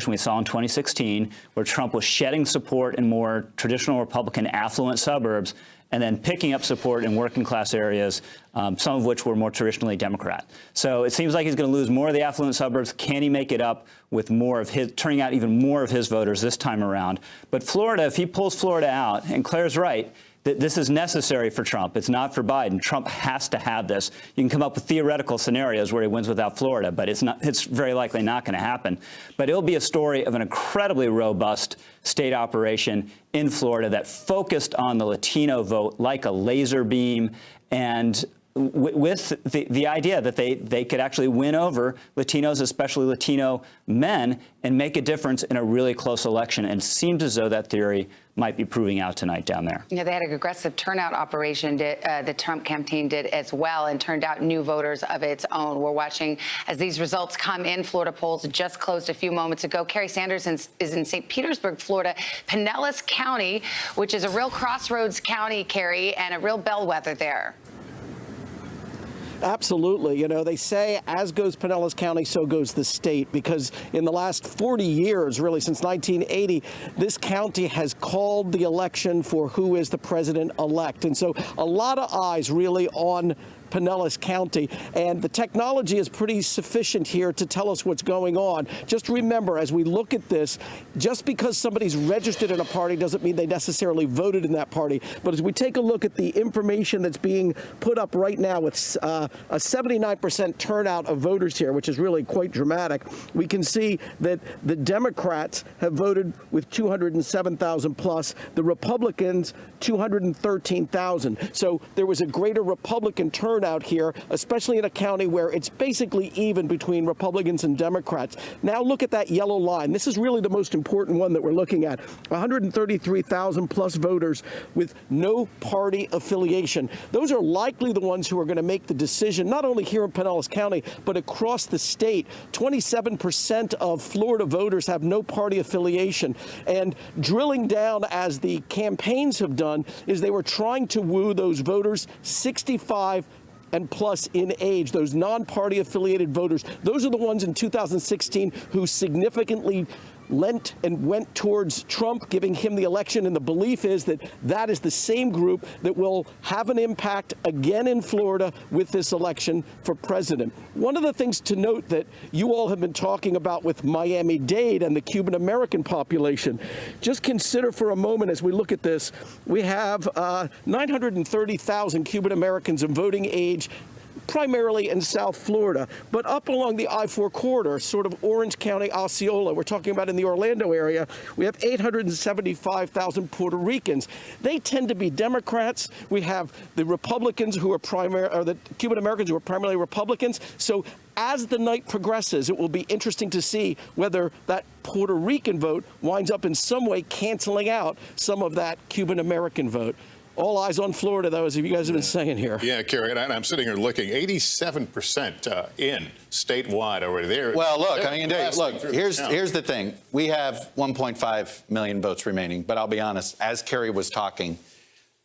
we saw in 2016, where Trump was shedding support in more traditional Republican affluent suburbs and then picking up support in working class areas, some of which were more traditionally Democrat. So it seems like he's going to lose more of the affluent suburbs. Can he make it up with more of his, turning out even more of his voters this time around? But Florida, if he pulls Florida out, and Claire's right, this is necessary for Trump. It's not for Biden. Trump has to have this. You can come up with theoretical scenarios where he wins without Florida, but it's very likely not going to happen. But it'll be a story of an incredibly robust state operation in Florida that focused on the Latino vote like a laser beam, and with the idea that they could actually win over Latinos, especially Latino men, and make a difference in a really close election. And it seems as though that theory might be proving out tonight down there. Yeah, they had an aggressive turnout operation, the Trump campaign did as well, and turned out new voters of its own. We're watching as these results come in. Florida polls just closed a few moments ago. Kerry Sanders is in St. Petersburg, Florida, Pinellas County, which is a real crossroads county, Kerry, and a real bellwether there. Absolutely. You know, they say as goes Pinellas County, so goes the state, because in the last 40 years, really since 1980, this county has called the election for who is the president-elect. And so a lot of eyes really on Pinellas County, and the technology is pretty sufficient here to tell us what's going on. Just remember, as we look at this, just because somebody's registered in a party doesn't mean they necessarily voted in that party. But as we take a look at the information that's being put up right now with a 79% turnout of voters here, which is really quite dramatic, we can see that the Democrats have voted with 207,000 plus, the Republicans 213,000. So there was a greater Republican turnout here, especially in a county where it's basically even between Republicans and Democrats. Now look at that yellow line. This is really the most important one that we're looking at. 133,000 plus voters with no party affiliation. Those are likely the ones who are going to make the decision, not only here in Pinellas County, but across the state. 27% of Florida voters have no party affiliation. And drilling down, as the campaigns have done, is they were trying to woo those voters 65 and plus in age, those non-party affiliated voters. Those are the ones in 2016 who significantly lent and went towards Trump, giving him the election. And the belief is that that is the same group that will have an impact again in Florida with this election for president. One of the things to note that you all have been talking about with Miami-Dade and the Cuban-American population, just consider for a moment as we look at this, we have 930,000 Cuban-Americans of voting age, primarily in South Florida, but up along the I-4 corridor, sort of Orange County, Osceola, we're talking about in the Orlando area, we have 875,000 Puerto Ricans. They tend to be Democrats. We have the Republicans who are the Cuban Americans who are primarily Republicans. So as the night progresses, it will be interesting to see whether that Puerto Rican vote winds up in some way canceling out some of that Cuban American vote. All eyes on Florida, though, as you guys have been saying here. Yeah, Kerry, and I'm sitting here looking, 87% in statewide already there. Well, look, I mean, look, here's the thing. We have 1.5 million votes remaining, but I'll be honest, as Kerry was talking,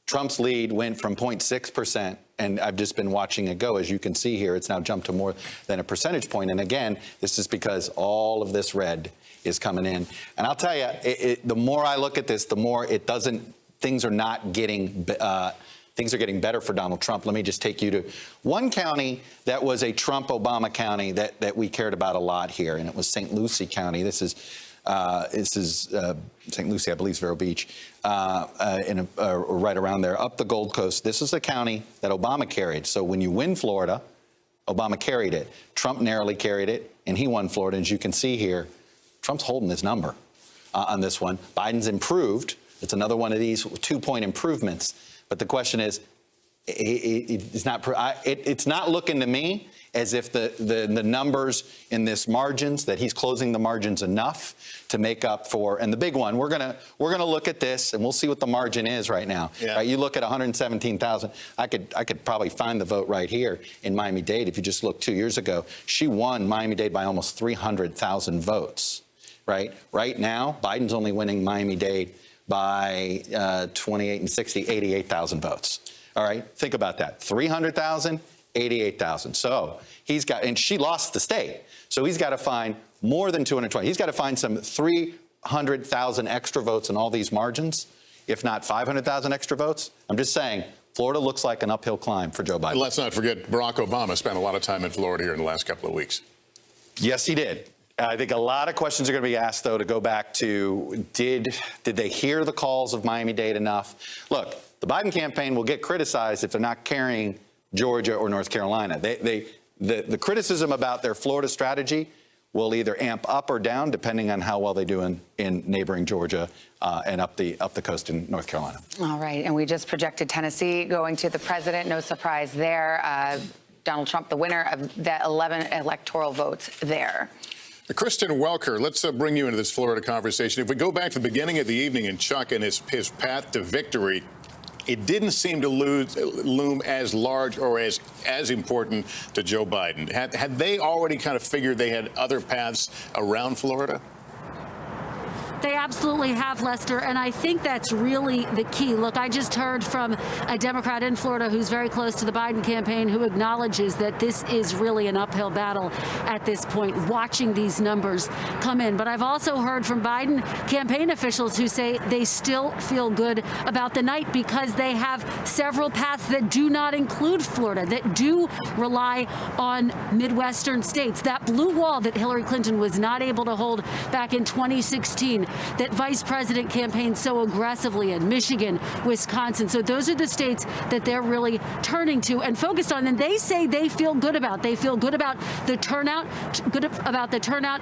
Trump's lead went from 0.6%, and I've just been watching it go. As you can see here, it's now jumped to more than a percentage point. And again, this is because all of this red is coming in. And I'll tell you, the more I look at this, the more it doesn't. Things are not getting things are getting better for Donald Trump. Let me just take you to one county that was a Trump-Obama county that we cared about a lot here, and it was St. Lucie County. This is St. Lucie, I believe, is Vero Beach, right around there, up the Gold Coast. This is a county that Obama carried. So when you win Florida, Obama carried it. Trump narrowly carried it, and he won Florida. As you can see here, Trump's holding his number on this one. Biden's improved. It's another one of these 2-point improvements. But the question is, it's not looking to me as if the numbers in this margins, that he's closing the margins enough to make up for. And the big one, we're gonna look at this and we'll see what the margin is right now. Yeah. Right, you look at 117,000. I could probably find the vote right here in Miami-Dade. If you just look 2 years ago, she won Miami-Dade by almost 300,000 votes. Right now, Biden's only winning Miami-Dade by 28 and 60, 88,000 votes. All right, think about that. 300,000, 88,000. So he's got, and she lost the state. So he's got to find more than 220. He's got to find some 300,000 extra votes in all these margins, if not 500,000 extra votes. I'm just saying, Florida looks like an uphill climb for Joe Biden. Let's not forget Barack Obama spent a lot of time in Florida here in the last couple of weeks. Yes, he did. I think a lot of questions are going to be asked, though, to go back to did they hear the calls of Miami-Dade enough? Look, the Biden campaign will get criticized if they're not carrying Georgia or North Carolina. The criticism about their Florida strategy will either amp up or down depending on how well they do in neighboring Georgia and up the coast in North Carolina. All right, and we just projected Tennessee going to the president. No surprise there. Donald Trump, the winner of the 11 electoral votes there. Kristen Welker, let's bring you into this Florida conversation. If we go back to the beginning of the evening and Chuck and his path to victory, it didn't seem to loom as large or as important to Joe Biden. Had they already kind of figured they had other paths around Florida? They absolutely have, Lester, and I think that's really the key. Look, I just heard from a Democrat in Florida who's very close to the Biden campaign who acknowledges that this is really an uphill battle at this point, watching these numbers come in. But I've also heard from Biden campaign officials who say they still feel good about the night because they have several paths that do not include Florida, that do rely on Midwestern states. That blue wall that Hillary Clinton was not able to hold back in 2016, that vice president campaigned so aggressively in Michigan, Wisconsin. So those are the states that they're really turning to and focused on. And they say they feel good about. They feel good about the turnout,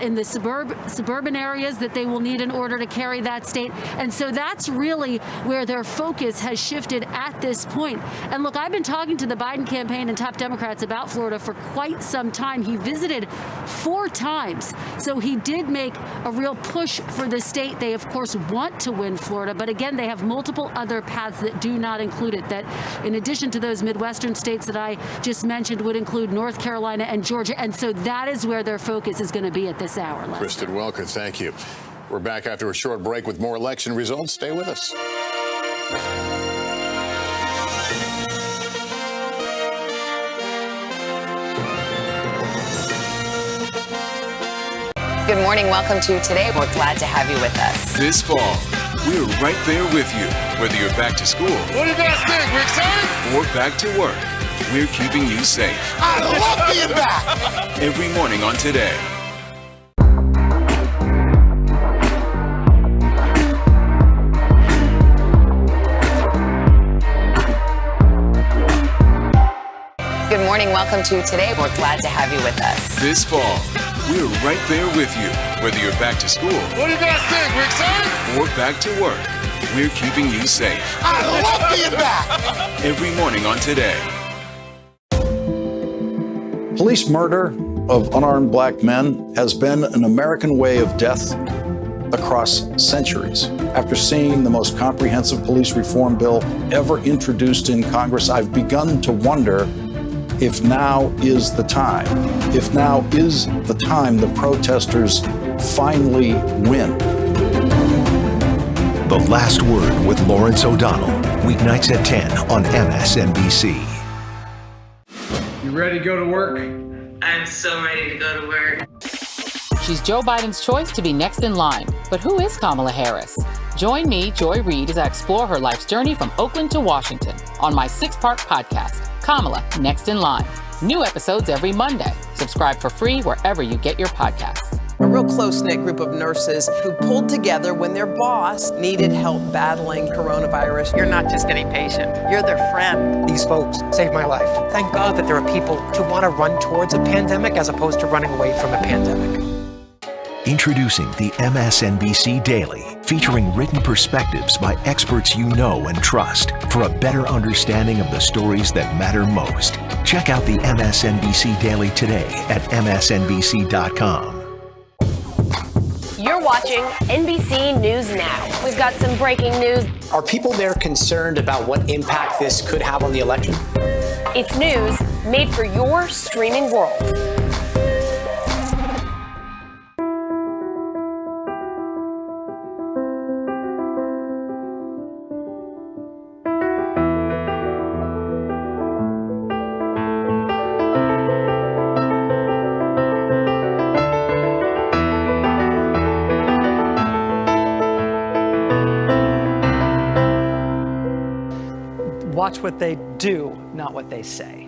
in the suburban areas that they will need in order to carry that state. And so that's really where their focus has shifted at this point. And look, I've been talking to the Biden campaign and top Democrats about Florida for quite some time. He visited 4 times. So he did make a real push for the state. They, of course, want to win Florida, but again, they have multiple other paths that do not include it, that in addition to those Midwestern states that I just mentioned would include North Carolina and Georgia. And so that is where their focus is going to be at this hour. Lester. Kristen Welker, thank you. We're back after a short break with more election results. Stay with us. Good morning. Welcome to Today. We're glad to have you with us. This fall, we're right there with you, whether you're back to school. What do you guys think? We're excited? Or back to work. We're keeping you safe. I love being back. Every morning on Today. Good morning. Welcome to Today. We're glad to have you with us. This fall, we're right there with you, whether you're back to school. What do you guys think? We're excited? Or back to work. We're keeping you safe. I love being back. Every morning on Today. Police murder of unarmed black men has been an American way of death across centuries. After seeing the most comprehensive police reform bill ever introduced in Congress, I've begun to wonder if now is the time. If now is the time the protesters finally win. The Last Word with Lawrence O'Donnell, weeknights at 10 on MSNBC. You ready to go to work? I'm so ready to go to work. She's Joe Biden's choice to be next in line. But who is Kamala Harris? Join me, Joy Reid, as I explore her life's journey from Oakland to Washington on my 6-part podcast, Kamala Next in Line. New episodes every Monday. Subscribe for free wherever you get your podcasts. A real close-knit group of nurses who pulled together when their boss needed help battling coronavirus. You're not just any patient, you're their friend. These folks saved my life. Thank God that there are people who want to run towards a pandemic as opposed to running away from a pandemic. Introducing the MSNBC Daily, featuring written perspectives by experts you know and trust for a better understanding of the stories that matter most. Check out the MSNBC Daily today at msnbc.com. You're watching NBC News Now. We've got some breaking news. Are people there concerned about what impact this could have on the election? It's news made for your streaming world. Watch what they do, not what they say.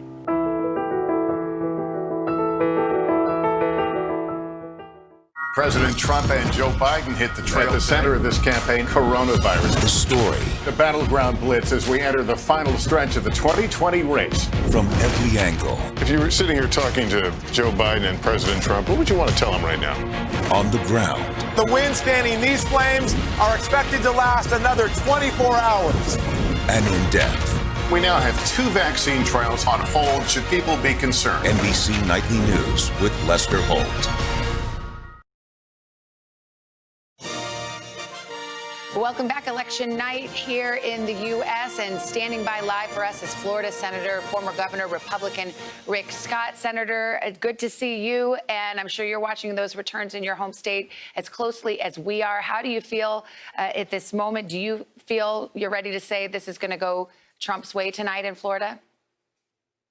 President Trump and Joe Biden hit the trail. At the center of this campaign, coronavirus. The story The battleground blitz as we enter the final stretch of the 2020 race. from every angle. If you were sitting here talking to Joe Biden and President Trump, what would you want to tell them right now? On the ground The winds fanning these flames are expected to last another 24 hours. and in depth. We now have 2 vaccine trials on hold. Should people be concerned? NBC Nightly News with Lester Holt. Welcome back. Election night here in the U.S. and standing by live for us is Florida Senator, former Governor, Republican Rick Scott. Senator, good to see you, and I'm sure you're watching those returns in your home state as closely as we are. How do you feel at this moment? Do you feel you're ready to say this is going to go Trump's way tonight in Florida?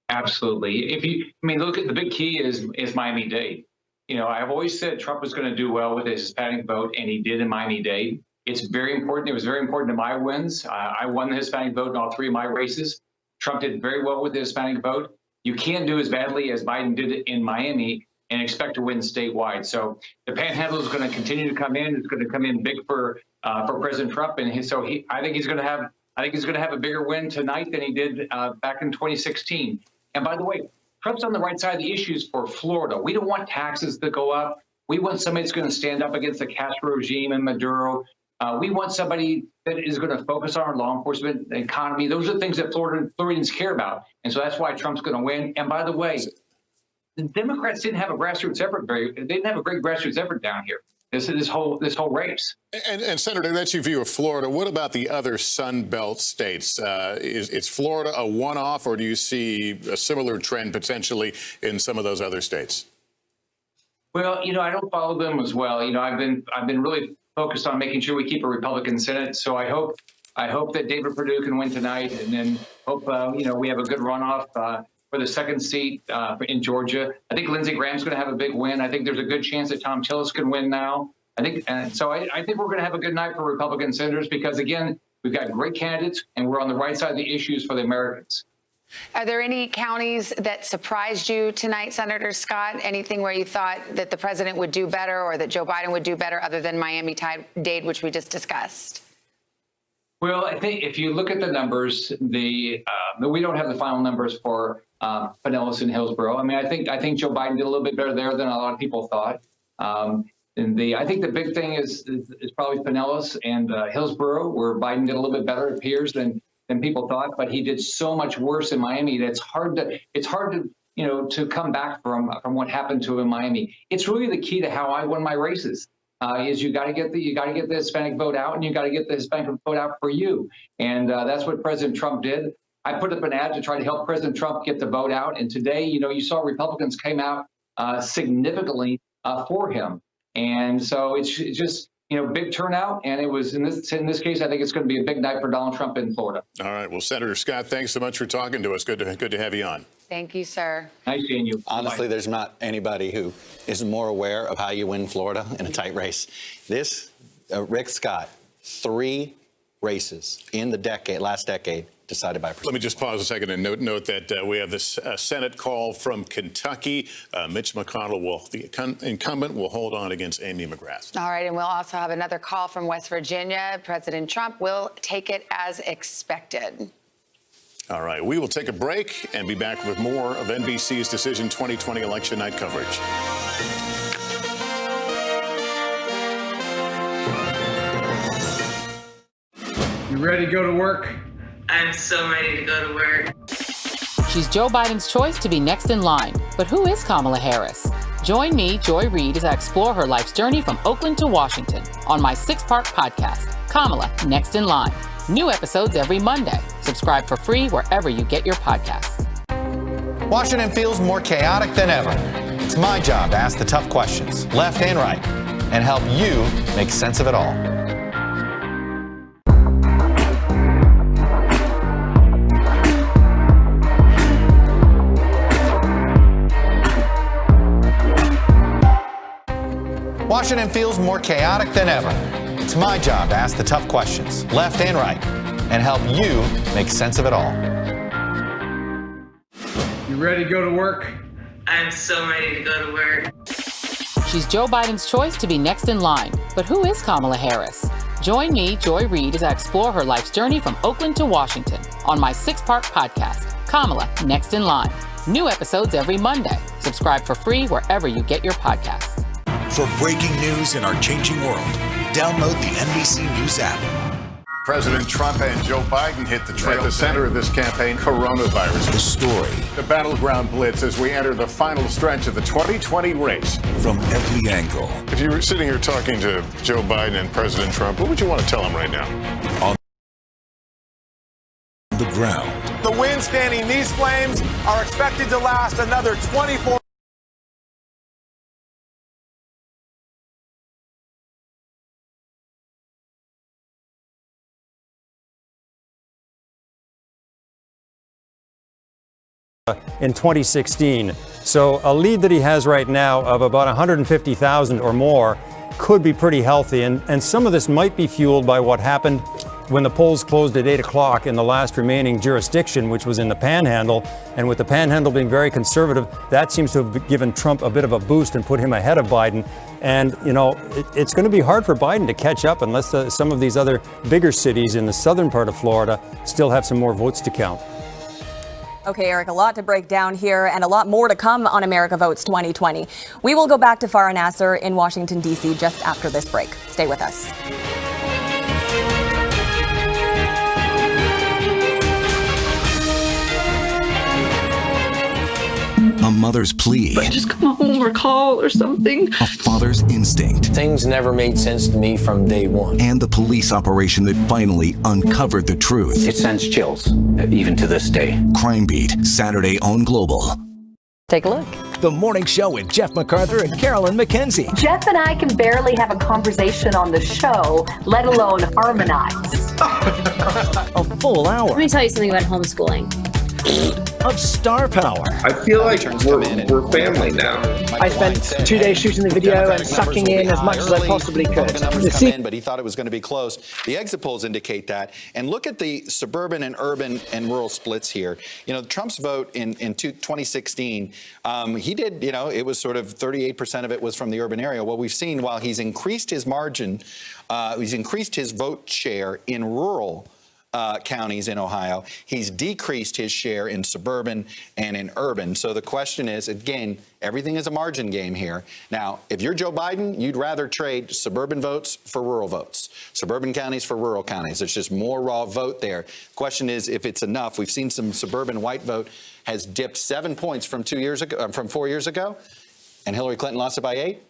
Absolutely. Look at the big key is Miami-Dade. I've always said Trump was going to do well with his Hispanic vote, and he did in Miami-Dade. It's very important. It was very important to my wins. I won the Hispanic vote in all 3 of my races. Trump did very well with the Hispanic vote. You can't do as badly as Biden did it in Miami and expect to win statewide. So the Panhandle is going to continue to come in. It's going to come in big for President Trump, and I think he's going to have a bigger win tonight than he did back in 2016. And by the way, Trump's on the right side of the issues for Florida. We don't want taxes to go up. We want somebody that's going to stand up against the Castro regime and Maduro. We want somebody that is going to focus on our law enforcement, the economy. Those are the things that Floridians care about. And so that's why Trump's going to win. And by the way, the Democrats didn't have a grassroots effort. They didn't have a great grassroots effort down here. This whole race. And Senator, that's your view of Florida. What about the other Sun Belt states? Is Florida a one-off, or do you see a similar trend potentially in some of those other states? Well, I don't follow them as well. I've been really focused on making sure we keep a Republican Senate. So I hope that David Perdue can win tonight, and then hope we have a good runoff for the second seat in Georgia. I think Lindsey Graham's going to have a big win. I think there's a good chance that Tom Tillis can win now. I think we're going to have a good night for Republican senators because, again, we've got great candidates and we're on the right side of the issues for the Americans. Are there any counties that surprised you tonight, Senator Scott? Anything where you thought that the president would do better or that Joe Biden would do better other than Miami-Dade, which we just discussed? Well, I think if you look at the numbers, we don't have the final numbers for Pinellas and Hillsborough. I think Joe Biden did a little bit better there than a lot of people thought. I think the big thing is probably Pinellas and Hillsborough, where Biden did a little bit better, it appears, than people thought. But he did so much worse in Miami that it's hard to come back from what happened to him in Miami. It's really the key to how I won my races. Is you got to get the Hispanic vote out, and you got to get the Hispanic vote out for you. And that's what President Trump did. I put up an ad to try to help President Trump get the vote out. And today, you saw Republicans came out significantly for him. And so it's just, big turnout. And it was in this case, I think it's going to be a big night for Donald Trump in Florida. All right. Well, Senator Scott, thanks so much for talking to us. Good to have you on. Thank you, sir. Nice seeing you. Honestly, there's not anybody who is more aware of how you win Florida in a tight race. Rick Scott, 3 races in the last decade, decided by President. Let me just pause a second and note that we have this Senate call from Kentucky. Mitch McConnell, the incumbent, will hold on against Amy McGrath. All right, and we'll also have another call from West Virginia. President Trump will take it as expected. All right, we will take a break and be back with more of NBC's Decision 2020 election night coverage. You ready to go to work? I'm so ready to go to work. She's Joe Biden's choice to be next in line. But who is Kamala Harris? Join me, Joy Reid, as I explore her life's journey from Oakland to Washington on my 6-part podcast, Kamala Next in Line. New episodes every Monday. Subscribe for free wherever you get your podcasts. Washington feels more chaotic than ever. It's my job to ask the tough questions, left and right, and help you make sense of it all. Washington feels more chaotic than ever. It's my job to ask the tough questions, left and right, and help you make sense of it all. You ready to go to work? I'm so ready to go to work. She's Joe Biden's choice to be next in line. But who is Kamala Harris? Join me, Joy Reid, as I explore her life's journey from Oakland to Washington on my 6-part podcast, Kamala Next in Line. New episodes every Monday. Subscribe for free wherever you get your podcasts. For breaking news in our changing world, download the NBC News app. President Trump and Joe Biden hit the trail. At the center of this campaign, coronavirus. The story. The battleground blitz as we enter the final stretch of the 2020 race. From every angle. If you were sitting here talking to Joe Biden and President Trump, what would you want to tell them right now? On the ground. The winds fanning these flames are expected to last another 24 in 2016. So a lead that he has right now of about 150,000 or more could be pretty healthy. And some of this might be fueled by what happened when the polls closed at 8 o'clock in the last remaining jurisdiction, which was in the Panhandle. And with the Panhandle being very conservative, that seems to have given Trump a bit of a boost and put him ahead of Biden. And, you know, it's going to be hard for Biden to catch up unless some of these other bigger cities in the southern part of Florida still have some more votes to count. Okay, Eric, a lot to break down here and a lot more to come on America Votes 2020. We will go back to Farah Nasser in Washington, D.C. just after this break. Stay with us. A mother's plea. But just come home or call or something. A father's instinct. Things never made sense to me from day one. And the police operation that finally uncovered the truth. It sends chills, even to this day. Crime Beat, Saturday on Global. Take a look. The Morning Show with Jeff MacArthur and Carolyn McKenzie. Jeff and I can barely have a conversation on the show, let alone harmonize. A full hour. Let me tell you something about homeschooling. Of star power. I feel like we're family now. I spent 2 days shooting the video and sucking in as much as I possibly could. But he thought it was going to be close. The exit polls indicate that. And look at the suburban and urban and rural splits here. You know, Trump's vote in 2016, he did, you know, it was sort of 38% of it was from the urban area. Well, we've seen while he's increased his margin, he's increased his vote share in rural counties in Ohio. He's decreased his share in suburban and in urban. So the question is, again, everything is a margin game here. Now, if you're Joe Biden, you'd rather trade suburban votes for rural votes, suburban counties for rural counties. There's just more raw vote there. Question is if it's enough. We've seen some suburban white vote has dipped 7 points from 4 years ago, and Hillary Clinton lost it by 8.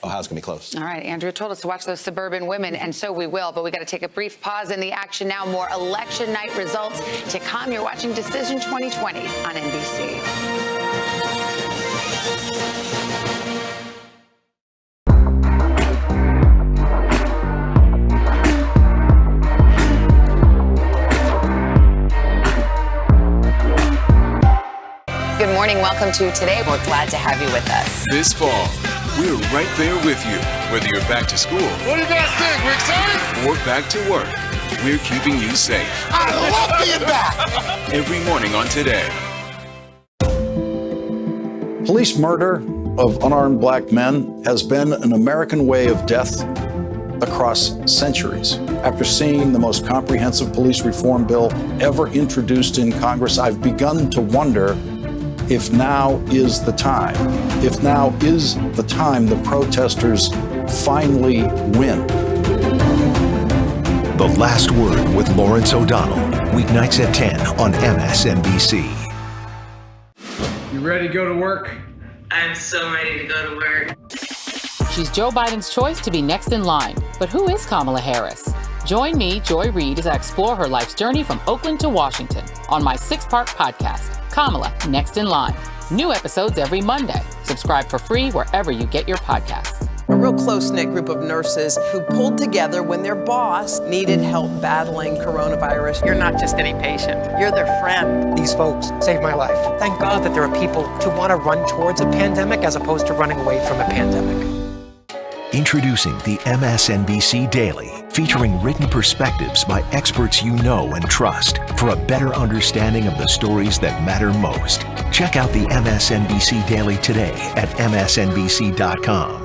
Ohio's going to be close. All right, Andrew told us to watch those suburban women, and so we will. But we got to take a brief pause in the action now. More election night results to come. You're watching Decision 2020 on NBC. Good morning. Welcome to Today. We're glad to have you with us. This fall, we're right there with you. Whether you're back to school. What do you guys think? We're excited? Or back to work. We're keeping you safe. I love being back. Every morning on Today. Police murder of unarmed black men has been an American way of death across centuries. After seeing the most comprehensive police reform bill ever introduced in Congress, I've begun to wonder if now is the time. If now is the time the protesters finally win. The Last Word with Lawrence O'Donnell. Weeknights at 10 on MSNBC. You ready to go to work? I'm so ready to go to work. She's Joe Biden's choice to be next in line. But who is Kamala Harris? Join me, Joy Reid, as I explore her life's journey from Oakland to Washington on my 6-part podcast, Kamala Next in Line. New episodes every Monday. Subscribe for free wherever you get your podcasts. A real close-knit group of nurses who pulled together when their boss needed help battling coronavirus. You're not just any patient. You're their friend. These folks saved my life. Thank God that there are people who want to run towards a pandemic as opposed to running away from a pandemic. Introducing the MSNBC Daily, featuring written perspectives by experts you know and trust for a better understanding of the stories that matter most. Check out the MSNBC Daily today at msnbc.com.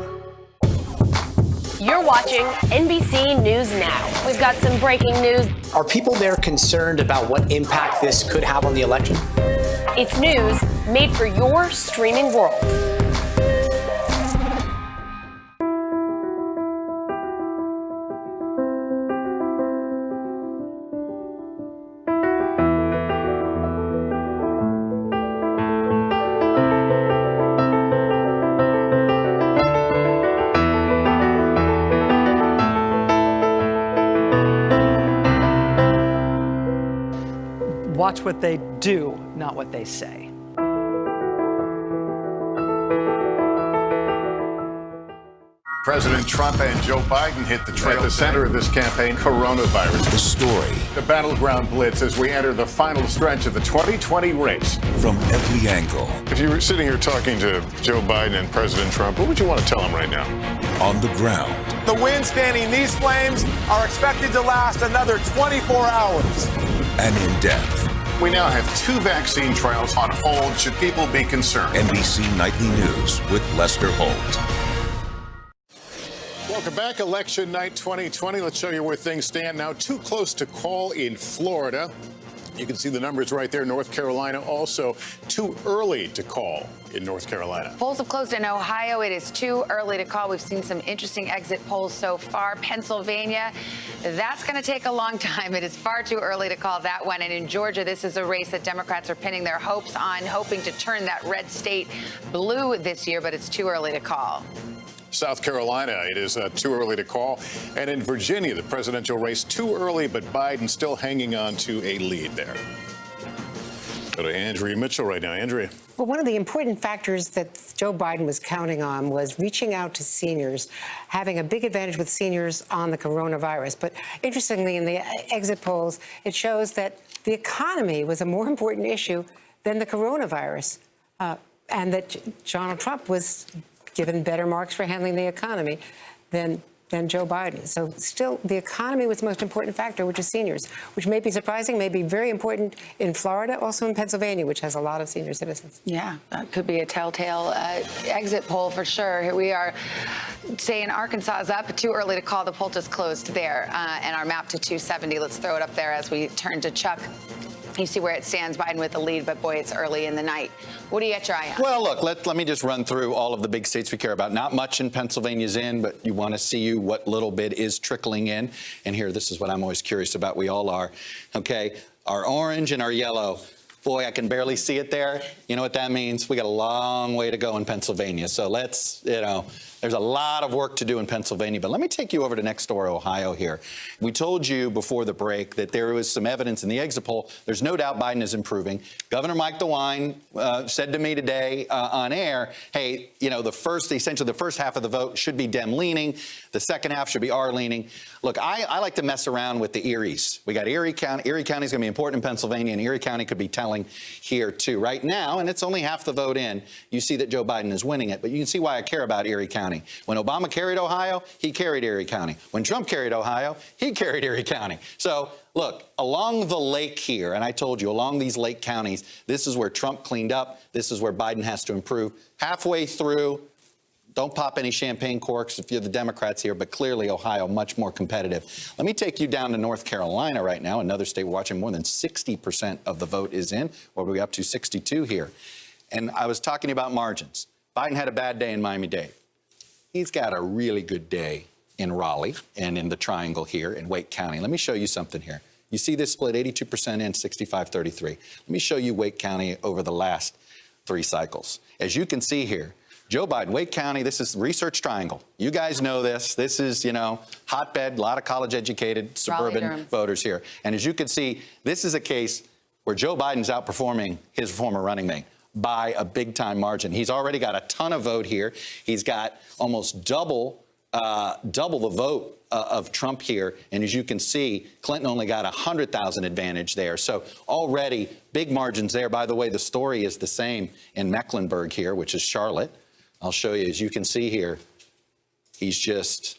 You're watching NBC News Now. We've got some breaking news. Are people there concerned about what impact this could have on the election? It's news made for your streaming world. Watch what they do, not what they say. President Trump and Joe Biden hit the trail. At the center of this campaign, coronavirus. The story. The battleground blitz as we enter the final stretch of the 2020 race. From every angle. If you were sitting here talking to Joe Biden and President Trump, what would you want to tell them right now? On the ground. The winds fanning these flames are expected to last another 24 hours. And in depth. We now have 2 vaccine trials on hold. Should people be concerned? NBC Nightly News with Lester Holt. Welcome back. Election night 2020. Let's show you where things stand now. Too close to call in Florida. You can see the numbers right there. North Carolina also too early to call in North Carolina. Polls have closed in Ohio. It is too early to call. We've seen some interesting exit polls so far. Pennsylvania, that's going to take a long time. It is far too early to call that one. And in Georgia, this is a race that Democrats are pinning their hopes on, hoping to turn that red state blue this year, but it's too early to call. South Carolina, it is too early to call. And in Virginia, the presidential race too early, but Biden still hanging on to a lead there. Go to Andrea Mitchell right now. Andrea. Well, one of the important factors that Joe Biden was counting on was reaching out to seniors, having a big advantage with seniors on the coronavirus. But interestingly, in the exit polls, it shows that the economy was a more important issue than the coronavirus, and that Donald Trump was given better marks for handling the economy than Joe Biden. So still, the economy was the most important factor, which is seniors, which may be surprising, may be very important in Florida, also in Pennsylvania, which has a lot of senior citizens. Yeah, that could be a telltale exit poll for sure. Here we are saying Arkansas is up. Too early to call. The poll just closed there. And our map to 270. Let's throw it up there as we turn to Chuck. You see where it stands, Biden with the lead, but boy, it's early in the night. What do you get your eye on? Well, look, let me just run through all of the big states we care about. Not much in Pennsylvania's in, but you want to see what little bit is trickling in. And here, this is what I'm always curious about. We all are. Okay, our orange and our yellow. Boy, I can barely see it there. You know what that means? We got a long way to go in Pennsylvania. So let's, there's a lot of work to do in Pennsylvania. But let me take you over to next door, Ohio here. We told you before the break that there was some evidence in the exit poll. There's no doubt Biden is improving. Governor Mike DeWine said to me today on air, hey, essentially the first half of the vote should be Dem leaning. The second half should be R leaning. Look, I like to mess around with the Eries. We got Erie County. Erie County is going to be important in Pennsylvania, and Erie County could be telling here too. Right now, and it's only half the vote in, you see that Joe Biden is winning it. But you can see why I care about Erie County. When Obama carried Ohio, he carried Erie County. When Trump carried Ohio, he carried Erie County. So look, along the lake here, and I told you, along these lake counties, this is where Trump cleaned up. This is where Biden has to improve. Halfway through, don't pop any champagne corks if you're the Democrats here, but clearly Ohio much more competitive. Let me take you down to North Carolina right now, another state we're watching. More than 60% of the vote is in. What are we up to? 62 here. And I was talking about margins. Biden had a bad day in Miami-Dade. He's got a really good day in Raleigh and in the triangle here in Wake County. Let me show you something here. You see this split 82% in, 65-33. Let me show you Wake County over the last 3 cycles. As you can see here, Joe Biden, Wake County, this is Research Triangle. You guys know this. This is, hotbed, a lot of college-educated suburban voters here. And as you can see, this is a case where Joe Biden's outperforming his former running mate by a big-time margin. He's already got a ton of vote here. He's got almost double the vote of Trump here. And as you can see, Clinton only got 100,000 advantage there. So already big margins there. By the way, the story is the same in Mecklenburg here, which is Charlotte. I'll show you, as you can see here, he's just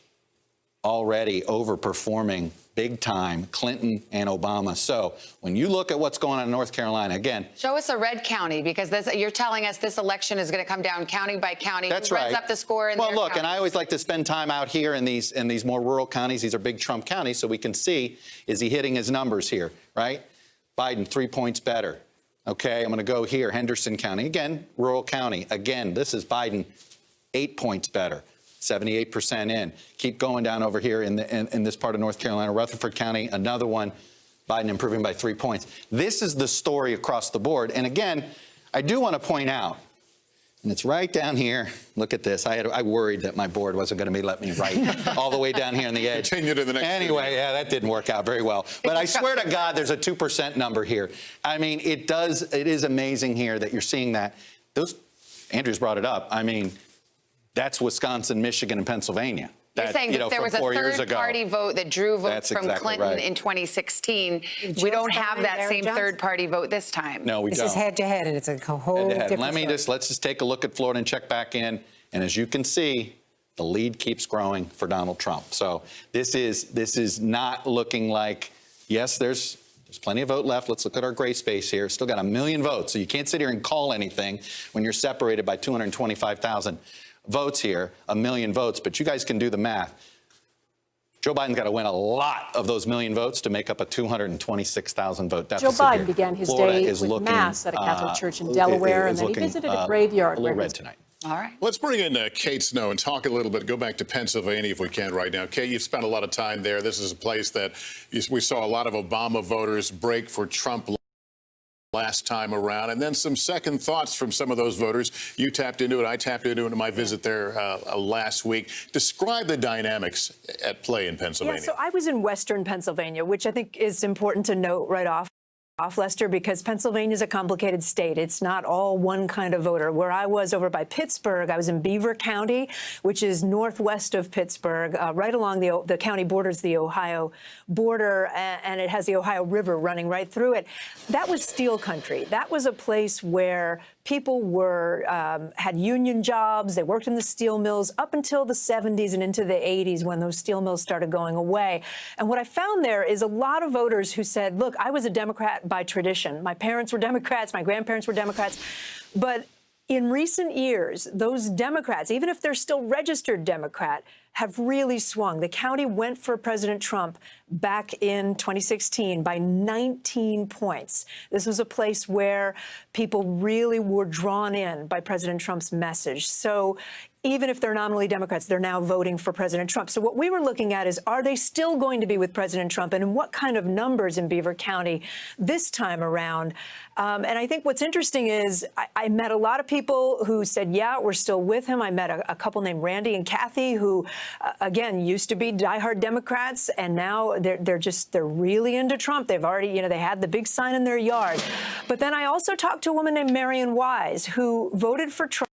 already overperforming big time Clinton and Obama. So when you look at what's going on in North Carolina, again, show us a red county, because you're telling us this election is going to come down county by county. That's Who right. runs up the score in well, their look, and counties? I always like to spend time out here in these more rural counties. These are big Trump counties, so we can see, is he hitting his numbers here, right? Biden, 3 points better. Okay, I'm going to go here, Henderson County. Again, rural county. Again, this is Biden, 8 points better. 78% in. Keep going down over here in this part of North Carolina. Rutherford County, another one. Biden improving by 3 points. This is the story across the board. And again, I do want to point out, and it's right down here. Look at this. I worried that my board wasn't going to let me write all the way down here on the edge. Continue to the next. Anyway, yeah, that didn't work out very well. But I swear to God, there's a 2% number here. I mean, it is amazing here that you're seeing that. Andrew's brought it up. I mean, that's Wisconsin, Michigan, and Pennsylvania. You're saying that there was a third-party vote that drew votes from Clinton in 2016. We don't have that same third-party vote this time. No, we don't. This is head-to-head, and it's a whole different Let's just take a look at Florida and check back in. And as you can see, the lead keeps growing for Donald Trump. So this is not looking like, yes, there's plenty of vote left. Let's look at our gray space here. Still got 1 million votes. So you can't sit here and call anything when you're separated by 225,000 votes here, 1 million votes, but you guys can do the math. Joe Biden's got to win a lot of those 1 million votes to make up a 226,000 vote deficit. Joe Biden here. began his Florida day is with looking, Mass at a Catholic church in Delaware, and then he visited a graveyard. A little red tonight. All right. Let's bring in Kate Snow and talk a little bit, go back to Pennsylvania if we can right now. Kate, you've spent a lot of time there. This is a place that we saw a lot of Obama voters break for Trump last time around, and then some second thoughts from some of those voters. You tapped into it. I tapped into it in my visit there last week. Describe the dynamics at play in Pennsylvania. Yeah, so I was in Western Pennsylvania, which I think is important to note right off, Lester, because Pennsylvania is a complicated state. It's not all one kind of voter. Where I was over by Pittsburgh, I was in Beaver County, which is northwest of Pittsburgh, right along the county borders, the Ohio border, and it has the Ohio River running right through it. That was steel country. That was a place where people had union jobs. They worked in the steel mills up until the 70s and into the 80s when those steel mills started going away. And what I found there is a lot of voters who said, look, I was a Democrat by tradition. My parents were Democrats. My grandparents were Democrats. But in recent years, those Democrats, even if they're still registered Democrat, have really swung. The county went for President Trump back in 2016 by 19 points. This was a place where people really were drawn in by President Trump's message. So even if they're nominally Democrats, they're now voting for President Trump. So what we were looking at is, are they still going to be with President Trump, and in what kind of numbers in Beaver County this time around? And I think what's interesting is I met a lot of people who said, yeah, we're still with him. I met a couple named Randy and Kathy who, again, used to be diehard Democrats, and now they're really into Trump. They've already, they had the big sign in their yard. But then I also talked to a woman named Marion Wise who voted for Trump.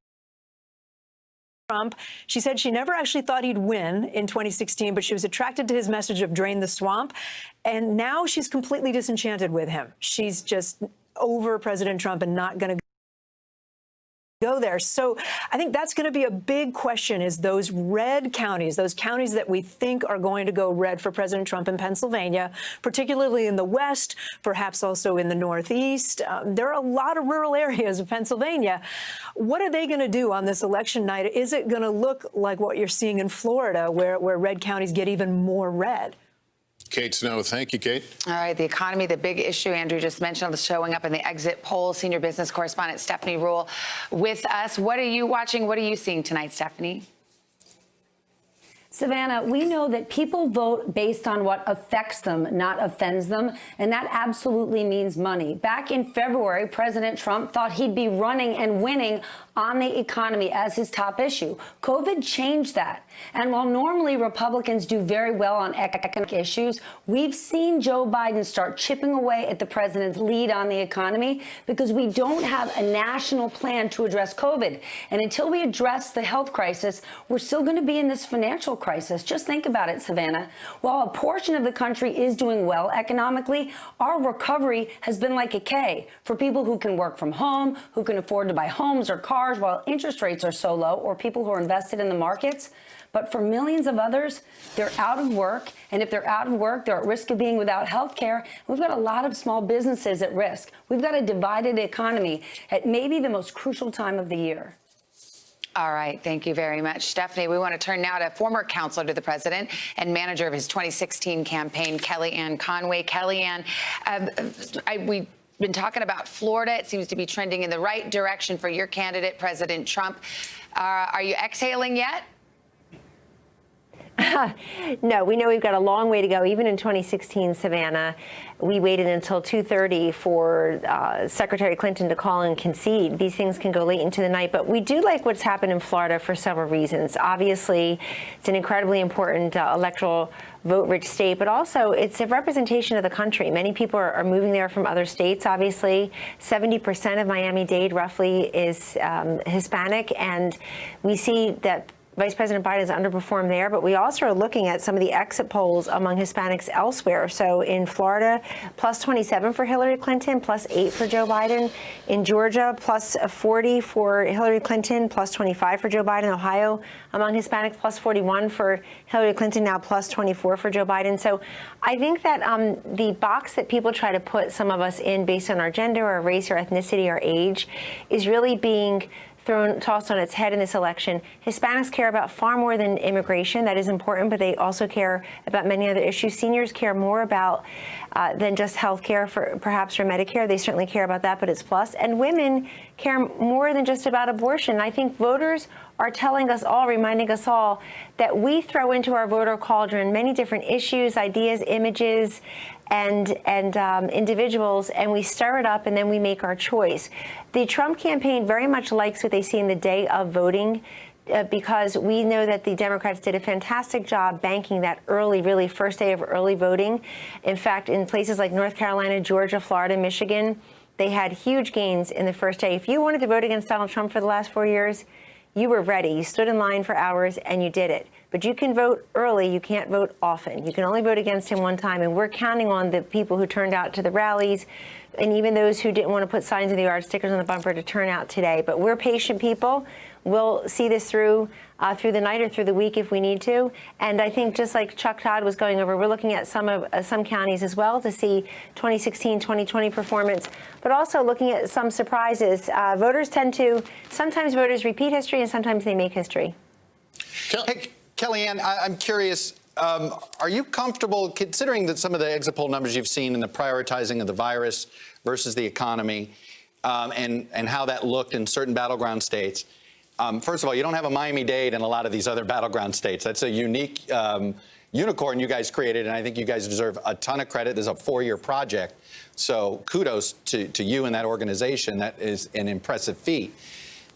She said she never actually thought he'd win in 2016, but she was attracted to his message of drain the swamp. And now she's completely disenchanted with him. She's just over President Trump and not going to go there. So I think that's going to be a big question, is those red counties, those counties that we think are going to go red for President Trump in Pennsylvania, particularly in the West, perhaps also in the Northeast. There are a lot of rural areas of Pennsylvania. What are they going to do on this election night? Is it going to look like what you're seeing in Florida, where red counties get even more red? Kate Snow, thank you, Kate. All right, the economy, the big issue Andrew just mentioned, showing up in the exit polls. Senior business correspondent Stephanie Ruhle with us. What are you watching? What are you seeing tonight, Stephanie? Savannah, we know that people vote based on what affects them, not offends them, and that absolutely means money. Back in February, President Trump thought he'd be running and winning on the economy as his top issue. COVID changed that. And while normally Republicans do very well on economic issues, we've seen Joe Biden start chipping away at the president's lead on the economy because we don't have a national plan to address COVID. And until we address the health crisis, we're still going to be in this financial crisis. Just think about it, Savannah. While a portion of the country is doing well economically, our recovery has been like a K for people who can work from home, who can afford to buy homes or cars, cars while interest rates are so low, or people who are invested in the markets. But for millions of others, they're out of work. And if they're out of work, they're at risk of being without health care. We've got a lot of small businesses at risk. We've got a divided economy at maybe the most crucial time of the year. All right. Thank you very much, Stephanie. We want to turn now to former counselor to the president and manager of his 2016 campaign, Kellyanne Conway. Kellyanne, we've been talking about Florida. It seems to be trending in the right direction for your candidate, President Trump. Are you exhaling yet? No, we know we've got a long way to go. Even in 2016, Savannah, we waited until 2:30 for Secretary Clinton to call and concede. These things can go late into the night, but we do like what's happened in Florida for several reasons. Obviously, it's an incredibly important electoral vote-rich state, but also it's a representation of the country. Many people are moving there from other states, obviously. 70% of Miami-Dade roughly is Hispanic, and we see that Vice President Biden has underperformed there, but we also are looking at some of the exit polls among Hispanics elsewhere. So in Florida, plus 27 for Hillary Clinton, plus 8 for Joe Biden. In Georgia, plus 40 for Hillary Clinton, plus 25 for Joe Biden. Ohio, among Hispanics, plus 41 for Hillary Clinton, now plus 24 for Joe Biden. So I think that the box that people try to put some of us in based on our gender or race or ethnicity or age is really being tossed on its head in this election. Hispanics care about far more than immigration. That is important, but they also care about many other issues. Seniors care more about than just health care, perhaps for Medicare. They certainly care about that, but it's plus. And women care more than just about abortion. I think voters are telling us all, reminding us all, that we throw into our voter cauldron many different issues, ideas, images, and individuals, and we stir it up, and then we make our choice. The Trump campaign very much likes what they see in the day of voting, because we know that the Democrats did a fantastic job banking that early, really first day of early voting. In fact, in places like North Carolina, Georgia, Florida, Michigan, they had huge gains in the first day. If you wanted to vote against Donald Trump for the last 4 years, you were ready. You stood in line for hours and you did it. But you can vote early. You can't vote often. You can only vote against him one time. And we're counting on the people who turned out to the rallies and even those who didn't want to put signs in the yard, stickers on the bumper, to turn out today. But we're patient people. We'll see this through the night or through the week if we need to. And I think just like Chuck Todd was going over, we're looking at some counties as well to see 2016, 2020 performance, but also looking at some surprises. Sometimes voters repeat history and sometimes they make history. Hey, Kellyanne, I'm curious, are you comfortable, considering that some of the exit poll numbers you've seen in the prioritizing of the virus versus the economy, and how that looked in certain battleground states? First of all, you don't have a Miami-Dade and a lot of these other battleground states. That's a unique unicorn you guys created, and I think you guys deserve a ton of credit. This is a 4-year project, so kudos to you and that organization. That is an impressive feat.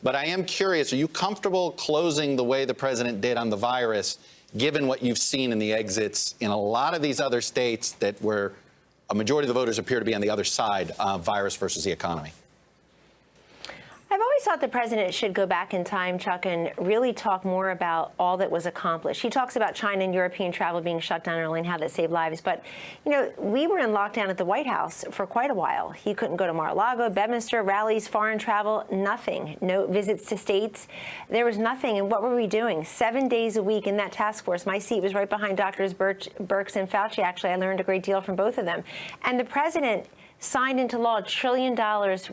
But I am curious, are you comfortable closing the way the president did on the virus, given what you've seen in the exits in a lot of these other states that where a majority of the voters appear to be on the other side of virus versus the economy? I've always thought the president should go back in time, Chuck, and really talk more about all that was accomplished. He talks about China and European travel being shut down early and how that saved lives. But, you know, we were in lockdown at the White House for quite a while. He couldn't go to Mar-a-Lago, Bedminster, rallies, foreign travel, nothing. No visits to states. There was nothing. And what were we doing? 7 days a week in that task force. My seat was right behind Drs. Birx and Fauci. Actually, I learned a great deal from both of them. And the president signed into law $1 trillion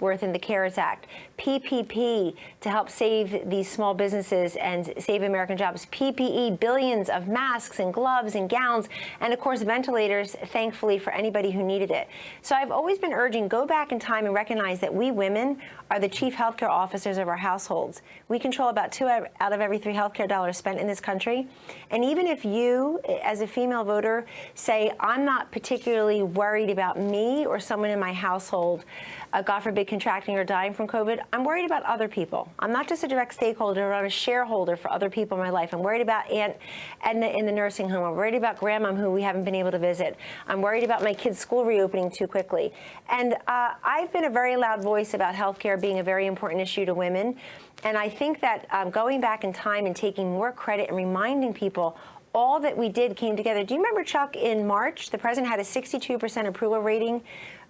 worth in the CARES Act, PPP to help save these small businesses and save American jobs, PPE, billions of masks and gloves and gowns, and of course ventilators, thankfully, for anybody who needed it. So I've always been urging, go back in time and recognize that we women are the chief healthcare officers of our households. We control about 2 out of every 3 healthcare dollars spent in this country. And even if you, as a female voter, say, I'm not particularly worried about me or someone in my household, God forbid, contracting or dying from COVID, I'm worried about other people. I'm not just a direct stakeholder, I'm a shareholder for other people in my life. I'm worried about Aunt Edna in the nursing home. I'm worried about Grandma who we haven't been able to visit. I'm worried about my kids' school reopening too quickly. And I've been a very loud voice about healthcare being a very important issue to women. And I think that going back in time and taking more credit and reminding people all that we did came together. Do you remember, Chuck, in March, the president had a 62% approval rating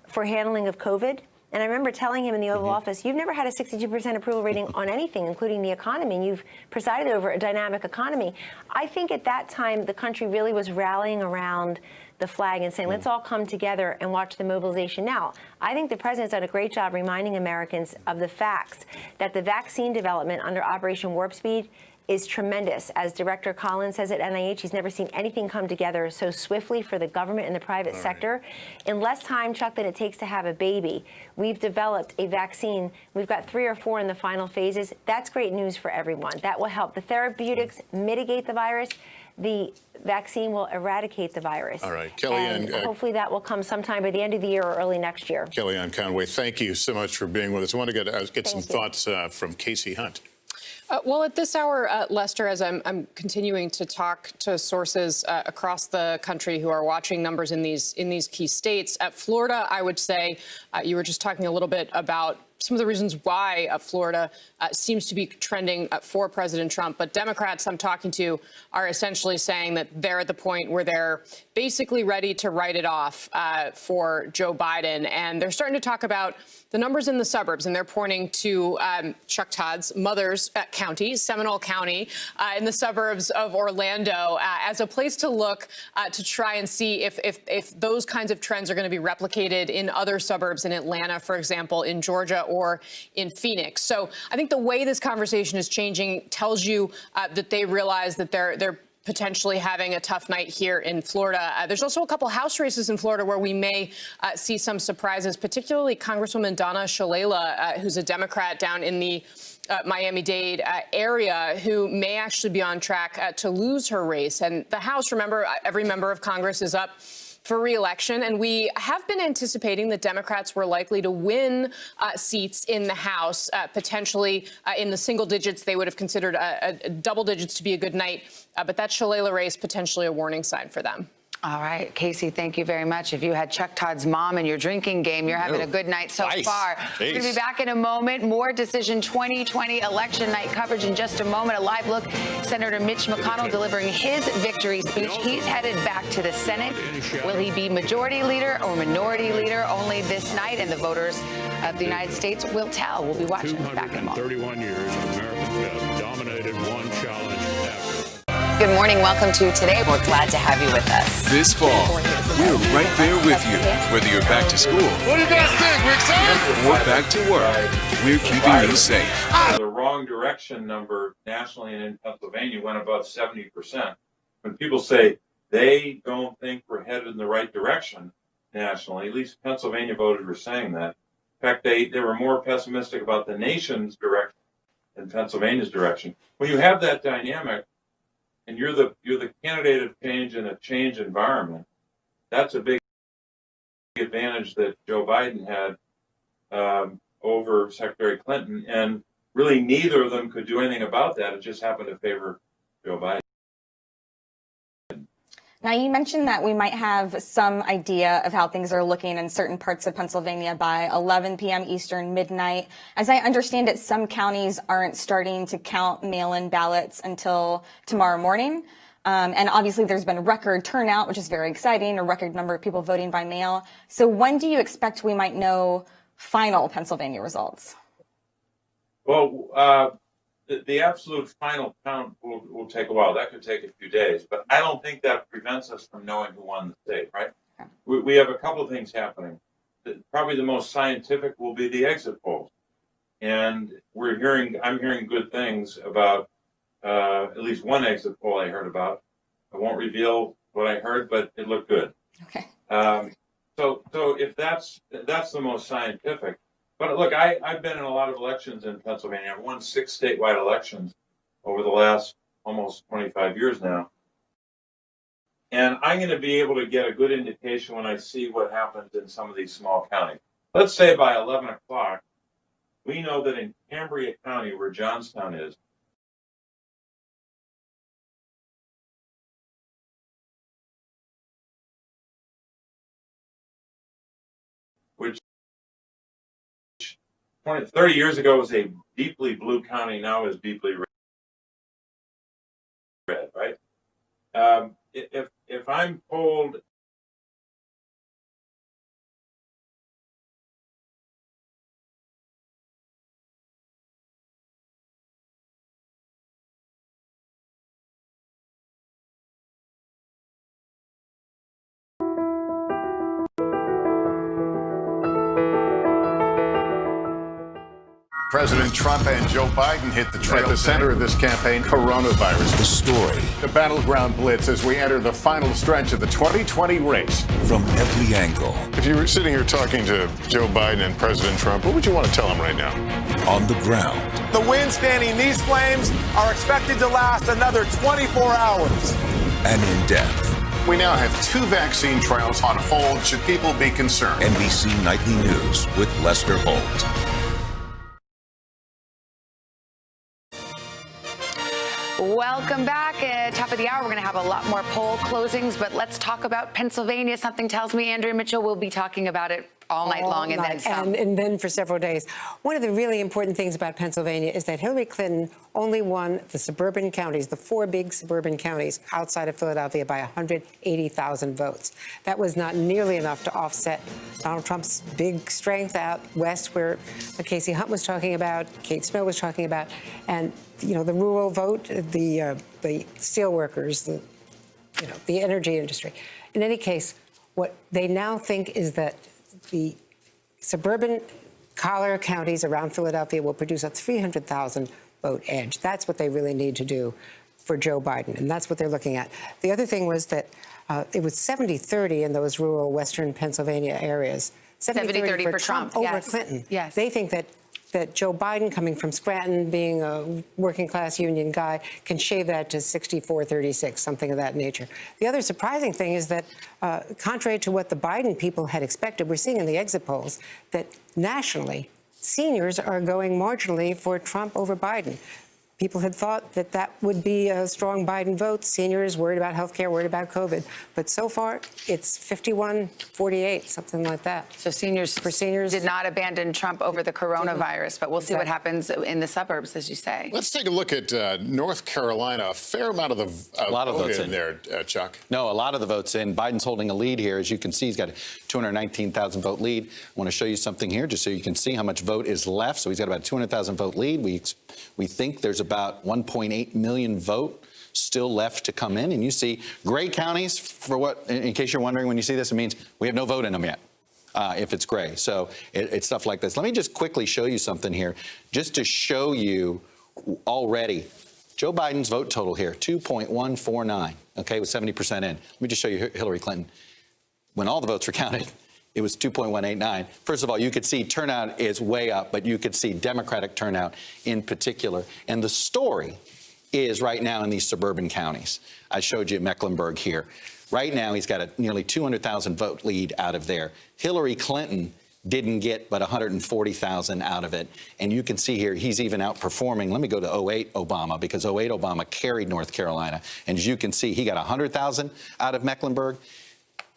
for handling of COVID? And I remember telling him in the Oval Office, you've never had a 62% approval rating on anything, including the economy, and you've presided over a dynamic economy. I think at that time, the country really was rallying around the flag and saying, let's all come together and watch the mobilization. Now, I think the president's done a great job reminding Americans of the facts that the vaccine development under Operation Warp Speed is tremendous. As Director Collins says at NIH, he's never seen anything come together so swiftly for the government and the private sector. In less time, Chuck, than it takes to have a baby, we've developed a vaccine. We've got 3 or 4 in the final phases. That's great news for everyone. That will help the therapeutics mitigate the virus. The vaccine will eradicate the virus. All right, Kellyanne. And hopefully that will come sometime by the end of the year or early next year. Kellyanne Conway, thank you so much for being with us. I want to get some thoughts from Casey Hunt. Well, at this hour, Lester, as I'm continuing to talk to sources across the country who are watching numbers in these key states, at Florida, I would say you were just talking a little bit about some of the reasons why Florida seems to be trending for President Trump. But Democrats I'm talking to are essentially saying that they're at the point where they're basically ready to write it off for Joe Biden. And they're starting to talk about the numbers in the suburbs, and they're pointing to Chuck Todd's mother's county, Seminole County, in the suburbs of Orlando, as a place to look to try and see if those kinds of trends are going to be replicated in other suburbs in Atlanta, for example, in Georgia or in Phoenix. So I think the way this conversation is changing tells you that they realize that they're potentially having a tough night here in Florida. There's also a couple House races in Florida where we may see some surprises, particularly Congresswoman Donna Shalala, who's a Democrat down in the Miami-Dade area, who may actually be on track to lose her race. And the House, remember, every member of Congress is up for re-election, and we have been anticipating that Democrats were likely to win seats in the House, potentially in the single digits. They would have considered double digits to be a good night, but that Shalala race potentially a warning sign for them. All right, Casey, thank you very much. If you had Chuck Todd's mom in your drinking game, you're having a good night so far. We're going to be back in a moment. More Decision 2020 election night coverage in just a moment. A live look, Senator Mitch McConnell delivering his victory speech. He's headed back to the Senate. Will he be majority leader or minority leader? Only this night, and the voters of the United States will tell. We'll be watching back in a moment. 31 years, Americans have dominated one challenge after. Good morning. Welcome to Today. We're glad to have you with us. This fall, we're right there with you. Whether you're back to school What do you guys think? We're excited. or back to work, we're keeping you safe. The wrong direction number nationally and in Pennsylvania went above 70%. When people say they don't think we're headed in the right direction nationally, at least Pennsylvania voters were saying that. In fact, they were more pessimistic about the nation's direction than Pennsylvania's direction. When you have that dynamic, and you're the candidate of change in a change environment, that's a big advantage that Joe Biden had over Secretary Clinton, and really neither of them could do anything about that. It just happened to favor Joe Biden. Now, you mentioned that we might have some idea of how things are looking in certain parts of Pennsylvania by 11 p.m. Eastern, midnight. As I understand it, some counties aren't starting to count mail-in ballots until tomorrow morning. And obviously, there's been a record turnout, which is very exciting, a record number of people voting by mail. So when do you expect we might know final Pennsylvania results? Well, the absolute final count will take a while. That could take a few days, but I don't think that prevents us from knowing who won the state, right? Okay. We have a couple of things happening. Probably the most scientific will be the exit polls. And I'm hearing good things about at least one exit poll I heard about. I won't reveal what I heard, but it looked good. Okay. So if that's the most scientific. But look, I've been in a lot of elections in Pennsylvania. I've won 6 statewide elections over the last almost 25 years now. And I'm going to be able to get a good indication when I see what happens in some of these small counties. Let's say by 11 o'clock, we know that in Cambria County, where Johnstown is, which 30 years ago was a deeply blue county, now is deeply red, right? If I'm polled President Trump and Joe Biden hit the trail. At the center of this campaign, coronavirus. The story. The battleground blitz as we enter the final stretch of the 2020 race. From every angle. If you were sitting here talking to Joe Biden and President Trump, what would you want to tell them right now? On the ground. The winds fanning these flames are expected to last another 24 hours. And in depth. We now have 2 vaccine trials on hold. Should people be concerned? NBC Nightly News with Lester Holt. Welcome back. At top of the hour, we're going to have a lot more poll closings, but let's talk about Pennsylvania. Something tells me Andrea Mitchell will be talking about it all night long and then some. And then for several days. One of the really important things about Pennsylvania is that Hillary Clinton only won the suburban counties, the 4 big suburban counties outside of Philadelphia by 180,000 votes. That was not nearly enough to offset Donald Trump's big strength out west, where Casey Hunt was talking about, Kate Snow was talking about, and the rural vote, the steel workers, the energy industry. In any case, what they now think is that the suburban collar counties around Philadelphia will produce a 300,000 vote edge. That's what they really need to do for Joe Biden, and that's what they're looking at. The other thing was that it was 70-30 in those rural western Pennsylvania areas. 70-30 for Trump over yes. Clinton. Yes. They think that Joe Biden, coming from Scranton, being a working-class union guy, can shave that to 64-36, something of that nature. The other surprising thing is that, contrary to what the Biden people had expected, we're seeing in the exit polls that nationally, seniors are going marginally for Trump over Biden. People had thought that that would be a strong Biden vote. Seniors worried about health care, worried about COVID. But so far, it's 51-48, something like that. So seniors did not abandon Trump over the coronavirus, but we'll see what happens in the suburbs, as you say. Let's take a look at North Carolina. A fair amount of the votes in there, Chuck. No, a lot of the votes in. Biden's holding a lead here. As you can see, he's got a 219,000 vote lead. I want to show you something here just so you can see how much vote is left. So he's got about a 200,000 vote lead. We think there's about 1.8 million vote still left to come in. And you see gray counties, for what, in case you're wondering when you see this, it means we have no vote in them yet. If it's gray. So it's stuff like this. Let me just quickly show you something here, just to show you already Joe Biden's vote total here, 2.149, okay, with 70% in. Let me just show you Hillary Clinton. When all the votes were counted, it was 2.189. First of all, you could see turnout is way up, but you could see Democratic turnout in particular. And the story is right now in these suburban counties. I showed you Mecklenburg here. Right now, he's got a nearly 200,000 vote lead out of there. Hillary Clinton didn't get but 140,000 out of it. And you can see here, he's even outperforming. Let me go to 08 Obama, because 08 Obama carried North Carolina. And as you can see, he got 100,000 out of Mecklenburg.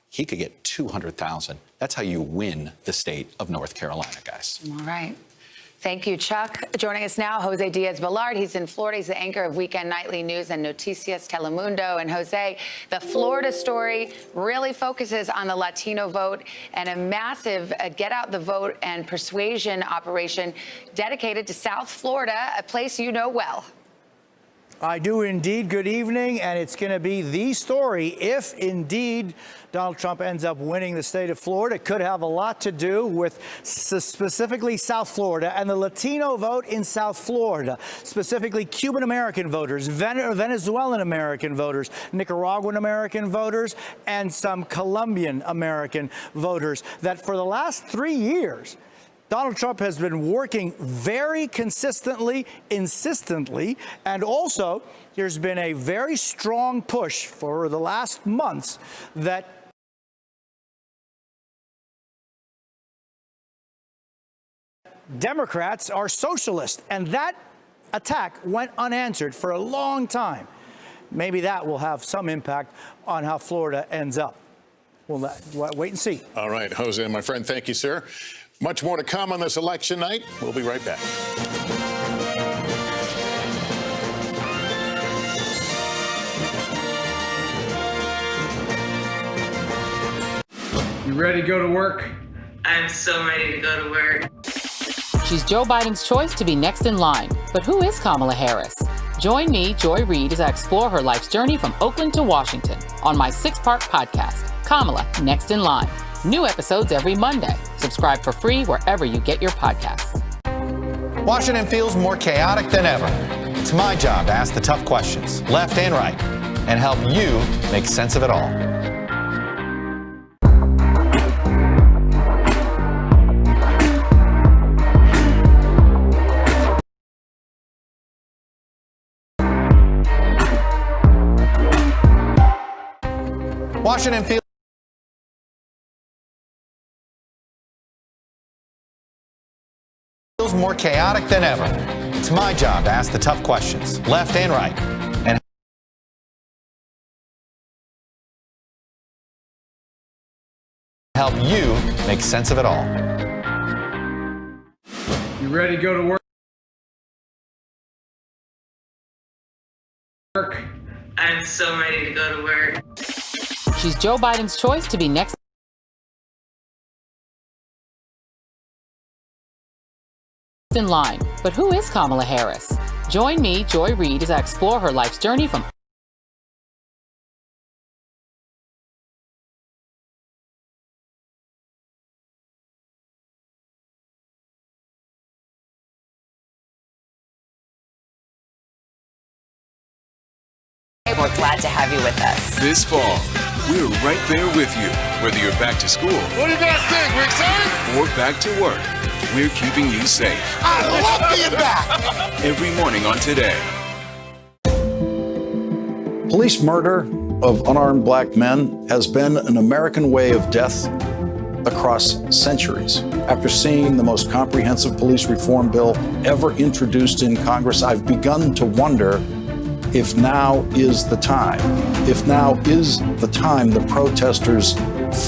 He could get 200,000. That's how you win the state of North Carolina, guys. All right. Thank you, Chuck. Joining us now, Jose Diaz-Balart. He's in Florida. He's the anchor of Weekend Nightly News and Noticias Telemundo. And Jose, the Florida story really focuses on the Latino vote and a massive get out the vote and persuasion operation dedicated to South Florida, a place you know well. I do indeed. Good evening. And it's going to be the story if indeed Donald Trump ends up winning the state of Florida. It could have a lot to do with specifically South Florida and the Latino vote in South Florida, specifically Cuban American voters, Venezuelan American voters, Nicaraguan American voters, and some Colombian American voters that for the last 3 years, Donald Trump has been working very consistently, insistently, and also there's been a very strong push for the last months that Democrats are socialist, and that attack went unanswered for a long time. Maybe that will have some impact on how Florida ends up. We'll wait and see. All right, Jose, my friend, thank you, sir. Much more to come on this election night. We'll be right back. You ready to go to work? I'm so ready to go to work. She's Joe Biden's choice to be next in line. But who is Kamala Harris? Join me, Joy Reid, as I explore her life's journey from Oakland to Washington on my 6-part podcast, Kamala Next in Line. New episodes every Monday. Subscribe for free wherever you get your podcasts. Washington feels more chaotic than ever. It's my job to ask the tough questions, left and right, and help you make sense of it all. Washington feels more chaotic than ever. It's my job to ask the tough questions, left and right, and help you make sense of it all. You ready to go to work? I'm so ready to go to work. She's Joe Biden's choice to be next in line. But who is Kamala Harris? Join me, Joy Reid, as I explore her life's journey from We're glad to have you with us. This fall, we're right there with you, whether you're back to school. What do you guys think? We're excited? Or back to work. We're keeping you safe. I love being back. Every morning on Today. Police murder of unarmed black men has been an American way of death across centuries. After seeing the most comprehensive police reform bill ever introduced in Congress, I've begun to wonder if now is the time. If now is the time the protesters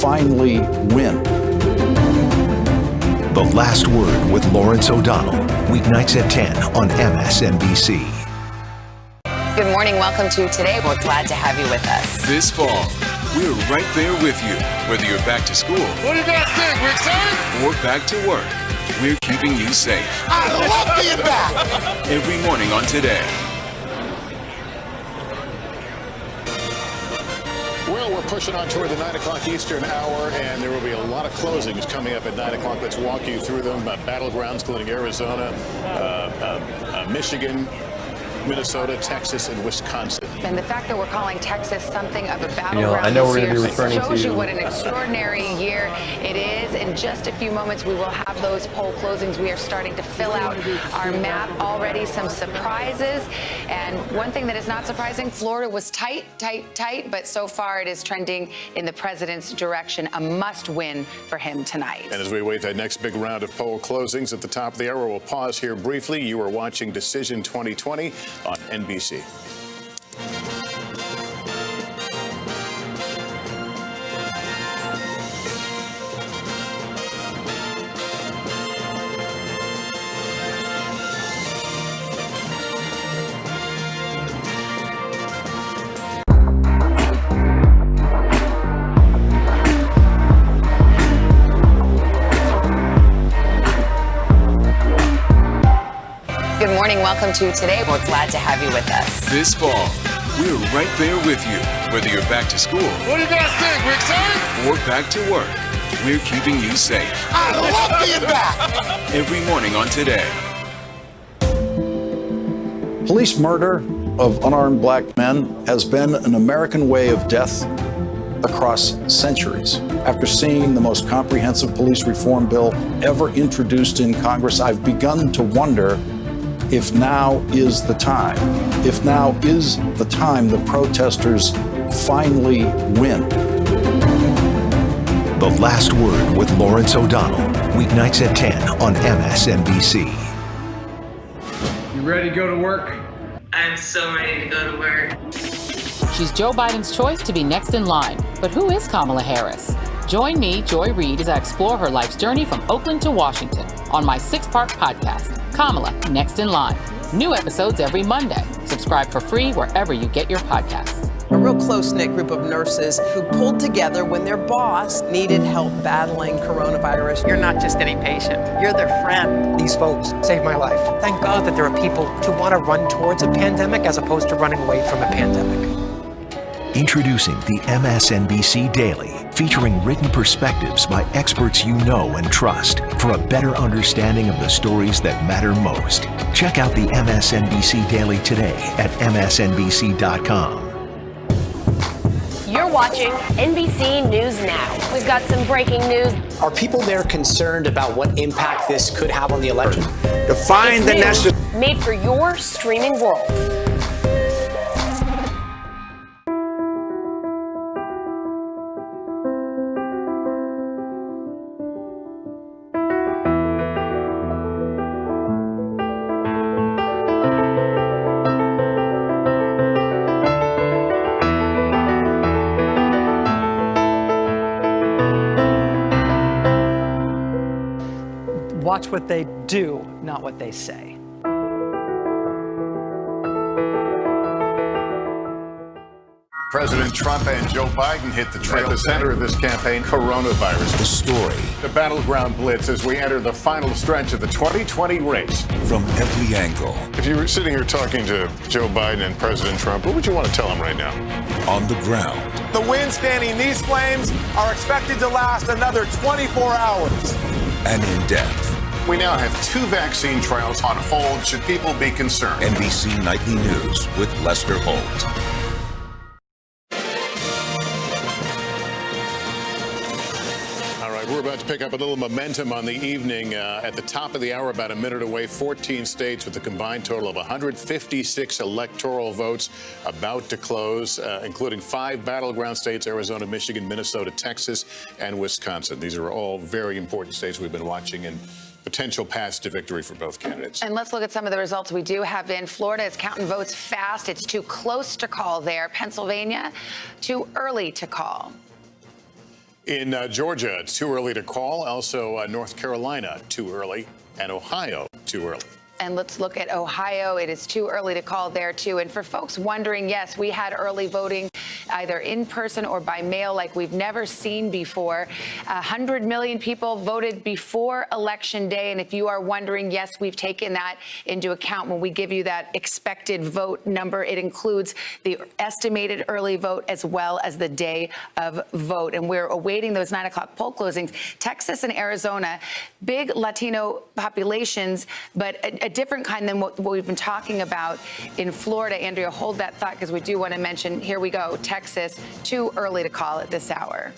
finally win. The Last Word with Lawrence O'Donnell, weeknights at 10 on MSNBC. Good morning. Welcome to Today. We're glad to have you with us. This fall, we're right there with you, whether you're back to school. What do you guys think? We're excited? Or back to work. We're keeping you safe. I love being back. Every morning on Today. Well, we're pushing on toward the 9 o'clock Eastern hour, and there will be a lot of closings coming up at 9 o'clock. Let's walk you through them. Battlegrounds, including Arizona, Michigan, Minnesota, Texas, and Wisconsin. And the fact that we're calling Texas something of a battleground I know we're going to be returning shows to you what an extraordinary year it is. In just a few moments, we will have those poll closings. We are starting to fill out our map already. Some surprises. And one thing that is not surprising, Florida was tight, but so far it is trending in the president's direction. A must-win for him tonight. And as we wait that next big round of poll closings at the top of the hour, we'll pause here briefly. You are watching Decision 2020 on NBC. Good morning. Welcome to Today. We're glad to have you with us. This fall, we're right there with you, whether you're back to school. What do you guys think? We're excited? Or back to work. We're keeping you safe. I love being back. Every morning on Today. Police murder of unarmed black men has been an American way of death across centuries. After seeing the most comprehensive police reform bill ever introduced in Congress, I've begun to wonder if now is the time. If now is the time the protesters finally win. The Last Word with Lawrence O'Donnell, weeknights at 10 on MSNBC. You ready to go to work? I'm so ready to go to work. She's Joe Biden's choice to be next in line. But who is Kamala Harris? Join me, Joy Reid, as I explore her life's journey from Oakland to Washington on my 6-part podcast, Kamala, Next in Line. New episodes every Monday. Subscribe for free wherever you get your podcasts. A real close-knit group of nurses who pulled together when their boss needed help battling coronavirus. You're not just any patient, you're their friend. These folks saved my life. Thank God that there are people who want to run towards a pandemic as opposed to running away from a pandemic. Introducing the MSNBC Daily featuring written perspectives by experts you know and trust for a better understanding of the stories that matter most. Check out the MSNBC Daily today at msnbc.com. You're watching NBC News Now. We've got some breaking news. Are people there concerned about what impact this could have on the election? Define the national. Made for your streaming world. Watch what they do, not what they say. President Trump and Joe Biden hit the trail. At the center of this campaign, coronavirus. The story. The battleground blitz as we enter the final stretch of the 2020 race. From every angle. If you were sitting here talking to Joe Biden and President Trump, what would you want to tell them right now? On the ground. The winds fanning these flames are expected to last another 24 hours. And in depth. We now have 2 vaccine trials on hold. Should people be concerned? NBC Nightly News with Lester Holt. All right, we're about to pick up a little momentum on the evening. At the top of the hour, about a minute away, 14 states with a combined total of 156 electoral votes about to close, including 5 battleground states, Arizona, Michigan, Minnesota, Texas, and Wisconsin. These are all very important states we've been watching and potential paths to victory for both candidates. And let's look at some of the results we do have in. Florida is counting votes fast. It's too close to call there. Pennsylvania, too early to call. In Georgia, it's too early to call. Also, North Carolina, too early. And Ohio, too early. And let's look at Ohio. It is too early to call there, too. And for folks wondering, yes, we had early voting either in person or by mail like we've never seen before. 100 million people voted before Election Day. And if you are wondering, yes, we've taken that into account when we give you that expected vote number. It includes the estimated early vote as well as the day of vote. And we're awaiting those 9 o'clock poll closings. Texas and Arizona, big Latino populations, but a different kind than what we've been talking about in Florida. Andrea, hold that thought because we do want to mention, here we go, Texas, too early to call at this hour.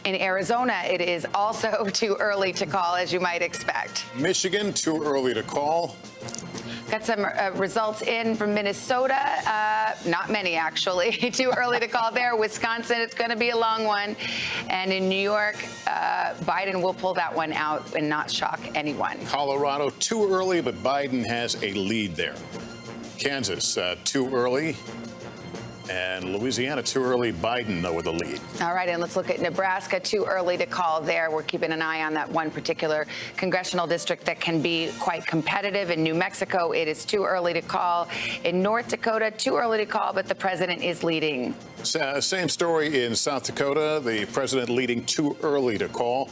In Arizona, it is also too early to call, as you might expect. Michigan, too early to call. Got some results in from Minnesota. Not many, actually. Too early to call there. Wisconsin, it's going to be a long one. And in New York, Biden will pull that one out and not shock anyone. Colorado, too early, but Biden has a lead there. Kansas, too early. And Louisiana, too early. Biden, though, with a lead. All right, and let's look at Nebraska. Too early to call there. We're keeping an eye on that one particular congressional district that can be quite competitive. In New Mexico, it is too early to call. In North Dakota, too early to call, but the president is leading. Same story in South Dakota. The president leading, too early to call.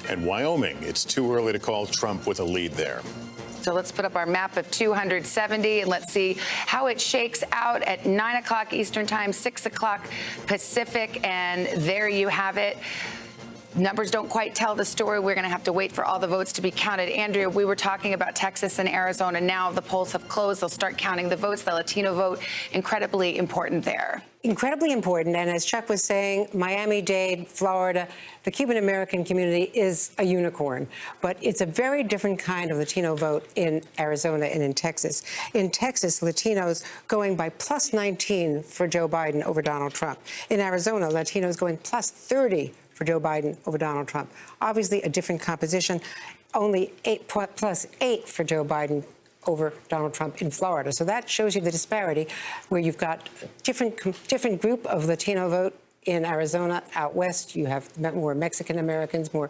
And Wyoming, it's too early to call. Trump with a lead there. So let's put up our map of 270 and let's see how it shakes out at 9 o'clock Eastern time, 6 o'clock Pacific. And there you have it. Numbers don't quite tell the story. We're going to have to wait for all the votes to be counted. Andrea, we were talking about Texas and Arizona. Now the polls have closed. They'll start counting the votes. The Latino vote, incredibly important there. Incredibly important. And as Chuck was saying, Miami-Dade, Florida, the Cuban-American community is a unicorn. But it's a very different kind of Latino vote in Arizona and in Texas. In Texas, Latinos going by plus 19 for Joe Biden over Donald Trump. In Arizona, Latinos going plus 30 for Joe Biden over Donald Trump. Obviously, a different composition. Only plus 8 for Joe Biden over Donald Trump in Florida. So that shows you the disparity, where you've got different group of Latino vote in Arizona. Out west, you have more Mexican Americans, more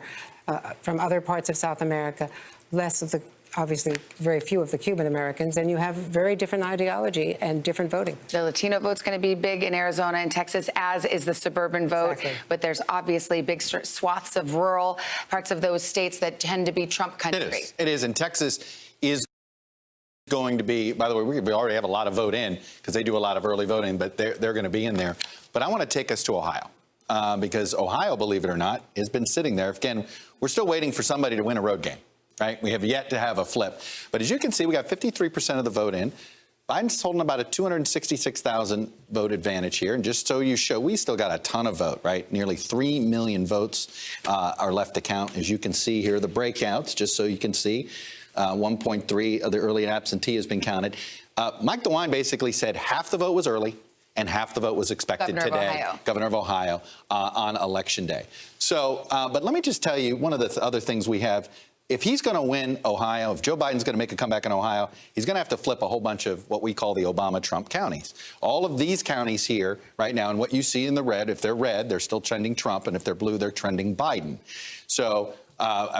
from other parts of South America, less of the, obviously, very few of the Cuban Americans, and you have very different ideology and different voting. The Latino vote's going to be big in Arizona and Texas, as is the suburban vote. Exactly. But there's obviously big swaths of rural parts of those states that tend to be Trump country. It is. And Texas is going to be, by the way, we already have a lot of vote in because they do a lot of early voting, but they're going to be in there. But I want to take us to Ohio. because Ohio, believe it or not, has been sitting there. Again, we're still waiting for somebody to win a road game, right? We have yet to have a flip. But as you can see, we got 53% of the vote in. Biden's holding about a 266,000 vote advantage here. And just so you show, we still got a ton of vote, right? Nearly 3 million votes are left to count. As you can see here, the breakouts, just so you can see, 1.3 of the early absentee has been counted. Mike DeWine basically said half the vote was early and half the vote was expected today. Governor of Ohio, on Election Day. So, but let me just tell you, one of the other things we have, if he's going to win Ohio, if Joe Biden's going to make a comeback in Ohio, he's going to have to flip a whole bunch of what we call the Obama-Trump counties. All of these counties here right now, and what you see in the red, if they're red, they're still trending Trump, and if they're blue, they're trending Biden. So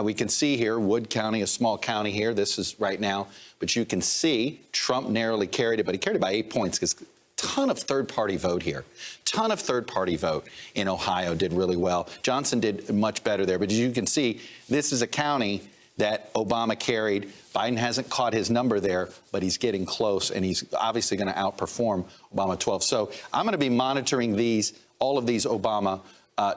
we can see here, Wood County, a small county here. This is right now. But you can see Trump narrowly carried it, but he carried it by 8 points because ton of third-party vote here. Ton of third-party vote in Ohio did really well. Johnson did much better there. But as you can see, this is a county that Obama carried. Biden hasn't caught his number there, but he's getting close, and he's obviously going to outperform Obama 12. So I'm going to be monitoring all of these Obama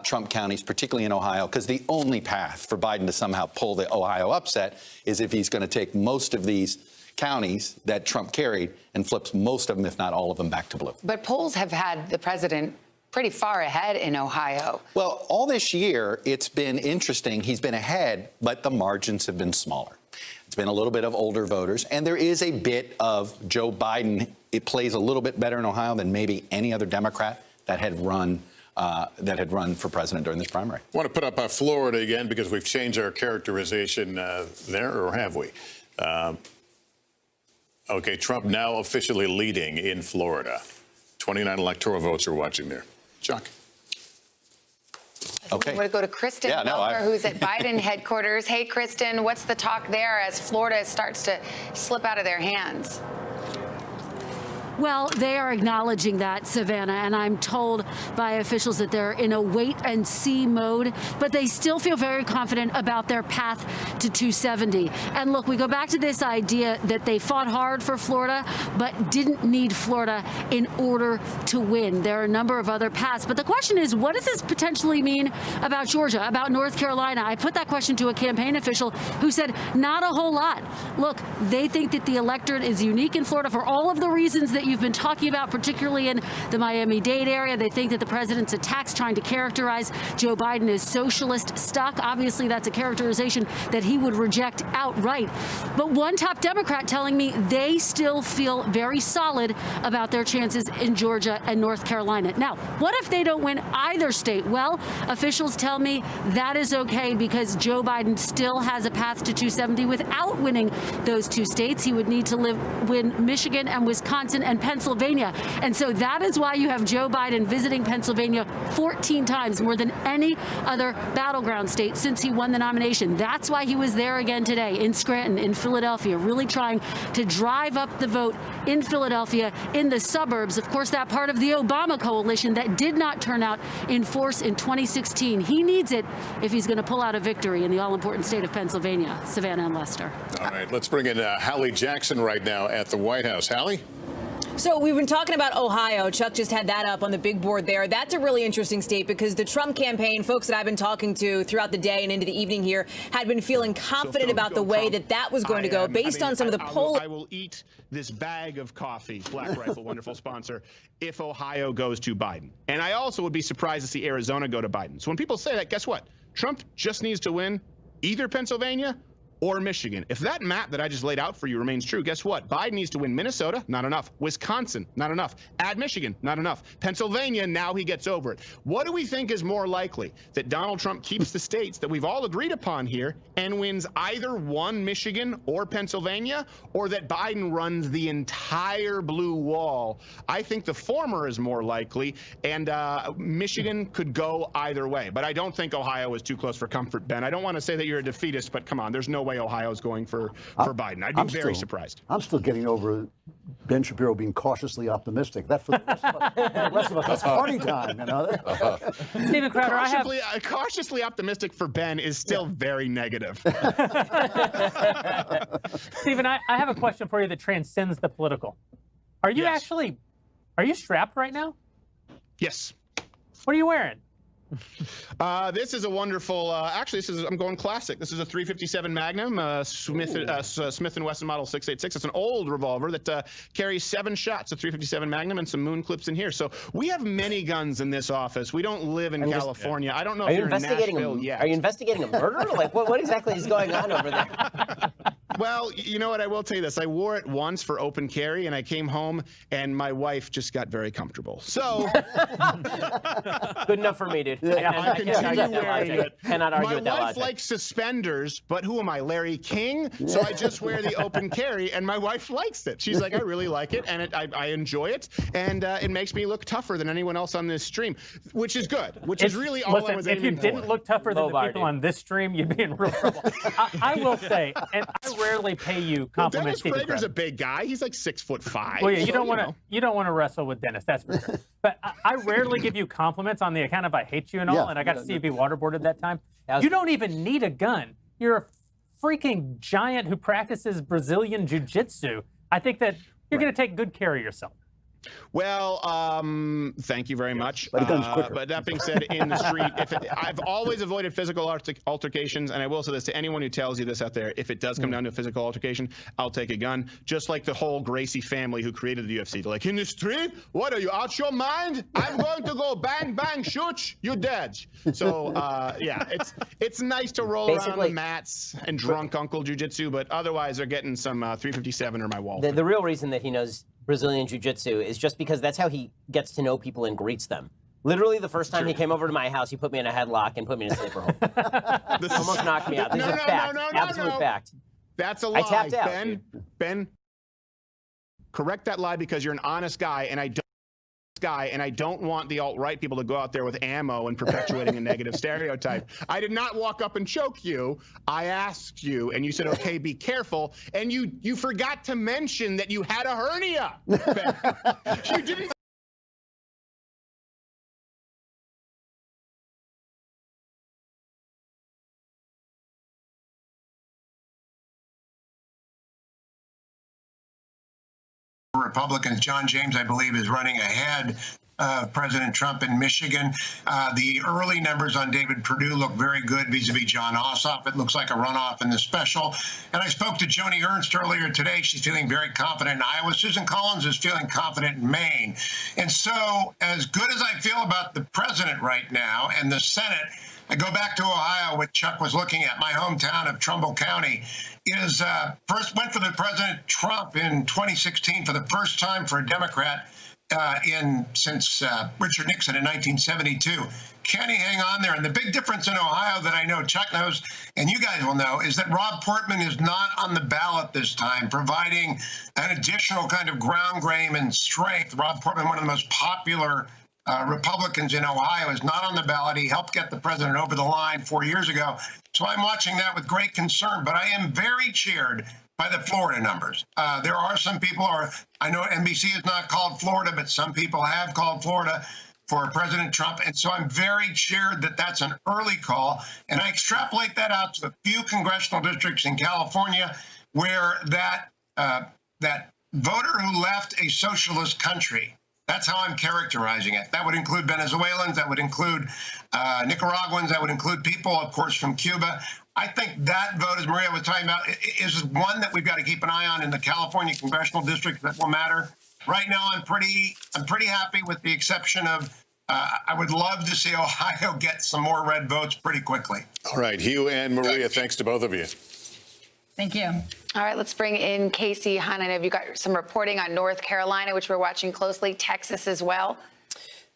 Trump counties, particularly in Ohio, because the only path for Biden to somehow pull the Ohio upset is if he's going to take most of these counties that Trump carried and flips most of them, if not all of them, back to blue. But polls have had the president pretty far ahead in Ohio. Well, all this year, it's been interesting. He's been ahead, but the margins have been smaller. It's been a little bit of older voters, and there is a bit of Joe Biden. It plays a little bit better in Ohio than maybe any other Democrat that had run for president during this primary. I want to put up Florida again because we've changed our characterization there, or have we? Okay, Trump now officially leading in Florida. 29 electoral votes are watching there. Chuck. Okay. I want to go to Kristen Welker, who's at Biden headquarters. Hey, Kristen, what's the talk there as Florida starts to slip out of their hands? Well, they are acknowledging that, Savannah, and I'm told by officials that they're in a wait-and-see mode, but they still feel very confident about their path to 270. And look, we go back to this idea that they fought hard for Florida, but didn't need Florida in order to win. There are a number of other paths, but the question is, what does this potentially mean about Georgia, about North Carolina? I put that question to a campaign official who said not a whole lot. Look, they think that the electorate is unique in Florida for all of the reasons that you've been talking about, particularly in the Miami-Dade area. They think that the president's attacks trying to characterize Joe Biden as socialist stuck. Obviously, that's a characterization that he would reject outright. But one top Democrat telling me they still feel very solid about their chances in Georgia and North Carolina. Now, what if they don't win either state? Well, officials tell me that is okay because Joe Biden still has a path to 270 without winning those two states. He would need to win Michigan and Wisconsin and Pennsylvania. And so that is why you have Joe Biden visiting Pennsylvania 14 times, more than any other battleground state since he won the nomination. That's why he was there again today in Scranton, in Philadelphia, really trying to drive up the vote in Philadelphia, in the suburbs. Of course, that part of the Obama coalition that did not turn out in force in 2016. He needs it if he's going to pull out a victory in the all-important state of Pennsylvania. Savannah and Lester. All right, let's bring in Hallie Jackson right now at the White House. Hallie? So we've been talking about Ohio. Chuck just had that up on the big board there. That's a really interesting state because the Trump campaign, folks that I've been talking to throughout the day and into the evening here, had been feeling confident about the way that was going to go based on some of the polling. I will eat this bag of coffee, Black Rifle, wonderful sponsor, if Ohio goes to Biden. And I also would be surprised to see Arizona go to Biden. So when people say that, guess what? Trump just needs to win either Pennsylvania or Michigan. If that map that I just laid out for you remains true, guess what? Biden needs to win Minnesota, not enough. Wisconsin, not enough. Add Michigan, not enough. Pennsylvania, now he gets over it. What do we think is more likely? That Donald Trump keeps the states that we've all agreed upon here and wins either one Michigan or Pennsylvania, or that Biden runs the entire blue wall? I think the former is more likely, and Michigan could go either way. But I don't think Ohio is too close for comfort, Ben. I don't want to say that you're a defeatist, but come on, there's no way Ohio's going for Biden. I'd be very surprised. I'm still getting over Ben Shapiro being cautiously optimistic. That for the rest of us, that's party time, you know. Stephen Crowder, cautiously optimistic for Ben is still very negative. Stephen, I have a question for you that transcends the political. Are you strapped right now? Yes. What are you wearing? This is a wonderful. Actually, I'm going classic. This is a .357 Magnum, Smith & Wesson Model 686. It's an old revolver that carries 7 shots. A .357 Magnum and some moon clips in here. So we have many guns in this office. We don't live in California. I don't know if you're in Nashville yet. Are you investigating a murder? Like, what exactly is going on over there? Well, you know what? I will tell you this. I wore it once for open carry, and I came home, and my wife just got very comfortable. So good enough for me, dude. I continue wearing it. Cannot argue with that My wife logic. likes suspenders, but who am I, Larry King? So I just wear the open carry, and my wife likes it. She's like, I really like it, and I enjoy it, and it makes me look tougher than anyone else on this stream, which is good, which is really all I was aiming for. If you didn't look tougher than the people on this stream, you'd be in real trouble. I will say, and I rarely pay you compliments. Dennis Prager's a big guy. He's like 6'5". Well, yeah, you don't want to wrestle with Dennis. That's for sure. But I rarely give you compliments on the account of I hate you and all. And I got to see you be waterboarded that time. You don't even need a gun. You're a freaking giant who practices Brazilian jiu-jitsu. I think that you're going to take good care of yourself. Well, thank you very much. But it comes quicker. But that being said, in the street, I've always avoided physical altercations, and I will say this to anyone who tells you this out there: if it does come down to a physical altercation, I'll take a gun. Just like the whole Gracie family who created the UFC. They're like, in the street? What, are you out your mind? I'm going to go bang, bang, shoot, you dead. So, yeah, it's nice to roll around on the mats and drunk uncle jiu-jitsu, but otherwise they're getting some .357 or my wall. The real reason that he knows Brazilian Jiu-Jitsu is just because that's how he gets to know people and greets them. Literally, the first time he came over to my house, he put me in a headlock and put me in a sleeper hold. Almost knocked me out. This is a fact. Absolute fact. That's a lie. I tapped out. Ben, correct that lie because you're an honest guy, and I don't want the alt-right people to go out there with ammo and perpetuating a negative stereotype. I did not walk up and choke you. I asked you, and you said, okay, be careful. And you forgot to mention that you had a hernia. You didn't. Republicans. John James, I believe, is running ahead of President Trump in Michigan. The early numbers on David Perdue look very good vis-a-vis John Ossoff. It looks like a runoff in the special. And I spoke to Joni Ernst earlier today. She's feeling very confident in Iowa. Susan Collins is feeling confident in Maine. And so as good as I feel about the president right now and the Senate, I go back to Ohio, which Chuck was looking at, my hometown of Trumbull County, is first went for the President Trump in 2016 for the first time for a Democrat since Richard Nixon in 1972. Can he hang on there? And the big difference in Ohio that I know Chuck knows, and you guys will know, is that Rob Portman is not on the ballot this time, providing an additional kind of ground game and strength. Rob Portman, one of the most popular Republicans in Ohio, is not on the ballot. He helped get the president over the line 4 years ago. So I'm watching that with great concern, but I am very cheered by the Florida numbers. There are some people, I know NBC has not called Florida, but some people have called Florida for President Trump. And so I'm very cheered that that's an early call. And I extrapolate that out to a few congressional districts in California where that voter who left a socialist country, that's how I'm characterizing it. That would include Venezuelans, that would include Nicaraguans, that would include people, of course, from Cuba. I think that vote, as Maria was talking about, is one that we've got to keep an eye on in the California congressional district that will matter. Right now, I'm pretty happy, with the exception of I would love to see Ohio get some more red votes pretty quickly. All right, Hugh and Maria, thanks to both of you. Thank you. All right, let's bring in Casey Hunt. I know you've got some reporting on North Carolina, which we're watching closely, Texas as well.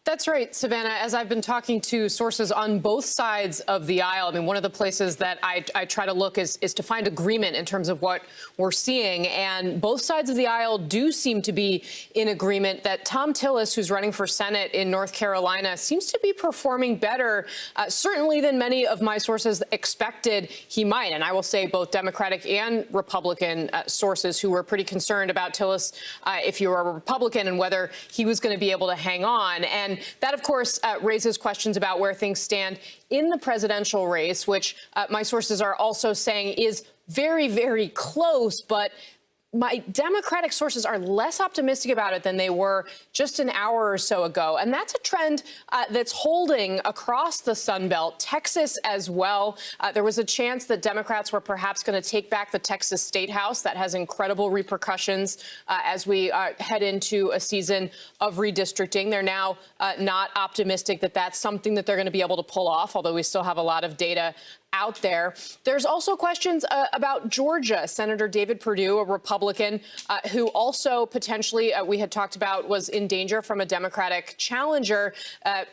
That's right, Savannah. As I've been talking to sources on both sides of the aisle, I mean, one of the places that I try to look is to find agreement in terms of what we're seeing. And both sides of the aisle do seem to be in agreement that Thom Tillis, who's running for Senate in North Carolina, seems to be performing better, certainly than many of my sources expected he might. And I will say both Democratic and Republican sources who were pretty concerned about Tillis, if you were a Republican, and whether he was going to be able to hang on. And that, of course, raises questions about where things stand in the presidential race, which my sources are also saying is very, very close, but my Democratic sources are less optimistic about it than they were just an hour or so ago. And that's a trend that's holding across the Sun Belt, Texas as well. There was a chance that Democrats were perhaps going to take back the Texas State House. That has incredible repercussions as we head into a season of redistricting. They're now not optimistic that that's something that they're going to be able to pull off, although we still have a lot of data out there. There's also questions about Georgia. Senator David Perdue, a Republican who also potentially, we had talked about, was in danger from a Democratic challenger.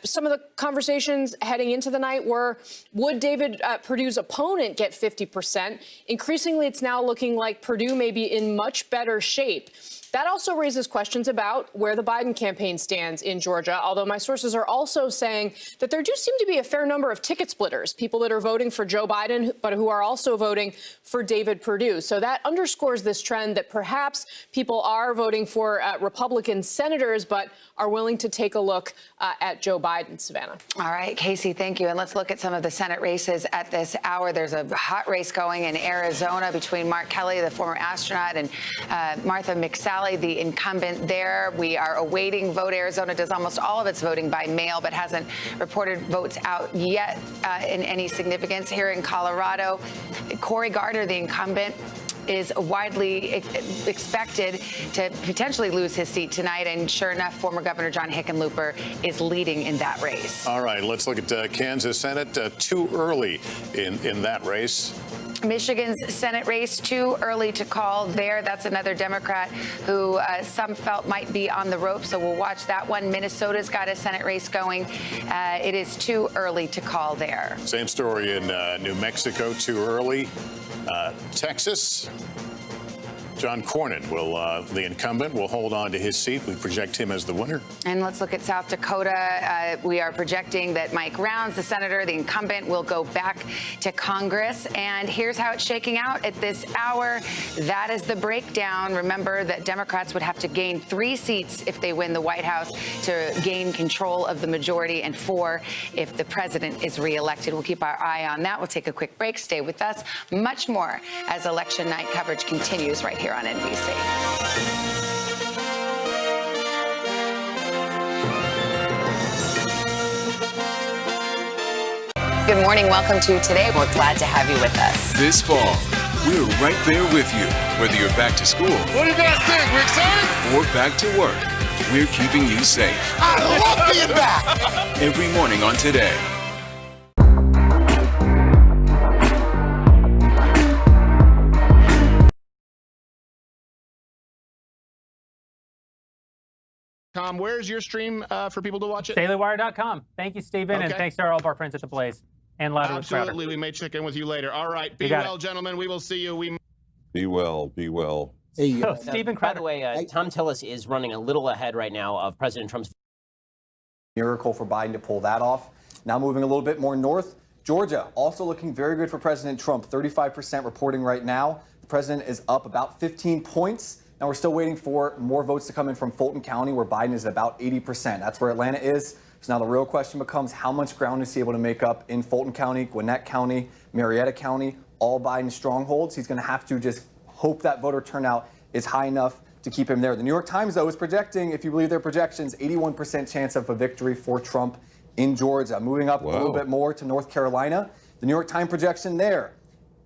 Some of the conversations heading into the night were, would David Perdue's opponent get 50%? Increasingly, it's now looking like Perdue may be in much better shape. That also raises questions about where the Biden campaign stands in Georgia, although my sources are also saying that there do seem to be a fair number of ticket splitters, people that are voting for Joe Biden, but who are also voting for David Perdue. So that underscores this trend that perhaps people are voting for Republican senators, but are willing to take a look at Joe Biden, Savannah. All right, Casey, thank you. And let's look at some of the Senate races at this hour. There's a hot race going in Arizona between Mark Kelly, the former astronaut, and Martha McSally, the incumbent there. We are awaiting vote. Arizona does almost all of its voting by mail, but hasn't reported votes out yet in any significance. Here in Colorado, Cory Gardner, the incumbent, is widely expected to potentially lose his seat tonight. And sure enough, former Governor John Hickenlooper is leading in that race. All right, let's look at Kansas Senate. Too early in that race. Michigan's Senate race, too early to call there. That's another Democrat who some felt might be on the rope, so we'll watch that one. Minnesota's got a Senate race going. It is too early to call there. Same story in New Mexico, too early. Texas, John Cornyn, the incumbent, will hold on to his seat. We project him as the winner. And let's look at South Dakota. We are projecting that Mike Rounds, the senator, the incumbent, will go back to Congress. And here's how it's shaking out at this hour. That is the breakdown. Remember that Democrats would have to gain 3 seats if they win the White House to gain control of the majority, and 4 if the president is reelected. We'll keep our eye on that. We'll take a quick break. Stay with us. Much more as election night coverage continues right here on NBC. Good morning. Welcome to Today. We're glad to have you with us. This fall, we're right there with you, whether you're back to school. What do you guys think? We're excited? Or back to work. We're keeping you safe. I love being back. Every morning on Today. Tom, where's your stream for people to watch it? DailyWire.com. Thank you, Stephen, and thanks to all of our friends at The Blaze and Louder with Crowder. Absolutely. We may check in with you later. All right. Be well, gentlemen. We will see you. Be well. Be well. Hey, Stephen Crowder. By the way, Tom Tillis is running a little ahead right now of President Trump's miracle for Biden to pull that off. Now moving a little bit more north, Georgia also looking very good for President Trump. 35% reporting right now. The president is up about 15 points. Now we're still waiting for more votes to come in from Fulton County, where Biden is at about 80%. That's where Atlanta is. So now the real question becomes, how much ground is he able to make up in Fulton County, Gwinnett County, Marietta County, all Biden strongholds? He's going to have to just hope that voter turnout is high enough to keep him there. The New York Times, though, is projecting, if you believe their projections, 81% chance of a victory for Trump in Georgia. Moving up a little bit more to North Carolina, the New York Times projection there,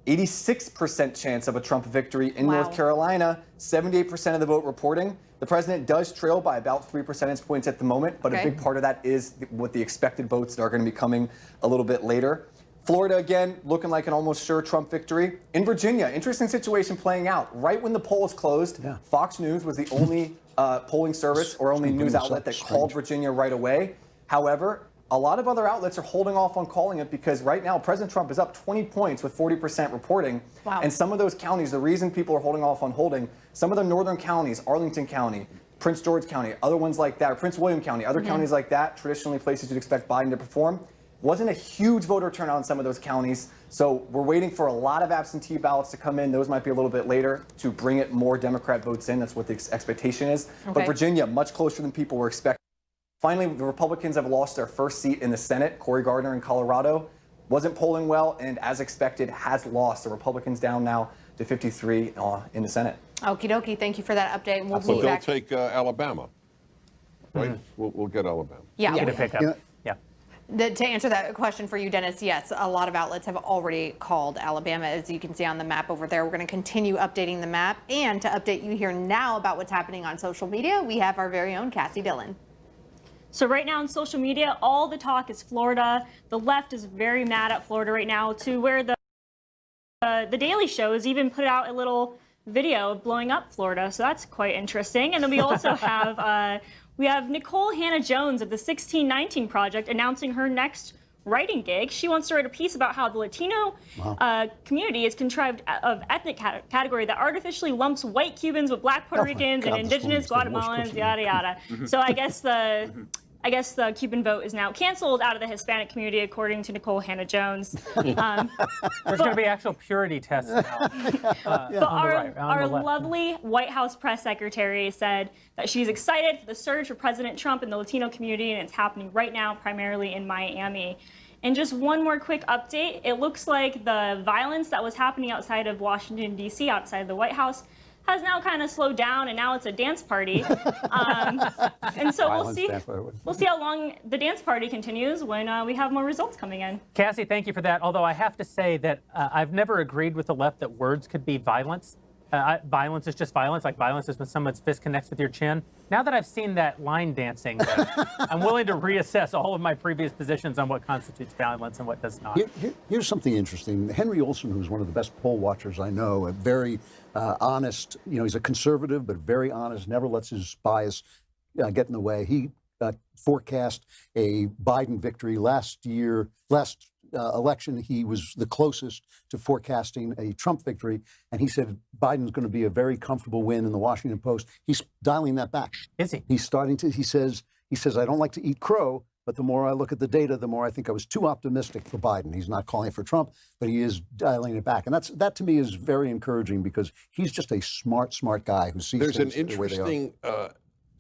86% chance of a Trump victory in North Carolina, 78% of the vote reporting. The president does trail by about 3 percentage points at the moment, but a big part of that is what the expected votes that are going to be coming a little bit later. Florida, again, looking like an almost sure Trump victory. In Virginia, interesting situation playing out. Right when the polls closed, Fox News was the only polling service or only news outlet that called Virginia right away. However, a lot of other outlets are holding off on calling it because right now President Trump is up 20 points with 40% reporting. Wow. And some of those counties, the reason people are holding off on holding, some of the northern counties, Arlington County, Prince George County, other ones like that, or Prince William County, other counties like that, traditionally places you'd expect Biden to perform, wasn't a huge voter turnout in some of those counties. So we're waiting for a lot of absentee ballots to come in. Those might be a little bit later to bring it more Democrat votes in. That's what the expectation is. But Virginia, much closer than people were expecting. Finally, the Republicans have lost their first seat in the Senate. Cory Gardner in Colorado wasn't polling well, and as expected, has lost. The Republicans down now to 53 in the Senate. Okie dokie. Thank you for that update. And we'll But be they'll back. take Alabama, right? We'll get Alabama. Yeah. Get a pickup. Yeah. To answer that question for you, Dennis, yes, a lot of outlets have already called Alabama, as you can see on the map over there. We're going to continue updating the map. And to update you here now about what's happening on social media, we have our very own Cassie Dillon. So right now on social media, all the talk is Florida. The left is very mad at Florida right now, to where the Daily Show has even put out a little video of blowing up Florida. So that's quite interesting. And then we also have Nicole Hannah-Jones of the 1619 Project announcing her next writing gig. She wants to write a piece about how the Latino community is contrived of ethnic category that artificially lumps white Cubans with black Puerto Ricans and indigenous Guatemalans, yada yada. So I guess the Cuban vote is now canceled out of the Hispanic community, according to Nicole Hannah-Jones. There's going to be actual purity tests now. But our lovely White House press secretary said that she's excited for the surge for President Trump in the Latino community, and it's happening right now, primarily in Miami. And just one more quick update. It looks like the violence that was happening outside of Washington, D.C., outside of the White House, has now kind of slowed down, and now it's a dance party. And so we'll see how long the dance party continues when we have more results coming in. Cassie, thank you for that. Although I have to say that I've never agreed with the left that words could be violence. Violence is just violence. Like violence is when someone's fist connects with your chin. Now that I've seen that line dancing, I'm willing to reassess all of my previous positions on what constitutes violence and what does not. Here's something interesting. Henry Olsen, who's one of the best poll watchers I know, a very honest, he's a conservative, but very honest, never lets his bias get in the way. He forecast a Biden victory last election. He was the closest to forecasting a Trump victory, and he said Biden's going to be a very comfortable win in the Washington Post. He's dialing that back. Is he? He's starting to. He says I don't like to eat crow, but the more I look at the data, the more I think I was too optimistic for Biden. He's not calling for Trump, but he is dialing it back, and that to me is very encouraging because he's just a smart guy who sees There's an things the way they are. interesting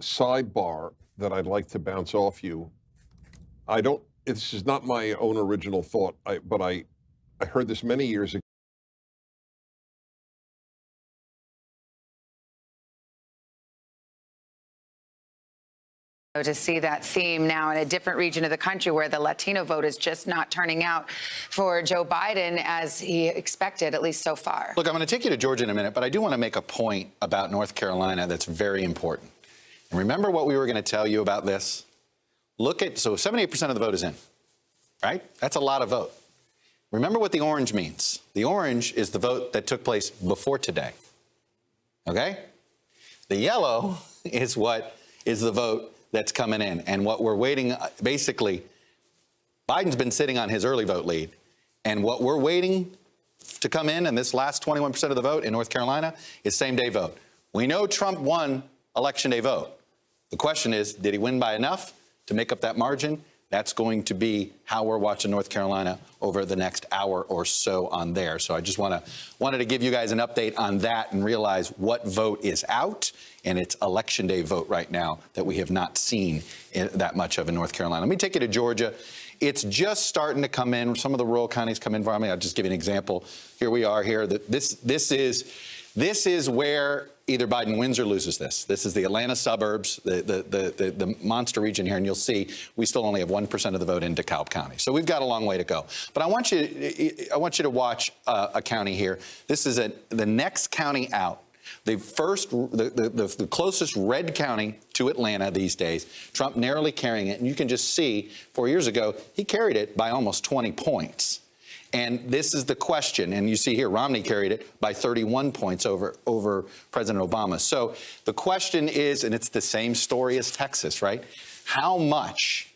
sidebar that I'd like to bounce off you. This is not my own original thought, but I heard this many years ago. To see that theme now in a different region of the country where the Latino vote is just not turning out for Joe Biden as he expected, at least so far. Look, I'm going to take you to Georgia in a minute, but I do want to make a point about North Carolina that's very important. And remember what we were going to tell you about this? So 78% of the vote is in, right? That's a lot of vote. Remember what the orange means. The orange is the vote that took place before today, okay? The yellow is the vote that's coming in. And what we're waiting, basically, Biden's been sitting on his early vote lead. And what we're waiting to come in this last 21% of the vote in North Carolina is same-day vote. We know Trump won election day vote. The question is, did he win by enough to make up that margin? That's going to be how we're watching North Carolina over the next hour or so on there. So I just wanted to give you guys an update on that and realize what vote is out. And it's election day vote right now that we have not seen that much of in North Carolina. Let me take you to Georgia. It's just starting to come in. Some of the rural counties come in for me. I'll just give you an example. Here we are here. This is where either Biden wins or loses this. This is the Atlanta suburbs, the monster region here, and you'll see we still only have 1% of the vote in DeKalb County. So we've got a long way to go. But I want you to watch a county here. This is the next county out. The closest red county to Atlanta these days. Trump narrowly carrying it, and you can just see 4 years ago he carried it by almost 20 points. And this is the question, and you see here Romney carried it by 31 points over President Obama. So the question is, and it's the same story as Texas, right? How much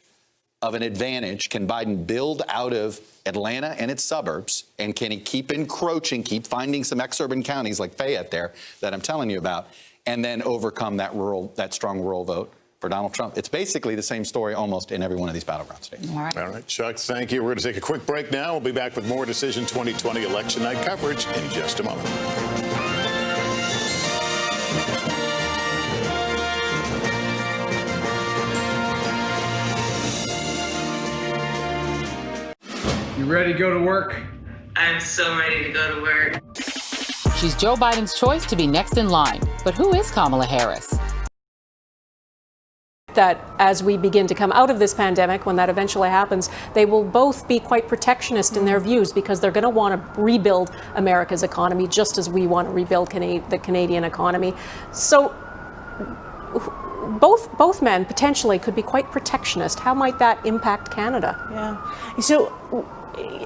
of an advantage can Biden build out of Atlanta and its suburbs, and can he keep encroaching, keep finding some exurban counties like Fayette there that I'm telling you about, and then overcome that strong rural vote for Donald Trump? It's basically the same story almost in every one of these battleground states. All right, Chuck, thank you. We're going to take a quick break now. We'll be back with more Decision 2020 election night coverage in just a moment. You ready to go to work? I'm so ready to go to work. She's Joe Biden's choice to be next in line. But who is Kamala Harris? That as we begin to come out of this pandemic, when that eventually happens, they will both be quite protectionist in their views because they're going to want to rebuild America's economy just as we want to rebuild the Canadian economy. So both men potentially could be quite protectionist. How might that impact Canada? Yeah. So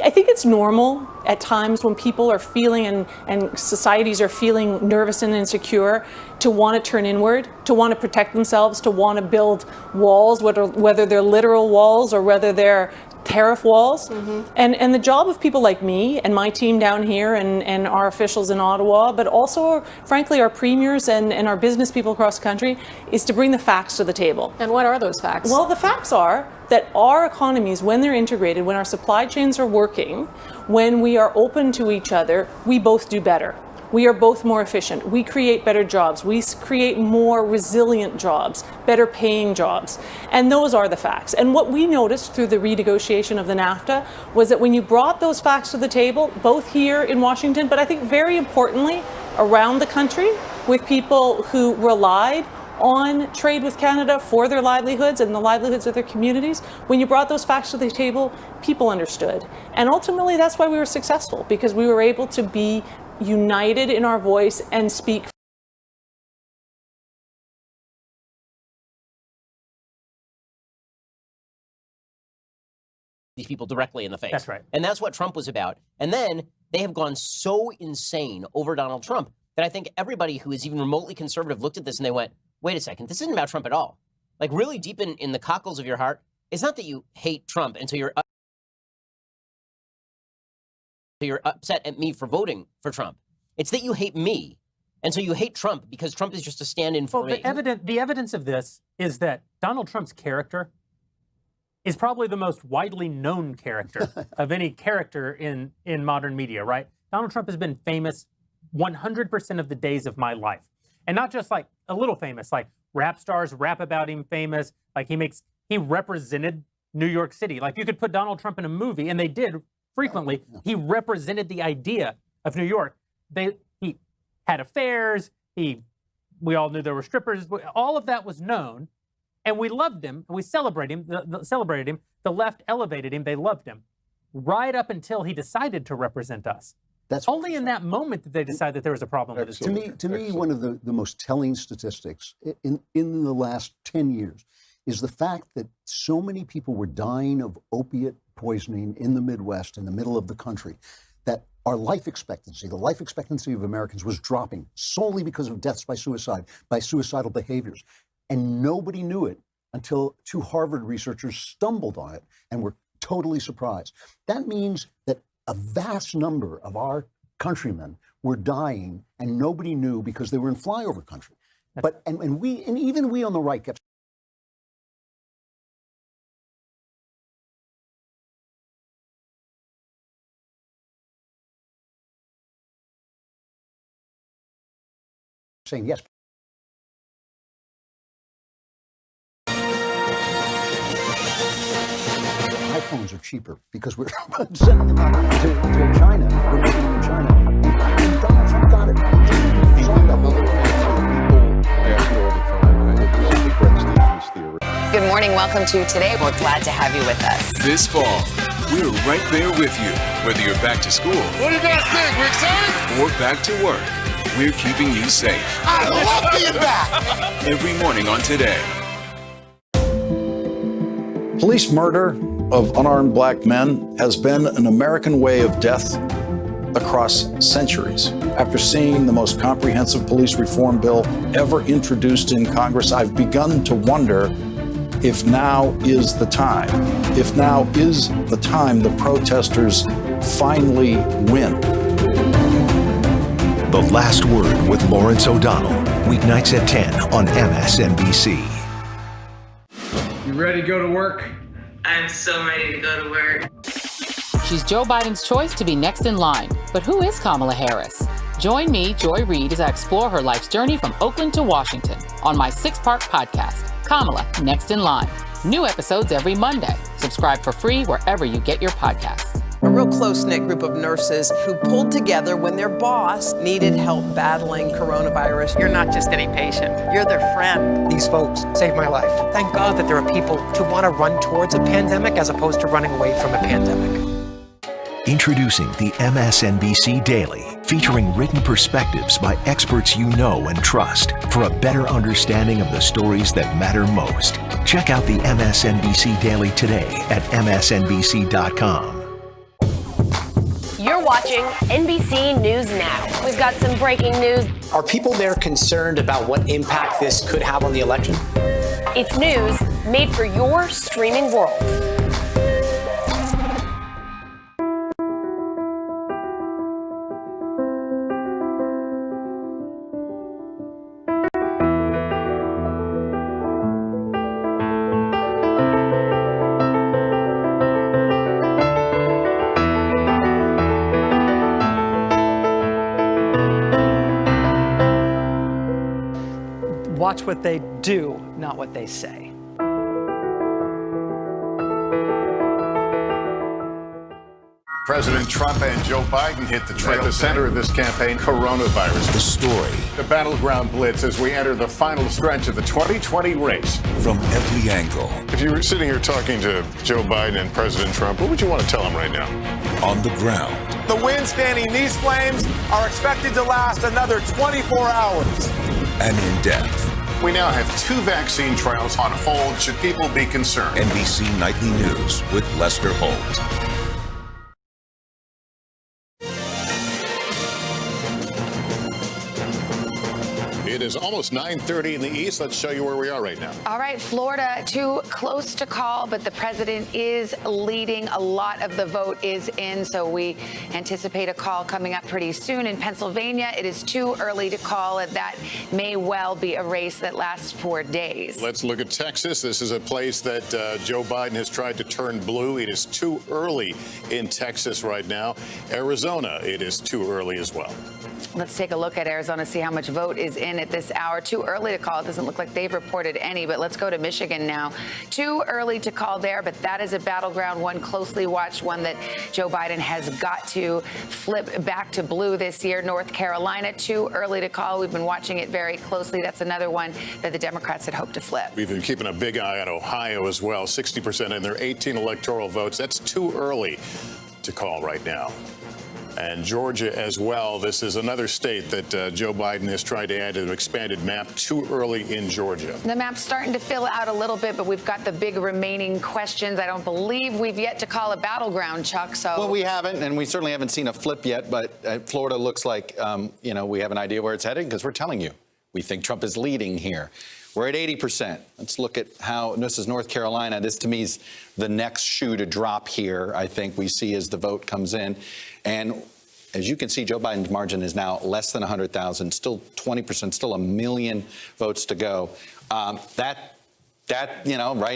I think it's normal at times when people are feeling and societies are feeling nervous and insecure to want to turn inward, to want to protect themselves, to want to build walls, whether they're literal walls or whether they're tariff walls. And the job of people like me and my team down here and our officials in Ottawa, but also, frankly, our premiers and our business people across the country, is to bring the facts to the table. And what are those facts? Well, the facts are that our economies, when they're integrated, when our supply chains are working, when we are open to each other, we both do better. We are both more efficient. We create better jobs. We create more resilient jobs, better paying jobs. And those are the facts. And what we noticed through the renegotiation of the NAFTA was that when you brought those facts to the table, both here in Washington, but I think very importantly around the country, with people who relied on trade with Canada for their livelihoods and the livelihoods of their communities, when you brought those facts to the table, people understood. And ultimately, that's why we were successful, because we were able to be united in our voice and speak. These people directly in the face. That's right. And that's what Trump was about. And then they have gone so insane over Donald Trump that I think everybody who is even remotely conservative looked at this and they went, wait a second, this isn't about Trump at all. Like, really deep in the cockles of your heart, it's not that you hate Trump until you're upset at me for voting for Trump. It's that you hate me. And so you hate Trump because Trump is just a stand-in for me. The evidence of this is that Donald Trump's character is probably the most widely known character of any character in modern media, right? Donald Trump has been famous 100% of the days of my life. And not just like a little famous, like rap stars rap about him famous, like he represented New York City. Like you could put Donald Trump in a movie, and they did frequently. He represented the idea of New York. He had affairs. We all knew there were strippers. All of that was known, and we loved him. We celebrated him. The left elevated him. They loved him, right up until he decided to represent us. That's only in that moment did they decide that there was a problem with his To me, one of the most telling statistics in the last 10 years is the fact that so many people were dying of opiate poisoning in the Midwest, in the middle of the country, that our life expectancy, the life expectancy of Americans, was dropping solely because of deaths by suicide, by suicidal behaviors. And nobody knew it until two Harvard researchers stumbled on it and were totally surprised. That means that a vast number of our countrymen were dying and nobody knew because they were in flyover country. But and even we on the right kept saying yes. iPhones are cheaper because we're sending them out to China. We're making them in China. And Donald Trump got it. Good morning. Welcome to Today. We're glad to have you with us. This fall, we're right there with you. Whether you're back to school What do you guys think? We're excited? or back to work, we're keeping you safe. I love being back. Every morning on Today. Police murder of unarmed black men has been an American way of death across centuries. After seeing the most comprehensive police reform bill ever introduced in Congress, I've begun to wonder if now is the time. If now is the time the protesters finally win. The Last Word with Lawrence O'Donnell, weeknights at 10 on MSNBC. You ready to go to work? I'm so ready to go to work. She's Joe Biden's choice to be next in line. But who is Kamala Harris? Join me, Joy Reid, as I explore her life's journey from Oakland to Washington on my 6-part podcast, Kamala Next in Line. New episodes every Monday. Subscribe for free wherever you get your podcasts. A real real close-knit group of nurses who pulled together when their boss needed help battling coronavirus. You're not just any patient, you're their friend. These folks saved my life. Thank God that there are people who want to run towards a pandemic as opposed to running away from a pandemic. Introducing the MSNBC Daily, featuring written perspectives by experts you know and trust for a better understanding of the stories that matter most. Check out the MSNBC Daily today at msnbc.com. You're watching NBC News Now. We've got some breaking news. Are people there concerned about what impact this could have on the election? It's news made for your streaming world. Watch what they do, not what they say. President Trump and Joe Biden hit the trail. At the center of this campaign, coronavirus. The story. The battleground blitz as we enter the final stretch of the 2020 race. From every angle. If you were sitting here talking to Joe Biden and President Trump, what would you want to tell them right now? On the ground. The winds fanning these flames are expected to last another 24 hours. And in depth. We now have 2 vaccine trials on hold. Should people be concerned? NBC Nightly News with Lester Holt. It is almost 9:30 in the east. Let's show you where we are right now. All right, Florida, too close to call, but the president is leading. A lot of the vote is in, so we anticipate a call coming up pretty soon. In Pennsylvania, it is too early to call, and that may well be a race that lasts 4 days. Let's look at Texas. This is a place that Joe Biden has tried to turn blue. It is too early in Texas right now. Arizona, it is too early as well. Let's take a look at Arizona, see how much vote is in at this hour. Too early to call. It doesn't look like they've reported any, but let's go to Michigan now. Too early to call there, but that is a battleground, one closely watched, one that Joe Biden has got to flip back to blue this year. North Carolina, too early to call. We've been watching it very closely. That's another one that the Democrats had hoped to flip. We've been keeping a big eye on Ohio as well. 60% in their 18 electoral votes. That's too early to call right now. And Georgia as well. This is another state that Joe Biden has tried to add to the expanded map. Too early in Georgia. The map's starting to fill out a little bit, but we've got the big remaining questions. I don't believe we've yet to call a battleground, Chuck. So well, we haven't, and we certainly haven't seen a flip yet. But Florida looks like we have an idea where it's heading because we're telling you we think Trump is leading here. We're at 80%. Let's look at how this is North Carolina. This, to me, is the next shoe to drop here, I think we see as the vote comes in. And as you can see, Joe Biden's margin is now less than 100,000, still 20%, still 1 million votes to go. Right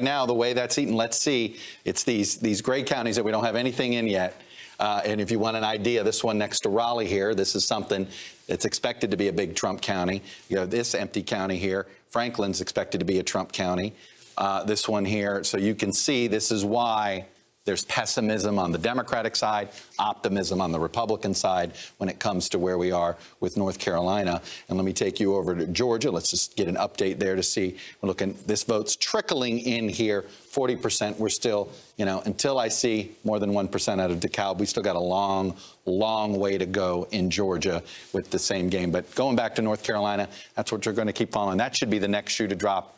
now, the way that's eaten, let's see, it's these gray counties that we don't have anything in yet. And if you want an idea, this one next to Raleigh here, this is something that's expected to be a big Trump county. You know, this empty county here, Franklin's expected to be a Trump county. This one here, so you can see this is why there's pessimism on the Democratic side, optimism on the Republican side when it comes to where we are with North Carolina. And let me take you over to Georgia. Let's just get an update there to see. We're looking, this vote's trickling in here, 40%. We're still, until I see more than 1% out of DeKalb, we still got a long, long way to go in Georgia with the same game. But going back to North Carolina, that's what you're going to keep following. That should be the next shoe to drop,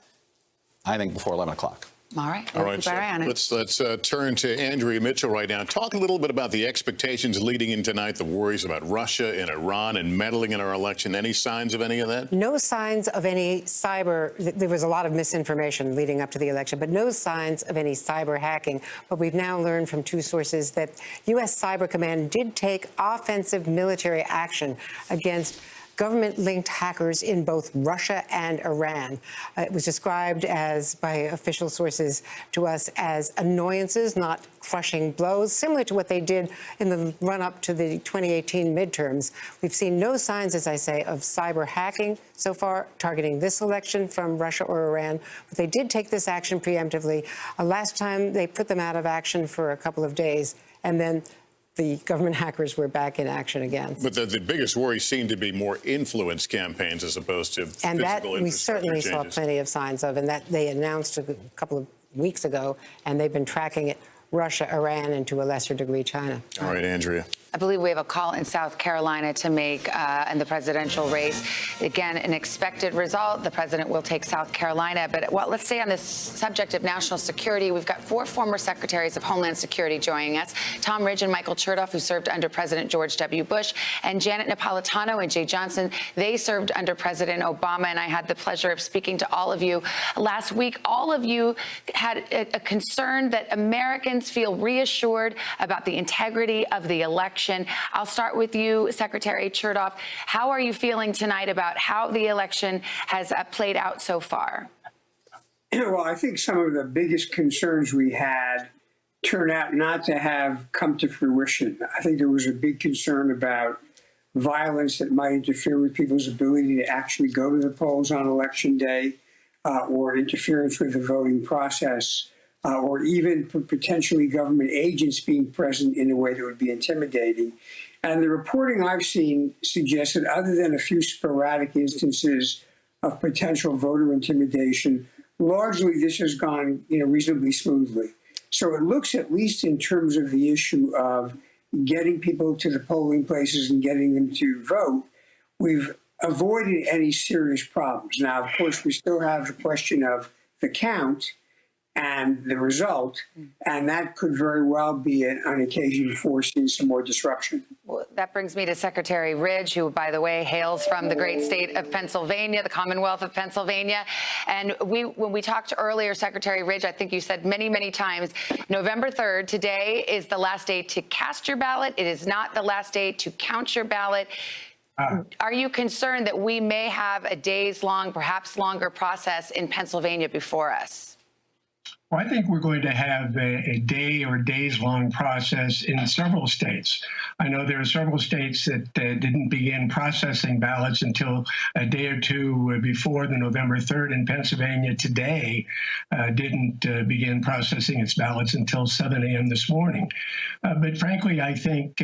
I think, before 11 o'clock. All right. All right. So let's turn to Andrea Mitchell right now. Talk a little bit about the expectations leading in tonight, the worries about Russia and Iran and meddling in our election. Any signs of any of that? No signs of any cyber. There was a lot of misinformation leading up to the election, but no signs of any cyber hacking. But we've now learned from 2 sources that U.S. Cyber Command did take offensive military action against government-linked hackers in both Russia and Iran. It was described by official sources to us as annoyances, not crushing blows, similar to what they did in the run-up to the 2018 midterms. We've seen no signs, as I say, of cyber hacking so far targeting this election from Russia or Iran, but they did take this action preemptively. Last time, they put them out of action for a couple of days, and then the government hackers were back in action again. But the biggest worry seemed to be more influence campaigns as opposed to And that physical we certainly saw changes. plenty of signs of, and that they announced a couple of weeks ago, and they've been tracking it. Russia, Iran, and to a lesser degree, China. All right, Andrea. I believe we have a call in South Carolina to make in the presidential race. Again, an expected result. The president will take South Carolina. But well, let's stay on this subject of national security. We've got 4 former secretaries of Homeland Security joining us. Tom Ridge and Michael Chertoff, who served under President George W. Bush, and Janet Napolitano and Jay Johnson. They served under President Obama, and I had the pleasure of speaking to all of you last week. All of you had a concern that Americans feel reassured about the integrity of the election. I'll start with you, Secretary Chertoff. How are you feeling tonight about how the election has played out so far? Well, I think some of the biggest concerns we had turn out not to have come to fruition. I think there was a big concern about violence that might interfere with people's ability to actually go to the polls on Election Day, or interference with the voting process. Or even potentially government agents being present in a way that would be intimidating. And the reporting I've seen suggests that other than a few sporadic instances of potential voter intimidation, largely this has gone reasonably smoothly. So it looks, at least in terms of the issue of getting people to the polling places and getting them to vote, we've avoided any serious problems. Now, of course, we still have the question of the count and the result, and that could very well be on occasion foreseen some more disruption. Well, that brings me to Secretary Ridge, who, by the way, hails from the great state of Pennsylvania, the Commonwealth of Pennsylvania. And when we talked earlier, Secretary Ridge, I think you said many, many times, November 3rd, today is the last day to cast your ballot. It is not the last day to count your ballot. Are you concerned that we may have a days-long, perhaps longer process in Pennsylvania before us? Well, I think we're going to have a day or days-long process in several states. I know there are several states that didn't begin processing ballots until a day or two before the November 3rd, and Pennsylvania today didn't begin processing its ballots until 7 a.m. this morning. But frankly, I think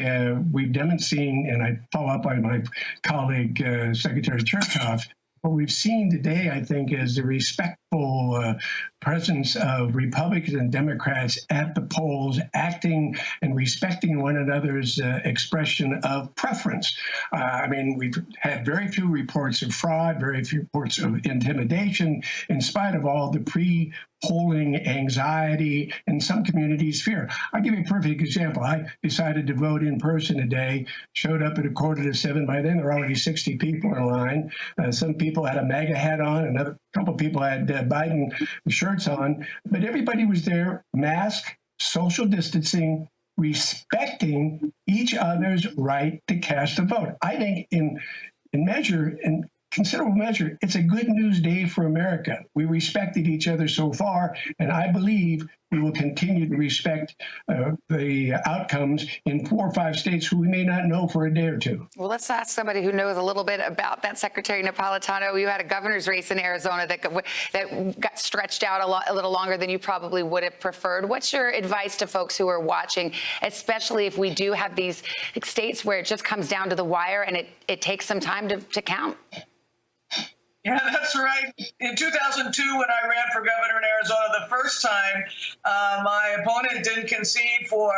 we've demonstrated, and I follow up on my colleague, Secretary Chertoff, what we've seen today, I think, is the respectful presence of Republicans and Democrats at the polls, acting and respecting one another's expression of preference. I mean, we've had very few reports of fraud, very few reports of intimidation, in spite of all the pre-polling anxiety and some communities' fear. I'll give you a perfect example. I decided to vote in person today, showed up at 6:45. By then, there were already 60 people in line. Some people had a MAGA hat on, another couple of people had Biden shirts on, but everybody was there, masked, social distancing, respecting each other's right to cast a vote. I think in considerable measure, it's a good news day for America. We respected each other so far, and I believe we will continue to respect the outcomes in 4 or 5 states who we may not know for a day or two. Well, let's ask somebody who knows a little bit about that, Secretary Napolitano. You had a governor's race in Arizona that got stretched out a little longer than you probably would have preferred. What's your advice to folks who are watching, especially if we do have these states where it just comes down to the wire and it takes some time to count? Yeah, that's right. In 2002, when I ran for governor in Arizona the first time, my opponent didn't concede for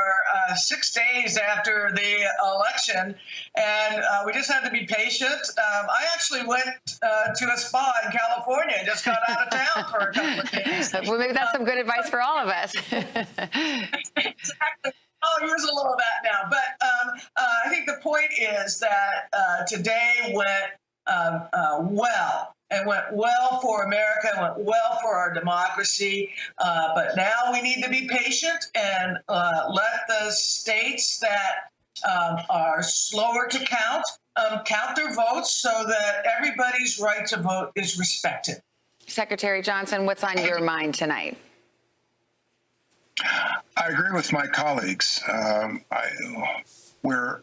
6 days after the election, and we just had to be patient. I actually went to a spa in California and just got out of town for a couple of days. Well, maybe that's some good advice for all of us. Exactly. I'll use a little of that now. But I think the point is that today went well. It went well for America, it went well for our democracy, but now we need to be patient and let the states that are slower to count their votes so that everybody's right to vote is respected. Secretary Johnson, what's on your mind tonight? I agree with my colleagues. We're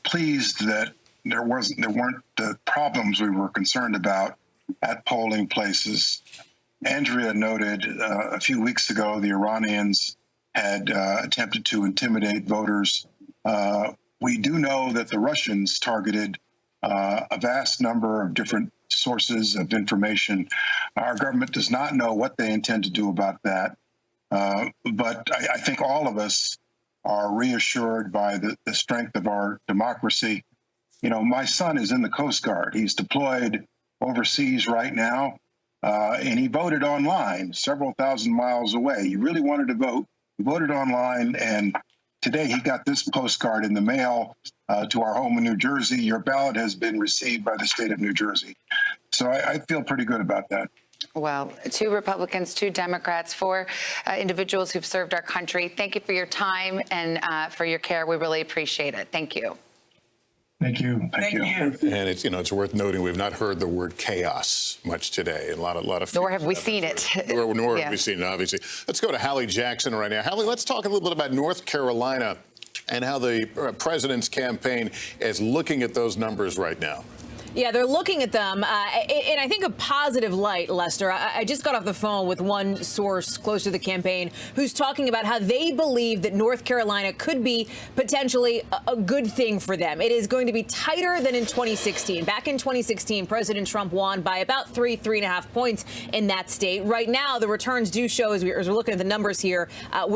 pleased that there weren't the problems we were concerned about at polling places. Andrea noted a few weeks ago the Iranians had attempted to intimidate voters. We do know that the Russians targeted a vast number of different sources of information. Our government does not know what they intend to do about that. But I think all of us are reassured by the strength of our democracy. You know, my son is in the Coast Guard. He's deployed overseas right now, and he voted online several thousand miles away. He really wanted to vote. He voted online, and today he got this postcard in the mail to our home in New Jersey. Your ballot has been received by the state of New Jersey. So I feel pretty good about that. Well, 2 Republicans, 2 Democrats, 4 individuals who've served our country. Thank you for your time and for your care. We really appreciate it. Thank you. Thank you. Thank you. And it's, you know, it's worth noting we've not heard the word chaos much today. A lot of. Nor have we seen it. Nor have we seen it, obviously. Let's go to Hallie Jackson right now. Hallie, let's talk a little bit about North Carolina and how the president's campaign is looking at those numbers right now. Yeah, they're looking at them in, I think, a positive light, Lester. I just got off the phone with one source close to the campaign who's talking about how they believe that North Carolina could be potentially a good thing for them. It is going to be tighter than in 2016. Back in 2016, President Trump won by about 3.5 points in that state. Right now, the returns do show, as we're looking at the numbers here, I'm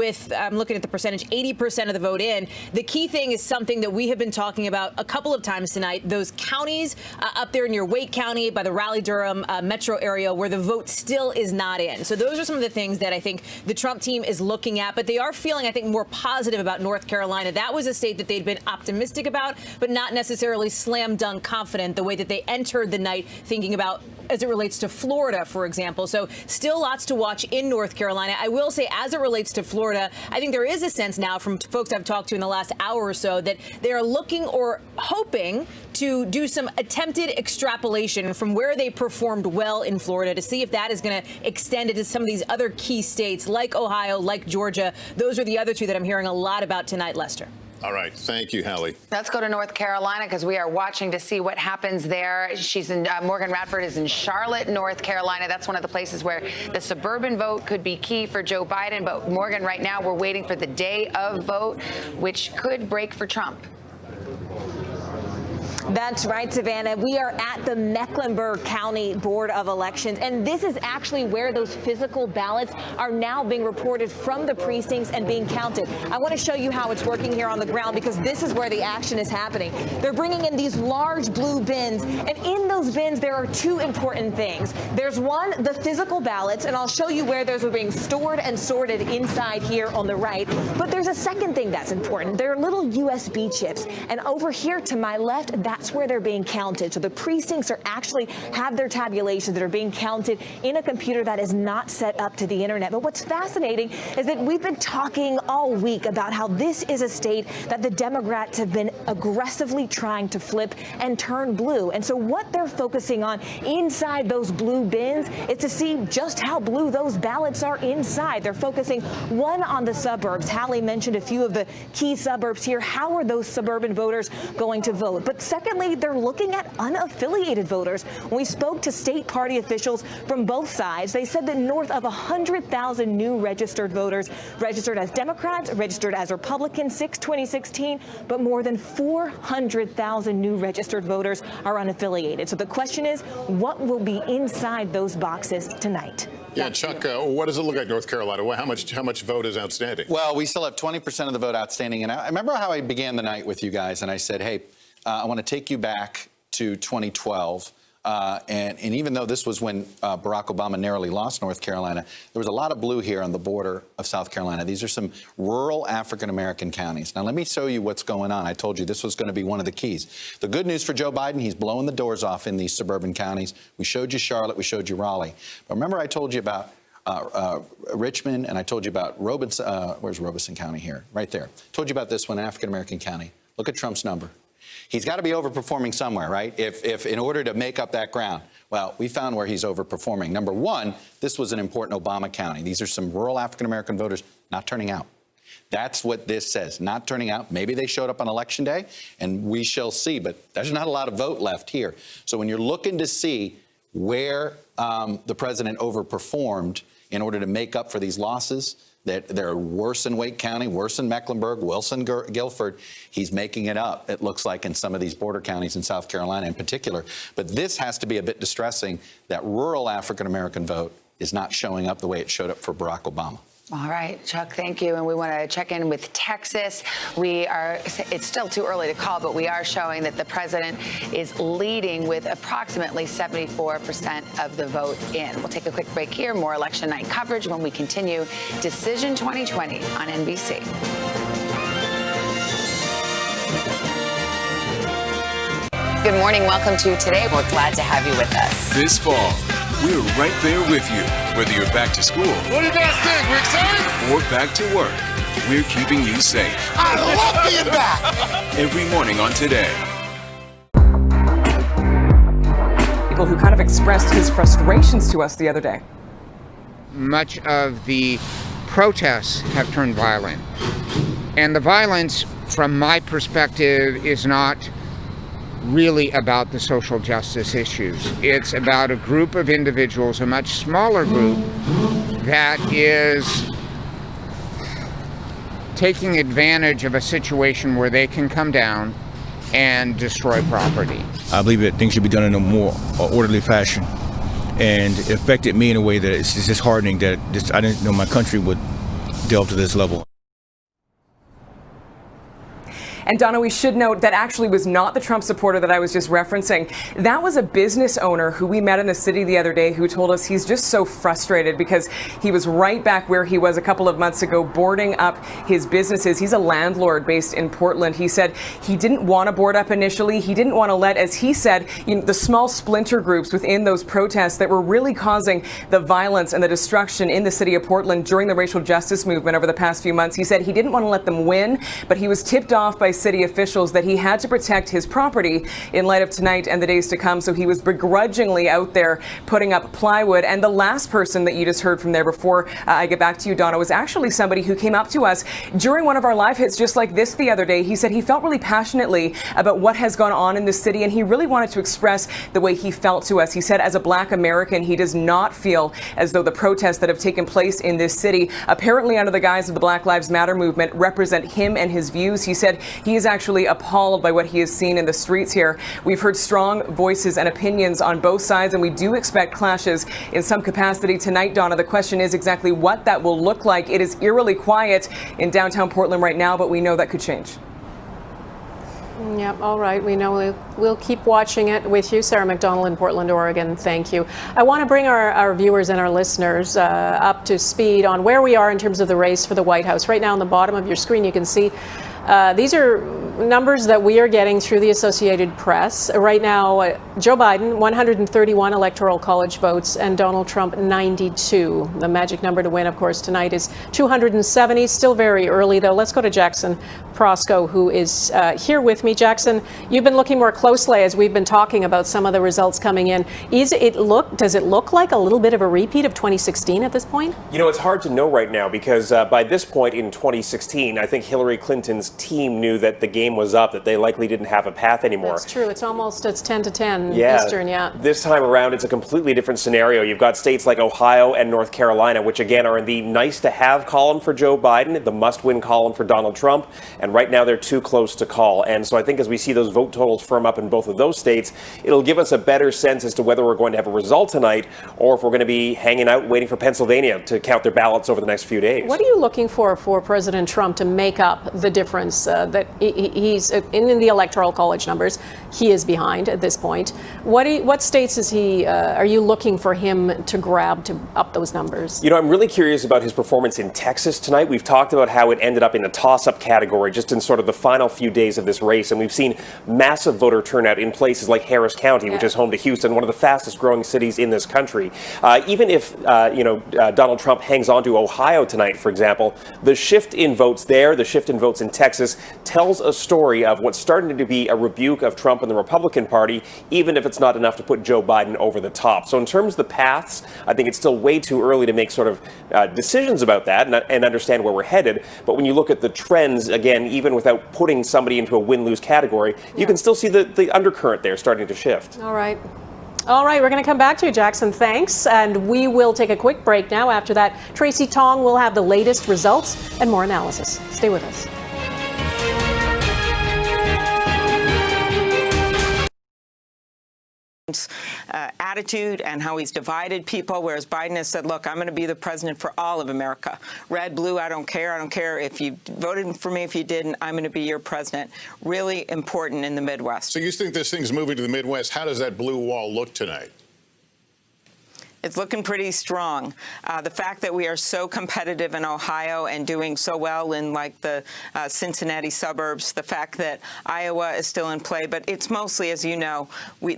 looking at the percentage, 80% of the vote in. The key thing is something that we have been talking about a couple of times tonight, those counties up there near Wake County by the Raleigh-Durham metro area where the vote still is not in. So those are some of the things that I think the Trump team is looking at. But they are feeling, I think, more positive about North Carolina. That was a state that they'd been optimistic about, but not necessarily slam dunk confident the way that they entered the night thinking about as it relates to Florida, for example. So still lots to watch in North Carolina. I will say, as it relates to Florida, I think there is a sense now from folks I've talked to in the last hour or so that they are looking or hoping to do some attempted extrapolation from where they performed well in Florida to see if that is going to extend into some of these other key states like Ohio, like Georgia. Those are the other 2 that I'm hearing a lot about tonight, Lester. All right. Thank you, Hallie. Let's go to North Carolina because we are watching to see what happens there. She's in Morgan Radford is in Charlotte, North Carolina. That's one of the places where the suburban vote could be key for Joe Biden. But Morgan, right now we're waiting for the day of vote, which could break for Trump. That's right, Savannah. We are at the Mecklenburg County Board of Elections, and this is actually where those physical ballots are now being reported from the precincts and being counted. I want to show you how it's working here on the ground because this is where the action is happening. They're bringing in these large blue bins, and in those bins there are 2 important things. There's one, the physical ballots, and I'll show you where those are being stored and sorted inside here on the right. But there's a second thing that's important. There are little USB chips, and over here to my left, that's where they're being counted. So the precincts are actually have their tabulations that are being counted in a computer that is not set up to the internet. But what's fascinating is that we've been talking all week about how this is a state that the Democrats have been aggressively trying to flip and turn blue. And so what they're focusing on inside those blue bins is to see just how blue those ballots are inside. They're focusing, one, on the suburbs. Hallie mentioned a few of the key suburbs here. How are those suburban voters going to vote? But secondly, they're looking at unaffiliated voters. When we spoke to state party officials from both sides, they said that north of 100,000 new registered voters registered as Democrats, registered as Republicans since 2016, but more than 400,000 new registered voters are unaffiliated. So the question is, what will be inside those boxes tonight? Yeah, Chuck, what does it look like, North Carolina? How much vote is outstanding? Well, we still have 20% of the vote outstanding. And I remember how I began the night with you guys, and I said, hey, I want to take you back to 2012. And even though this was when Barack Obama narrowly lost North Carolina, there was a lot of blue here on the border of South Carolina. These are some rural African-American counties. Now, let me show you what's going on. I told you this was going to be one of the keys. The good news for Joe Biden, he's blowing the doors off in these suburban counties. We showed you Charlotte. We showed you Raleigh. But remember I told you about Richmond, and I told you about Robeson. Where's Robeson County here? Right there. Told you about this one, African-American county. Look at Trump's number. He's got to be overperforming somewhere, right? If in order to make up that ground. Well, we found where he's overperforming. Number one, this was an important Obama county. These are some rural African-American voters not turning out. That's what this says, not turning out. Maybe they showed up on Election Day, and we shall see. But there's not a lot of vote left here. So when you're looking to see where the president overperformed in order to make up for these losses, They're worse in Wake County, worse in Mecklenburg, Wilson, Guilford. He's making it up, it looks like, in some of these border counties in South Carolina in particular. But this has to be a bit distressing that rural African-American vote is not showing up the way it showed up for Barack Obama. All right, Chuck, thank you. And we want to check in with Texas. It's still too early to call, but we are showing that the president is leading with approximately 74% of the vote in. We'll take a quick break here. More election night coverage when we continue Decision 2020 on NBC. Good morning. Welcome to Today. We're glad to have you with us. This fall, we're right there with you, whether you're back to school. What do you guys think? We're excited? Or back to work. We're keeping you safe. I love being back. Every morning on Today. People who kind of expressed his frustrations to us the other day. Much of the protests have turned violent. And the violence, from my perspective, is not really about the social justice issues. It's about a group of individuals, a much smaller group, that is taking advantage of a situation where they can come down and destroy property. I believe that things should be done in a more orderly fashion, and it affected me in a way that it's disheartening that I didn't know my country would delve to this level. And Donna, we should note that actually was not the Trump supporter that I was just referencing. That was a business owner who we met in the city the other day who told us he's just so frustrated because he was right back where he was a couple of months ago, boarding up his businesses. He's a landlord based in Portland. He said he didn't want to board up initially. He didn't want to let, as he said, the small splinter groups within those protests that were really causing the violence and the destruction in the city of Portland during the racial justice movement over the past few months. He said he didn't want to let them win, but he was tipped off by city officials that he had to protect his property in light of tonight and the days to come. So he was begrudgingly out there putting up plywood. And the last person that you just heard from there before I get back to you, Donna, was actually somebody who came up to us during one of our live hits just like this the other day. He said he felt really passionately about what has gone on in the city, and he really wanted to express the way he felt to us. He said as a Black American, he does not feel as though the protests that have taken place in this city, apparently under the guise of the Black Lives Matter movement, represent him and his views. He said he is actually appalled by what he has seen in the streets here. We've heard strong voices and opinions on both sides, and we do expect clashes in some capacity tonight, Donna. The question is exactly what that will look like. It is eerily quiet in downtown Portland right now, but we know that could change. Yep, all right. We know we'll keep watching it with you. Sarah McDonald in Portland, Oregon. Thank you. I want to bring our viewers and our listeners up to speed on where we are in terms of the race for the White House. Right now on the bottom of your screen, you can see these are numbers that we are getting through the Associated Press. Right now, Joe Biden, 131 Electoral College votes, and Donald Trump, 92. The magic number to win, of course, tonight is 270. Still very early, though. Let's go to Jackson Prosco, who is here with me. Jackson, you've been looking more closely as we've been talking about some of the results coming in. Does it look like a little bit of a repeat of 2016 at this point? You know, it's hard to know right now because by this point in 2016, I think Hillary Clinton's team knew that the game was up, that they likely didn't have a path anymore. That's true. It's 10 to 10 yeah. Eastern, yeah. This time around, it's a completely different scenario. You've got states like Ohio and North Carolina, which again are in the nice to have column for Joe Biden, the must win column for Donald Trump. And right now they're too close to call. And so I think as we see those vote totals firm up in both of those states, it'll give us a better sense as to whether we're going to have a result tonight or if we're going to be hanging out waiting for Pennsylvania to count their ballots over the next few days. What are you looking for President Trump to make up the difference that he's in the Electoral College numbers? He is behind at this point. What states are you looking for him to grab to up those numbers? You know, I'm really curious about his performance in Texas tonight. We've talked about how it ended up in a toss-up category just in sort of the final few days of this race, and we've seen massive voter turnout in places like Harris County, which is home to Houston, one of the fastest growing cities in this country. Even if Donald Trump hangs on to Ohio tonight, for example, the shift in votes there, the shift in votes in Texas, tells a story of what's starting to be a rebuke of Trump and the Republican Party, even if it's not enough to put Joe Biden over the top. So in terms of the paths, I think it's still way too early to make sort of decisions about that and understand where we're headed. But when you look at the trends, again, even without putting somebody into a win-lose category, you can still see the undercurrent there starting to shift. All right. All right, we're going to come back to you, Jackson. Thanks. And we will take a quick break now. After that, Tracy Tong will have the latest results and more analysis. Stay with us. Attitude and how he's divided people, whereas Biden has said, look, I'm going to be the president for all of America. Red, blue, I don't care. I don't care if you voted for me, if you didn't, I'm going to be your president. Really important in the Midwest. So you think this thing's moving to the Midwest? How does that blue wall look tonight? It's looking pretty strong. The fact that we are so competitive in Ohio and doing so well in like the Cincinnati suburbs, the fact that Iowa is still in play, but it's mostly, as you know,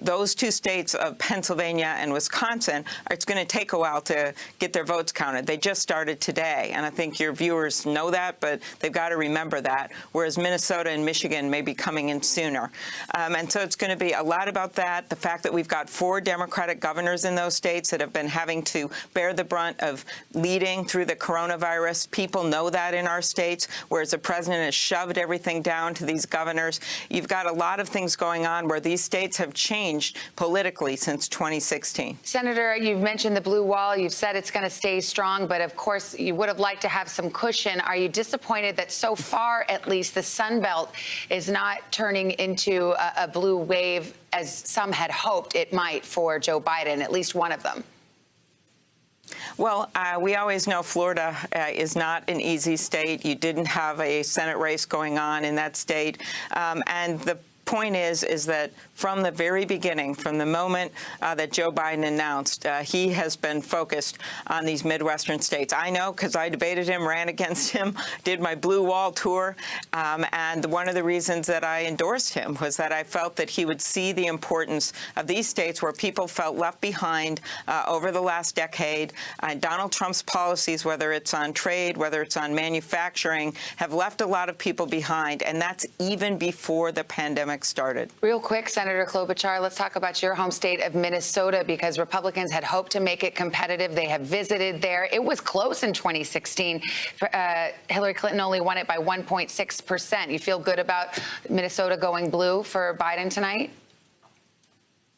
those two states of Pennsylvania and Wisconsin, it's going to take a while to get their votes counted. They just started today, and I think your viewers know that, but they've got to remember that, whereas Minnesota and Michigan may be coming in sooner. And so it's going to be a lot about that. The fact that we've got 4 Democratic governors in those states that have been having to bear the brunt of leading through the coronavirus. People know that in our states, whereas the president has shoved everything down to these governors. You've got a lot of things going on where these states have changed politically since 2016. Senator, you've mentioned the blue wall. You've said it's going to stay strong, but of course you would have liked to have some cushion. Are you disappointed that so far, at least, the Sun Belt is not turning into a blue wave as some had hoped it might for Joe Biden, at least one of them? Well, we always know Florida is not an easy state. You didn't have a Senate race going on in that state. And the point is that from the very beginning, from the moment that Joe Biden announced, he has been focused on these Midwestern states. I know because I debated him, ran against him, did my Blue Wall tour. And one of the reasons that I endorsed him was that I felt that he would see the importance of these states where people felt left behind over the last decade. Donald Trump's policies, whether it's on trade, whether it's on manufacturing, have left a lot of people behind. And that's even before the pandemic started. Real quick, Senator Klobuchar, let's talk about your home state of Minnesota, because Republicans had hoped to make it competitive. They have visited there. It was close in 2016. Hillary Clinton only won it by 1.6%. You feel good about Minnesota going blue for Biden tonight?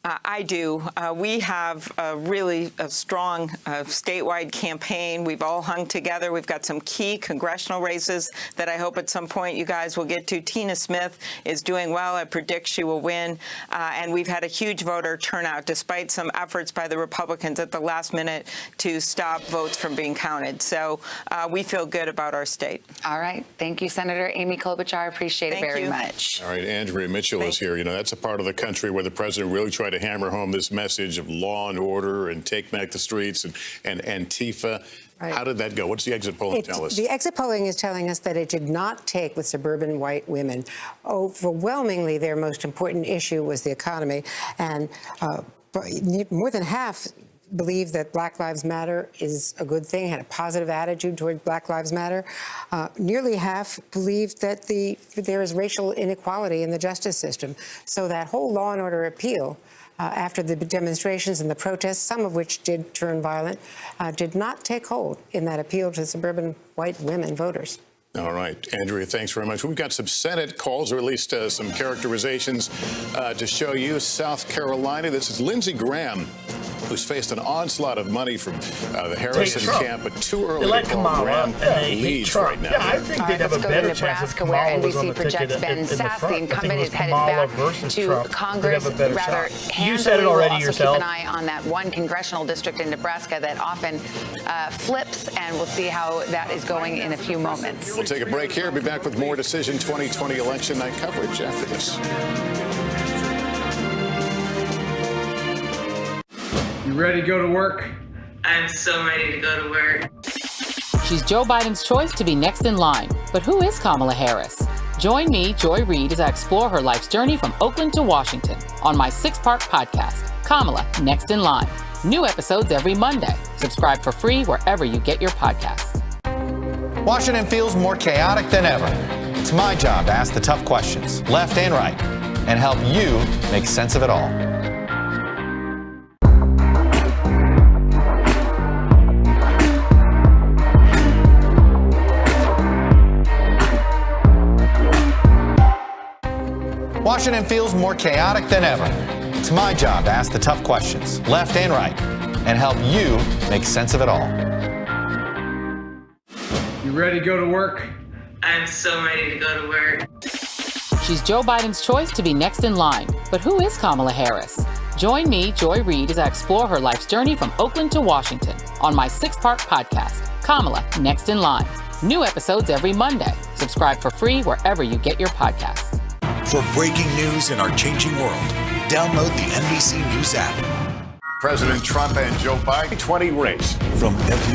I do. We have a really strong statewide campaign. We've all hung together. We've got some key congressional races that I hope at some point you guys will get to. Tina Smith is doing well. I predict she will win. And we've had a huge voter turnout, despite some efforts by the Republicans at the last minute to stop votes from being counted. So we feel good about our state. All right. Thank you, Senator Amy Klobuchar. Appreciate it very much. All right. Andrea Mitchell is here. You know, that's a part of the country where the president really tried to hammer home this message of law and order and take back the streets and Antifa. Right. How did that go? What's the exit polling tell us? The exit polling is telling us that it did not take with suburban white women. Overwhelmingly, their most important issue was the economy, and more than half believe that Black Lives Matter is a good thing, had a positive attitude toward Black Lives Matter. Nearly half believe that there is racial inequality in the justice system. So that whole law and order appeal after the demonstrations and the protests, some of which did turn violent, did not take hold in that appeal to suburban white women voters. All right, Andrea, thanks very much. We've got some Senate calls, or at least some characterizations to show you. South Carolina, this is Lindsey Graham, who's faced an onslaught of money from the Harrison camp, but too early to call Graham leads right now. Yeah, I think they'd have a better chance if Kamala was on the ticket in the front. The incumbent is headed back to Congress rather handily. You said it already we'll yourself. Keep an eye on that one congressional district in Nebraska that often flips, and we'll see how that is going in a few moments. We'll take a break here. Be back with more Decision 2020 election night coverage after this. You ready to go to work? I'm so ready to go to work. She's Joe Biden's choice to be next in line. But who is Kamala Harris? Join me, Joy Reid, as I explore her life's journey from Oakland to Washington on my 6-part podcast, Kamala Next in Line. New episodes every Monday. Subscribe for free wherever you get your podcasts. Washington feels more chaotic than ever. It's my job to ask the tough questions, left and right, and help you make sense of it all. Washington feels more chaotic than ever. It's my job to ask the tough questions, left and right, and help you make sense of it all. You ready to go to work? I'm so ready to go to work. She's Joe Biden's choice to be next in line. But who is Kamala Harris? Join me, Joy Reid, as I explore her life's journey from Oakland to Washington on my 6-part podcast, Kamala Next in Line. New episodes every Monday. Subscribe for free wherever you get your podcasts. For breaking news in our changing world, download the NBC News app. President Trump and Joe Biden, 20 race. From every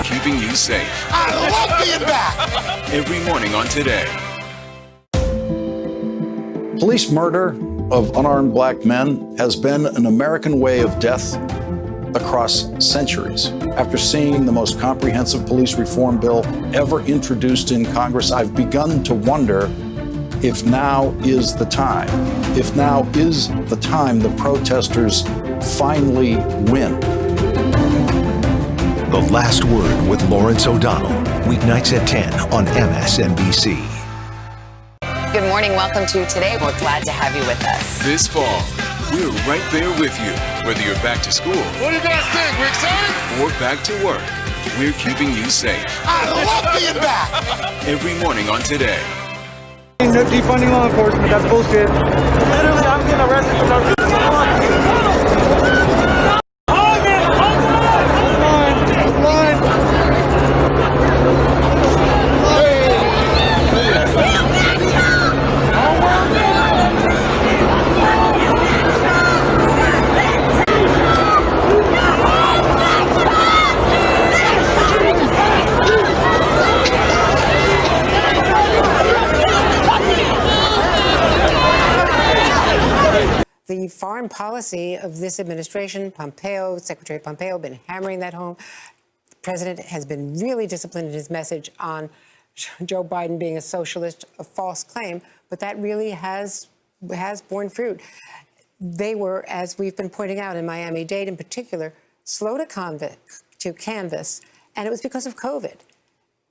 Keeping you safe. I love being back. Every morning on Today. Police murder of unarmed black men has been an American way of death across centuries. After seeing the most comprehensive police reform bill ever introduced in Congress, I've begun to wonder if now is the time. If now is the time the protesters finally win. The Last Word with Lawrence O'Donnell, weeknights at 10 on MSNBC. Good morning. Welcome to Today. We're glad to have you with us. This fall, we're right there with you. Whether you're back to school. What do you guys think? We excited? Or back to work. We're keeping you safe. I love being back. Every morning on Today. Defunding law enforcement, that's bullshit. Literally, I'm getting arrested for no reason. The foreign policy of this administration, Pompeo, Secretary Pompeo, been hammering that home. The president has been really disciplined in his message on Joe Biden being a socialist, a false claim, but that really has borne fruit. They were, as we've been pointing out in Miami-Dade in particular, slow to canvass, and it was because of COVID.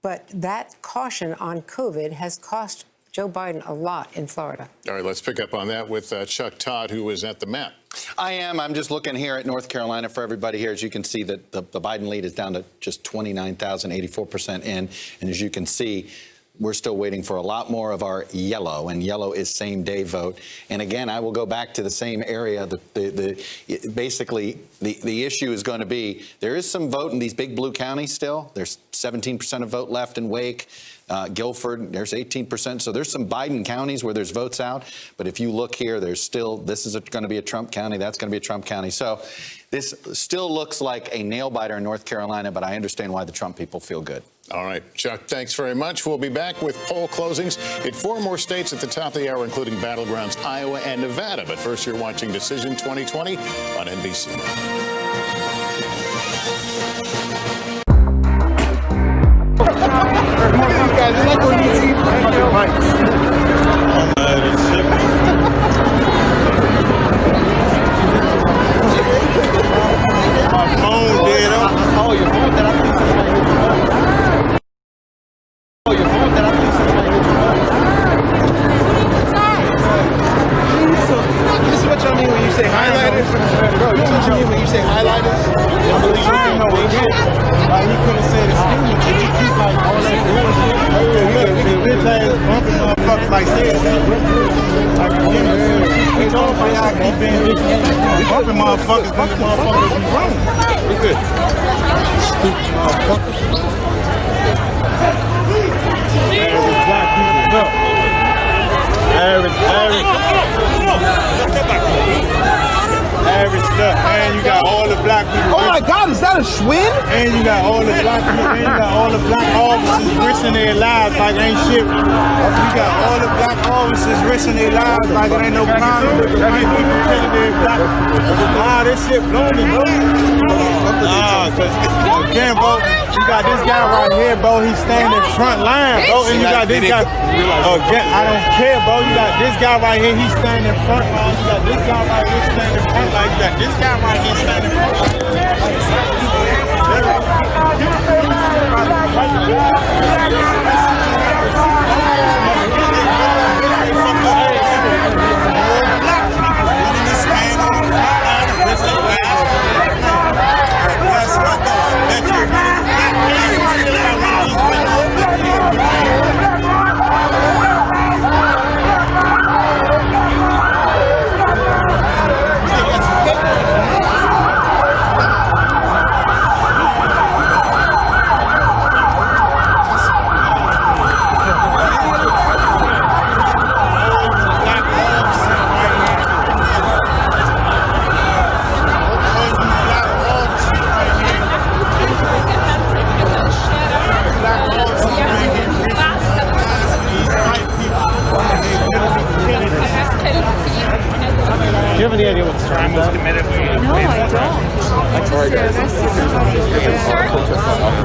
But that caution on COVID has cost Joe Biden a lot in Florida. All right, let's pick up on that with Chuck Todd, who is at the map. I am. I'm just looking here at North Carolina for everybody here. As you can see, that the Biden lead is down to just 29,000, 84% in. And as you can see, we're still waiting for a lot more of our yellow, and yellow is same-day vote. And again, I will go back to the same area. Basically, the issue is going to be there is some vote in these big blue counties still. There's 17% of vote left in Wake. Guilford, there's 18%. So there's some Biden counties where there's votes out. But if you look here, there's still, this is going to be a Trump county. That's going to be a Trump county. So this still looks like a nail biter in North Carolina, but I understand why the Trump people feel good. All right, Chuck, thanks very much. We'll be back with poll closings in 4 more states at the top of the hour, including battlegrounds Iowa and Nevada. But first, you're watching Decision 2020 on NBC. My phone dead up. Oh, your phone that I think somebody. Oh, your phone that I think somebody. This is what y'all mean when you say highlighters. Bro, this is what you mean when you say highlighters. I believe you can know what you like. He couldn't say the student, and he keep like all that bullshit. He bitch ass bumping motherfuckers like this. Like he told me I keep being bumping motherfuckers, bumping motherfuckers be wrong. We good. Stupid motherfuckers. Average black people up. Average stuff, man. You got all the black people. my God, is that a Schwinn? And you got all the black officers risking their lives like ain't shit. You got all the black officers risking their lives like it ain't no problem with the white people killing their black. Nah, this shit blowing me, bro. Nah, cause again, bro, you got this guy right here, bro. He's standing front line, bro, and you got this guy. Again, I don't care, bro. You got this guy right here. He's standing front line. You got this guy right here standing front line. You got this guy right here standing front line. Do you have any idea what the crime was committed? No, I don't.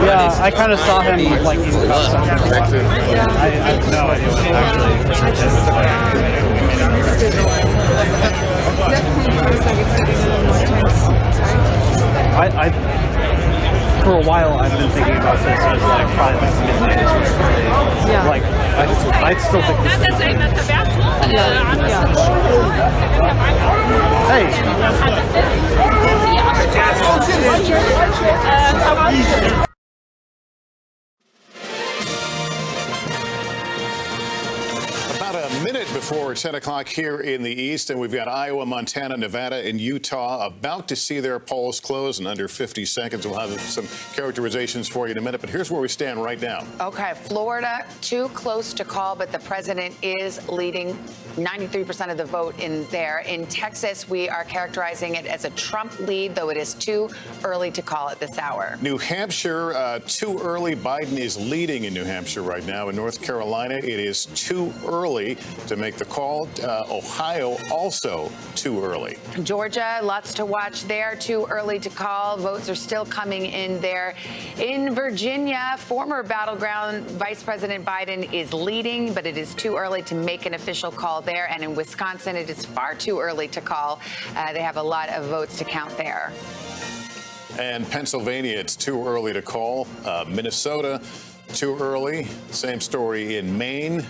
Yeah, I kind of saw him like in cuffs. I have no idea what for a while I've been thinking about this as like probably like midnight. Yeah. Like I still think this is Hey. About a minute before 10 o'clock here in the East, and we've got Iowa, Montana, Nevada, and Utah about to see their polls close in under 50 seconds. We'll have some characterizations for you in a minute, but here's where we stand right now. Okay, Florida, too close to call, but the president is leading 93% of the vote in there. In Texas, we are characterizing it as a Trump lead, though it is too early to call at this hour. New Hampshire, too early. Biden is leading in New Hampshire right now. In North Carolina, it is too early to make the call. Ohio, also too early. Georgia, lots to watch there. Too early to call. Votes are still coming in there. In Virginia, former battleground Vice President Biden is leading, but it is too early to make an official call there. And in Wisconsin, it is far too early to call. They have a lot of votes to count there. And Pennsylvania, it's too early to call. Minnesota, too early. Same story in Maine.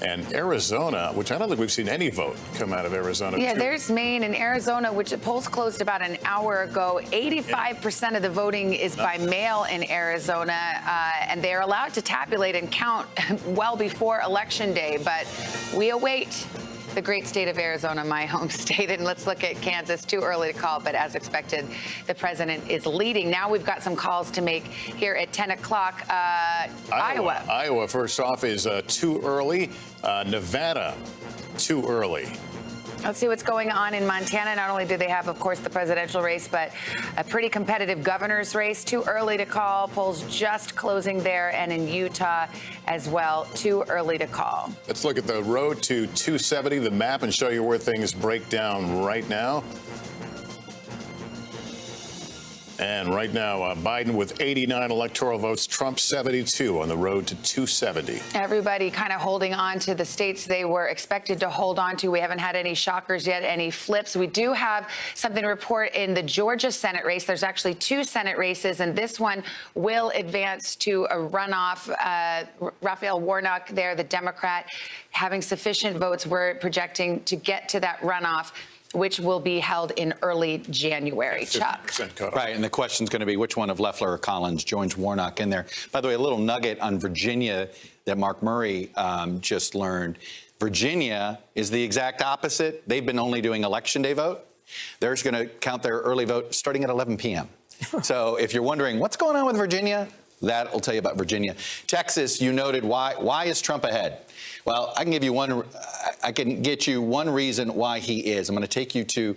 And Arizona, which I don't think we've seen any vote come out of Arizona. Yeah, there's Maine and Arizona, which the polls closed about an hour ago. 85% of the voting is by mail in Arizona, and they're allowed to tabulate and count well before Election Day. But we await the great state of Arizona, my home state. And let's look at Kansas. Too early to call, but as expected, the president is leading. Now we've got some calls to make here at 10 o'clock. Iowa. Iowa, first off, is too early. Nevada, too early. Let's see what's going on in Montana. Not only do they have, of course, the presidential race, but a pretty competitive governor's race. Too early to call. Polls just closing there. And in Utah as well, too early to call. Let's look at the road to 270, the map, and show you where things break down right now. And right now, Biden with 89 electoral votes, Trump 72 on the road to 270. Everybody kind of holding on to the states they were expected to hold on to. We haven't had any shockers yet, any flips. We do have something to report in the Georgia Senate race. There's actually 2 Senate races, and this one will advance to a runoff. Raphael Warnock there, the Democrat, having sufficient votes. We're projecting to get to that runoff, which will be held in early January. Chuck. Right, and the question's going to be which one of Loeffler or Collins joins Warnock in there. By the way, a little nugget on Virginia that Mark Murray just learned. Virginia is the exact opposite. They've been only doing Election Day vote. They're going to count their early vote starting at 11 p.m. So if you're wondering what's going on with Virginia, That'll tell you about Virginia. Texas, you noted why is Trump ahead? Well, I can give you one. I can get you one reason why he is. I'm going to take you to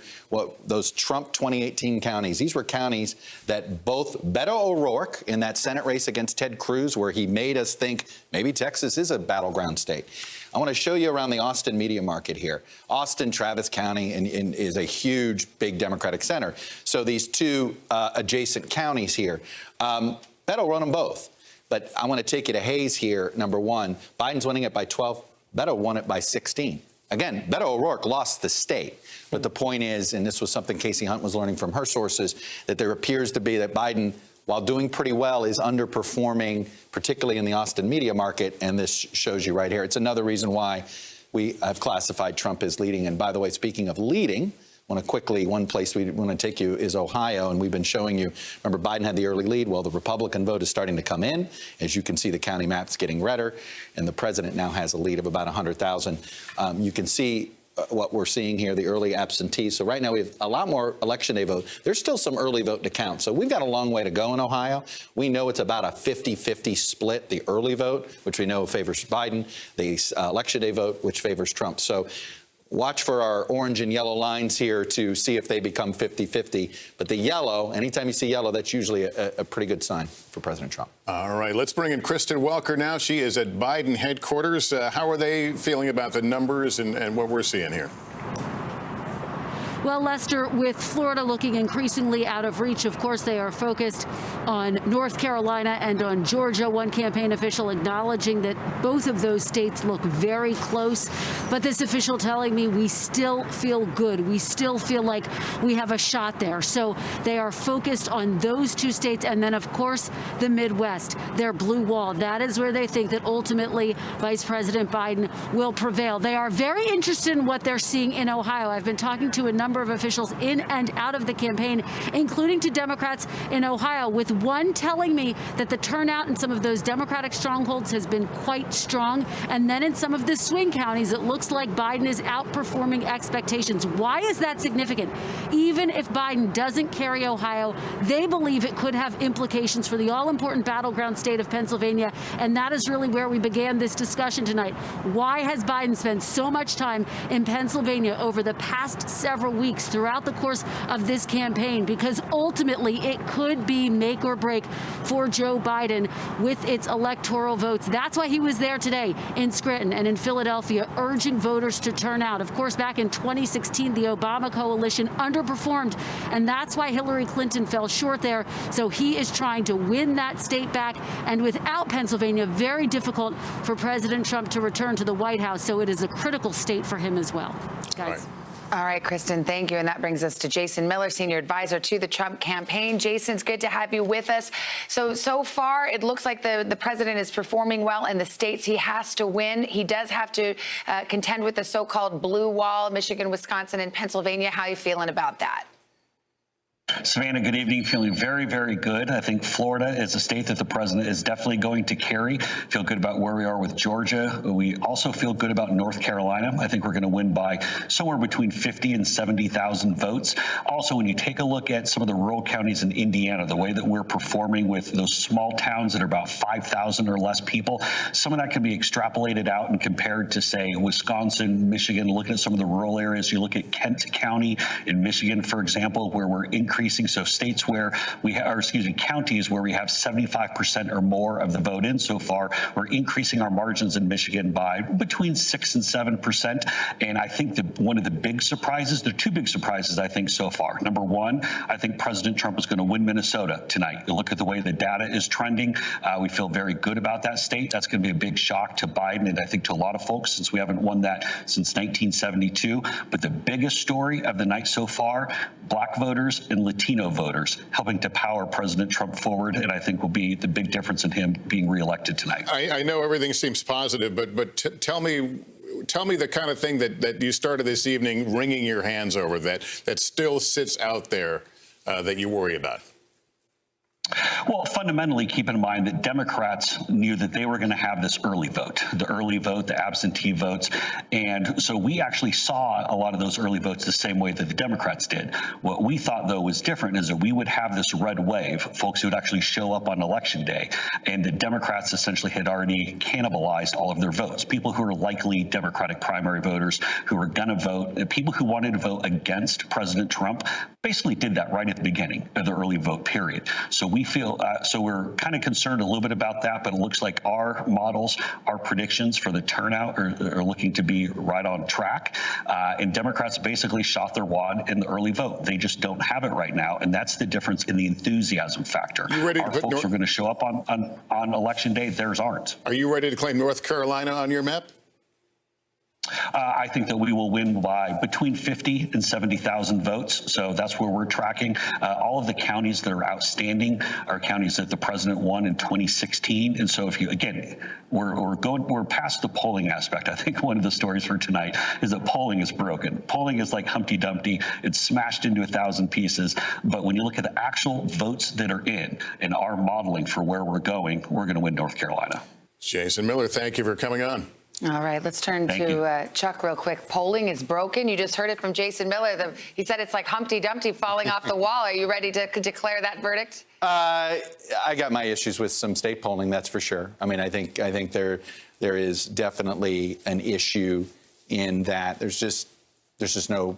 those Trump 2018 counties. These were counties that both Beto O'Rourke in that Senate race against Ted Cruz, where he made us think maybe Texas is a battleground state. I want to show you around the Austin media market here. Austin, Travis County is a huge, big Democratic center. So these two adjacent counties here, Beto won them both. But I want to take you to Hayes here, number one. Biden's winning it by 12. Beto won it by 16. Again, Beto O'Rourke lost the state. But the point is, and this was something Casey Hunt was learning from her sources, that there appears to be that Biden, while doing pretty well, is underperforming, particularly in the Austin media market. And this shows you right here. It's another reason why we have classified Trump as leading. And by the way, speaking of leading, I want to quickly, one place we want to take you is Ohio, and we've been showing you, remember Biden had the early lead. Well, the Republican vote is starting to come in. As you can see, the county map's getting redder, and the president now has a lead of about 100,000. You can see what we're seeing here, the early absentees. So right now we have a lot more election day vote. There's still some early vote to count. So we've got a long way to go in Ohio. We know it's about a 50-50 split, the early vote, which we know favors Biden, the election day vote, which favors Trump. So watch for our orange and yellow lines here to see if they become 50-50. But the yellow, anytime you see yellow, that's usually a pretty good sign for President Trump. All right, let's bring in Kristen Welker now. She is at Biden headquarters. How are they feeling about the numbers and what we're seeing here? Well, Lester, with Florida looking increasingly out of reach, of course, they are focused on North Carolina and on Georgia. One campaign official acknowledging that both of those states look very close. But this official telling me we still feel good. We still feel like we have a shot there. So they are focused on those two states. And then, of course, the Midwest, their blue wall. That is where they think that ultimately Vice President Biden will prevail. They are very interested in what they're seeing in Ohio. I've been talking to a number of officials in and out of the campaign, including to Democrats in Ohio, with one telling me that the turnout in some of those Democratic strongholds has been quite strong. And then in some of the swing counties, it looks like Biden is outperforming expectations. Why is that significant? Even if Biden doesn't carry Ohio, they believe it could have implications for the all-important battleground state of Pennsylvania. And that is really where we began this discussion tonight. Why has Biden spent so much time in Pennsylvania over the past several weeks throughout the course of this campaign? Because ultimately it could be make or break for Joe Biden with its electoral votes. That's why he was there today in Scranton and in Philadelphia, urging voters to turn out. Of course, back in 2016, the Obama coalition underperformed, and that's why Hillary Clinton fell short there. So he is trying to win that state back, and without Pennsylvania, very difficult for President Trump to return to the White House. So it is a critical state for him as well. Guys. All right, Kristen, thank you. And that brings us to Jason Miller, senior advisor to the Trump campaign. Jason, it's good to have you with us. So far, it looks like the president is performing well in the states he has to win. He does have to contend with the so-called blue wall, Michigan, Wisconsin, and Pennsylvania. How are you feeling about that? Savannah, good evening. Feeling very, very good. I think Florida is a state that the president is definitely going to carry. Feel good about where we are with Georgia. We also feel good about North Carolina. I think we're going to win by somewhere between 50 and 70,000 votes. Also, when you take a look at some of the rural counties in Indiana, the way that we're performing with those small towns that are about 5,000 or less people, some of that can be extrapolated out and compared to, say, Wisconsin, Michigan. Looking at some of the rural areas, you look at Kent County in Michigan, for example, where we're increasing. So states where we have, or excuse me, counties where we have 75% or more of the vote in so far, we're increasing our margins in Michigan by between 6 and 7%. And I think that one of the big surprises, there are two big surprises, I think, so far. Number one, I think President Trump is going to win Minnesota tonight. You look at the way the data is trending. We feel very good about that state. That's going to be a big shock to Biden and I think to a lot of folks, since we haven't won that since 1972. But the biggest story of the night so far, black voters and Latino voters helping to power President Trump forward, and I think will be the big difference in him being reelected tonight. I know everything seems positive, but tell me the kind of thing that you started this evening wringing your hands over that still sits out there that you worry about. Well, fundamentally, keep in mind that Democrats knew that they were going to have this early vote, the absentee votes. And so we actually saw a lot of those early votes the same way that the Democrats did. What we thought, though, was different is that we would have this red wave, folks who would actually show up on Election Day. And the Democrats essentially had already cannibalized all of their votes. People who are likely Democratic primary voters who were going to vote, people who wanted to vote against President Trump basically did that right at the beginning of the early vote period. So we feel, so we're kind of concerned a little bit about that, but it looks like our models, our predictions for the turnout are looking to be right on track. And Democrats basically shot their wad in the early vote. They just don't have it right now. And that's the difference in the enthusiasm factor. Our folks are going to show up on Election Day. Theirs aren't. Are you ready to claim North Carolina on your map? I think that we will win by between 50 and 70,000 votes. So that's where we're tracking. All of the counties that are outstanding are counties that the president won in 2016. And so if you, again, we're past the polling aspect. I think one of the stories for tonight is that polling is broken. Polling is like Humpty Dumpty. It's smashed into 1,000 pieces. But when you look at the actual votes that are in and our modeling for where we're going to win North Carolina. Jason Miller, thank you for coming on. All right, let's turn to Chuck real quick. Polling is broken. You just heard it from Jason Miller. He said it's like Humpty Dumpty falling off the wall. Are you ready to declare that verdict? I got my issues with some state polling, that's for sure. I mean, I think there is definitely an issue in that there's just no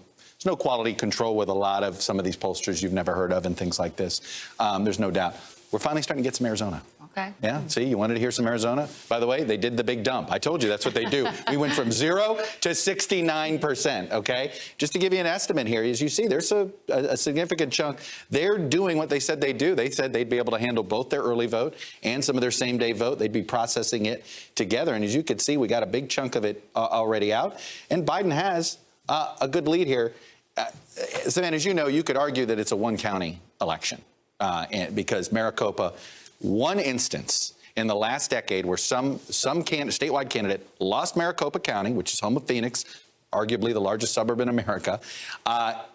quality control with a lot of some of these pollsters you've never heard of and things like this. There's no doubt. We're finally starting to get some Arizona. Okay. Yeah, see, you wanted to hear some Arizona? By the way, they did the big dump. I told you that's what they do. We went from 0 to 69%, okay? Just to give you an estimate here, as you see, there's a significant chunk. They're doing what they said they'd do. They said they'd be able to handle both their early vote and some of their same-day vote. They'd be processing it together. And as you can see, we got a big chunk of it already out. And Biden has a good lead here. Savannah, as you know, you could argue that it's a one-county election because Maricopa, one instance in the last decade where some statewide candidate lost Maricopa County, which is home of Phoenix, arguably the largest suburb in America,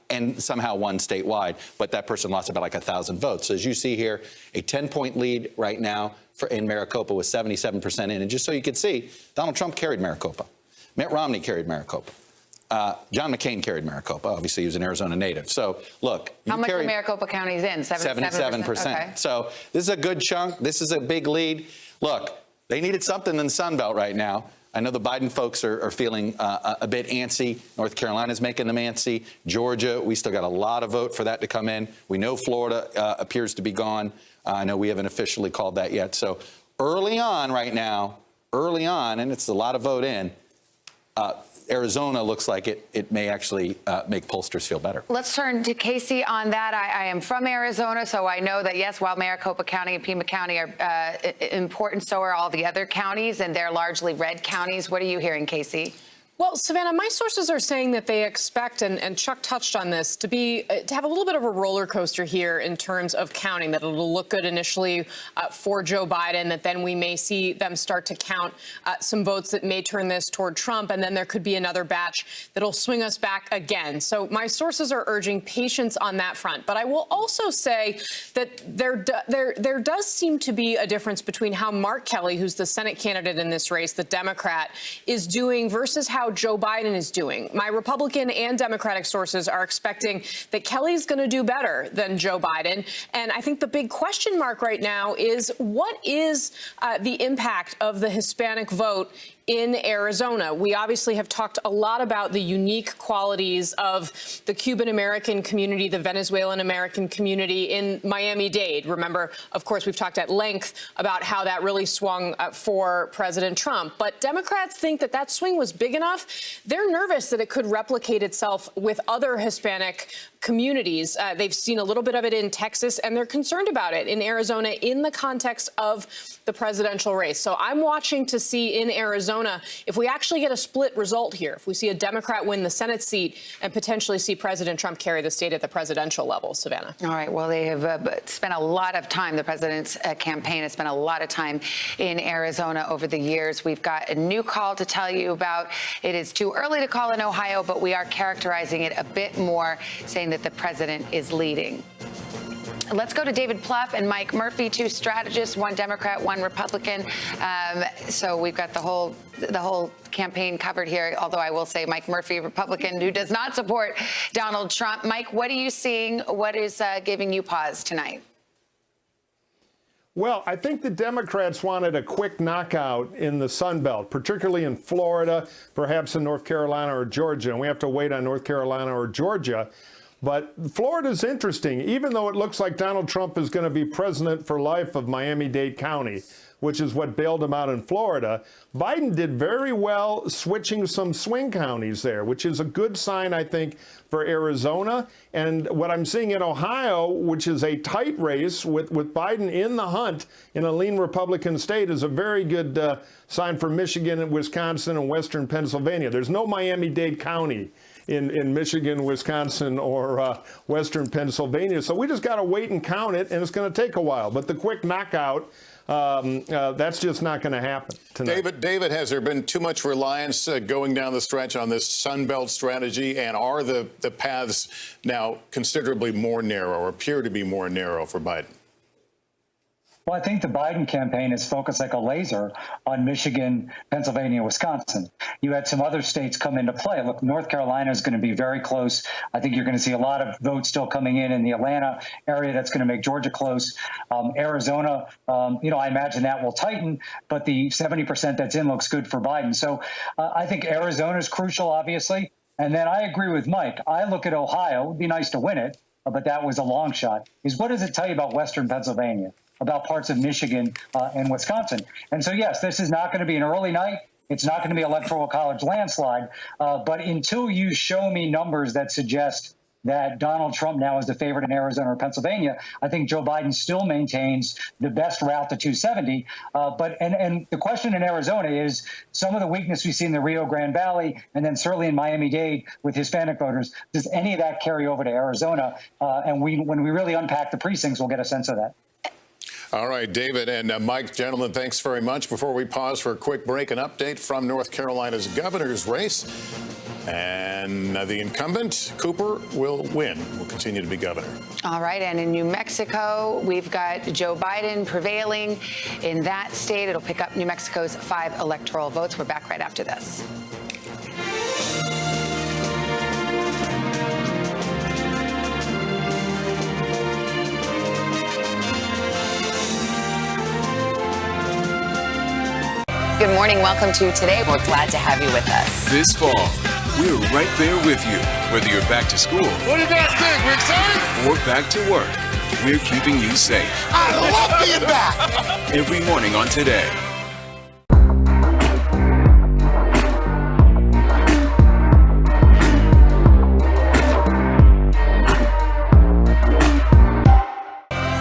and somehow won statewide. But that person lost about like 1,000 votes. So as you see here, a 10-point lead right now in Maricopa with 77% in. And just so you can see, Donald Trump carried Maricopa. Mitt Romney carried Maricopa. John McCain carried Maricopa. Obviously, he was an Arizona native. So, look. How much of Maricopa County is in? 77%. Okay. So, this is a good chunk. This is a big lead. Look, they needed something in the Sun Belt right now. I know the Biden folks are feeling a bit antsy. North Carolina's making them antsy. Georgia, we still got a lot of vote for that to come in. We know Florida appears to be gone. I know we haven't officially called that yet. So, early on right now, and it's a lot of vote in, Arizona looks like it may actually make pollsters feel better. Let's turn to Casey on that. I am from Arizona, so I know that, yes, while Maricopa County and Pima County are important, so are all the other counties, and they're largely red counties. What are you hearing, Casey? Well, Savannah, my sources are saying that they expect, and Chuck touched on this, to have a little bit of a roller coaster here in terms of counting, that it'll look good initially for Joe Biden, that then we may see them start to count some votes that may turn this toward Trump, and then there could be another batch that'll swing us back again. So my sources are urging patience on that front. But I will also say that there does seem to be a difference between how Mark Kelly, who's the Senate candidate in this race, the Democrat, is doing versus how Joe Biden is doing. My Republican and Democratic sources are expecting that Kelly's going to do better than Joe Biden. And I think the big question mark right now is what is the impact of the Hispanic vote in Arizona? We obviously have talked a lot about the unique qualities of the Cuban-American community, the Venezuelan-American community in Miami-Dade. Remember, of course, we've talked at length about how that really swung for President Trump. But Democrats think that that swing was big enough. They're nervous that it could replicate itself with other Hispanic communities. They've seen a little bit of it in Texas, and they're concerned about it in Arizona in the context of the presidential race. So I'm watching to see in Arizona if we actually get a split result here, if we see a Democrat win the Senate seat and potentially see President Trump carry the state at the presidential level. Savannah. All right. Well, they have spent a lot of time, the president's campaign has spent a lot of time in Arizona over the years. We've got a new call to tell you about. It is too early to call in Ohio, but we are characterizing it a bit more, saying that the president is leading. Let's go to David Plouffe and Mike Murphy, two strategists, one Democrat, one Republican. So we've got the whole campaign covered here, although I will say Mike Murphy, Republican, who does not support Donald Trump. Mike, what are you seeing? What is giving you pause tonight? Well, I think the Democrats wanted a quick knockout in the Sun Belt, particularly in Florida, perhaps in North Carolina or Georgia. And we have to wait on North Carolina or Georgia. But Florida's interesting, even though it looks like Donald Trump is going to be president for life of Miami-Dade County, which is what bailed him out in Florida. Biden did very well switching some swing counties there, which is a good sign, I think, for Arizona. And what I'm seeing in Ohio, which is a tight race with Biden in the hunt in a lean Republican state, is a very good sign for Michigan and Wisconsin and Western Pennsylvania. There's no Miami-Dade County in Michigan, Wisconsin, or Western Pennsylvania. So we just got to wait and count it, and it's going to take a while. But the quick knockout, that's just not going to happen tonight. David, has there been too much reliance going down the stretch on this Sun Belt strategy, and are the paths now considerably more narrow, or appear to be more narrow for Biden? Well, I think the Biden campaign is focused like a laser on Michigan, Pennsylvania, Wisconsin. You had some other states come into play. Look, North Carolina is going to be very close. I think you're going to see a lot of votes still coming in the Atlanta area. That's going to make Georgia close. Arizona, I imagine that will tighten, but the 70% that's in looks good for Biden. So I think Arizona is crucial, obviously. And then I agree with Mike. I look at Ohio. It would be nice to win it, but that was a long shot. What does it tell you about Western Pennsylvania, about parts of Michigan and Wisconsin? And so, yes, this is not going to be an early night. It's not going to be electoral college landslide. But until you show me numbers that suggest that Donald Trump now is the favorite in Arizona or Pennsylvania, I think Joe Biden still maintains the best route to 270. And the question in Arizona is some of the weakness we see in the Rio Grande Valley and then certainly in Miami-Dade with Hispanic voters. Does any of that carry over to Arizona? And when we really unpack the precincts, we'll get a sense of that. All right, David and Mike, gentlemen, thanks very much. Before we pause for a quick break, an update from North Carolina's governor's race. And the incumbent, Cooper, will win, will continue to be governor. All right, and in New Mexico, we've got Joe Biden prevailing in that state. It'll pick up New Mexico's 5 electoral votes. We're back right after this. Good morning. Welcome to Today. We're glad to have you with us. This fall, we're right there with you. Whether you're back to school. What do you guys think? We're excited? Or back to work, we're keeping you safe. I love being back. Every morning on Today.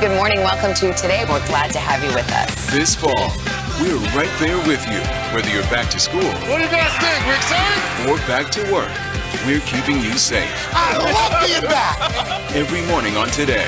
Good morning. Welcome to Today. We're glad to have you with us. This fall, we're right there with you. Whether you're back to school. What do you guys think? We're excited? Or back to work, we're keeping you safe. I love being back. Every morning on Today.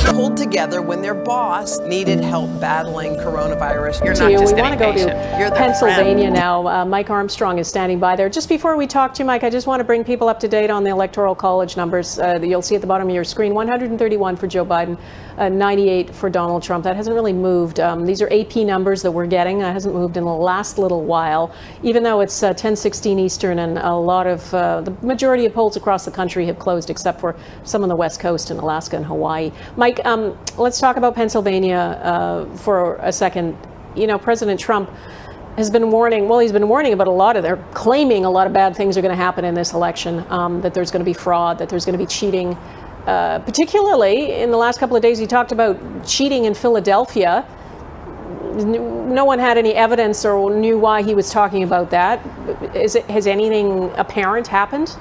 Pulled together when their boss needed help battling coronavirus. You're to not you. just We any want to go patient. You're to their Pennsylvania friend. now. Mike Armstrong is standing by there. Just before we talk to you, Mike, I just want to bring people up to date on the Electoral College numbers that you'll see at the bottom of your screen. 131 for Joe Biden, 98 for Donald Trump. That hasn't really moved. These are AP numbers that we're getting. That hasn't moved in the last little while, even though it's 10:16 Eastern and a lot of the majority of polls across the country have closed except for some on the West Coast in Alaska and Hawaii. Mike, let's talk about Pennsylvania for a second. You know, President Trump has been warning, well, he's been warning about they're claiming a lot of bad things are going to happen in this election, that there's going to be fraud, that there's going to be cheating. Particularly in the last couple of days, he talked about cheating in Philadelphia. No one had any evidence or knew why he was talking about that. Has anything apparent happened?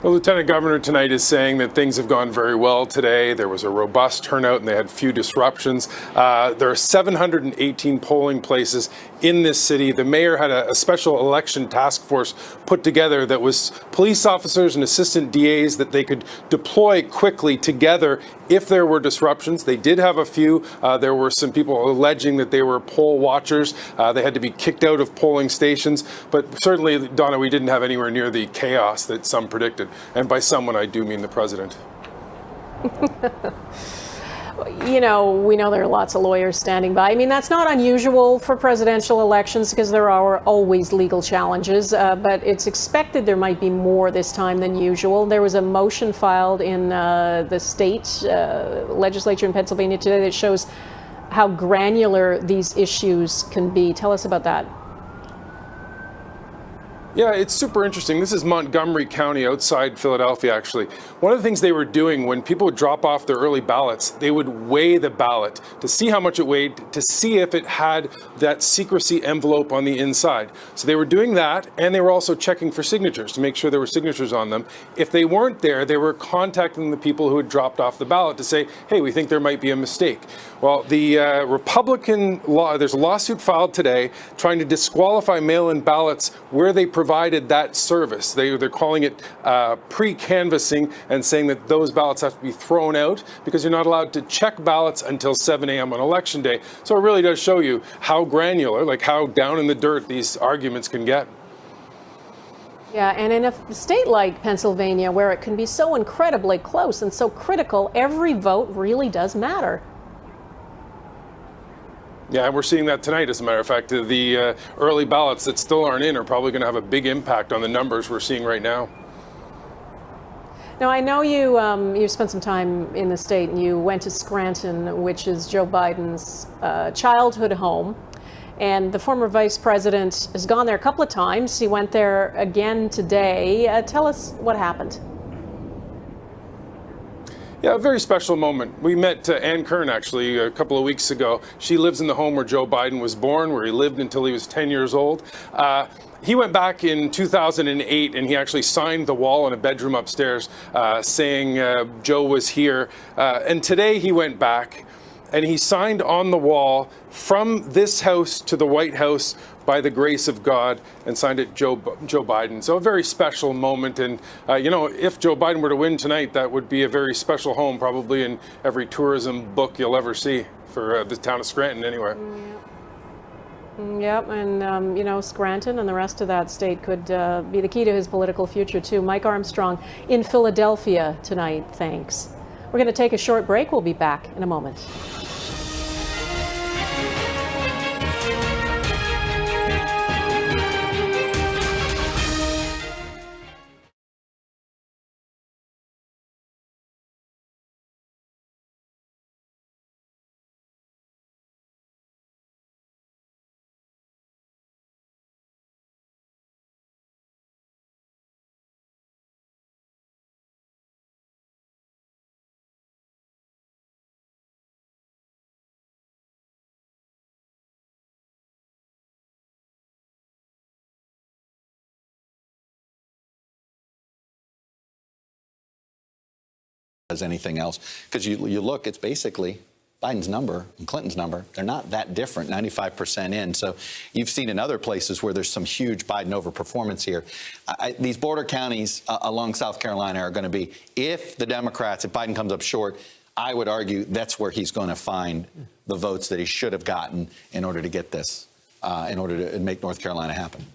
The Lieutenant Governor tonight is saying that things have gone very well today. There was a robust turnout and they had few disruptions. There are 718 polling places in this city. The mayor had a special election task force put together that was police officers and assistant DAs that they could deploy quickly together if there were disruptions. They did have a few. There were some people alleging that they were poll watchers. They had to be kicked out of polling stations. But certainly, Donna, we didn't have anywhere near the chaos that some predicted. And by someone, I do mean the president. You know, we know there are lots of lawyers standing by. I mean, that's not unusual for presidential elections because there are always legal challenges, but it's expected there might be more this time than usual. There was a motion filed in the state legislature in Pennsylvania today that shows how granular these issues can be. Tell us about that. Yeah, it's super interesting. This is Montgomery County outside Philadelphia, actually. One of the things they were doing when people would drop off their early ballots, they would weigh the ballot to see how much it weighed, to see if it had that secrecy envelope on the inside. So they were doing that, and they were also checking for signatures to make sure there were signatures on them. If they weren't there, they were contacting the people who had dropped off the ballot to say, hey, we think there might be a mistake. Well, the Republican law, there's a lawsuit filed today trying to disqualify mail-in ballots where they provided that service. They're calling it pre-canvassing and saying that those ballots have to be thrown out because you're not allowed to check ballots until 7 a.m. on Election Day. So it really does show you how granular, like how down in the dirt these arguments can get. Yeah, and in a state like Pennsylvania, where it can be so incredibly close and so critical, every vote really does matter. Yeah, and we're seeing that tonight, as a matter of fact. The early ballots that still aren't in are probably going to have a big impact on the numbers we're seeing right now. Now, I know you spent some time in the state, and you went to Scranton, which is Joe Biden's childhood home. And the former vice president has gone there a couple of times. He went there again today. Tell us what happened. Yeah, a very special moment. We met Ann Kern, actually, a couple of weeks ago. She lives in the home where Joe Biden was born, where he lived until he was 10 years old. He went back in 2008, and he actually signed the wall in a bedroom upstairs saying Joe was here. And today he went back, and he signed on the wall, from this house to the White House, by the grace of God, and signed it Joe Biden. So a very special moment. And, you know, if Joe Biden were to win tonight, that would be a very special home, probably in every tourism book you'll ever see for the town of Scranton anyway. Yep, and, you know, Scranton and the rest of that state could be the key to his political future, too. Mike Armstrong in Philadelphia tonight. Thanks. We're going to take a short break. We'll be back in a moment. As anything else, because you look, it's basically Biden's number and Clinton's number. They're not that different, 95% in. So you've seen in other places where there's some huge Biden overperformance here. These border counties along South Carolina are going to be, if the Democrats, if Biden comes up short, I would argue that's where he's going to find the votes that he should have gotten in order to get this, in order to make North Carolina happen.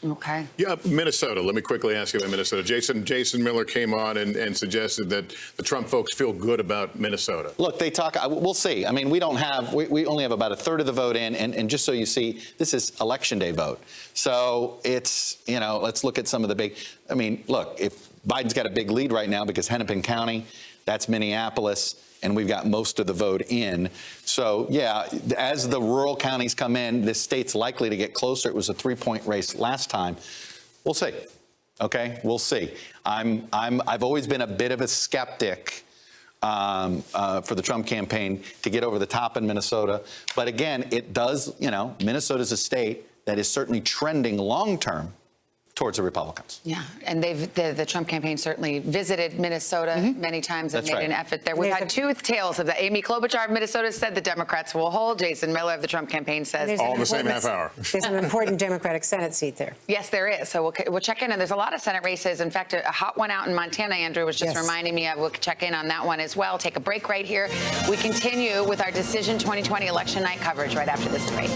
Okay. Yeah, Minnesota. Let me quickly ask you about Minnesota. Jason Miller came on and suggested that the Trump folks feel good about Minnesota. Look, they talk. We'll see. I mean, we only have about a third of the vote in, and just so you see, this is Election Day vote. So it's, you know, let's look at some of the big. I mean, look, if Biden's got a big lead right now because Hennepin County, that's Minneapolis, and we've got most of the vote in. So, yeah, as the rural counties come in, this state's likely to get closer. It was a 3-point race last time. We'll see. Okay, we'll see. I've always been a bit of a skeptic for the Trump campaign to get over the top in Minnesota. But again, it does, Minnesota's a state that is certainly trending long-term towards the Republicans. Yeah, and the Trump campaign certainly visited Minnesota many times and made an effort there. We've had two tales of that. Amy Klobuchar of Minnesota said the Democrats will hold. Jason Miller of the Trump campaign says all in the same half hour. There's an important Democratic Senate seat there. Yes, there is. So we'll check in, and there's a lot of Senate races. In fact, a hot one out in Montana, Andrew was just reminding me of. We'll check in on that one as well. Take a break right here. We continue with our Decision 2020 election night coverage right after this break.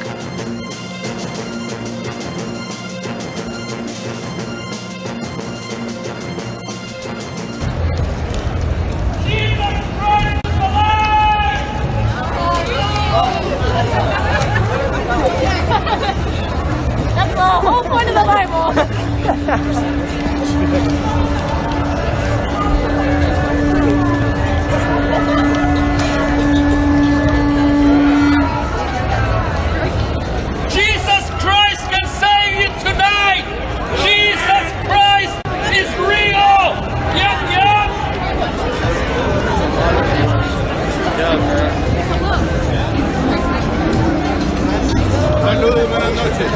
That's the whole point of the Bible. Jesus Christ can save you tonight. Jesus Christ is real. Yep, yep. Saludos, buenas noches.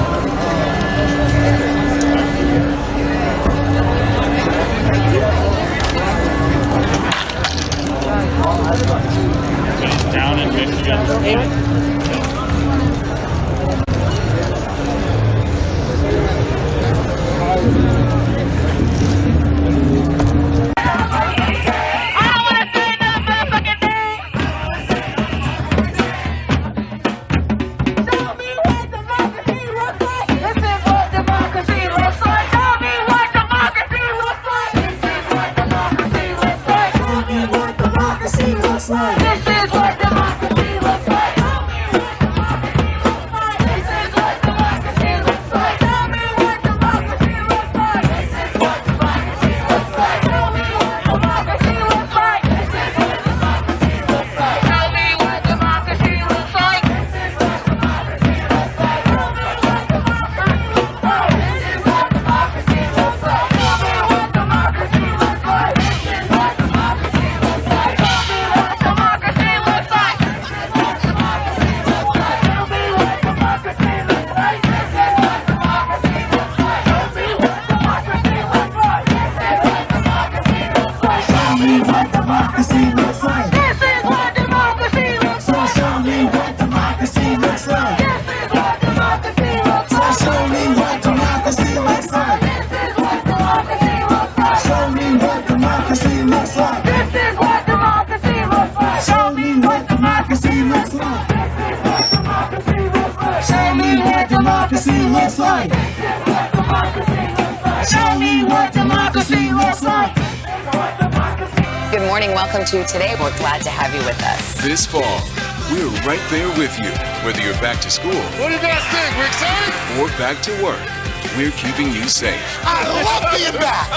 Down in Michigan. Good morning. Welcome to Today. We're glad to have you with us. This fall, we're right there with you. Whether you're back to school. What do you guys think? We're excited? Or back to work. We're keeping you safe. I love being back.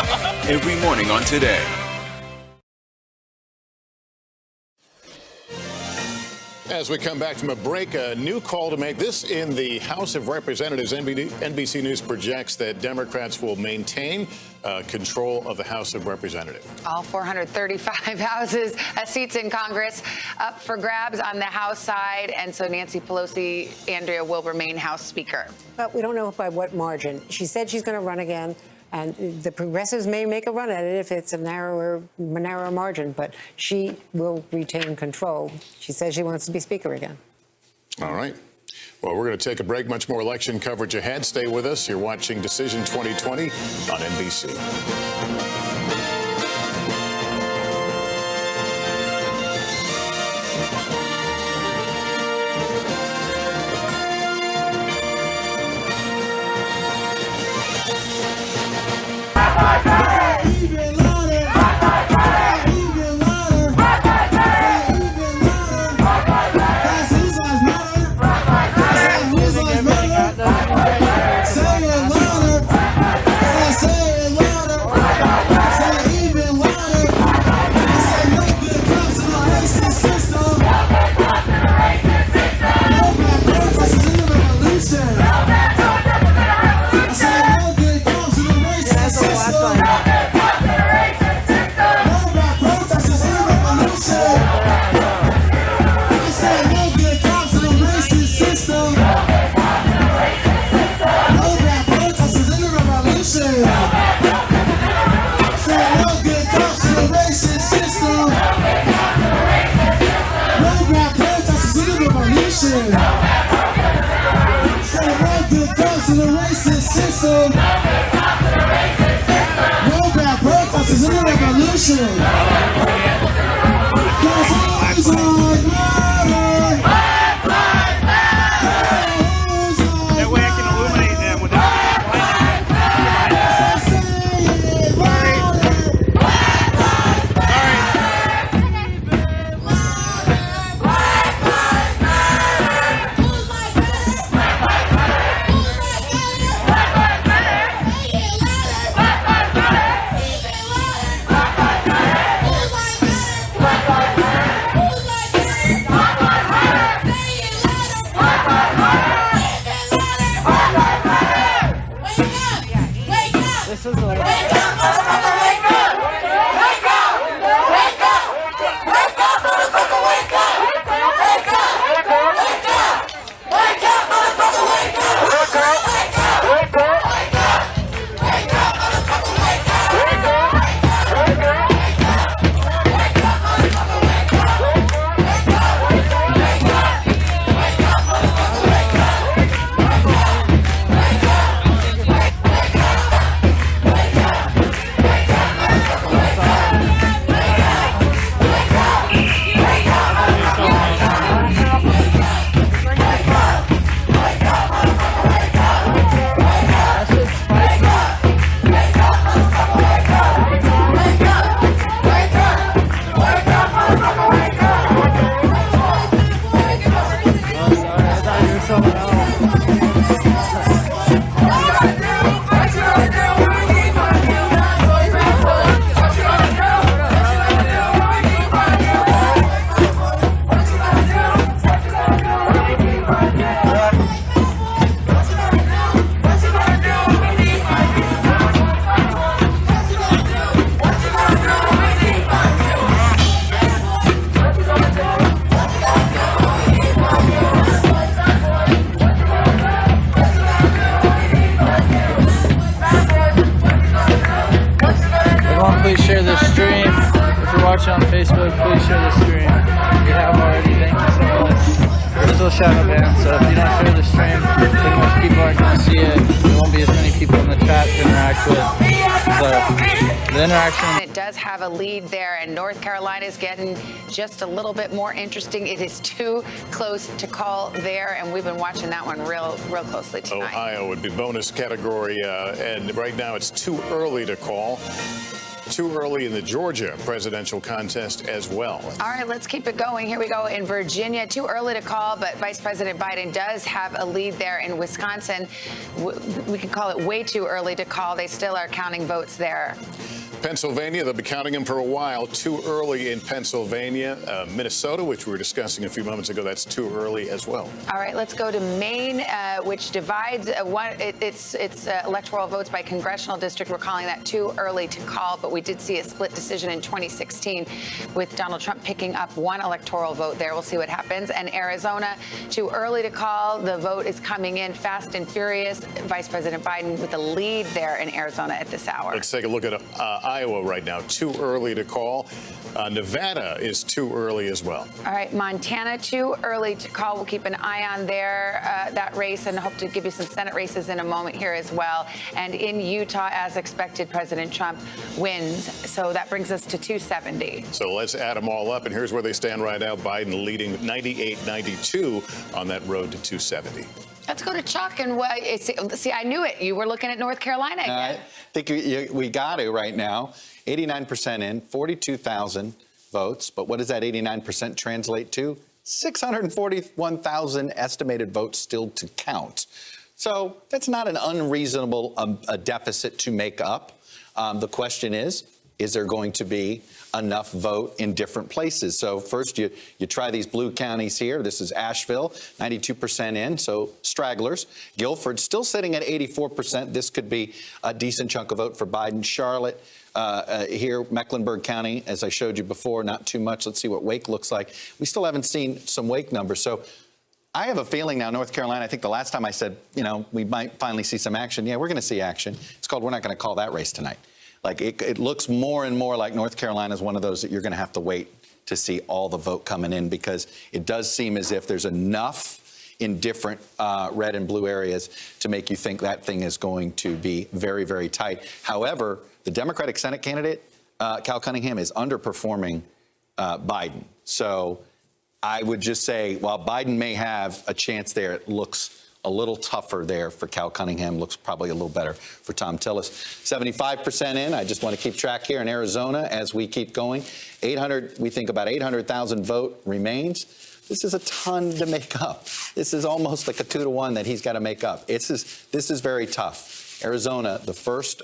Every morning on Today. As we come back from a break, a new call to make. This in the House of Representatives. NBC News projects that Democrats will maintain control of the House of Representatives. All 435 seats in Congress up for grabs on the House side. And so Nancy Pelosi, Andrea, will remain House Speaker. But we don't know by what margin. She said she's going to run again. And the progressives may make a run at it if it's a narrower margin, but she will retain control. She says she wants to be Speaker again. All right. Well, we're going to take a break. Much more election coverage ahead. Stay with us. You're watching Decision 2020 on NBC. Say it louder. revolution. Say no goes to the racist system. No bad protesters in the revolution. Cause always on murder. That way I can illuminate them with please share this stream. If you're watching on Facebook, please share this stream. If you have already, thank you so much. We're still shadow banned, so if you don't share the stream, then most people aren't going to see it. There won't be as many people in the chat to interact with. So the interaction. It does have a lead there, and North Carolina is getting just a little bit more interesting. It is too close to call there, and we've been watching that one real closely tonight. Ohio would be bonus category, and right now it's too early to call. Too early in the Georgia presidential contest as well. All right, let's keep it going. Here we go in Virginia. Too early to call, but Vice President Biden does have a lead there in Wisconsin. We can call it way too early to call. They still are counting votes there. Pennsylvania, they'll be counting them for a while. Too early in Pennsylvania. Minnesota, which we were discussing a few moments ago, that's too early as well. All right, let's go to Maine, which divides its electoral votes by congressional district. We're calling that too early to call, but we did see a split decision in 2016 with Donald Trump picking up one electoral vote there. We'll see what happens. And Arizona, too early to call. The vote is coming in fast and furious. Vice President Biden with a lead there in Arizona at this hour. Let's take a look at Iowa right now. Too early to call. Nevada is too early as well. All right, Montana, too early to call. We'll keep an eye on that race, and hope to give you some Senate races in a moment here as well. And in Utah, as expected, President Trump wins. So that brings us to 270. So let's add them all up, and here's where they stand right now. Biden leading 98-92 on that road to 270. Let's go to Chuck and see. I knew it. You were looking at North Carolina again. I think we got to right now. 89% in, 42,000 votes. But what does that 89% translate to? 641,000 estimated votes still to count. So that's not an unreasonable a deficit to make up. The question is there going to be enough vote in different places? So first you try these blue counties here. This is Asheville, 92% in, so stragglers. Guilford still sitting at 84%. This could be a decent chunk of vote for Biden. Charlotte, here, Mecklenburg County, as I showed you before, not too much. Let's see what Wake looks like. We still haven't seen some Wake numbers. So I have a feeling now, North Carolina, I think the last time I said, we might finally see some action. Yeah, we're going to see action. It's called, we're not going to call that race tonight. Like it looks more and more like North Carolina is one of those that you're going to have to wait to see all the vote coming in, because it does seem as if there's enough in different red and blue areas to make you think that thing is going to be very, very tight. However, the Democratic Senate candidate, Cal Cunningham, is underperforming Biden. So I would just say, while Biden may have a chance there, it looks a little tougher there for Cal Cunningham. Looks probably a little better for Tom Tillis. 75% in. I just want to keep track here in Arizona as we keep going. We think about 800,000 vote remains. This is a ton to make up. This is almost like a 2-to-1 that he's got to make up. This is very tough. Arizona, the first,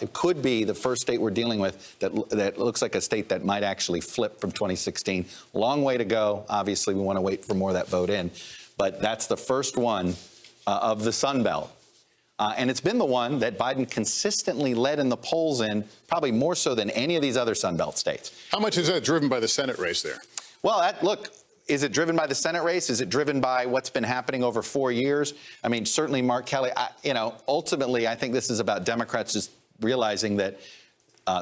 it could be the first state we're dealing with that looks like a state that might actually flip from 2016. Long way to go. Obviously, we want to wait for more of that vote in. But that's the first one of the Sun Belt. And it's been the one that Biden consistently led in the polls in, probably more so than any of these other Sun Belt states. How much is that driven by the Senate race there? Well, look, is it driven by the Senate race? Is it driven by what's been happening over 4 years? I mean, certainly Mark Kelly, ultimately, I think this is about Democrats just realizing that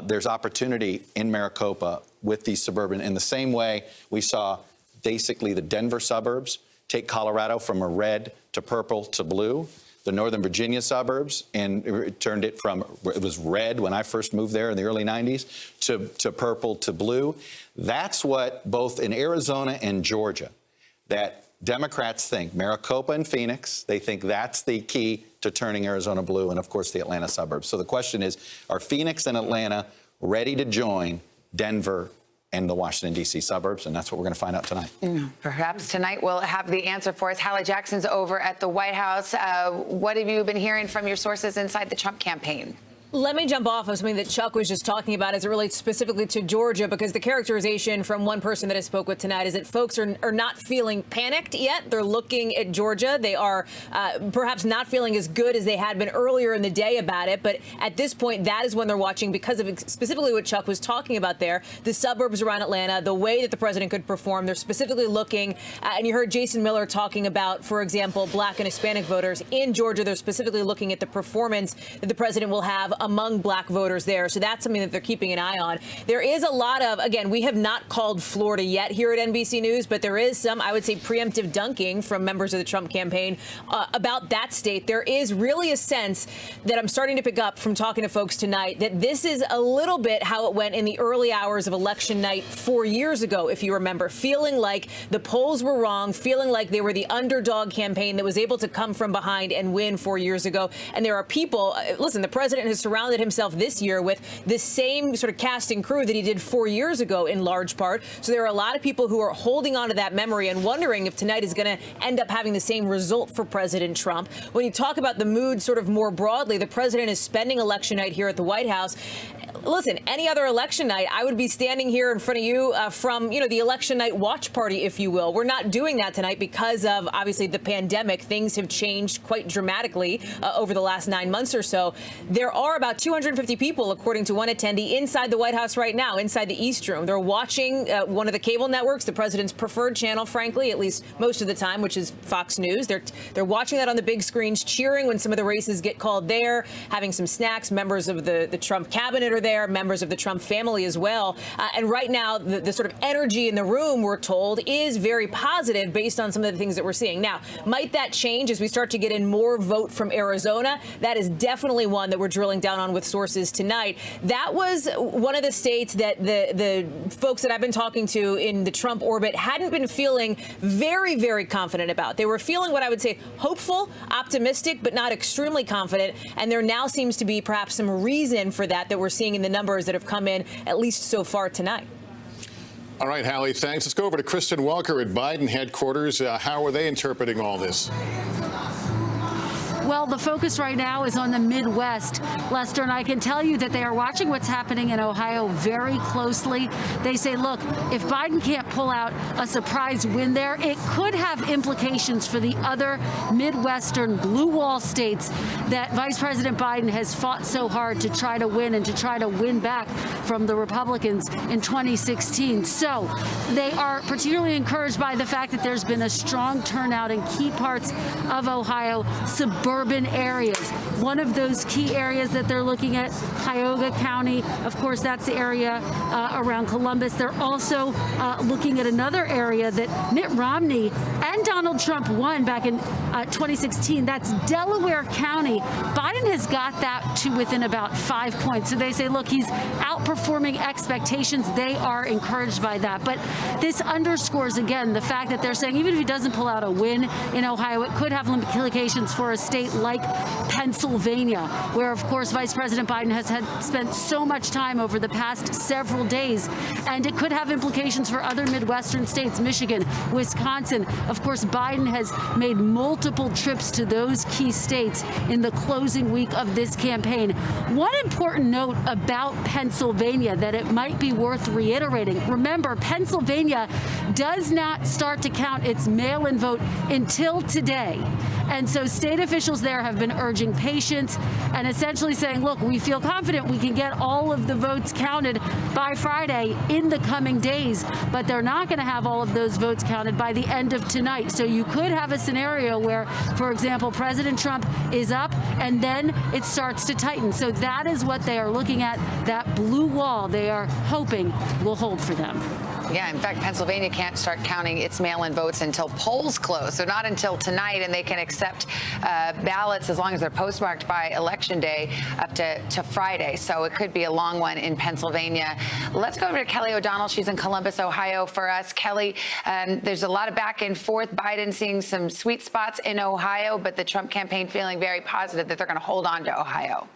there's opportunity in Maricopa with these suburban, in the same way we saw basically the Denver suburbs take Colorado from a red to purple to blue. The Northern Virginia suburbs, and it turned it from, it was red when I first moved there in the early 90s, to purple to blue. That's what both in Arizona and Georgia, that Democrats think, Maricopa and Phoenix, they think that's the key to turning Arizona blue, and of course the Atlanta suburbs. So the question is, are Phoenix and Atlanta ready to join Denver and the Washington, D.C. suburbs? And that's what we're going to find out tonight. Perhaps tonight we'll have the answer for us. Hallie Jackson's over at the White House. What have you been hearing from your sources inside the Trump campaign? Let me jump off of something that Chuck was just talking about as it relates specifically to Georgia, because the characterization from one person that I spoke with tonight is that folks are not feeling panicked yet. They're looking at Georgia. They are perhaps not feeling as good as they had been earlier in the day about it. But at this point, that is when they're watching, because of specifically what Chuck was talking about there, the suburbs around Atlanta, the way that the president could perform. They're specifically looking, and you heard Jason Miller talking about, for example, black and Hispanic voters in Georgia. They're specifically looking at the performance that the president will have among black voters there. So that's something that they're keeping an eye on. There is a lot of, again, we have not called Florida yet here at NBC News, but there is some, I would say, preemptive dunking from members of the Trump campaign about that state. There is really a sense that I'm starting to pick up from talking to folks tonight that this is a little bit how it went in the early hours of election night 4 years ago, if you remember, feeling like the polls were wrong, feeling like they were the underdog campaign that was able to come from behind and win 4 years ago. And there are people, listen, the president has surrounded himself this year with the same sort of cast and crew that he did 4 years ago in large part. So there are a lot of people who are holding on to that memory and wondering if tonight is going to end up having the same result for President Trump. When you talk about the mood sort of more broadly, the president is spending election night here at the White House. Listen, any other election night, I would be standing here in front of you from, the election night watch party, if you will. We're not doing that tonight because of, obviously, the pandemic. Things have changed quite dramatically over the last 9 months or so. There are about 250 people, according to one attendee, inside the White House right now, inside the East Room. They're watching one of the cable networks, the president's preferred channel, frankly, at least most of the time, which is Fox News. They're watching that on the big screens, cheering when some of the races get called there, having some snacks. Members of the Trump cabinet are there, members of the Trump family as well. And right now, the sort of energy in the room, we're told, is very positive based on some of the things that we're seeing. Now, might that change as we start to get in more vote from Arizona? That is definitely one that we're drilling down on with sources tonight. That was one of the states that the folks that I've been talking to in the Trump orbit hadn't been feeling very, very confident about. They were feeling what I would say hopeful, optimistic, but not extremely confident. And there now seems to be perhaps some reason for that we're seeing in the numbers that have come in, at least so far tonight. All right, Hallie, thanks. Let's go over to Kristen Welker at Biden headquarters. How are they interpreting all this? Well, the focus right now is on the Midwest, Lester, and I can tell you that they are watching what's happening in Ohio very closely. They say, look, if Biden can't pull out a surprise win there, it could have implications for the other Midwestern blue wall states that Vice President Biden has fought so hard to try to win and to try to win back from the Republicans in 2016. So they are particularly encouraged by the fact that there's been a strong turnout in key parts of Ohio, suburban urban areas. One of those key areas that they're looking at, Cuyahoga County, of course, that's the area around Columbus. They're also looking at another area that Mitt Romney and Donald Trump won back in 2016. That's Delaware County. Biden has got that to within about 5 points. So they say, look, he's outperforming expectations. They are encouraged by that. But this underscores, again, the fact that they're saying even if he doesn't pull out a win in Ohio, it could have implications for a state like Pennsylvania, where, of course, Vice President Biden has spent so much time over the past several days. And it could have implications for other Midwestern states, Michigan, Wisconsin. Of course, Biden has made multiple trips to those key states in the closing week of this campaign. One important note about Pennsylvania that it might be worth reiterating. Remember, Pennsylvania does not start to count its mail-in vote until today. And so state officials there have been urging patience and essentially saying, look, we feel confident we can get all of the votes counted by Friday in the coming days, but they're not going to have all of those votes counted by the end of tonight. So you could have a scenario where, for example, President Trump is up and then it starts to tighten. So that is what they are looking at. That blue wall they are hoping will hold for them. Yeah, in fact, Pennsylvania can't start counting its mail-in votes until polls close, so not until tonight, and they can accept ballots as long as they're postmarked by Election Day up to Friday, so it could be a long one in Pennsylvania. Let's go over to Kelly O'Donnell. She's in Columbus, Ohio for us. Kelly, there's a lot of back and forth. Biden seeing some sweet spots in Ohio, but the Trump campaign feeling very positive that they're going to hold on to Ohio.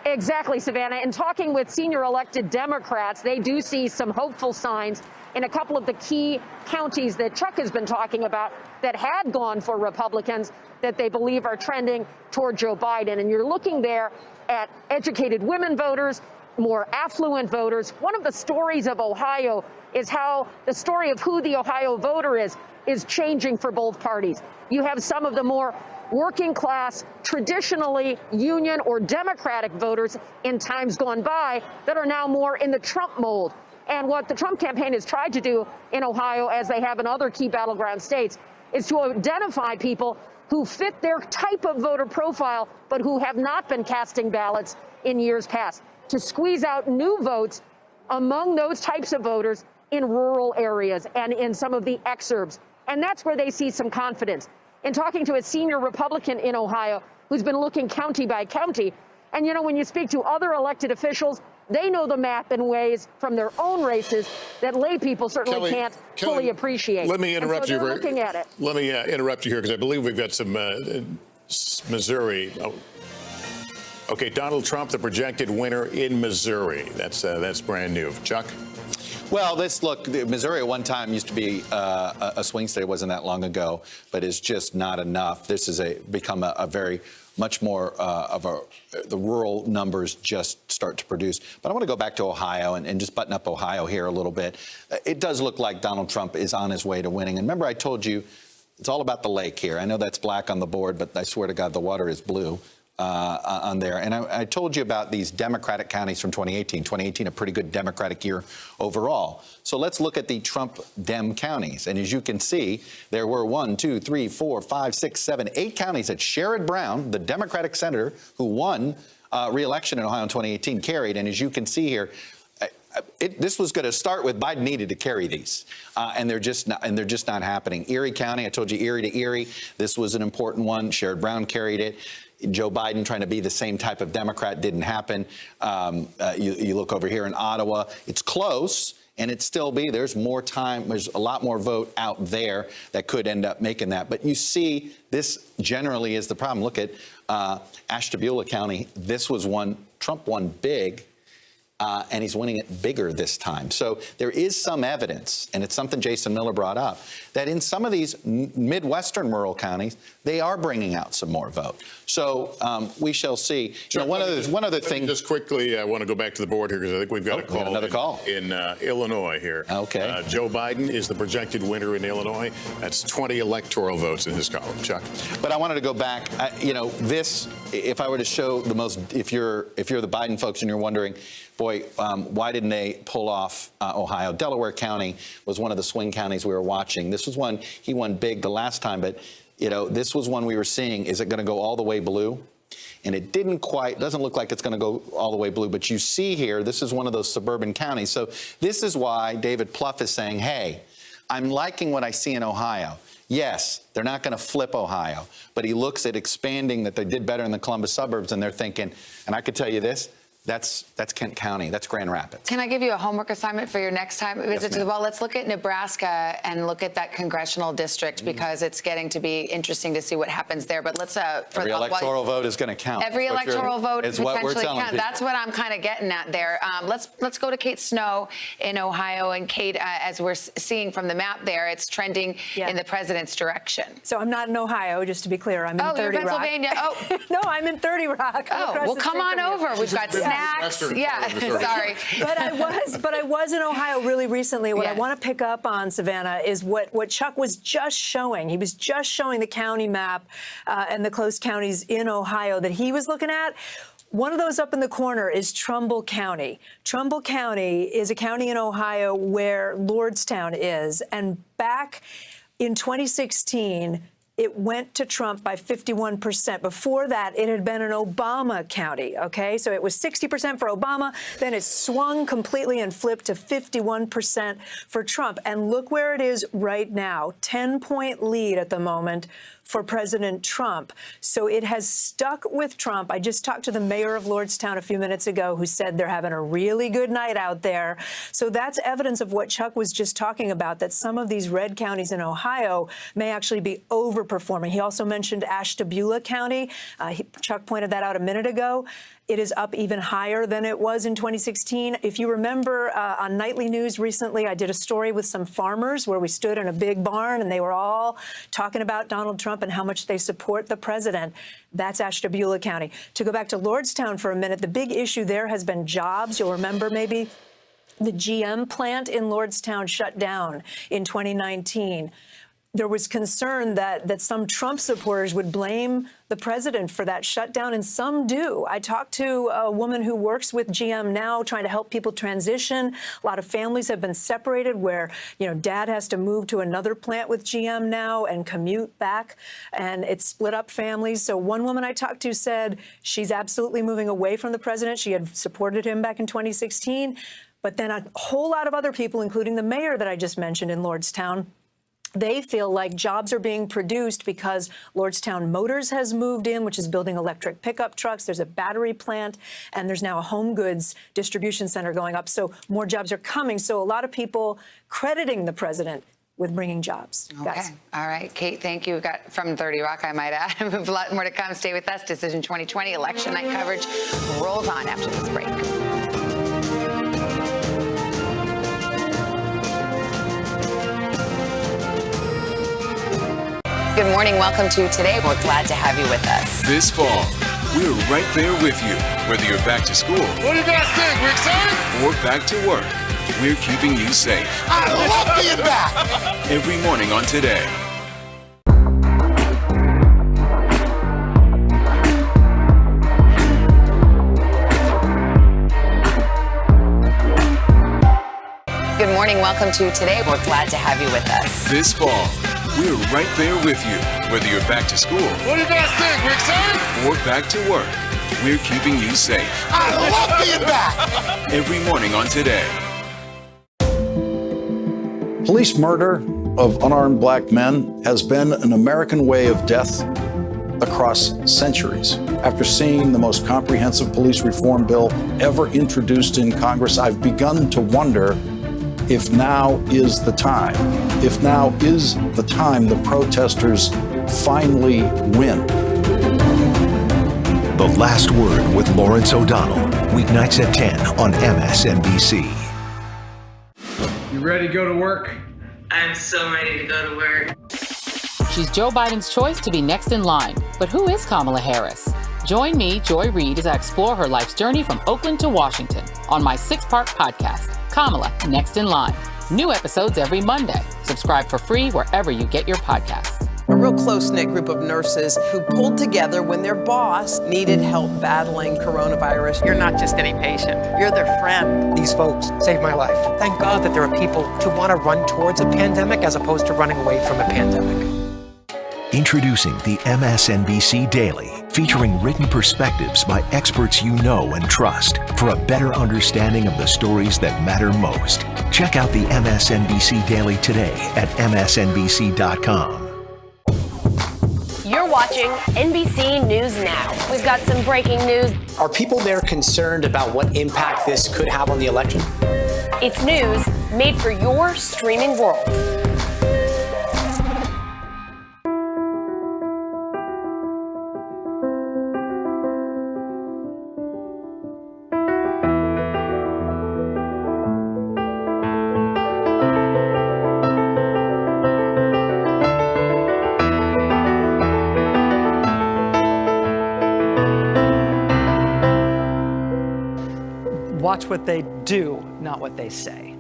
Exactly, Savannah. In talking with senior elected Democrats, they do see some hopeful signs in a couple of the key counties that Chuck has been talking about that had gone for Republicans that they believe are trending toward Joe Biden. And you're looking there at educated women voters, more affluent voters. One of the stories of Ohio is how the story of who the Ohio voter is changing for both parties. You have some of the more working class, traditionally Union or Democratic voters in times gone by that are now more in the Trump mold. And what the Trump campaign has tried to do in Ohio, as they have in other key battleground states, is to identify people who fit their type of voter profile, but who have not been casting ballots in years past, to squeeze out new votes among those types of voters in rural areas and in some of the exurbs. And that's where they see some confidence. In talking to a senior Republican in Ohio who's been looking county by county, and you know, when you speak to other elected officials, they know the map in ways from their own races that lay people certainly can't fully appreciate. Let me interrupt you. Looking at it. Let me interrupt you here because I believe we've got some Missouri. Oh. Okay, Donald Trump, the projected winner in Missouri. That's brand new. Chuck? Well, Missouri at one time used to be a swing state. It wasn't that long ago, but it's just not enough. This has become a very much more the rural numbers just start to produce. But I want to go back to Ohio and just button up Ohio here a little bit. It does look like Donald Trump is on his way to winning. And remember, I told you it's all about the lake here. I know that's black on the board, but I swear to God, the water is blue. On there. And I told you about these Democratic counties from 2018. 2018, a pretty good Democratic year overall. So let's look at the Trump Dem counties. And as you can see, there were 1, 2, 3, 4, 5, 6, 7, 8 counties that Sherrod Brown, the Democratic senator who won re-election in Ohio in 2018, carried. And as you can see here, this was going to start with Biden needed to carry these, and they're just not happening. Erie County, I told you Erie to Erie. This was an important one. Sherrod Brown carried it. Joe Biden trying to be the same type of Democrat didn't happen. You look over here in Ottawa, it's close, and it still be. There's more time. There's a lot more vote out there that could end up making that. But you see, this generally is the problem. Look at Ashtabula County. This was one Trump won big. And he's winning it bigger this time. So there is some evidence, and it's something Jason Miller brought up, that in some of these Midwestern rural counties, they are bringing out some more vote. So we shall see. Sure, one other thing. Just quickly, I want to go back to the board here because I think we've got a call. Another call in Illinois here. Okay. Joe Biden is the projected winner in Illinois. That's 20 electoral votes in his column. Chuck. But I wanted to go back. This if I were to show the most, if you're the Biden folks and you're wondering, boy, why didn't they pull off Ohio? Delaware County was one of the swing counties we were watching. This was one, he won big the last time, but this was one we were seeing. Is it going to go all the way blue? And it doesn't look like it's going to go all the way blue. But you see here, this is one of those suburban counties. So this is why David Plouffe is saying, hey, I'm liking what I see in Ohio. Yes, they're not going to flip Ohio, but he looks at expanding that they did better in the Columbus suburbs, and they're thinking, and I could tell you this, that's Kent County, that's Grand Rapids. Can I give you a homework assignment for your next time visit to the well? Let's look at Nebraska and look at that congressional district because it's getting to be interesting to see what happens there. But let's every electoral vote is going to count. Every electoral vote is what we're potentially telling count. people. That's what I'm kind of getting at there. Let's go to Kate Snow in Ohio, and Kate, as we're seeing from the map there, it's trending in the president's direction. So I'm not in Ohio, just to be clear. I'm in 30 you're Pennsylvania. Rock. Oh, no, I'm in 30 Rock. Oh, well, come on over. We've got snacks. Yeah, sorry. But I was in Ohio really recently. What I want to pick up on, Savannah, is what Chuck was just showing. He was just showing the county map and the close counties in Ohio that he was looking at. One of those up in the corner is Trumbull County. Trumbull County is a county in Ohio where Lordstown is. And back in 2016, it went to Trump by 51%. Before that, it had been an Obama county, okay? So it was 60% for Obama, then it swung completely and flipped to 51% for Trump. And look where it is right now, 10-point lead at the moment for President Trump. So it has stuck with Trump. I just talked to the mayor of Lordstown a few minutes ago who said they're having a really good night out there. So that's evidence of what Chuck was just talking about, that some of these red counties in Ohio may actually be overperforming. He also mentioned Ashtabula County. Chuck pointed that out a minute ago. It is up even higher than it was in 2016. If you remember on Nightly News recently, I did a story with some farmers where we stood in a big barn and they were all talking about Donald Trump and how much they support the president. That's Ashtabula County. To go back to Lordstown for a minute, the big issue there has been jobs. You'll remember maybe the GM plant in Lordstown shut down in 2019. There was concern that some Trump supporters would blame the president for that shutdown, and some do. I talked to a woman who works with GM now, trying to help people transition. A lot of families have been separated where, dad has to move to another plant with GM now and commute back, and it's split up families. So one woman I talked to said she's absolutely moving away from the president. She had supported him back in 2016. But then a whole lot of other people, including the mayor that I just mentioned in Lordstown, they feel like jobs are being produced because Lordstown Motors has moved in, which is building electric pickup trucks. There's a battery plant, and there's now a home goods distribution center going up. So more jobs are coming. So a lot of people crediting the president with bringing jobs. Okay. All right, Kate, thank you. We've got from 30 Rock, I might add. A lot more to come. Stay with us. Decision 2020 election night coverage rolls on after this break. Good morning. Welcome to Today. We're glad to have you with us. This fall, we're right there with you. Whether you're back to school. What do you guys think? We're excited? Or back to work, we're keeping you safe. I love being back. Every morning on Today. Good morning. Welcome to Today. We're glad to have you with us. This fall, we're right there with you. Whether you're back to school. What do you guys think? We're excited? Or back to work, we're keeping you safe. I love being back. Every morning on Today. Police murder of unarmed black men has been an American way of death across centuries. After seeing the most comprehensive police reform bill ever introduced in Congress, I've begun to wonder if now is the time. If now is the time the protesters finally win. The Last Word with Lawrence O'Donnell, weeknights at 10 on MSNBC. You ready to go to work? I'm so ready to go to work. She's Joe Biden's choice to be next in line. But who is Kamala Harris? Join me, Joy Reid, as I explore her life's journey from Oakland to Washington on my 6-part podcast, Kamala Next in Line. New episodes every Monday. Subscribe for free wherever you get your podcasts. real close-knit group of nurses who pulled together when their boss needed help battling coronavirus. You're not just any patient, you're their friend. These folks saved my life. Thank God that there are people who want to run towards a pandemic as opposed to running away from a pandemic. Introducing the MSNBC Daily, featuring written perspectives by experts you know and trust for a better understanding of the stories that matter most. Check out the MSNBC Daily today at msnbc.com. You're watching NBC News Now. We've got some breaking news. Are people there concerned about what impact this could have on the election? It's news made for your streaming world. Watch what they do, not what they say.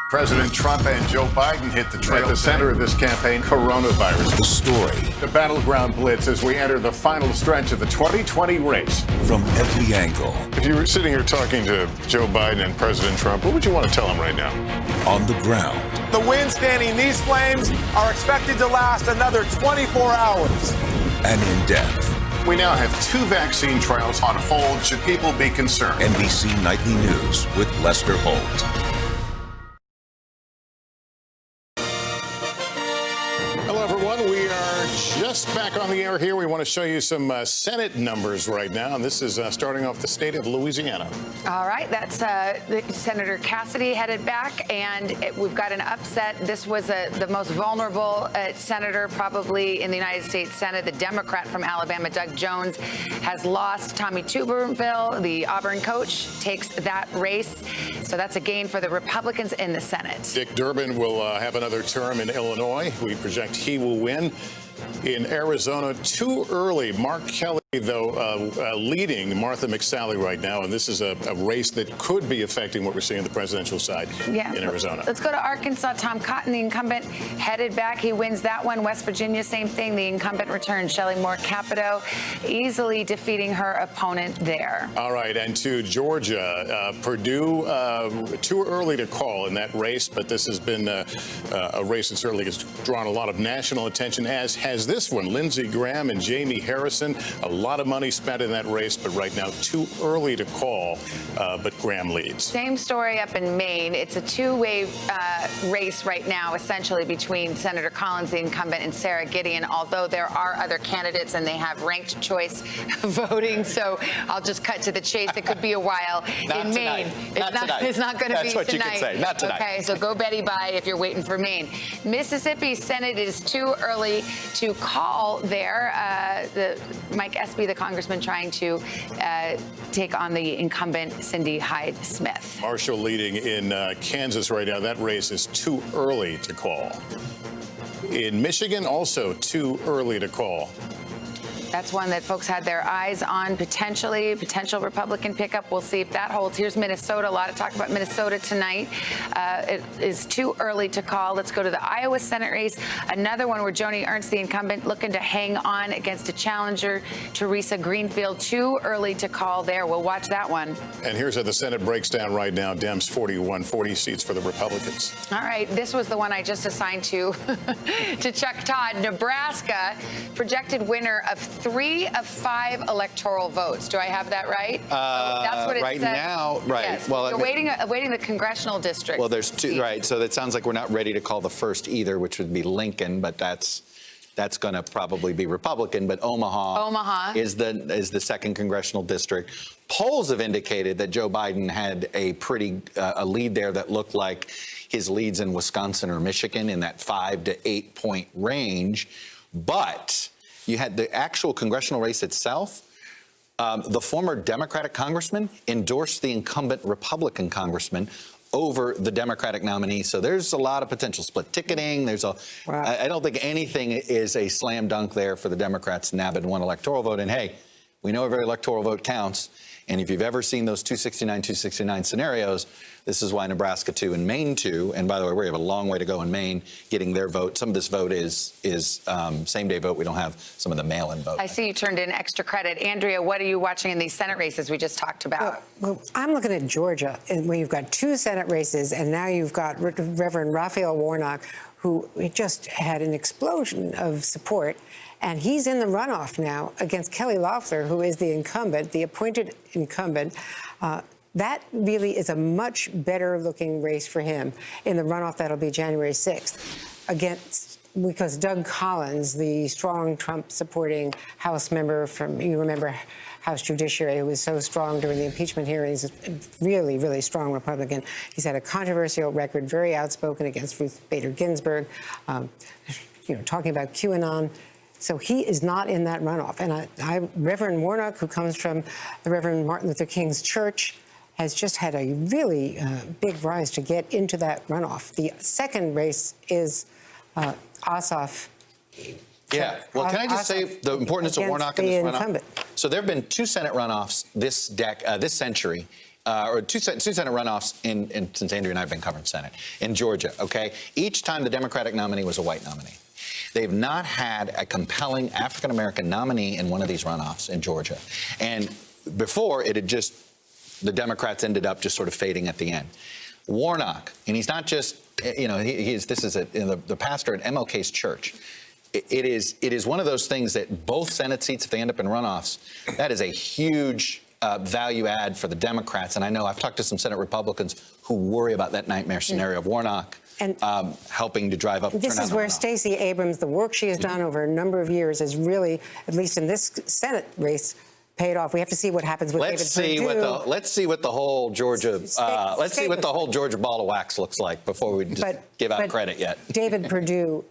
President Trump and Joe Biden hit the trail. At the center of this campaign, coronavirus. The story. The battleground blitz as we enter the final stretch of the 2020 race. From every angle. If you were sitting here talking to Joe Biden and President Trump, what would you want to tell them right now? On the ground. The winds fanning these flames are expected to last another 24 hours. And in depth. We now have 2 vaccine trials on hold. Should people be concerned? NBC Nightly News with Lester Holt. Hello, everyone. We are just back on the air here. We want to show you some Senate numbers right now. And this is starting off the state of Louisiana. All right, that's Senator Cassidy headed back, and we've got an upset. This was the most vulnerable senator probably in the United States Senate. The Democrat from Alabama, Doug Jones, has lost. Tommy Tuberville, the Auburn coach, takes that race. So that's a gain for the Republicans in the Senate. Dick Durbin will have another term in Illinois. We project he will win. In Arizona, too early. Mark Kelly, though, leading Martha McSally right now, and this is a race that could be affecting what we're seeing on the presidential side in Arizona. Let's go to Arkansas. Tom Cotton, the incumbent, headed back. He wins that one. West Virginia, same thing. The incumbent returns. Shelley Moore Capito easily defeating her opponent there. All right, and to Georgia, Purdue, too early to call in that race, but this has been a race that certainly has drawn a lot of national attention, as has this one. Lindsey Graham and Jamie Harrison, a lot of money spent in that race, but right now too early to call, but Graham leads. Same story up in Maine. It's a two-way race right now, essentially, between Senator Collins, the incumbent, and Sarah Gideon, although there are other candidates and they have ranked choice voting. So I'll just cut to the chase. It could be a while in Maine. It's not going to be tonight. That's what you could say. Not tonight. Okay, so go Betty bye if you're waiting for Maine. Mississippi Senate is too early to call there. Mike Espy, the congressman, trying to take on the incumbent Cindy Hyde-Smith. Marshall leading in Kansas right now. That race is too early to call. In Michigan, also too early to call. That's one that folks had their eyes on, potential Republican pickup. We'll see if that holds. Here's Minnesota. A lot of talk about Minnesota tonight. It is too early to call. Let's go to the Iowa Senate race. Another one where Joni Ernst, the incumbent, looking to hang on against a challenger, Teresa Greenfield. Too early to call there. We'll watch that one. And here's how the Senate breaks down right now. Dems 41, 40 seats for the Republicans. All right. This was the one I just assigned to Chuck Todd. Nebraska, projected winner of 3 of 5 electoral votes. Do I have that right? That's what it right says. now, right. Yes. Well, You're awaiting the congressional district. Well, there's 2, right. So that sounds like we're not ready to call the first either, which would be Lincoln, but that's going to probably be Republican. But Omaha is the second congressional district. Polls have indicated that Joe Biden had a pretty a lead there that looked like his leads in Wisconsin or Michigan in that 5 to 8 point range, but you had the actual congressional race itself. The former Democratic congressman endorsed the incumbent Republican congressman over the Democratic nominee. So there's a lot of potential split ticketing. I don't think anything is a slam dunk there for the Democrats nabbing one electoral vote. And hey, we know every electoral vote counts. And if you've ever seen those 269 scenarios, this is why Nebraska 2 and Maine 2, and by the way, we have a long way to go in Maine getting their vote. Some of this vote is same-day vote. We don't have some of the mail-in vote. I see you turned in extra credit. Andrea, what are you watching in these Senate races we just talked about? Well, I'm looking at Georgia, and where you've got 2 Senate races, and now you've got Reverend Raphael Warnock, who just had an explosion of support. And he's in the runoff now against Kelly Loeffler, who is the incumbent, the appointed incumbent. That really is a much better looking race for him in the runoff that'll be January 6th because Doug Collins, the strong Trump supporting House member from, you remember, House Judiciary, who was so strong during the impeachment hearings, a really, really strong Republican. He's had a controversial record, very outspoken against Ruth Bader Ginsburg, talking about QAnon. So he is not in that runoff. And Reverend Warnock, who comes from the Reverend Martin Luther King's church, has just had a really big rise to get into that runoff. The second race is Ossoff. Yeah. Well, can I just say the importance of Warnock in this runoff? So there have been 2 Senate runoffs this century. Or two Senate runoffs since Andrea and I have been covering Senate in Georgia, okay? Each time the Democratic nominee was a white nominee. They've not had a compelling African-American nominee in one of these runoffs in Georgia. And before, it had just, the Democrats ended up just sort of fading at the end. Warnock, and he's not just, this is the pastor at MLK's church. It is one of those things that both Senate seats, if they end up in runoffs, that is a huge value add for the Democrats. And I know I've talked to some Senate Republicans who worry about that nightmare scenario of Warnock helping to drive up. This is where Stacey Abrams, the work she has done over a number of years, has really, at least in this Senate race, paid off. We have to see what happens with David Perdue. Let's see what the whole Georgia Georgia ball of wax looks like before we just give out credit yet. David Perdue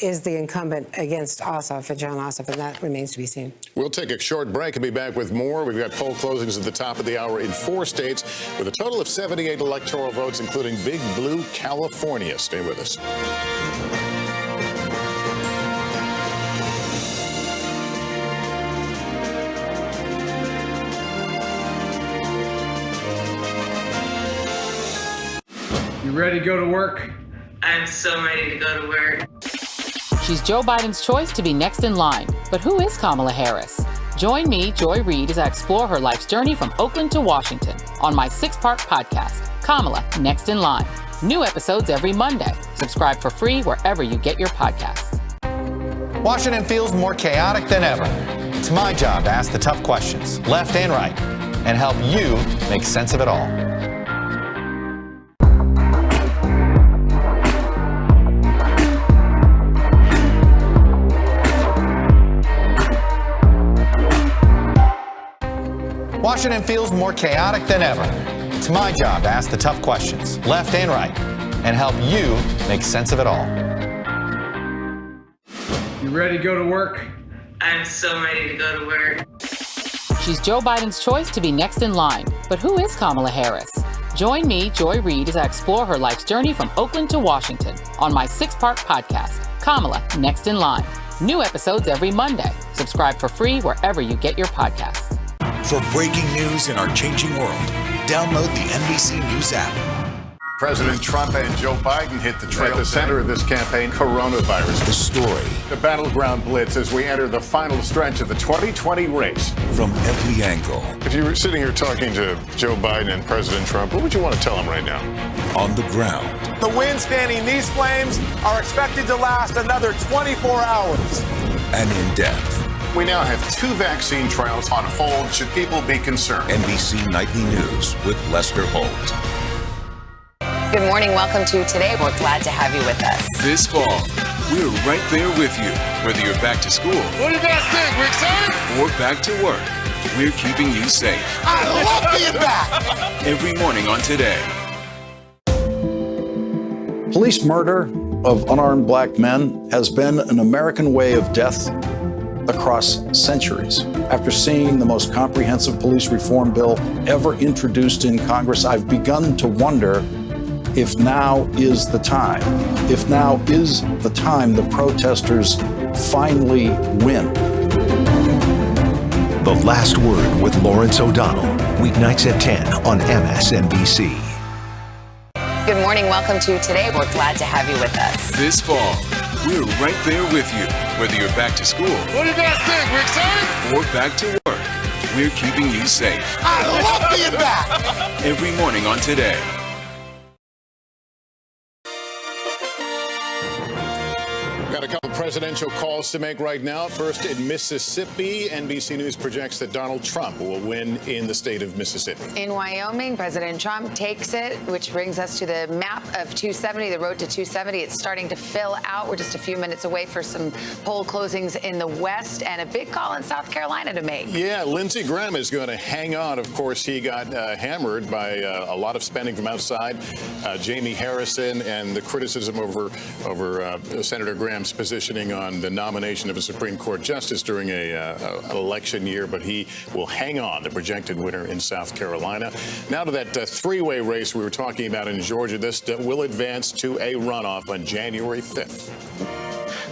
is the incumbent against Ossoff, John Ossoff, and that remains to be seen. We'll take a short break and be back with more. We've got poll closings at the top of the hour in 4 states with a total of 78 electoral votes, including Big Blue California. Stay with us. You ready to go to work? I'm so ready to go to work. She's Joe Biden's choice to be next in line. But who is Kamala Harris? Join me, Joy Reid, as I explore her life's journey from Oakland to Washington on my 6-part podcast, Kamala Next in Line. New episodes every Monday. Subscribe for free wherever you get your podcasts. Washington feels more chaotic than ever. It's my job to ask the tough questions, left and right, and help you make sense of it all. Washington feels more chaotic than ever. It's my job to ask the tough questions, left and right, and help you make sense of it all. You ready to go to work? I'm so ready to go to work. She's Joe Biden's choice to be next in line. But who is Kamala Harris? Join me, Joy Reid, as I explore her life's journey from Oakland to Washington on my 6-part podcast, Kamala Next in Line. New episodes every Monday. Subscribe for free wherever you get your podcasts. For breaking news in our changing world, download the NBC News app. President Trump and Joe Biden hit the trail. At the center of this campaign, coronavirus. The story. The battleground blitz as we enter the final stretch of the 2020 race. From every angle. If you were sitting here talking to Joe Biden and President Trump, what would you want to tell them right now? On the ground. The winds fanning these flames are expected to last another 24 hours. And in depth. We now have 2 vaccine trials on hold. Should people be concerned? NBC Nightly News with Lester Holt. Good morning. Welcome to Today. We're glad to have you with us. This fall, we're right there with you. Whether you're back to school. What do you guys think? We excited? Or back to work. We're keeping you safe. I love being back. Every morning on Today. Police murder of unarmed black men has been an American way of death across centuries. After seeing the most comprehensive police reform bill ever introduced in Congress, I've begun to wonder if now is the time. If now is the time the protesters finally win. The Last Word with Lawrence O'Donnell. weeknights at 10 on MSNBC. Good morning. Welcome to Today. We're glad to have you with us. This fall, we're right there with you. Whether you're back to school. What do you guys think? We're excited? Or back to work. We're keeping you safe. I love being back. Every morning on Today. Got a couple presidential calls to make right now. First, in Mississippi, NBC News projects that Donald Trump will win in the state of Mississippi. In Wyoming, President Trump takes it, which brings us to the map of 270, the road to 270. It's starting to fill out. We're just a few minutes away for some poll closings in the West and a big call in South Carolina to make. Yeah, Lindsey Graham is going to hang on. Of course, he got hammered by a lot of spending from outside. Jamie Harrison and the criticism over Senator Graham's positioning on the nomination of a Supreme Court justice during an election year, but he will hang on, the projected winner in South Carolina. Now to that three-way race we were talking about in Georgia. This will advance to a runoff on January 5th.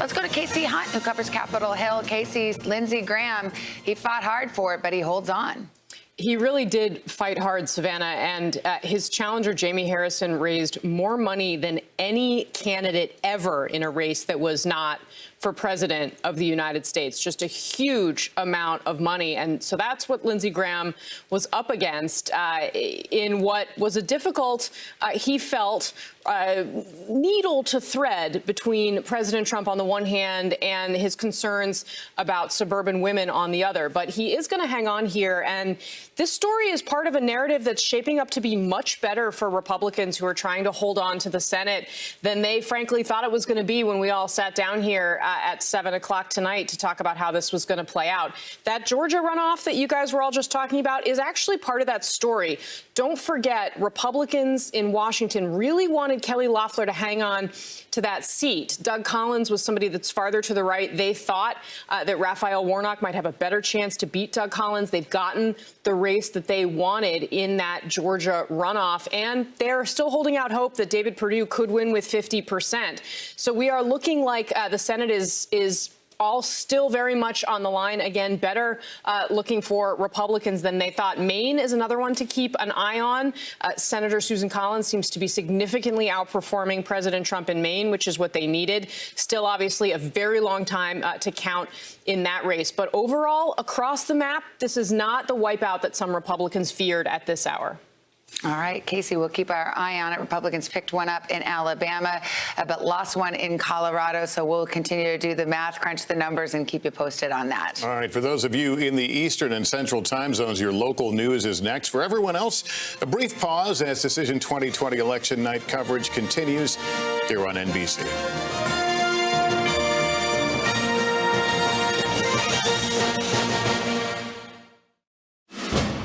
Let's go to Casey Hunt, who covers Capitol Hill. Casey's Lindsey Graham, he fought hard for it, but he holds on. He really did fight hard, Savannah, and his challenger, Jamie Harrison, raised more money than any candidate ever in a race that was not for president of the United States. Just a huge amount of money. And so that's what Lindsey Graham was up against in what was a difficult, he felt, needle to thread between President Trump on the one hand and his concerns about suburban women on the other. But he is going to hang on here. And this story is part of a narrative that's shaping up to be much better for Republicans who are trying to hold on to the Senate than they frankly thought it was going to be when we all sat down here at 7 o'clock tonight to talk about how this was going to play out. That Georgia runoff that you guys were all just talking about is actually part of that story. Don't forget, Republicans in Washington really wanted Kelly Loeffler to hang on to that seat. Doug Collins was somebody that's farther to the right. They thought that Raphael Warnock might have a better chance to beat Doug Collins. They've gotten the race that they wanted in that Georgia runoff, and they're still holding out hope that David Perdue could win with 50%. So we are looking like the Senate is all still very much on the line. Again, better looking for Republicans than they thought. Maine is another one to keep an eye on. Senator Susan Collins seems to be significantly outperforming President Trump in Maine, which is what they needed. Still, obviously, a very long time to count in that race. But overall, across the map, this is not the wipeout that some Republicans feared at this hour. All right, Casey, we'll keep our eye on it. Republicans picked one up in Alabama, but lost one in Colorado. So we'll continue to do the math, crunch the numbers, and keep you posted on that. All right, for those of you in the Eastern and Central time zones, your local news is next. For everyone else, a brief pause as Decision 2020 election night coverage continues here on NBC.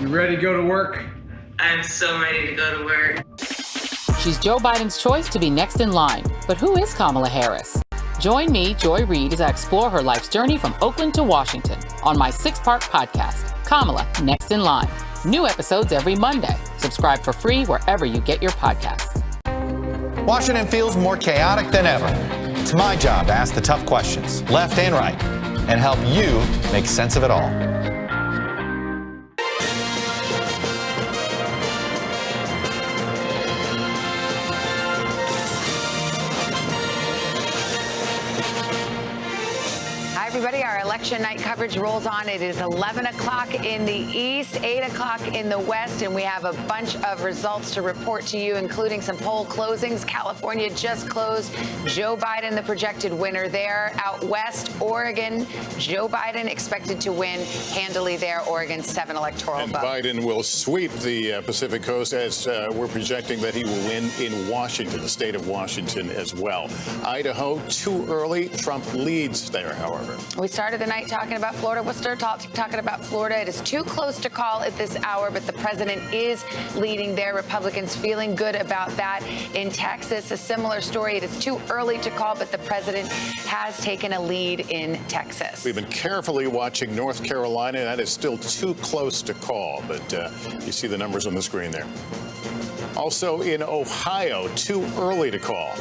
You ready to go to work? I'm so ready to go to work. She's Joe Biden's choice to be next in line. But who is Kamala Harris? Join me, Joy Reid, as I explore her life's journey from Oakland to Washington on my 6-part podcast, Kamala Next in Line. New episodes every Monday. Subscribe for free wherever you get your podcasts. Washington feels more chaotic than ever. It's my job to ask the tough questions, left and right, and help you make sense of it all. Everybody, our election night coverage rolls on. It is 11 o'clock in the East, 8 o'clock in the West, and we have a bunch of results to report to you, including some poll closings. California just closed. Joe Biden, the projected winner there. Out West, Oregon, Joe Biden expected to win handily there. Oregon's 7 electoral vote. Biden will sweep the Pacific Coast as we're projecting that he will win in Washington, the state of Washington as well. Idaho, too early. Trump leads there, however. We started the night talking about Florida. We'll start talking about Florida. It is too close to call at this hour, but the president is leading there. Republicans feeling good about that. In Texas, a similar story. It is too early to call, but the president has taken a lead in Texas. We've been carefully watching North Carolina. That is still too close to call, but you see the numbers on the screen there. Also in Ohio, too early to call.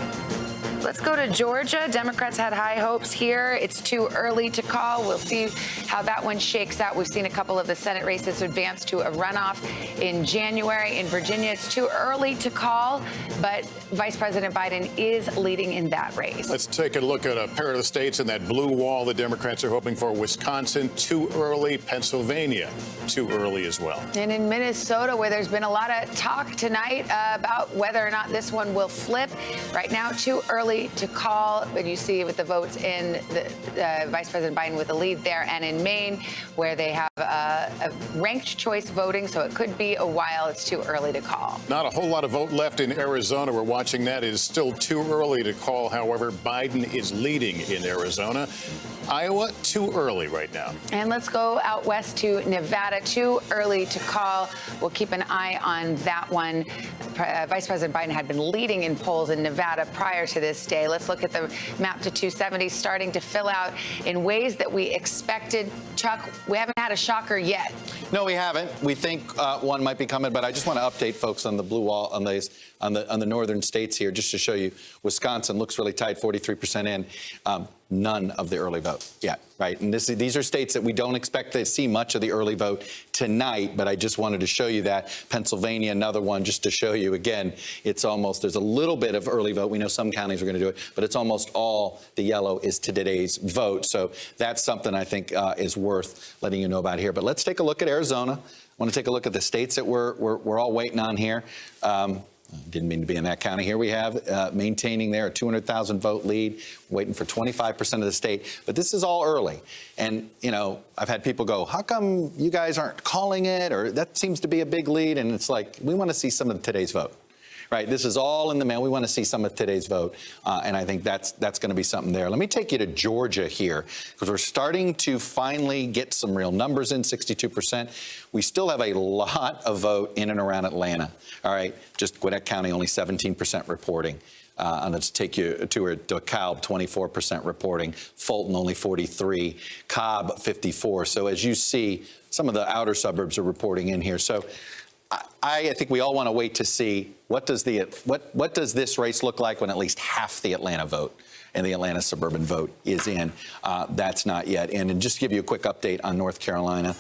Let's go to Georgia. Democrats had high hopes here. It's too early to call. We'll see how that one shakes out. We've seen a couple of the Senate races advance to a runoff in January. In Virginia, it's too early to call, but Vice President Biden is leading in that race. Let's take a look at a pair of the states in that blue wall the Democrats are hoping for. Wisconsin, too early. Pennsylvania, too early as well. And in Minnesota, where there's been a lot of talk tonight about whether or not this one will flip, right now, too early to call. But you see with the votes in the Vice President Biden with the lead there, and in Maine, where they have a ranked choice voting, so it could be a while. It's too early to call. Not a whole lot of vote left in Arizona. We're watching that. It is still too early to call. However, Biden is leading in Arizona. Iowa, too early right now. And let's go out west to Nevada. Too early to call. We'll keep an eye on that one. Vice President Biden had been leading in polls in Nevada prior to this day. Let's look at the map to 270, starting to fill out in ways that we expected. Chuck, we haven't had a shocker yet. No, we haven't. We think one might be coming, but I just want to update folks on the blue wall on the northern states here, just to show you. Wisconsin looks really tight, 43% in. None of the early vote yet, right? And these are states that we don't expect to see much of the early vote tonight, but I just wanted to show you that. Pennsylvania, another one, just to show you again, it's almost, there's a little bit of early vote. We know some counties are going to do it, but it's almost all the yellow is to today's vote. So that's something I think is worth letting you know about here. But let's take a look at Arizona. I want to take a look at the states that we're all waiting on here. Didn't mean to be in that county. Here we have maintaining there a 200,000 vote lead, waiting for 25% of the state. But this is all early. And, you know, I've had people go, how come you guys aren't calling it? Or that seems to be a big lead. And it's like, we want to see some of today's vote. Right. This is all in the mail. We want to see some of today's vote. And I think that's going to be something there. Let me take you to Georgia here, because we're starting to finally get some real numbers in, 62%. We still have a lot of vote in and around Atlanta. All right. Just Gwinnett County, only 17% reporting. And let's take you to DeKalb, 24% reporting. Fulton, only 43. Cobb, 54. So as you see, some of the outer suburbs are reporting in here. So I think we all want to wait to see what does this race look like when at least half the Atlanta vote and the Atlanta suburban vote is in. That's not yet in. And just to give you a quick update on North Carolina,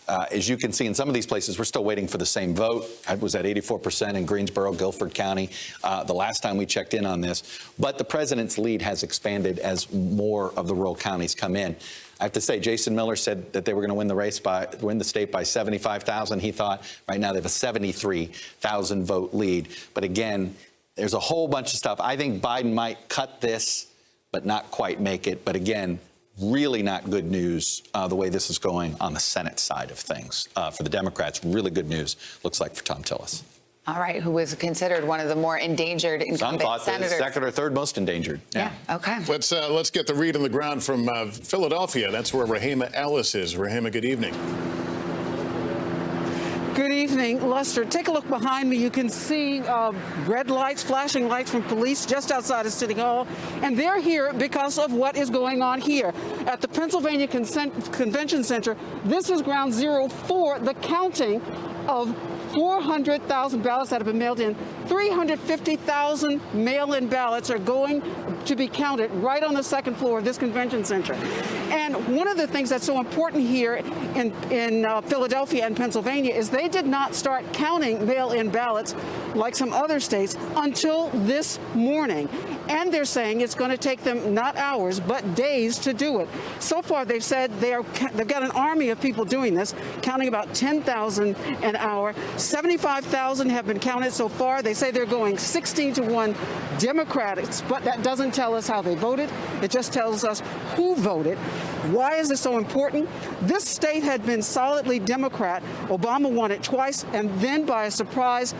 as you can see in some of these places, we're still waiting for the same vote. I was at 84% in Greensboro, Guilford County, the last time we checked in on this. But the president's lead has expanded as more of the rural counties come in. I have to say, Jason Miller said that they were going to win the state by 75,000. He thought right now they have a 73,000 vote lead. But again, there's a whole bunch of stuff. I think Biden might cut this, but not quite make it. But again, really not good news the way this is going on the Senate side of things. For the Democrats, really good news, looks like, for Tom Tillis. All right, who was considered one of the more endangered incumbent Some thought senators. the second or third most endangered. Yeah, okay. Let's get the read on the ground from Philadelphia. That's where Rahima Ellis is. Rahima, good evening. Good evening, Lester. Take a look behind me. You can see red lights, flashing lights from police just outside of City Hall. And they're here because of what is going on here at the Pennsylvania Convention Center. This is ground zero for the counting of 400,000 ballots that have been mailed in. 350,000 mail-in ballots are going to be counted right on the second floor of this convention center. And one of the things that's so important here in Philadelphia and Pennsylvania is they did not start counting mail-in ballots like some other states until this morning. And they're saying it's going to take them not hours, but days to do it. So far, they've said they've got an army of people doing this, counting about 10,000 an hour. 75,000 have been counted so far. They say they're going 16-1 Democrats, but that doesn't tell us how they voted. It just tells us who voted. Why is this so important? This state had been solidly Democrat. Obama won it twice, and then by a surprise,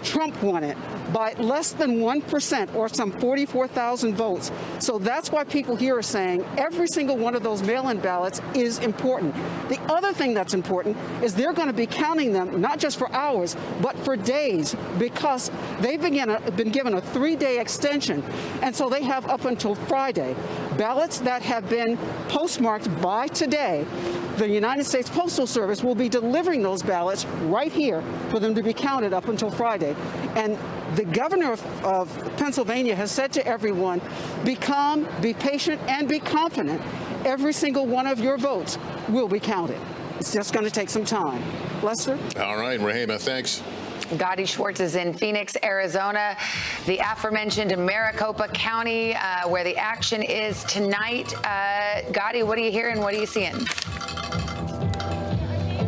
Trump won it by less than 1%, or some 44,000 votes. So that's why people here are saying every single one of those mail-in ballots is important. The other thing that's important is they're going to be counting them not just for hours, but for days, because they've been given a 3-day extension. And so they have up until Friday. Ballots that have been postmarked by today, the United States Postal Service will be delivering those ballots right here for them to be counted up until Friday. And The governor of Pennsylvania has said to everyone, be calm, be patient, and be confident. Every single one of your votes will be counted. It's just going to take some time. Lester? All right, Rahima, thanks. Gadi Schwartz is in Phoenix, Arizona, the aforementioned Maricopa County, where the action is tonight. Gadi, what are you hearing? What are you seeing?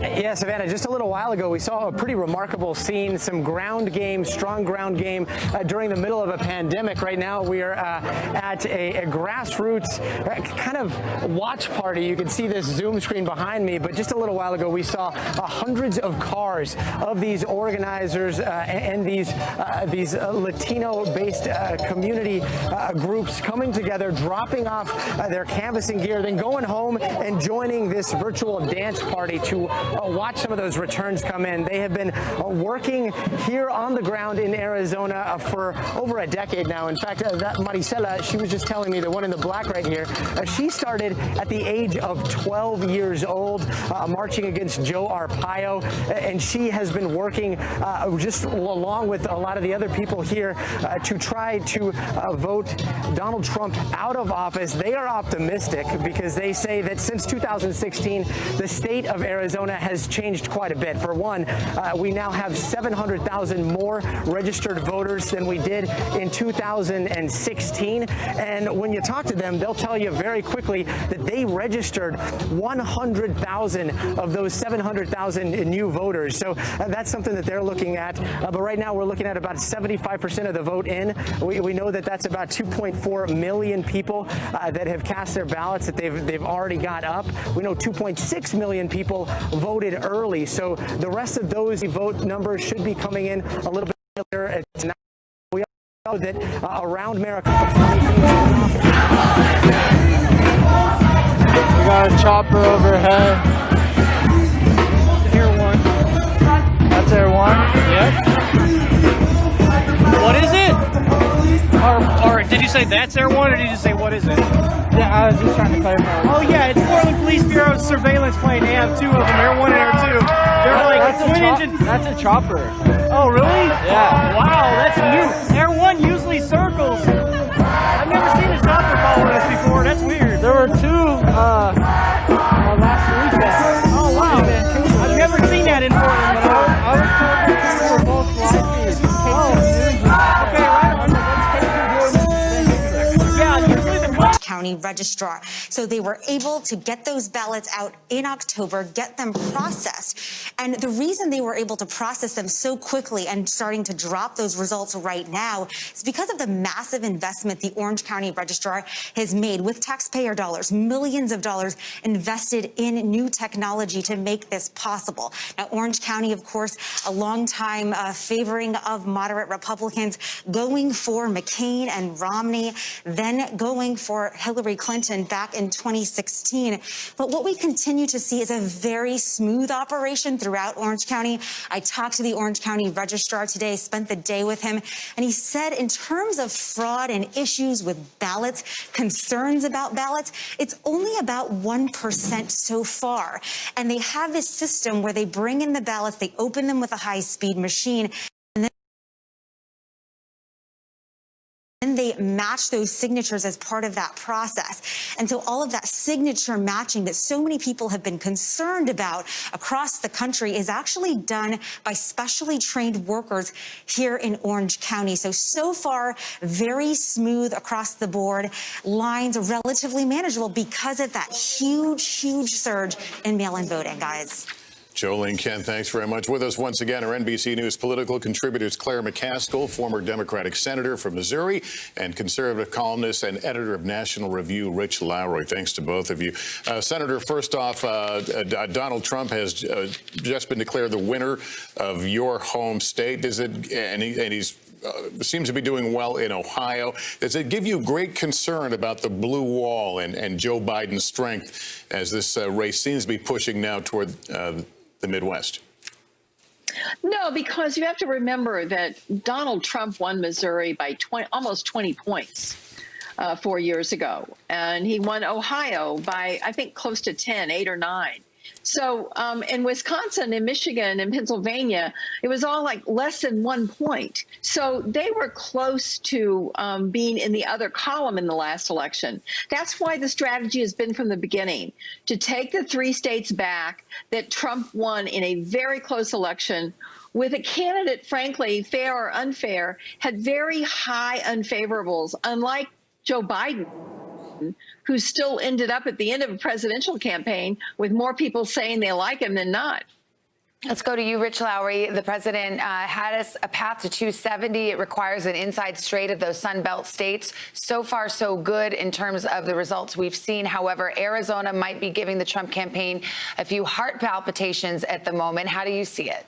Yeah, Savannah, just a little while ago, we saw a pretty remarkable scene, some ground game, strong ground game during the middle of a pandemic. Right now, we are at a grassroots kind of watch party. You can see this Zoom screen behind me, but just a little while ago, we saw hundreds of cars of these organizers and these Latino-based community groups coming together, dropping off their canvassing gear, then going home and joining this virtual dance party to watch some of those returns come in. They have been working here on the ground in Arizona for over a decade now. In fact, that Maricela, she was just telling me, the one in the black right here, she started at the age of 12 years old, marching against Joe Arpaio, and she has been working just along with a lot of the other people here to try to vote Donald Trump out of office. They are optimistic because they say that since 2016, the state of Arizona has changed quite a bit. For one, we now have 700,000 more registered voters than we did in 2016. And when you talk to them, they'll tell you very quickly that they registered 100,000 of those 700,000 new voters. So that's something that they're looking at. But right now, we're looking at about 75% of the vote in. We know that that's about 2.4 million people that have cast their ballots that they've already got up. We know 2.6 million people voted early. So the rest of those vote numbers should be coming in a little bit later tonight. We know that around Maricopa County, We got a chopper overhead. Air 1. That's Air 1. Yep. What is it? Or did you say that's Air 1 or did you say what is it? Yeah, I was just trying to clarify. Oh yeah, it's Portland Police Bureau's surveillance plane. They have two of them, Air 1 and Air 2. They're like a twin engine. That's a chopper. Oh really? Yeah. Wow, that's new. Air 1 usually circles. I've never seen a chopper follow us before. That's weird. There were two last weekend. Oh wow. I've never seen that in Portland before. I was told that two were both flying. Okay, right on. Yeah, usually the County registrar. So they were able to get those ballots out in October, get them processed. And the reason they were able to process them so quickly and starting to drop those results right now is because of the massive investment the Orange County registrar has made with taxpayer dollars, millions of dollars invested in new technology to make this possible. Now, Orange County, of course, a long time favoring of moderate Republicans, going for McCain and Romney, then going for Hillary Clinton back in 2016. But what we continue to see is a very smooth operation throughout Orange County. I talked to the Orange County registrar today, spent the day with him, and he said in terms of fraud and issues with ballots, concerns about ballots, it's only about 1% so far. And they have this system where they bring in the ballots, they open them with a high-speed machine, and they match those signatures as part of that process. And so all of that signature matching that so many people have been concerned about across the country is actually done by specially trained workers here in Orange County. So far, very smooth across the board. Lines relatively manageable because of that huge surge in mail-in voting, guys. Jolene Kent, thanks very much. With us once again are NBC News political contributors Claire McCaskill, former Democratic senator from Missouri, and conservative columnist and editor of National Review, Rich Lowry. Thanks to both of you. Senator, first off, Donald Trump has just been declared the winner of your home state. And he's seems to be doing well in Ohio. Does it give you great concern about the blue wall and Joe Biden's strength as this race seems to be pushing now toward the Midwest? No, because you have to remember that Donald Trump won Missouri by almost 20 points 4 years ago. And he won Ohio by, I think, close to 10, 8 or 9. So in Wisconsin, in Michigan, and Pennsylvania, it was all like less than 1 point. So they were close to being in the other column in the last election. That's why the strategy has been from the beginning to take the 3 states back that Trump won in a very close election with a candidate, frankly, fair or unfair, had very high unfavorables, unlike Joe Biden, who still ended up at the end of a presidential campaign with more people saying they like him than not. Let's go to you, Rich Lowry. The president had us a path to 270. It requires an inside straight of those Sun Belt states. So far, so good in terms of the results we've seen. However, Arizona might be giving the Trump campaign a few heart palpitations at the moment. How do you see it?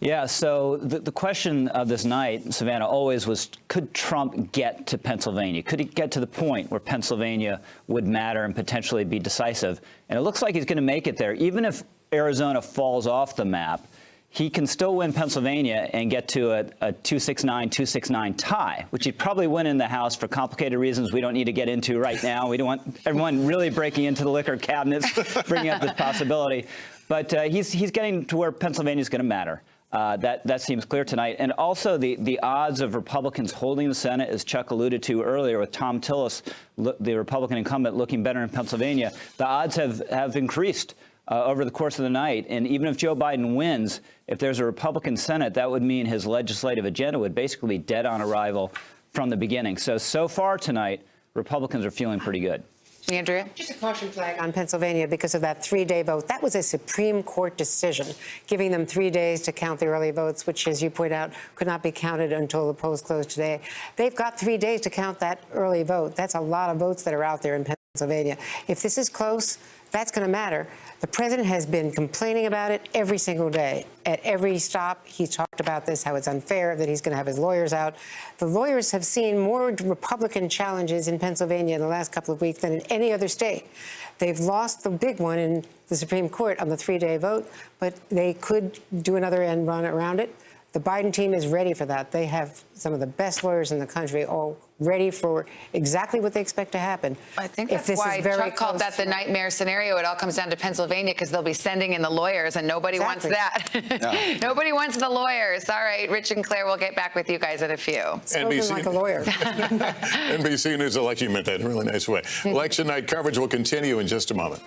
Yeah, so the question of this night, Savannah, always was, could Trump get to Pennsylvania? Could he get to the point where Pennsylvania would matter and potentially be decisive? And it looks like he's going to make it there. Even if Arizona falls off the map, he can still win Pennsylvania and get to a 269-269 tie, which he'd probably win in the House for complicated reasons we don't need to get into right now. We don't want everyone really breaking into the liquor cabinets, bringing up this possibility. But he's getting to where Pennsylvania is going to matter. That seems clear tonight. And also the odds of Republicans holding the Senate, as Chuck alluded to earlier with Tom Tillis, the Republican incumbent, looking better in Pennsylvania, the odds have increased over the course of the night. And even if Joe Biden wins, if there's a Republican Senate, that would mean his legislative agenda would basically be dead on arrival from the beginning. So far tonight, Republicans are feeling pretty good. Andrea? Just a caution flag on Pennsylvania because of that 3-day vote. That was a Supreme Court decision, giving them 3 days to count the early votes, which, as you point out, could not be counted until the polls closed today. They've got 3 days to count that early vote. That's a lot of votes that are out there in Pennsylvania. If this is close, that's going to matter. The president has been complaining about it every single day. At every stop, he talked about this, how it's unfair, that he's going to have his lawyers out. The lawyers have seen more Republican challenges in Pennsylvania in the last couple of weeks than in any other state. They've lost the big one in the Supreme Court on the 3-day vote, but they could do another end run around it. The Biden team is ready for that. They have some of the best lawyers in the country, all ready for exactly what they expect to happen. I think that's why Chuck called that the nightmare scenario. It all comes down to Pennsylvania because they'll be sending in the lawyers, and nobody wants that. No. Nobody wants the lawyers. All right, Rich and Claire, we'll get back with you guys in a few. Spoken like a lawyer. NBC News election, you meant that in a really nice way. Election night coverage will continue in just a moment.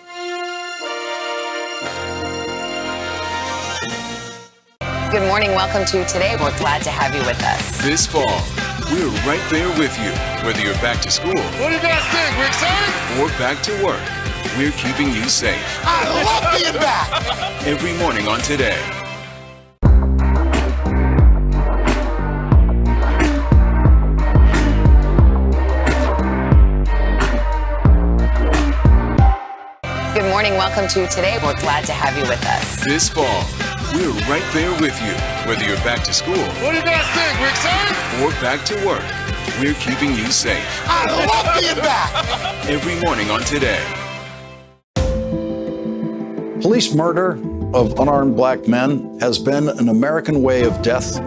Good morning. Welcome to Today. We're glad to have you with us. This fall, we're right there with you. Whether you're back to school. What do you guys think? We're excited? Or back to work, we're keeping you safe. I love being back. Every morning on Today. Good morning. Welcome to Today. We're glad to have you with us. This fall, we're right there with you. Whether you're back to school. What do you guys think? We're excited? Or back to work, we're keeping you safe. I love being back. Every morning on Today. Police murder of unarmed black men has been an American way of death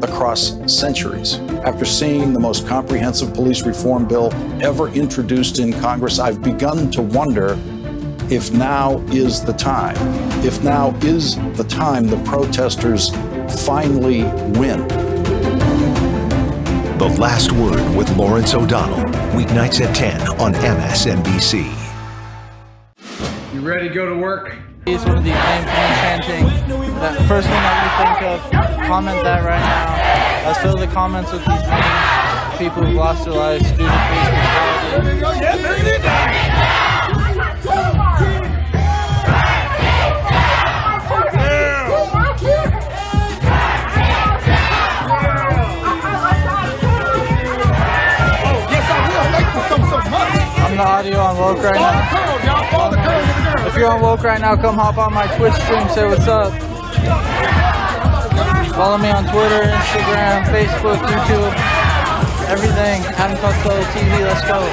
across centuries. After seeing the most comprehensive police reform bill ever introduced in Congress, I've begun to wonder if now is the time. If now is the time the protesters finally win. The Last Word with Lawrence O'Donnell, weeknights at 10 on MSNBC. You ready to go to work? It's one of the I am chanting. That first thing that you think of, comment that right now. Let's fill the comments with these names. People who've lost their lives due to police brutality. I'm the audio on Woke right now. If you're on Woke right now, come hop on my Twitch stream, say what's up. Follow me on Twitter, Instagram, Facebook, YouTube, everything. Adam Costello TV, let's go.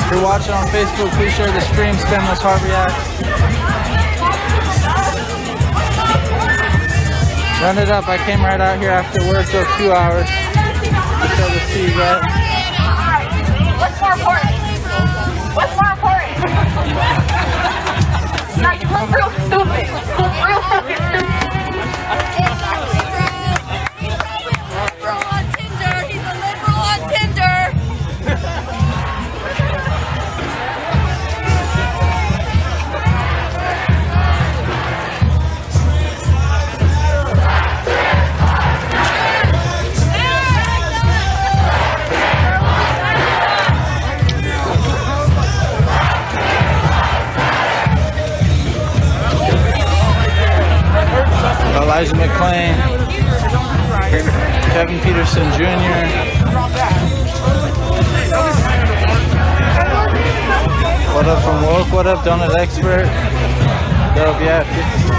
If you're watching on Facebook, please share the stream, spam those heart reacts. Run it up, I came right out here after work, drove 2 hours to show the see that. What's more important? What's more important? Elijah McClain, Kevin Peterson Jr. What up from Woke? What up, Donut Expert? Dope, yeah.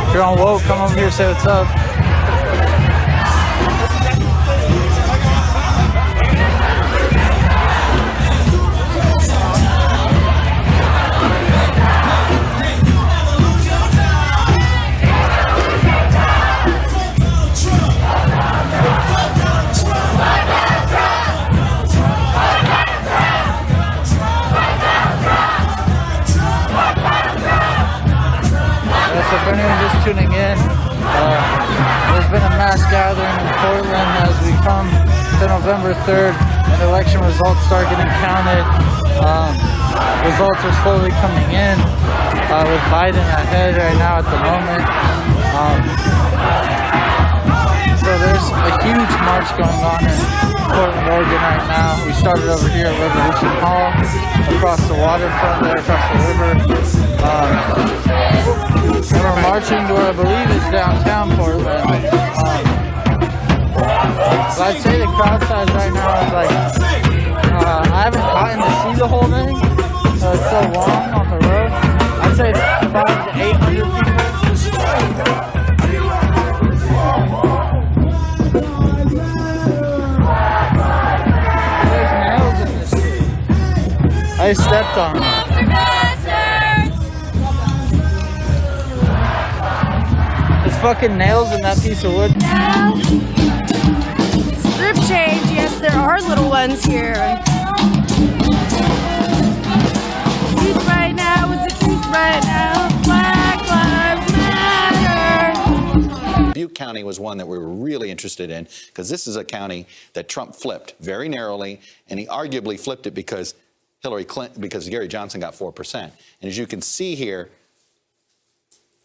If you're on Woke, come over here, say what's up. So for anyone just tuning in, there's been a mass gathering in Portland as we come to November 3rd and election results start getting counted. Results are slowly coming in with Biden ahead right now at the moment. So there's a huge march going on in Portland, Oregon right now. We started over here at Revolution Hall, across the waterfront there, across the river. And we're marching to what I believe is downtown Portland. So I'd say the crowd size right now is like, I haven't gotten to see the whole thing. It's so long on the road. I'd say 500 to 800 people. There's nails in this tree. I stepped on them. Fucking nails in that piece of wood. Script change, yes, there are little ones here. Truth right now is the truth right now. Black Lives Matter. Butte County was one that we were really interested in because this is a county that Trump flipped very narrowly, and he arguably flipped it because because Gary Johnson got 4%. And as you can see here,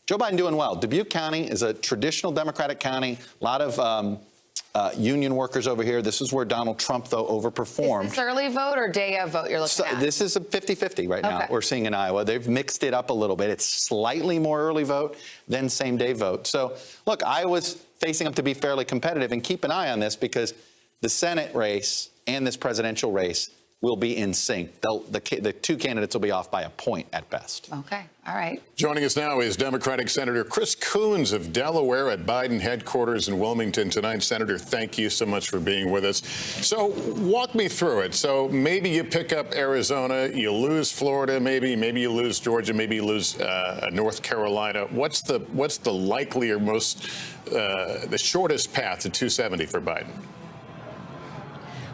Joe Biden doing well. Dubuque County is a traditional Democratic county. A lot of union workers over here. This is where Donald Trump, though, overperformed. Is this early vote or day of vote you're looking at? This is a 50-50 right now. We're seeing in Iowa. They've mixed it up a little bit. It's slightly more early vote than same-day vote. So, look, Iowa's facing up to be fairly competitive. And keep an eye on this because the Senate race and this presidential race will be in sync. The two candidates will be off by a point at best. Okay. All right. Joining us now is Democratic Senator Chris Coons of Delaware at Biden headquarters in Wilmington tonight. Senator, thank you so much for being with us. So walk me through it. So maybe you pick up Arizona, you lose Florida, maybe you lose Georgia, maybe you lose North Carolina. What's the likely or most the shortest path to 270 for Biden?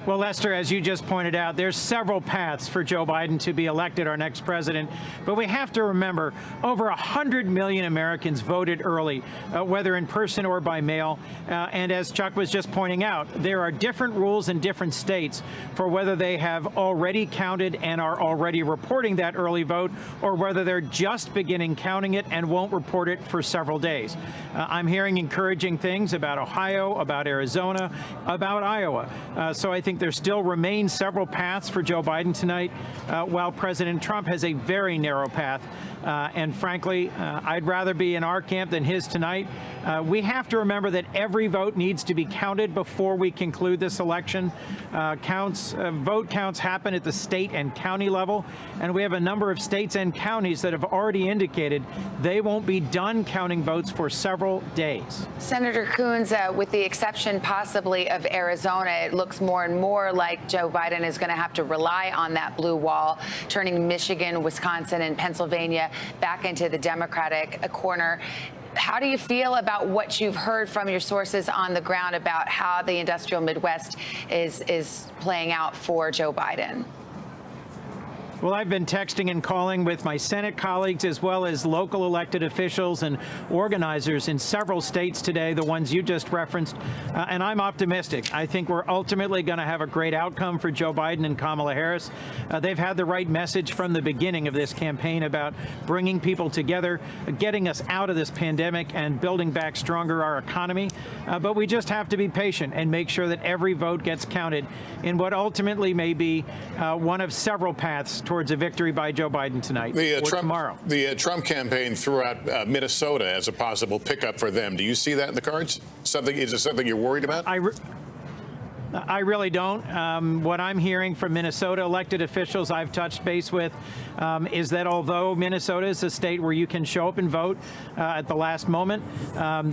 Well, Lester, as you just pointed out, there's several paths for Joe Biden to be elected our next president. But we have to remember, over 100 million Americans voted early, whether in person or by mail. And as Chuck was just pointing out, there are different rules in different states for whether they have already counted and are already reporting that early vote, or whether they're just beginning counting it and won't report it for several days. I'm hearing encouraging things about Ohio, about Arizona, about Iowa. So I think there still remain several paths for Joe Biden tonight, while President Trump has a very narrow path. And frankly, I'd rather be in our camp than his tonight. We have to remember that every vote needs to be counted before we conclude this election. Vote counts happen at the state and county level, and we have a number of states and counties that have already indicated they won't be done counting votes for several days. Senator Coons, with the exception possibly of Arizona, it looks more and more like Joe Biden is going to have to rely on that blue wall, turning Michigan, Wisconsin, and Pennsylvania back into the Democratic corner. How do you feel about what you've heard from your sources on the ground about how the industrial Midwest is playing out for Joe Biden? Well, I've been texting and calling with my Senate colleagues as well as local elected officials and organizers in several states today, the ones you just referenced, and I'm optimistic. I think we're ultimately going to have a great outcome for Joe Biden and Kamala Harris. They've had the right message from the beginning of this campaign about bringing people together, getting us out of this pandemic and building back stronger our economy. But we just have to be patient and make sure that every vote gets counted in what ultimately may be one of several paths towards a victory by Joe Biden tonight or tomorrow. The Trump campaign threw out Minnesota as a possible pickup for them. Do you see that in the cards? Is it something you're worried about? I really don't. What I'm hearing from Minnesota elected officials I've touched base with is that although Minnesota is a state where you can show up and vote at the last moment,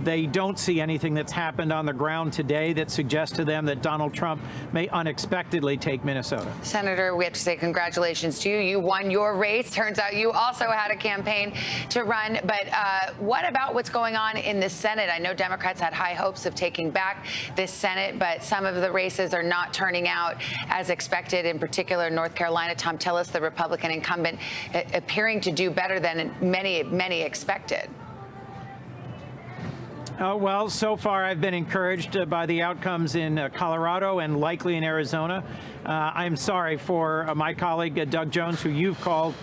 they don't see anything that's happened on the ground today that suggests to them that Donald Trump may unexpectedly take Minnesota. Senator, we have to say congratulations to you. You won your race. Turns out you also had a campaign to run. But what about what's going on in the Senate? I know Democrats had high hopes of taking back this Senate, but some of the races are not turning out as expected. In particular, North Carolina, Thom Tillis, the Republican incumbent, appearing to do better than many expected. Well, so far I've been encouraged by the outcomes in Colorado and likely in Arizona. I'm sorry for my colleague Doug Jones, who you've called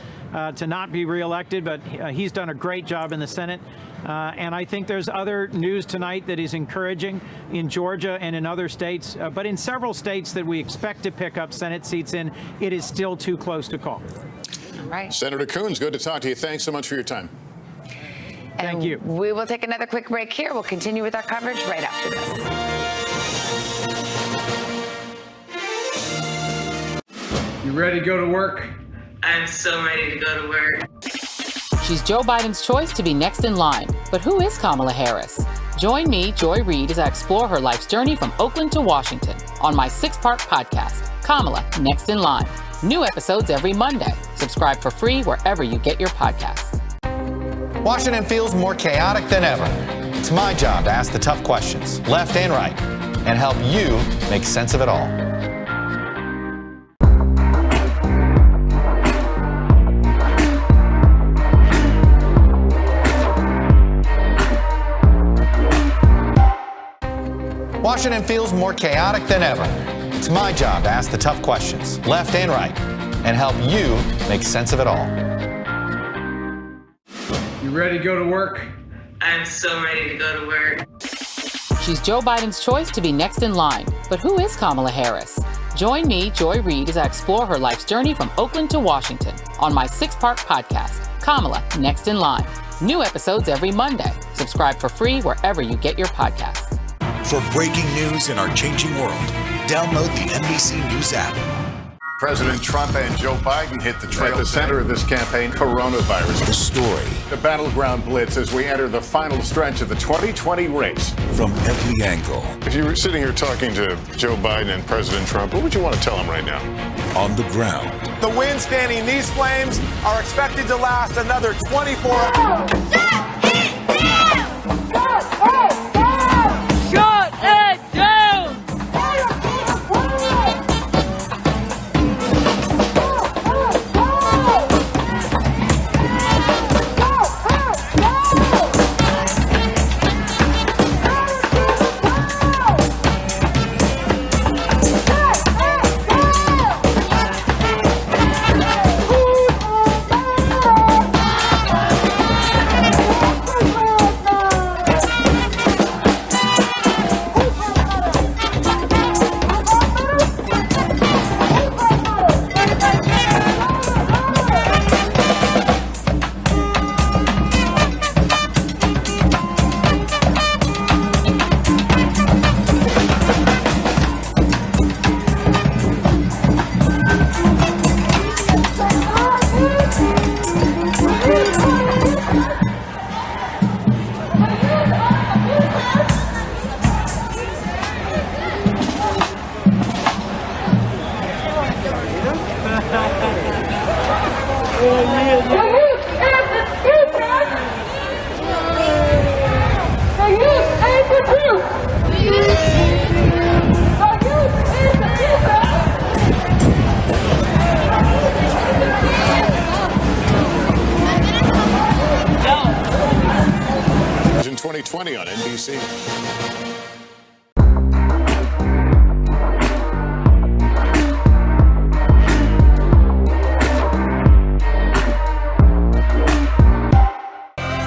to not be reelected, but he's done a great job in the Senate. And I think there's other news tonight that is encouraging in Georgia and in other states. But in several states that we expect to pick up Senate seats in, it is still too close to call. All right. Senator Coons, good to talk to you. Thanks so much for your time. Thank you. We will take another quick break here. We'll continue with our coverage right after this. You ready to go to work? I'm so ready to go to work. She's Joe Biden's choice to be next in line. But who is Kamala Harris? Join me, Joy Reid, as I explore her life's journey from Oakland to Washington on my 6-part podcast, Kamala Next in Line. New episodes every Monday. Subscribe for free wherever you get your podcasts. Washington feels more chaotic than ever. It's my job to ask the tough questions, left and right, and help you make sense of it all. Washington feels more chaotic than ever. It's my job to ask the tough questions, left and right, and help you make sense of it all. You ready to go to work? I'm so ready to go to work. She's Joe Biden's choice to be next in line. But who is Kamala Harris? Join me, Joy Reid, as I explore her life's journey from Oakland to Washington on my 6-part podcast, Kamala Next in Line. New episodes every Monday. Subscribe for free wherever you get your podcasts. For breaking news in our changing world, download the NBC News app. President Trump and Joe Biden hit the trail. At the center of this campaign, coronavirus. The story. The battleground blitz as we enter the final stretch of the 2020 race. From every angle. If you were sitting here talking to Joe Biden and President Trump, what would you want to tell them right now? On the ground. The winds fanning these flames are expected to last another 24 hours. Shut it down! In 2020 on NBC.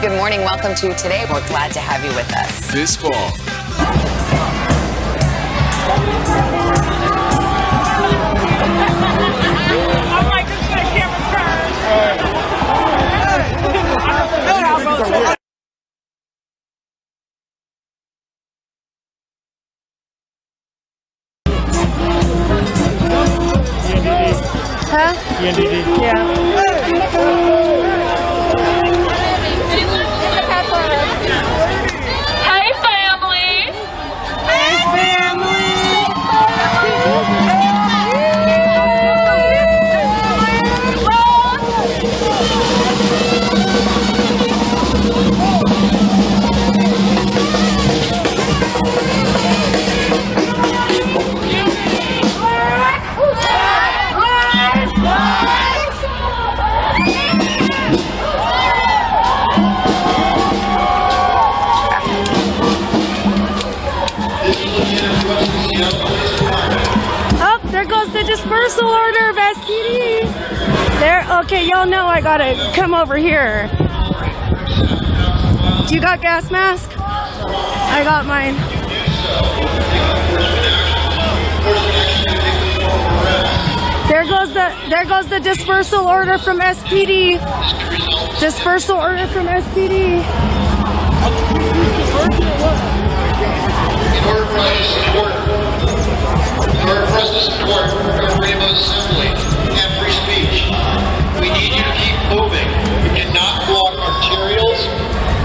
Good morning. Welcome to Today. We're glad to have you with us. This fall. Huh? ENDD. Yeah. Hey, family. Hey, family. Oh, there goes the dispersal order of SPD. There, okay, y'all know I gotta come over here. Do you got gas mask? I got mine. There goes the dispersal order from SPD. Dispersal order from SPD. In order for us to support freedom of assembly and free speech, we need you to keep moving. You cannot block arterials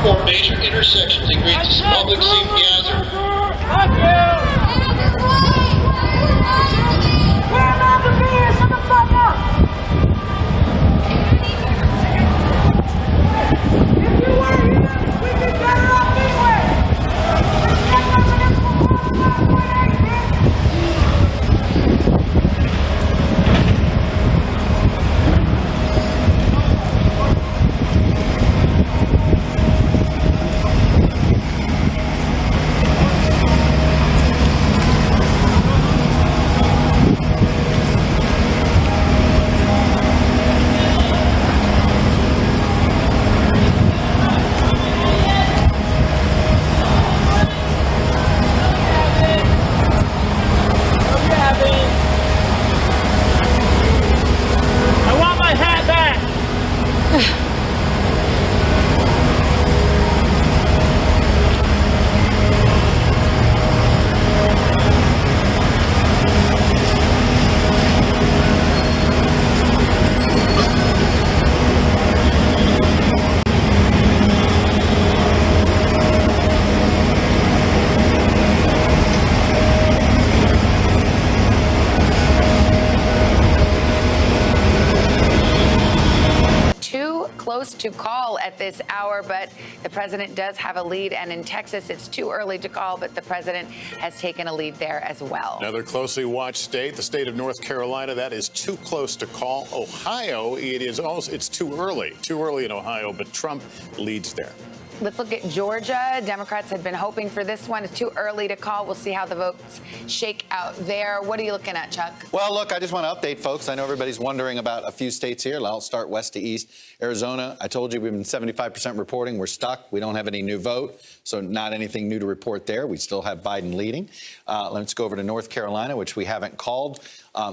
or major intersections. It creates a public safety hazard. I want my hat back. Too close to call at this hour, but the president does have a lead. And in Texas, it's too early to call, but the president has taken a lead there as well. Another closely watched state, the state of North Carolina, that is too close to call. Ohio, it's too early in Ohio, but Trump leads there. Let's look at Georgia. Democrats had been hoping for this one. It's too early to call. We'll see how the votes shake out there. What are you looking at, Chuck? Well, look, I just want to update folks. I know everybody's wondering about a few states here. I'll start west to east. Arizona, I told you we've been 75% reporting. We're stuck. We don't have any new vote, so not anything new to report there. We still have Biden leading. Let's go over to North Carolina, which we haven't called.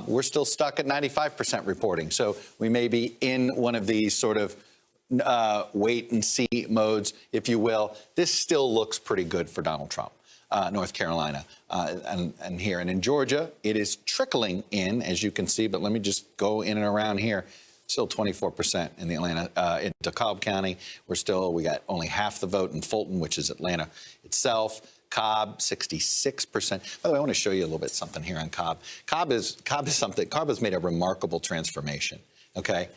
We're still stuck at 95% reporting. So we may be in one of these sort of wait and see modes, if you will. This still looks pretty good for Donald Trump, North Carolina, and here. And in Georgia, it is trickling in, as you can see, but let me just go in and around here. Still 24% in the Atlanta, in DeKalb County. We got only half the vote in Fulton, which is Atlanta itself. Cobb, 66%. By the way, I want to show you a little bit something here on Cobb. Cobb has made a remarkable transformation, okay?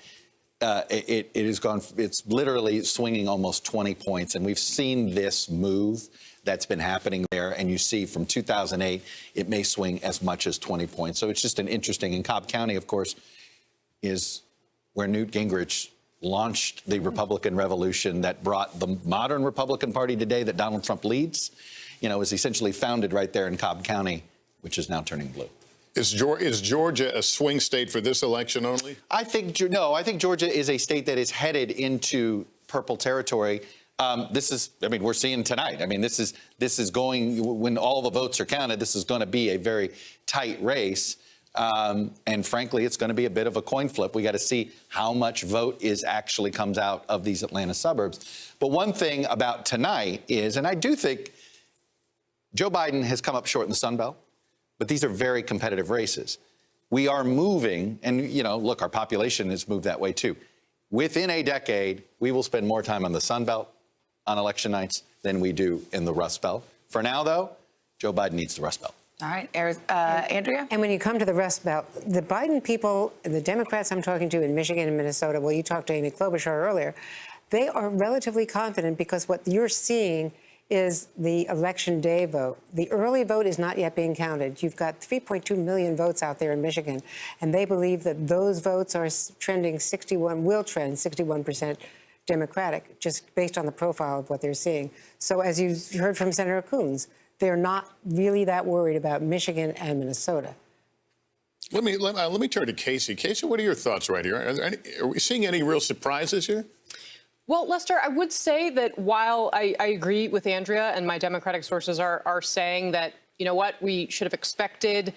It's literally swinging almost 20 points, and we've seen this move that's been happening there, and you see from 2008, it may swing as much as 20 points. So it's just an interesting, and Cobb County, of course, is where Newt Gingrich launched the Republican revolution that brought the modern Republican Party today that Donald Trump leads, was essentially founded right there in Cobb County, which is now turning blue. Is Georgia a swing state for this election only? I think Georgia is a state that is headed into purple territory. We're seeing tonight. This is going, when all the votes are counted, this is going to be a very tight race. And frankly, it's going to be a bit of a coin flip. We got to see how much vote actually comes out of these Atlanta suburbs. But one thing about tonight is, and I do think Joe Biden has come up short in the Sun Belt, but these are very competitive races. We are moving, and look, our population has moved that way too. Within a decade, we will spend more time on the Sun Belt on election nights than we do in the Rust Belt. For now, though, Joe Biden needs the Rust Belt. All right, Andrea? And when you come to the Rust Belt, the Biden people, the Democrats I'm talking to in Michigan and Minnesota, well, you talked to Amy Klobuchar earlier, they are relatively confident because what you're seeing is the election day vote. The early vote is not yet being counted. You've got 3.2 million votes out there in Michigan, and they believe that those votes are trending 61% Democratic, just based on the profile of what they're seeing. So as you heard from Senator Coons, they're not really that worried about Michigan and Minnesota. Let me turn to Casey. Casey, what are your thoughts right here? Are we seeing any real surprises here? Well, Lester, I would say that while I agree with Andrea and my Democratic sources are saying that, you know what, we should have expected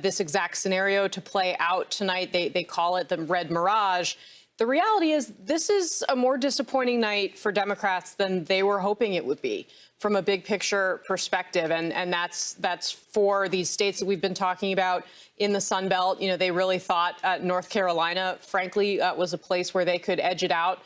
this exact scenario to play out tonight. They call it the red mirage. The reality is this is a more disappointing night for Democrats than they were hoping it would be from a big picture perspective. And that's for these states that we've been talking about in the Sun Belt. They really thought North Carolina, frankly, was a place where they could edge it out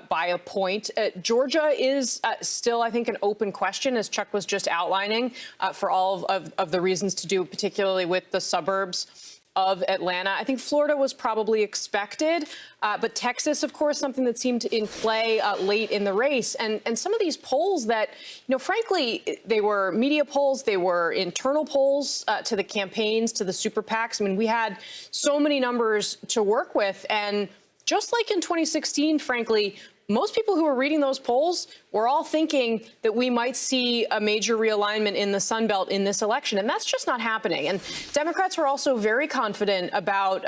by a point. Georgia is still, I think, an open question, as Chuck was just outlining, for all of the reasons to do, particularly with the suburbs of Atlanta. I think Florida was probably expected, but Texas, of course, something that seemed in play late in the race. And some of these polls that, frankly, they were media polls, they were internal polls to the campaigns, to the super PACs. I mean, we had so many numbers to work with. And just like in 2016, frankly, most people who were reading those polls were all thinking that we might see a major realignment in the Sun Belt in this election. And that's just not happening. And Democrats were also very confident about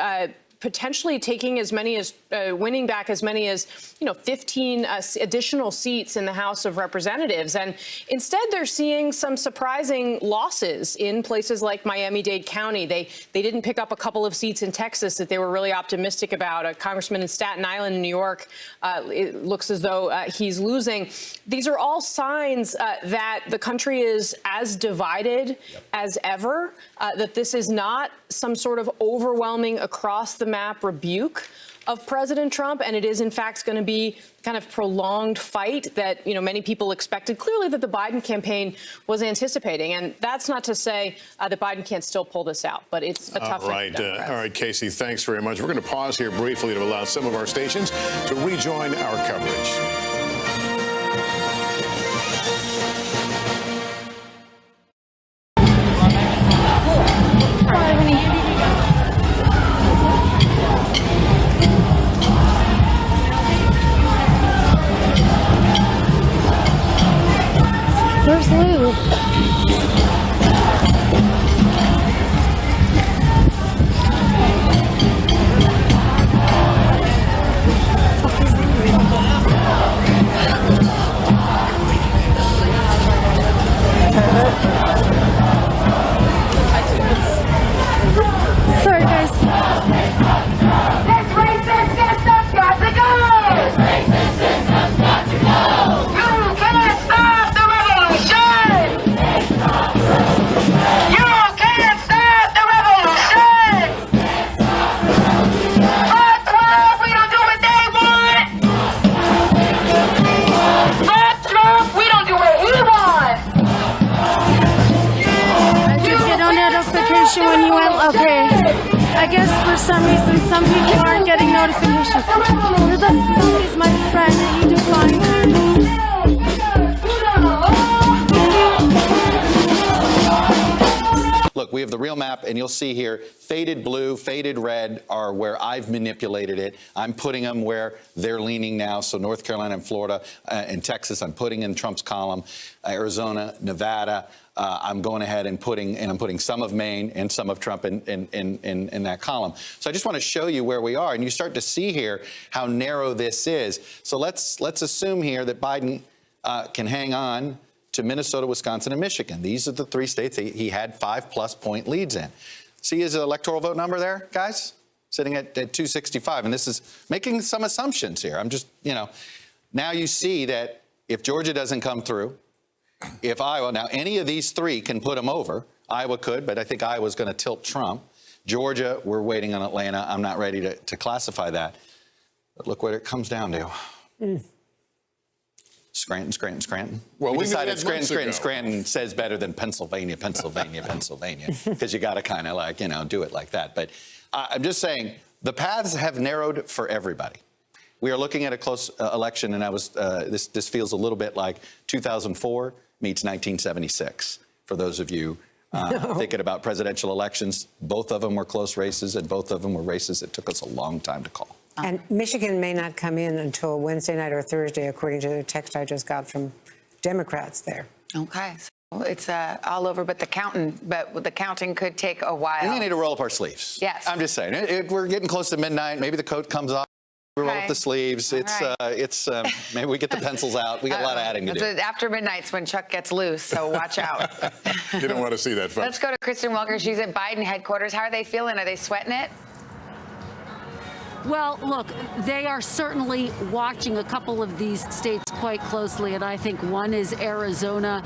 potentially taking as many as winning back as many as 15 additional seats in the House of Representatives. And instead, they're seeing some surprising losses in places like Miami-Dade County. They didn't pick up a couple of seats in Texas that they were really optimistic about. A congressman in Staten Island, New York, it looks as though he's losing. These are all signs that the country is as divided as ever, that this is not some sort of overwhelming across the map rebuke of President Trump, and it is in fact going to be kind of prolonged fight that many people expected, clearly, that the Biden campaign was anticipating. And that's not to say that Biden can't still pull this out, but it's a tough thing. All right, Casey, thanks very much. We're going to pause here briefly to allow some of our stations to rejoin our coverage. Where's Lou? Sorry, guys. This racist system's got to go! This racist system's got to go! You can't stop the revolution! You can't stop the revolution! Fuck Trump, we don't do what they want! Fuck Trump, we don't do what he wants! I did get a notification when you went, okay. I guess for some reason some people aren't getting notifications. You're the is my friend, I need to find her. Look, we have the real map, and you'll see here, faded blue, faded red are where I've manipulated it. I'm putting them where they're leaning now. So North Carolina and Florida and Texas, I'm putting in Trump's column. Arizona, Nevada, I'm going ahead and I'm putting some of Maine and some of Trump in that column. So I just want to show you where we are, and you start to see here how narrow this is. So let's assume here that Biden can hang on to Minnesota, Wisconsin, and Michigan. These are the three states he had 5+ point leads in. See his electoral vote number there, guys? Sitting at 265. And this is making some assumptions here. I'm just, now you see that if Georgia doesn't come through, if Iowa, now any of these three can put them over. Iowa could, but I think Iowa's going to tilt Trump. Georgia, we're waiting on Atlanta. I'm not ready to classify that. But look what it comes down to. Scranton. Well, we we decided knew that months ago. Scranton says better than Pennsylvania, because you got to kind of like, do it like that. But I'm just saying the paths have narrowed for everybody. We are looking at a close election, and this feels a little bit like 2004 meets 1976. For those of you thinking about presidential elections, both of them were close races, and both of them were races that took us a long time to call. And Michigan may not come in until Wednesday night or Thursday, according to the text I just got from Democrats there. Okay. So it's all over but the counting, but the counting could take a while. We need to roll up our sleeves. Yes. I'm just saying, we're getting close to midnight. Maybe the coat comes off. We roll up the sleeves. Maybe we get the pencils out. We got a lot of adding to do. After midnight's when Chuck gets loose, so watch out. You don't want to see that, folks. Let's go to Kristen Welker. She's at Biden headquarters. How are they feeling? Are they sweating it? Well, look, they are certainly watching a couple of these states quite closely, and I think one is Arizona.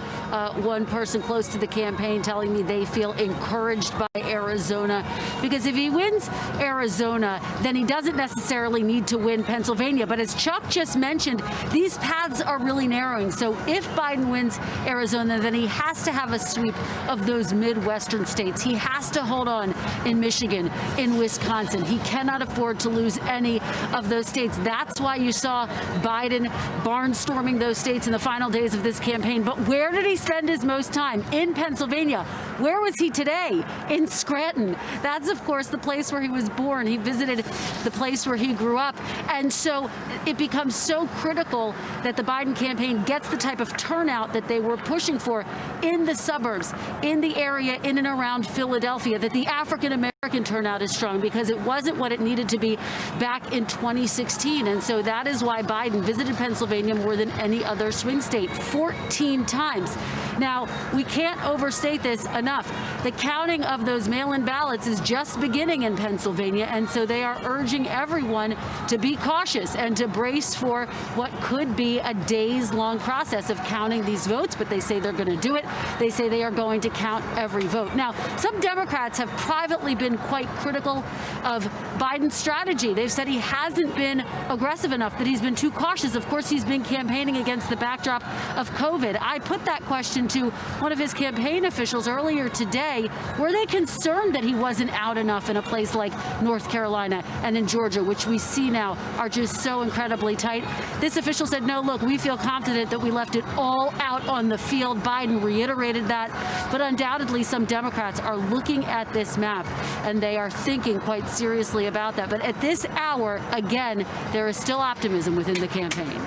One person close to the campaign telling me they feel encouraged by Arizona, because if he wins Arizona, then he doesn't necessarily need to win Pennsylvania. But as Chuck just mentioned, these paths are really narrowing. So if Biden wins Arizona, then he has to have a sweep of those Midwestern states. He has to hold on in Michigan, in Wisconsin. He cannot afford to lose any of those states. That's why you saw Biden barnstorming those states in the final days of this campaign. But where did he spend his most time? In Pennsylvania. Where was he today? In Scranton. That's, of course, the place where he was born. He visited the place where he grew up. And so it becomes so critical that the Biden campaign gets the type of turnout that they were pushing for in the suburbs, in the area in and around Philadelphia, that the African American turnout is strong, because it wasn't what it needed to be back in 2016. And so that is why Biden visited Pennsylvania more than any other swing state, 14 times. Now, we can't overstate this enough. The counting of those mail-in ballots is just beginning in Pennsylvania, and so they are urging everyone to be cautious and to brace for what could be a days-long process of counting these votes, but they say they're going to do it. They say they are going to count every vote. Now, some Democrats have privately been quite critical of Biden's strategy. They've said he hasn't been aggressive enough, that he's been too cautious. Of course, he's been campaigning against the backdrop of COVID. I put that question to one of his campaign officials earlier today. Were they concerned that he wasn't out enough in a place like North Carolina and in Georgia, which we see now are just so incredibly tight? This official said, no, look, we feel confident that we left it all out on the field. Biden reiterated that. But undoubtedly, some Democrats are looking at this map, and they are thinking quite seriously about that. But at this hour, again, there is still optimism within the campaign.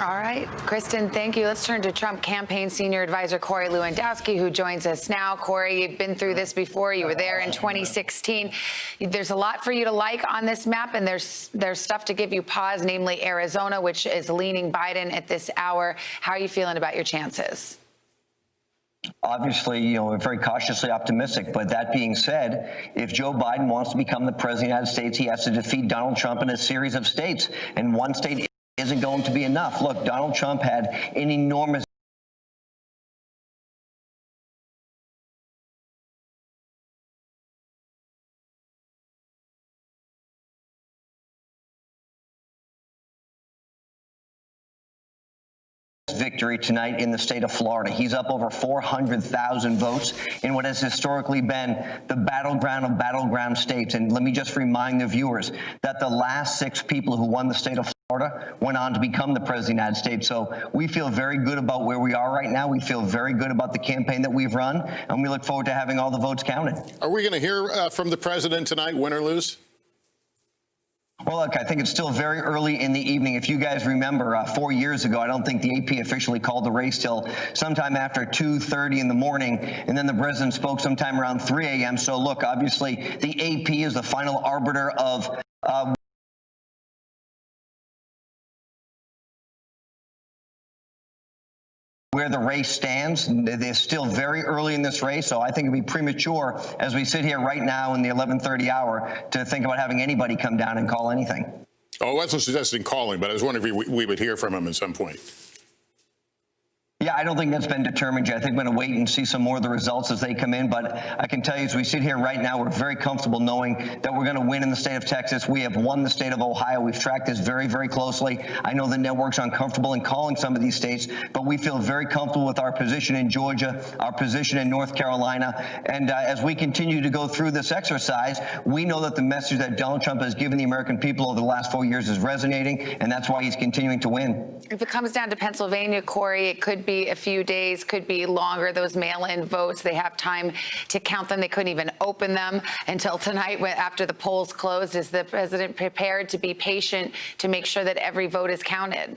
All right, Kristen, thank you. Let's turn to Trump campaign senior advisor Corey Lewandowski, who joins us now. Corey, you've been through this before. You were there in 2016. There's a lot for you to like on this map, and there's stuff to give you pause, namely Arizona, which is leaning Biden at this hour. How are you feeling about your chances? Obviously, we're very cautiously optimistic. But that being said, if Joe Biden wants to become the president of the United States, he has to defeat Donald Trump in a series of states. And one state isn't going to be enough. Look, Donald Trump had an enormous victory tonight in the state of Florida. He's up over 400,000 votes in what has historically been the battleground of battleground states. And let me just remind the viewers that the last 6 people who won the state of Florida went on to become the president of the United States. So we feel very good about where we are right now. We feel very good about the campaign that we've run, and we look forward to having all the votes counted. Are we going to hear from the president tonight, win or lose? Well, look, I think it's still very early in the evening. If you guys remember, 4 years ago, I don't think the AP officially called the race till sometime after 2:30 in the morning, and then the president spoke sometime around 3 a.m. So, look, obviously, the AP is the final arbiter of where the race stands. They're still very early in this race, so I think it'd be premature as we sit here right now in the 11:30 hour to think about having anybody come down and call anything. Oh, I wasn't suggesting calling, but I was wondering if we would hear from him at some point. Yeah, I don't think that's been determined yet. I think we're going to wait and see some more of the results as they come in. But I can tell you, as we sit here right now, we're very comfortable knowing that we're going to win in the state of Texas. We have won the state of Ohio. We've tracked this very, very closely. I know the network's uncomfortable in calling some of these states, but we feel very comfortable with our position in Georgia, our position in North Carolina. And as we continue to go through this exercise, we know that the message that Donald Trump has given the American people over the last 4 years is resonating, and that's why he's continuing to win. If it comes down to Pennsylvania, Corey, it could be a few days, could be longer. Those mail-in votes, they have time to count them. They couldn't even open them until tonight after the polls closed. Is the president prepared to be patient to make sure that every vote is counted?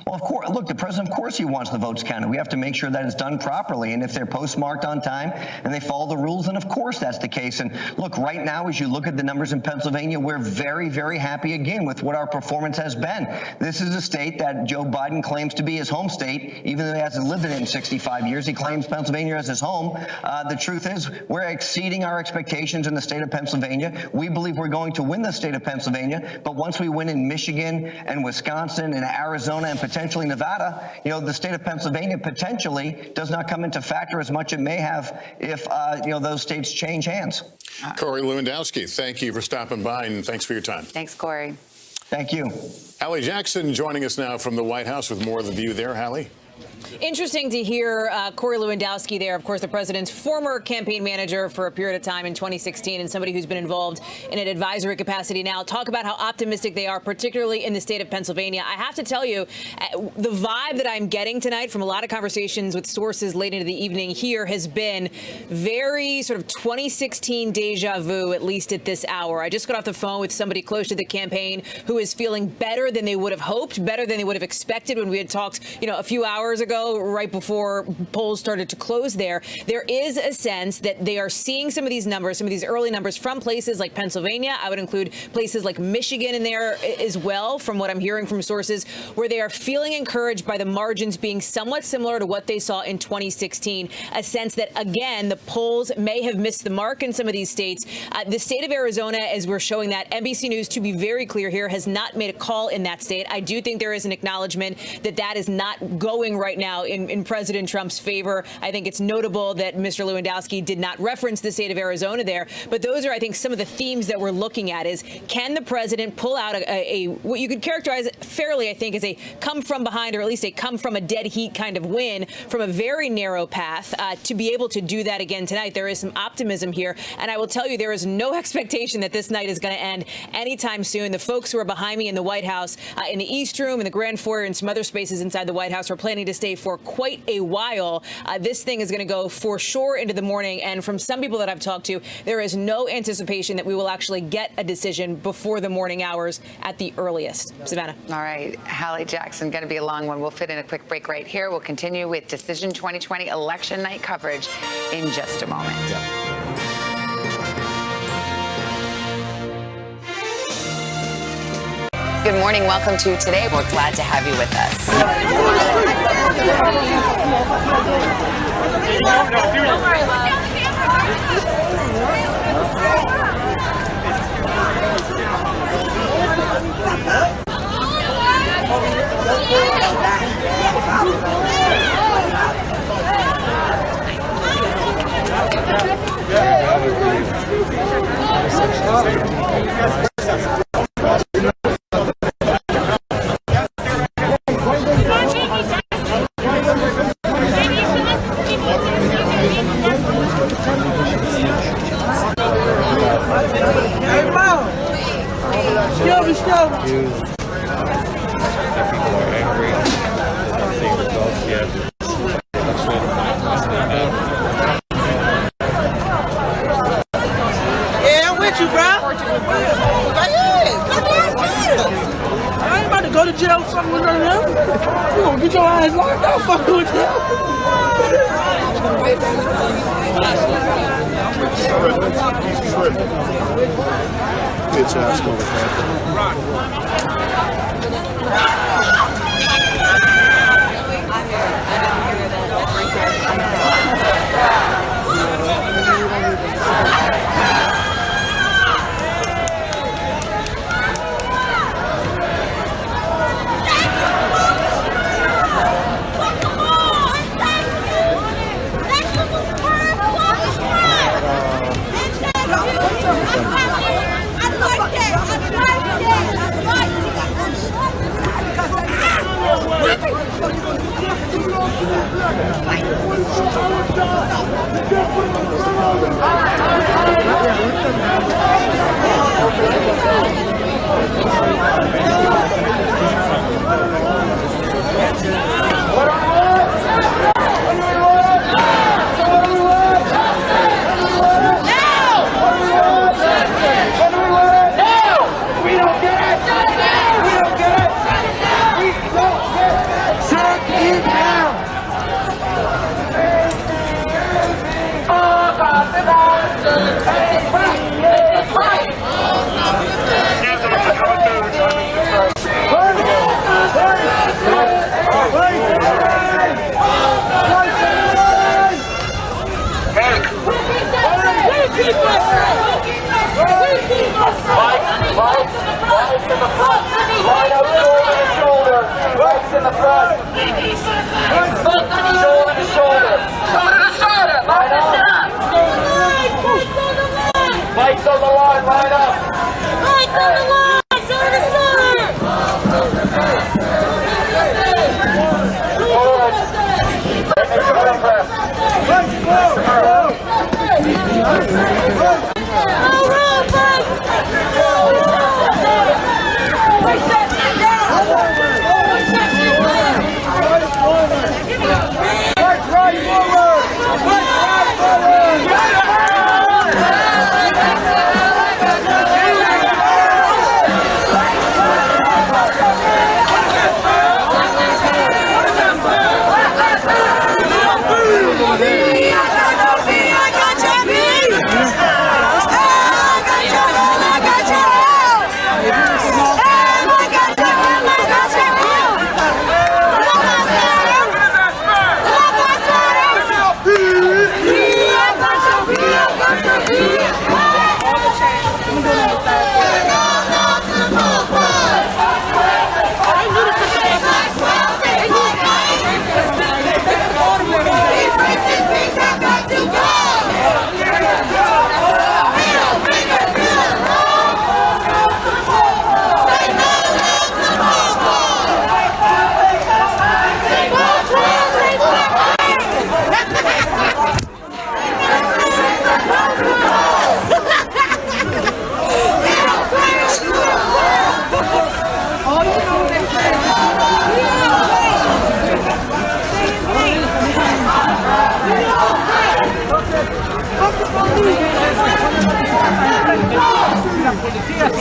Well, of course, look, the president, of course, he wants the votes counted. We have to make sure that it's done properly. And if they're postmarked on time and they follow the rules, then of course that's the case. And look, right now, as you look at the numbers in Pennsylvania, we're very, very happy again with what our performance has been. This is a state that Joe Biden claims to be his home state, even though he hasn't lived in it in 65 years. He claims Pennsylvania as his home. The truth is, we're exceeding our expectations in the state of Pennsylvania. We believe we're going to win the state of Pennsylvania. But once we win in Michigan and Wisconsin and Arizona and potentially Nevada, the state of Pennsylvania potentially does not come into factor as much it may have if, those states change hands. Corey Lewandowski, thank you for stopping by, and thanks for your time. Thanks, Corey. Thank you. Hallie Jackson joining us now from the White House with more of the view there. Hallie? Interesting to hear Corey Lewandowski there, of course, the president's former campaign manager for a period of time in 2016 and somebody who's been involved in an advisory capacity now. Talk about how optimistic they are, particularly in the state of Pennsylvania. I have to tell you, the vibe that I'm getting tonight from a lot of conversations with sources late into the evening here has been very sort of 2016 deja vu, at least at this hour. I just got off the phone with somebody close to the campaign who is feeling better than they would have hoped, better than they would have expected when we had talked, a few hours ago, right before polls started to close there. There is a sense that they are seeing some of these numbers, some of these early numbers from places like Pennsylvania. I would include places like Michigan in there as well, from what I'm hearing from sources, where they are feeling encouraged by the margins being somewhat similar to what they saw in 2016. A sense that, again, the polls may have missed the mark in some of these states. The state of Arizona, as we're showing that, NBC News, to be very clear here, has not made a call in that state. I do think there is an acknowledgement that that is not going right now in President Trump's favor. I think it's notable that Mr. Lewandowski did not reference the state of Arizona there. But those are, I think, some of the themes that we're looking at is, can the president pull out a what you could characterize fairly, I think, as a come from behind, or at least a come from a dead heat kind of win from a very narrow path, to be able to do that again tonight. There is some optimism here. And I will tell you, there is no expectation that this night is going to end anytime soon. The folks who are behind me in the White House, in the East Room, in the Grand Foyer, and some other spaces inside the White House are planning to stay for quite a while. This thing is going to go for sure into the morning. And from some people that I've talked to, there is no anticipation that we will actually get a decision before the morning hours at the earliest. Savannah. All right. Hallie Jackson, going to be a long one. We'll fit in a quick break right here. We'll continue with Decision 2020 election night coverage in just a moment. Good morning. Welcome to Today. We're glad to have you with us.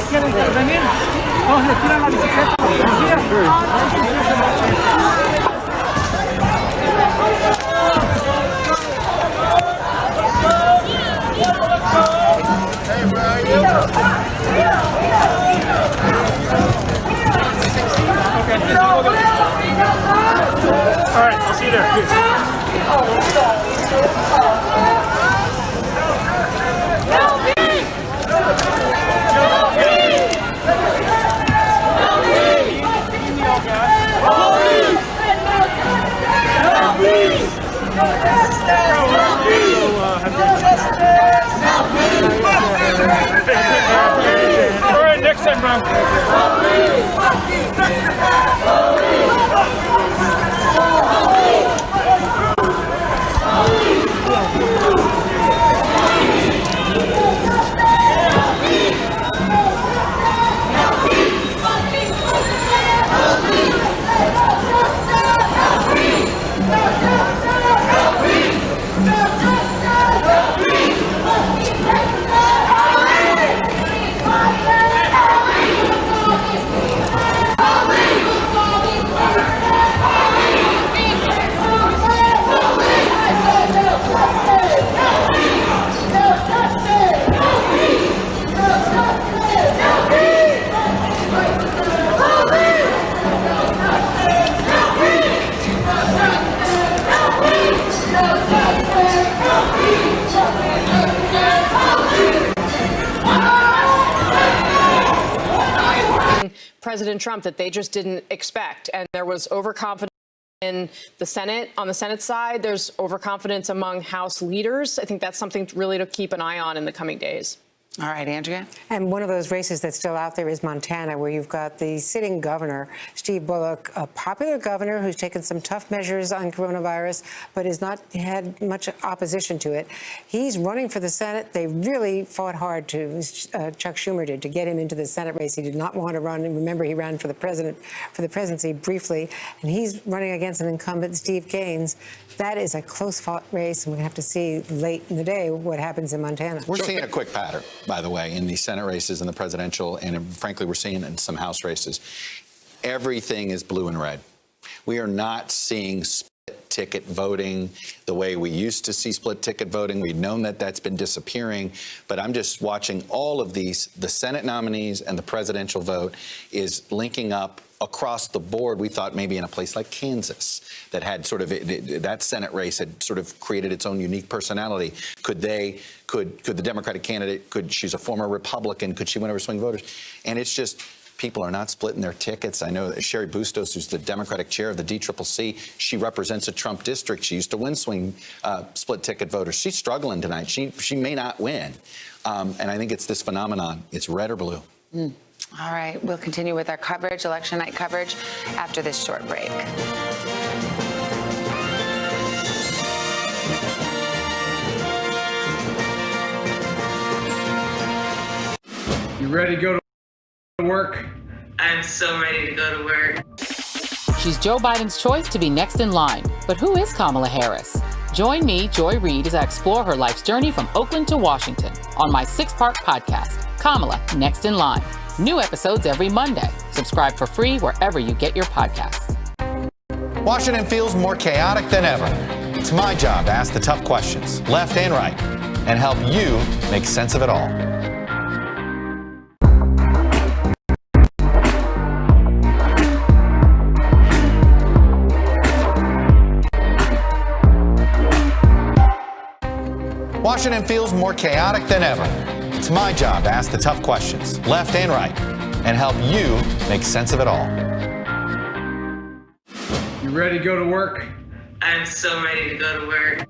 quiere intervenir, todos le tiran la bicicleta. Hey, where are you? All right, I'll see you there. All right, next time, bro. President Trump that they just didn't expect. And there was overconfidence in the Senate. On the Senate side, there's overconfidence among House leaders. I think that's something really to keep an eye on in the coming days. All right, Andrea. And one of those races that's still out there is Montana, where you've got the sitting governor, Steve Bullock, a popular governor who's taken some tough measures on coronavirus, but has not had much opposition to it. He's running for the Senate. They really fought hard to, Chuck Schumer did, to get him into the Senate race. He did not want to run. And remember, he ran for the presidency briefly, and he's running against an incumbent, Steve Gaines. That is a close-fought race, and we're going to have to see late in the day what happens in Montana. We're seeing a quick pattern, by the way, in the Senate races and the presidential, and frankly, we're seeing it in some House races. Everything is blue and red. We are not seeing split ticket voting the way we used to see split ticket voting. We've known that that's been disappearing, but I'm just watching all of these. The Senate nominees and the presidential vote is linking up across the board. We thought maybe in a place like Kansas that had sort of that Senate race had sort of created its own unique personality. Could the Democratic candidate, she's a former Republican, could she win over swing voters? And it's just, people are not splitting their tickets. I know that Sherry Bustos, who's the Democratic chair of the DCCC, she represents a Trump district. She used to win swing split ticket voters. She's struggling tonight. She may not win. And I think it's this phenomenon. It's red or blue. All right, we'll continue with our coverage, election night coverage, after this short break. You ready to go to work? I'm so ready to go to work. She's Joe Biden's choice to be next in line. But who is Kamala Harris? Join me, Joy Reid, as I explore her life's journey from Oakland to Washington on my 6-part podcast, Kamala Next in Line. New episodes every Monday. Subscribe for free wherever you get your podcasts. Washington feels more chaotic than ever. It's my job to ask the tough questions, left and right, and help you make sense of it all. Washington feels more chaotic than ever. It's my job to ask the tough questions, left and right, and help you make sense of it all. You ready to go to work? I'm so ready to go to work.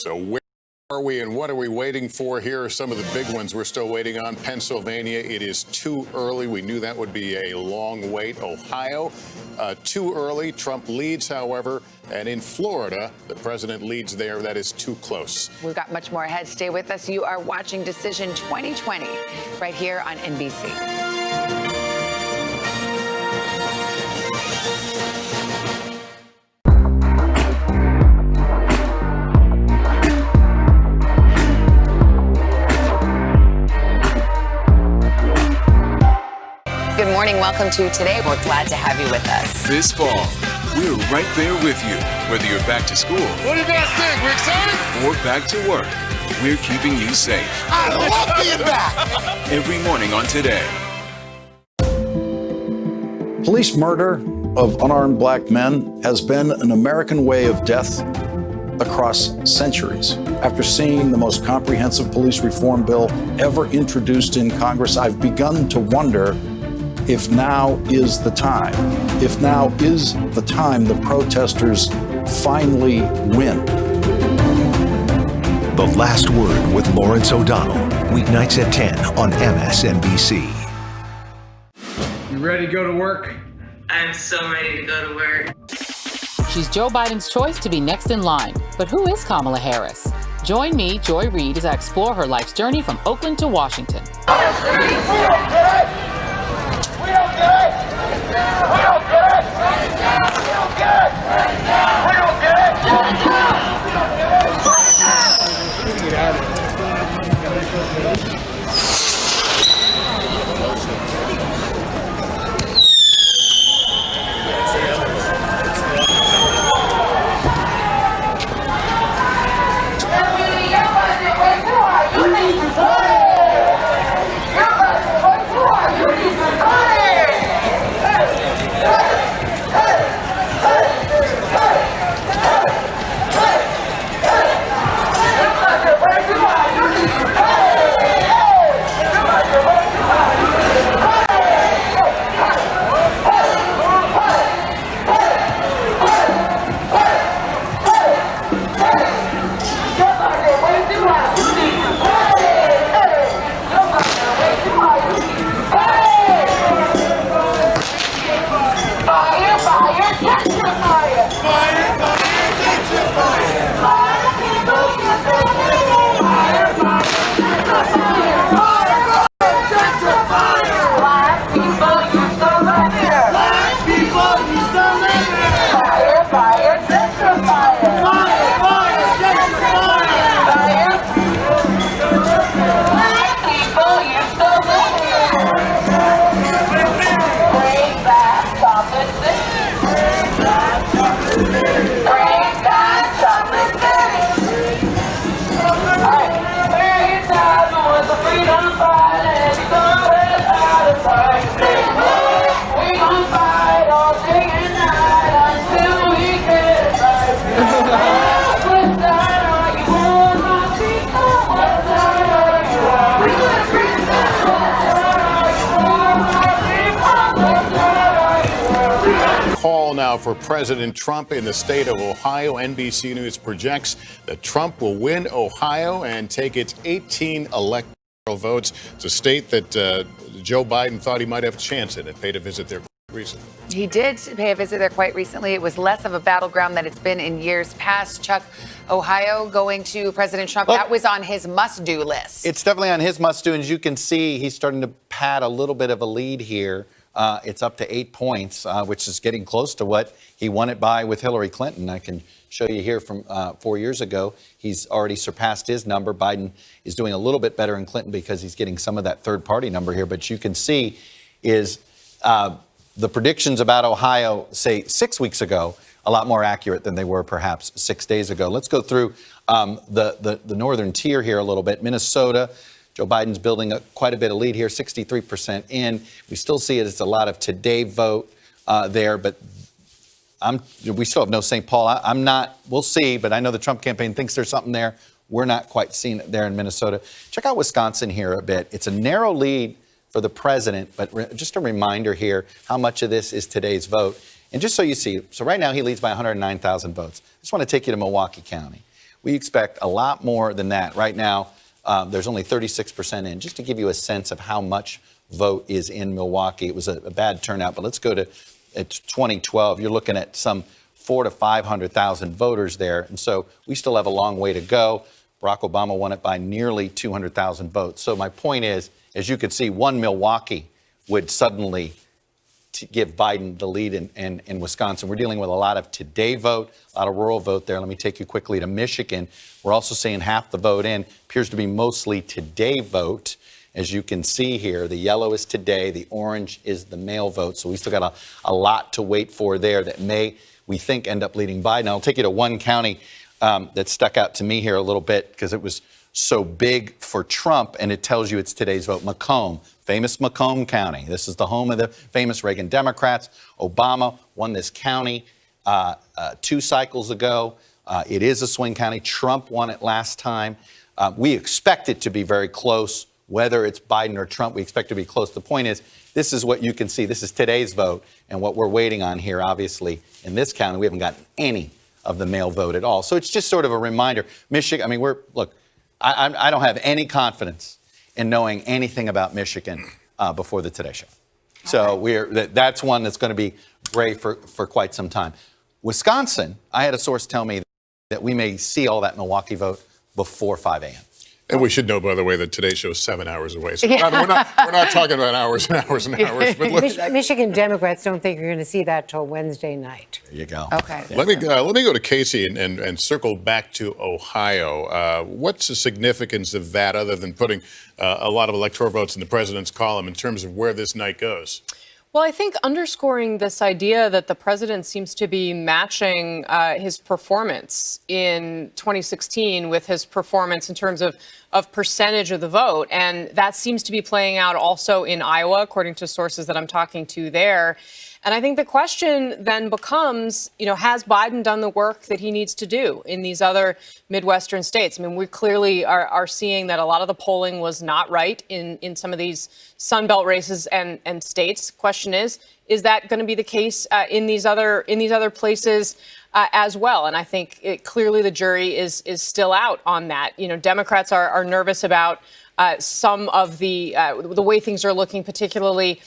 So where are we and what are we waiting for? Here are some of the big ones we're still waiting on. Pennsylvania, it is too early. We knew that would be a long wait. Ohio, too early. Trump leads, however. And in Florida, the president leads there. That is too close. We've got much more ahead. Stay with us. You are watching Decision 2020 right here on NBC. Good morning. Welcome to Today. We're glad to have you with us. This fall, we're right there with you, whether you're back to school. What do you guys think? We're excited? Or back to work. We're keeping you safe. I love being back. Every morning on Today. Police murder of unarmed black men has been an American way of death across centuries. After seeing the most comprehensive police reform bill ever introduced in Congress, I've begun to wonder if now is the time. If now is the time the protesters finally win. The Last Word with Lawrence O'Donnell, weeknights at 10 on MSNBC. You ready to go to work? I'm so ready to go to work. She's Joe Biden's choice to be next in line. But who is Kamala Harris? Join me, Joy Reid, as I explore her life's journey from Oakland to Washington. Call now for President Trump in the state of Ohio. NBC News projects that Trump will win Ohio and take its 18 electoral votes. It's a state that Joe Biden thought he might have a chance in and paid a visit there recently. He did pay a visit there quite recently. It was less of a battleground than it's been in years past. Chuck, Ohio going to President Trump, that was on his must-do list. It's definitely on his must-do. And as you can see, he's starting to pad a little bit of a lead here. It's up to 8 points, which is getting close to what he won it by with Hillary Clinton. I can show you here from 4 years ago. He's already surpassed his number. Biden is doing a little bit better in Clinton because he's getting some of that third-party number here. But you can see is the predictions about Ohio, say 6 weeks ago, a lot more accurate than they were perhaps 6 days ago. Let's go through the northern tier here a little bit. Minnesota. Joe Biden's building quite a bit of lead here, 63% in. We still see it as a lot of today vote there, but we still have no St. Paul. I'm not, we'll see, but I know the Trump campaign thinks there's something there. We're not quite seeing it there in Minnesota. Check out Wisconsin here a bit. It's a narrow lead for the president, but just a reminder here how much of this is today's vote. And just so you see, so right now he leads by 109,000 votes. I just want to take you to Milwaukee County. We expect a lot more than that. Right now, there's only 36% in. Just to give you a sense of how much vote is in Milwaukee, it was a bad turnout, but let's go to 2012. You're looking at some 400,000 to 500,000 voters there. And so we still have a long way to go. Barack Obama won it by nearly 200,000 votes. So my point is, as you can see, one Milwaukee would suddenly give Biden the lead in Wisconsin. We're dealing with a lot of today vote, a lot of rural vote there. Let me take you quickly to Michigan. We're also seeing half the vote in. Appears to be mostly today vote. As you can see here, the yellow is today, the orange is the mail vote. So we still got a lot to wait for there that may, we think, end up leading Biden. I'll take you to one county that stuck out to me here a little bit because it was so big for Trump, and it tells you it's today's vote. Macomb, famous Macomb County. This is the home of the famous Reagan Democrats. Obama won this county 2 cycles ago. It is a swing county. Trump won it last time. We expect it to be very close. Whether it's Biden or Trump, we expect to be close. The point is, this is what you can see. This is today's vote, and what we're waiting on here, obviously, in this county, we haven't gotten any of the mail vote at all. So it's just sort of a reminder. Michigan, I mean, look, I don't have any confidence in knowing anything about Michigan before the Today Show. So that's one that's going to be gray for quite some time. Wisconsin, I had a source tell me that we may see all that Milwaukee vote before 5 a.m. And we should know, by the way, that today's show is 7 hours away. So we're not talking about hours and hours and hours. But Michigan Democrats don't think you're going to see that till Wednesday night. There you go. Okay. Let me go to Casey and circle back to Ohio. What's the significance of that, other than putting a lot of electoral votes in the president's column, in terms of where this night goes? Well, I think underscoring this idea that the president seems to be matching his performance in 2016 with his performance in terms of percentage of the vote. And that seems to be playing out also in Iowa, according to sources that I'm talking to there. And I think the question then becomes, has Biden done the work that he needs to do in these other Midwestern states? I mean, we clearly are seeing that a lot of the polling was not right in some of these Sun Belt races and states. Question is that going to be the case in these other places as well? And I think clearly the jury is still out on that. Democrats are nervous about some of the way things are looking, particularly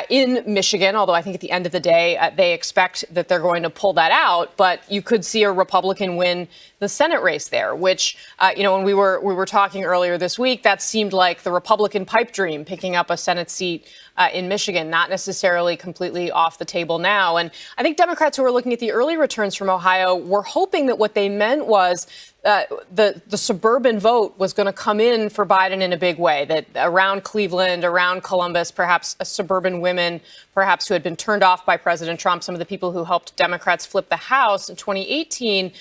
in Michigan, although I think at the end of the day, they expect that they're going to pull that out. But you could see a Republican win the Senate race there, which, when we were talking earlier this week, that seemed like the Republican pipe dream, picking up a Senate seat in Michigan, not necessarily completely off the table now. And I think Democrats who are looking at the early returns from Ohio were hoping that what they meant was the suburban vote was going to come in for Biden in a big way, that around Cleveland, around Columbus, perhaps suburban women, perhaps who had been turned off by President Trump, some of the people who helped Democrats flip the House in 2018,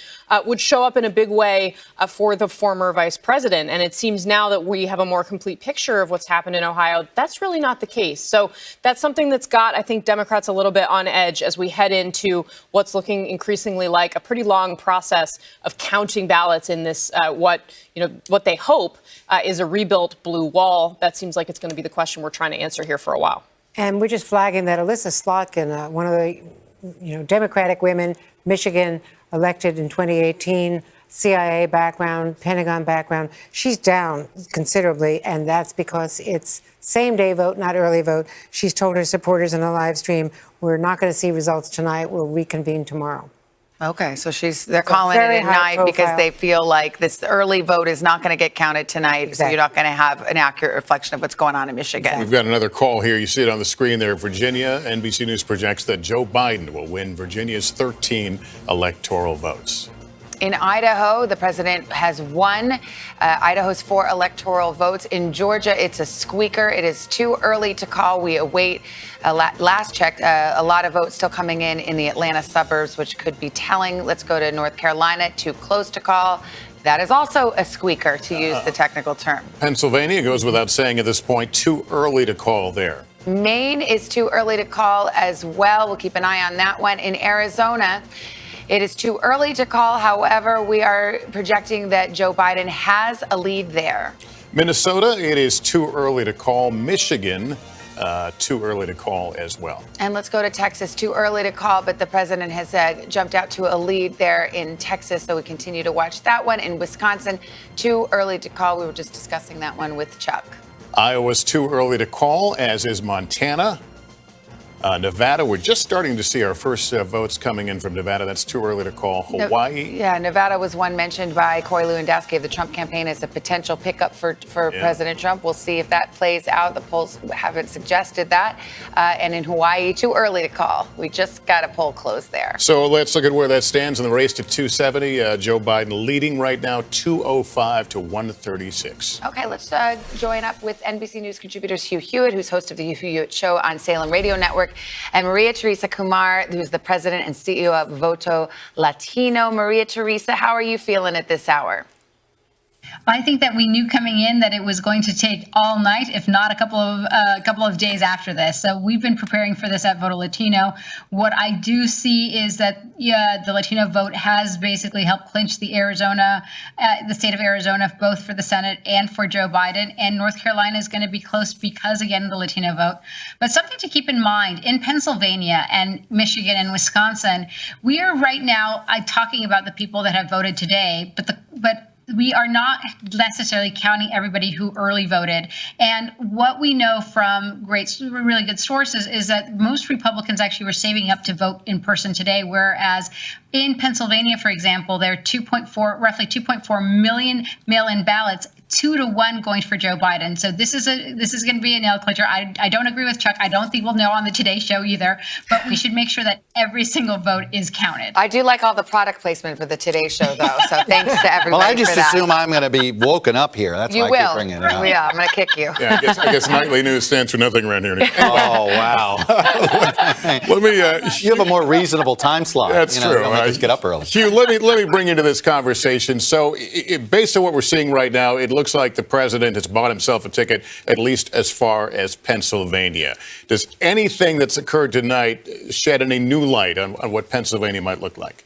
would show up in a big way for the former vice president. And it seems now that we have a more complete picture of what's happened in Ohio, that's really not the case. So that's something that's got, I think, Democrats a little bit on edge as we head into what's looking increasingly like a pretty long process of counting ballots in this, what they hope is a rebuilt blue wall. That seems like it's going to be the question we're trying to answer here for a while. And we're just flagging that Alyssa Slotkin, one of the Democratic women, Michigan, elected in 2018, CIA background, Pentagon background, she's down considerably, and that's because it's same-day vote, not early vote. She's told her supporters in a live stream, we're not going to see results tonight, we'll reconvene tomorrow. Okay, so they're calling it at night because profile. they feel like this early vote is not going to get counted tonight, Exactly. so you're not going to have an accurate reflection of what's going on in Michigan. We've got another call here. You see it on the screen there. Virginia, NBC News projects that Joe Biden will win Virginia's 13 electoral votes. In Idaho, the president has won Idaho's 4 electoral votes. In Georgia, it's a squeaker. It is too early to call. We await, last checked, a lot of votes still coming in the Atlanta suburbs, which could be telling. Let's go to North Carolina, too close to call. That is also a squeaker, to use the technical term. Pennsylvania goes without saying at this point, too early to call there. Maine is too early to call as well. We'll keep an eye on that one. In Arizona, it is too early to call. However, we are projecting that Joe Biden has a lead there. Minnesota, it is too early to call. Michigan, too early to call as well. And let's go to Texas. Too early to call, but the president has jumped out to a lead there in Texas, so we continue to watch that one. In Wisconsin, too early to call. We were just discussing that one with Chuck. Iowa's too early to call, as is Montana. Nevada, we're just starting to see our first votes coming in from Nevada. That's too early to call. Hawaii. Yeah, Nevada was one mentioned by Corey Lewandowski of the Trump campaign as a potential pickup for President Trump. We'll see if that plays out. The polls haven't suggested that. And in Hawaii, too early to call. We just got a poll closed there. So let's look at where that stands in the race to 270. Joe Biden leading right now, 205 to 136. Okay, let's join up with NBC News contributors Hugh Hewitt, who's host of the Hugh Hewitt Show on Salem Radio Network, and Maria Teresa Kumar, who's the president and CEO of Voto Latino. Maria Teresa, how are you feeling at this hour? I think that we knew coming in that it was going to take all night, if not a couple of days after this. So we've been preparing for this at Voto Latino. What I do see is that the Latino vote has basically helped clinch the state of Arizona, both for the Senate and for Joe Biden. And North Carolina is going to be close because, again, the Latino vote. But something to keep in mind, in Pennsylvania and Michigan and Wisconsin, we are right now talking about the people that have voted today, but we are not necessarily counting everybody who early voted. And what we know from really good sources is that most Republicans actually were saving up to vote in person today, whereas in Pennsylvania, for example, there are roughly 2.4 million mail-in ballots, 2-1 going for Joe Biden. So this is going to be a nail clincher. I don't agree with Chuck. I don't think we'll know on the Today Show either, but we should make sure that every single vote is counted. I do like all the product placement for the Today Show, though. So thanks to everybody. Well, I just assume I'm going to be woken up here. That's why I keep bringing it up. Yeah, I'm going to kick you. Yeah, I guess nightly news stands for nothing around here. Oh, wow. Let me. You have a more reasonable time slot. That's true. Don't make us get up early. Hugh, let me bring you to this conversation. So, based on what we're seeing right now, it looks like the president has bought himself a ticket, at least as far as Pennsylvania. Does anything that's occurred tonight shed any new light on what Pennsylvania might look like?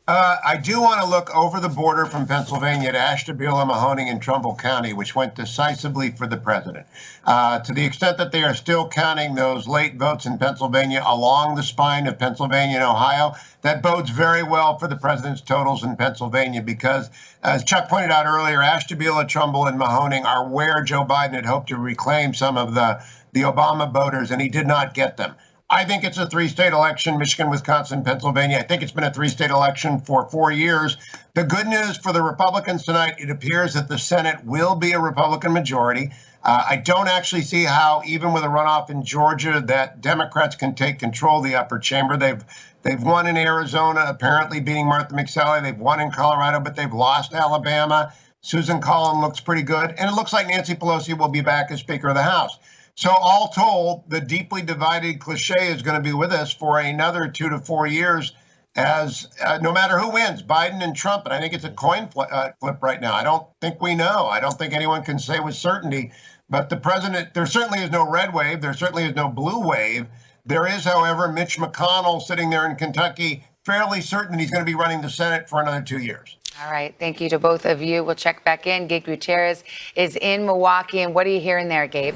I do want to look over the border from Pennsylvania to Ashtabula, Mahoning, and Trumbull County, which went decisively for the president. To the extent that they are still counting those late votes in Pennsylvania along the spine of Pennsylvania and Ohio, that bodes very well for the president's totals in Pennsylvania because, as Chuck pointed out earlier, Ashtabula, Trumbull, and Mahoning are where Joe Biden had hoped to reclaim some of the Obama voters, and he did not get them. I think it's a three-state election, Michigan, Wisconsin, Pennsylvania. I think it's been a three-state election for 4 years. The good news for the Republicans tonight, it appears that the Senate will be a Republican majority. I don't actually see how, even with a runoff in Georgia, that Democrats can take control of the upper chamber. They've won in Arizona, apparently beating Martha McSally. They've won in Colorado, but they've lost Alabama. Susan Collins looks pretty good. And it looks like Nancy Pelosi will be back as Speaker of the House. So all told, the deeply divided cliche is going to be with us for another 2 to 4 years as no matter who wins, Biden and Trump. And I think it's a coin flip right now. I don't think we know. I don't think anyone can say with certainty. But the president, there certainly is no red wave. There certainly is no blue wave. There is, however, Mitch McConnell sitting there in Kentucky, fairly certain he's going to be running the Senate for another 2 years. All right. Thank you to both of you. We'll check back in. Gabe Gutierrez is in Milwaukee. And what are you hearing there, Gabe?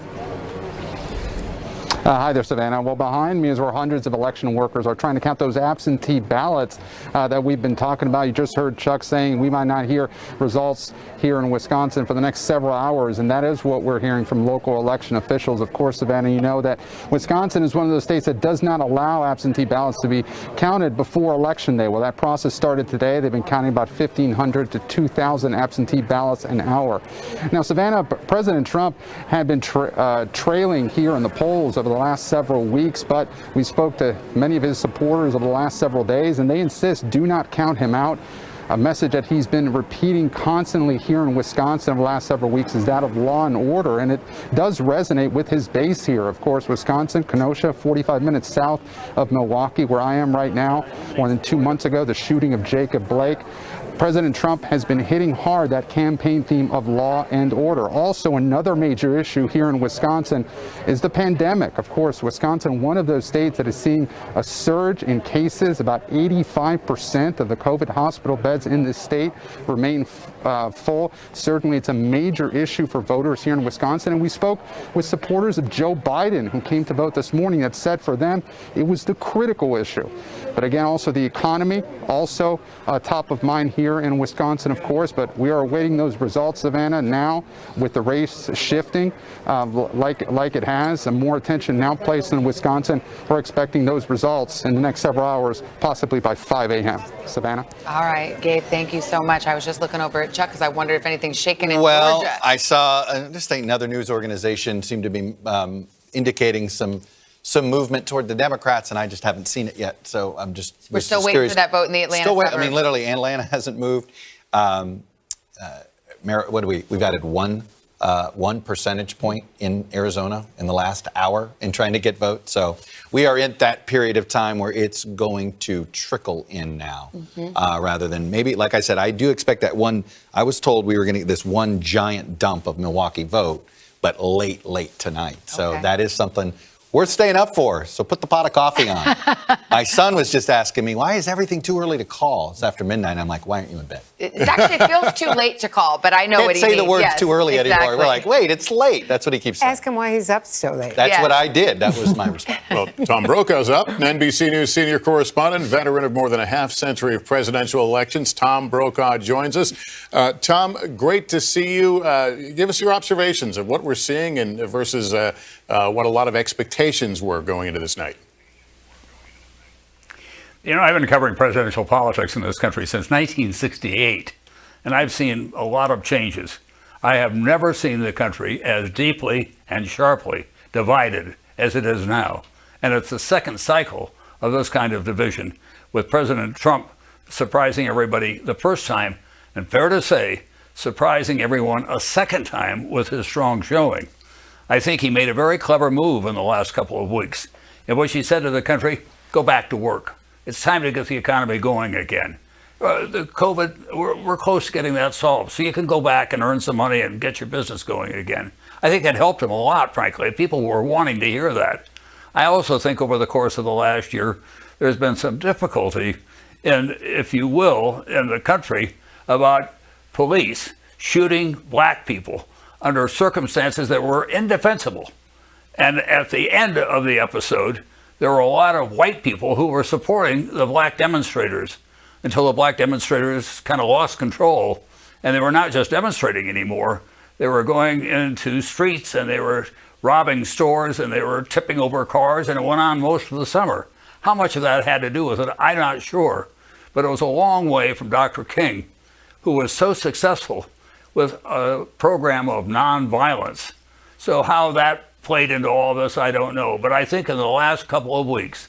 Hi there, Savannah. Well, behind me is where hundreds of election workers are trying to count those absentee ballots that we've been talking about. You just heard Chuck saying we might not hear results here in Wisconsin for the next several hours, and that is what we're hearing from local election officials. Of course, Savannah, you know that Wisconsin is one of those states that does not allow absentee ballots to be counted before Election Day. Well, that process started today. They've been counting about 1,500 to 2,000 absentee ballots an hour. Now, Savannah, President Trump had been trailing here in the polls over the last several weeks, but we spoke to many of his supporters over the last several days, and they insist do not count him out. A message that he's been repeating constantly here in Wisconsin over the last several weeks is that of law and order, and it does resonate with his base here. Of course, Wisconsin, Kenosha, 45 minutes south of Milwaukee, where I am right now. More than 2 months ago, the shooting of Jacob Blake. President Trump has been hitting hard that campaign theme of law and order. Also, another major issue here in Wisconsin is the pandemic. Of course, Wisconsin, one of those states that is seeing a surge in cases. About 85% of the COVID hospital beds in this state remain full. Certainly, it's a major issue for voters here in Wisconsin. And we spoke with supporters of Joe Biden who came to vote this morning that said for them it was the critical issue. But again, also the economy, also top of mind here in Wisconsin, of course. But we are awaiting those results, Savannah, now with the race shifting like it has, and more attention now placed in Wisconsin. We're expecting those results in the next several hours, possibly by 5 a.m. Savannah? All right, Gabe, thank you so much. I was just looking over at Chuck because I wondered if anything's shaking in Well, Georgia. I saw just another news organization seemed to be indicating some movement toward the Democrats, and I just haven't seen it yet. So I'm just We're still waiting curious. for that vote in the Atlanta Still wait, I suburbs. mean, literally, Atlanta hasn't moved. What do we've added one percentage point in Arizona in the last hour in trying to get votes. So we are in that period of time where it's going to trickle in now, rather than maybe, like I said, I do expect that one. I was told we were going to get this one giant dump of Milwaukee vote, but late tonight. So that is something worth staying up for. So put the pot of coffee on. My son was just asking me, why is everything too early to call? It's after midnight. I'm like, why aren't you in bed? It's actually, it feels too late to call, but I know what he Can't means. say the words Yes, too early exactly. anymore. We're like, wait, it's late. That's what he keeps saying. Ask him why he's up so late. That's what I did. That was my response. Well, Tom Brokaw's up, NBC News senior correspondent, veteran of more than a half century of presidential elections. Tom Brokaw joins us. Tom, great to see you. Give us your observations of what we're seeing and versus what a lot of expectations were going into this night. You know, I've been covering presidential politics in this country since 1968, and I've seen a lot of changes. I have never seen the country as deeply and sharply divided as it is now. And it's the second cycle of this kind of division, with President Trump surprising everybody the first time, and fair to say, surprising everyone a second time with his strong showing. I think he made a very clever move in the last couple of weeks, in which he said to the country, go back to work. It's time to get the economy going again. The COVID, we're close to getting that solved. So you can go back and earn some money and get your business going again. I think that helped him a lot, frankly. People were wanting to hear that. I also think over the course of the last year, there's been some difficulty in, if you will, in the country about police shooting black people under circumstances that were indefensible. And at the end of the episode, there were a lot of white people who were supporting the black demonstrators until the black demonstrators kind of lost control. And they were not just demonstrating anymore. They were going into streets and they were robbing stores and they were tipping over cars, and it went on most of the summer. How much of that had to do with it, I'm not sure. But it was a long way from Dr. King, who was so successful with a program of nonviolence. So how that played into all this, I don't know. But I think in the last couple of weeks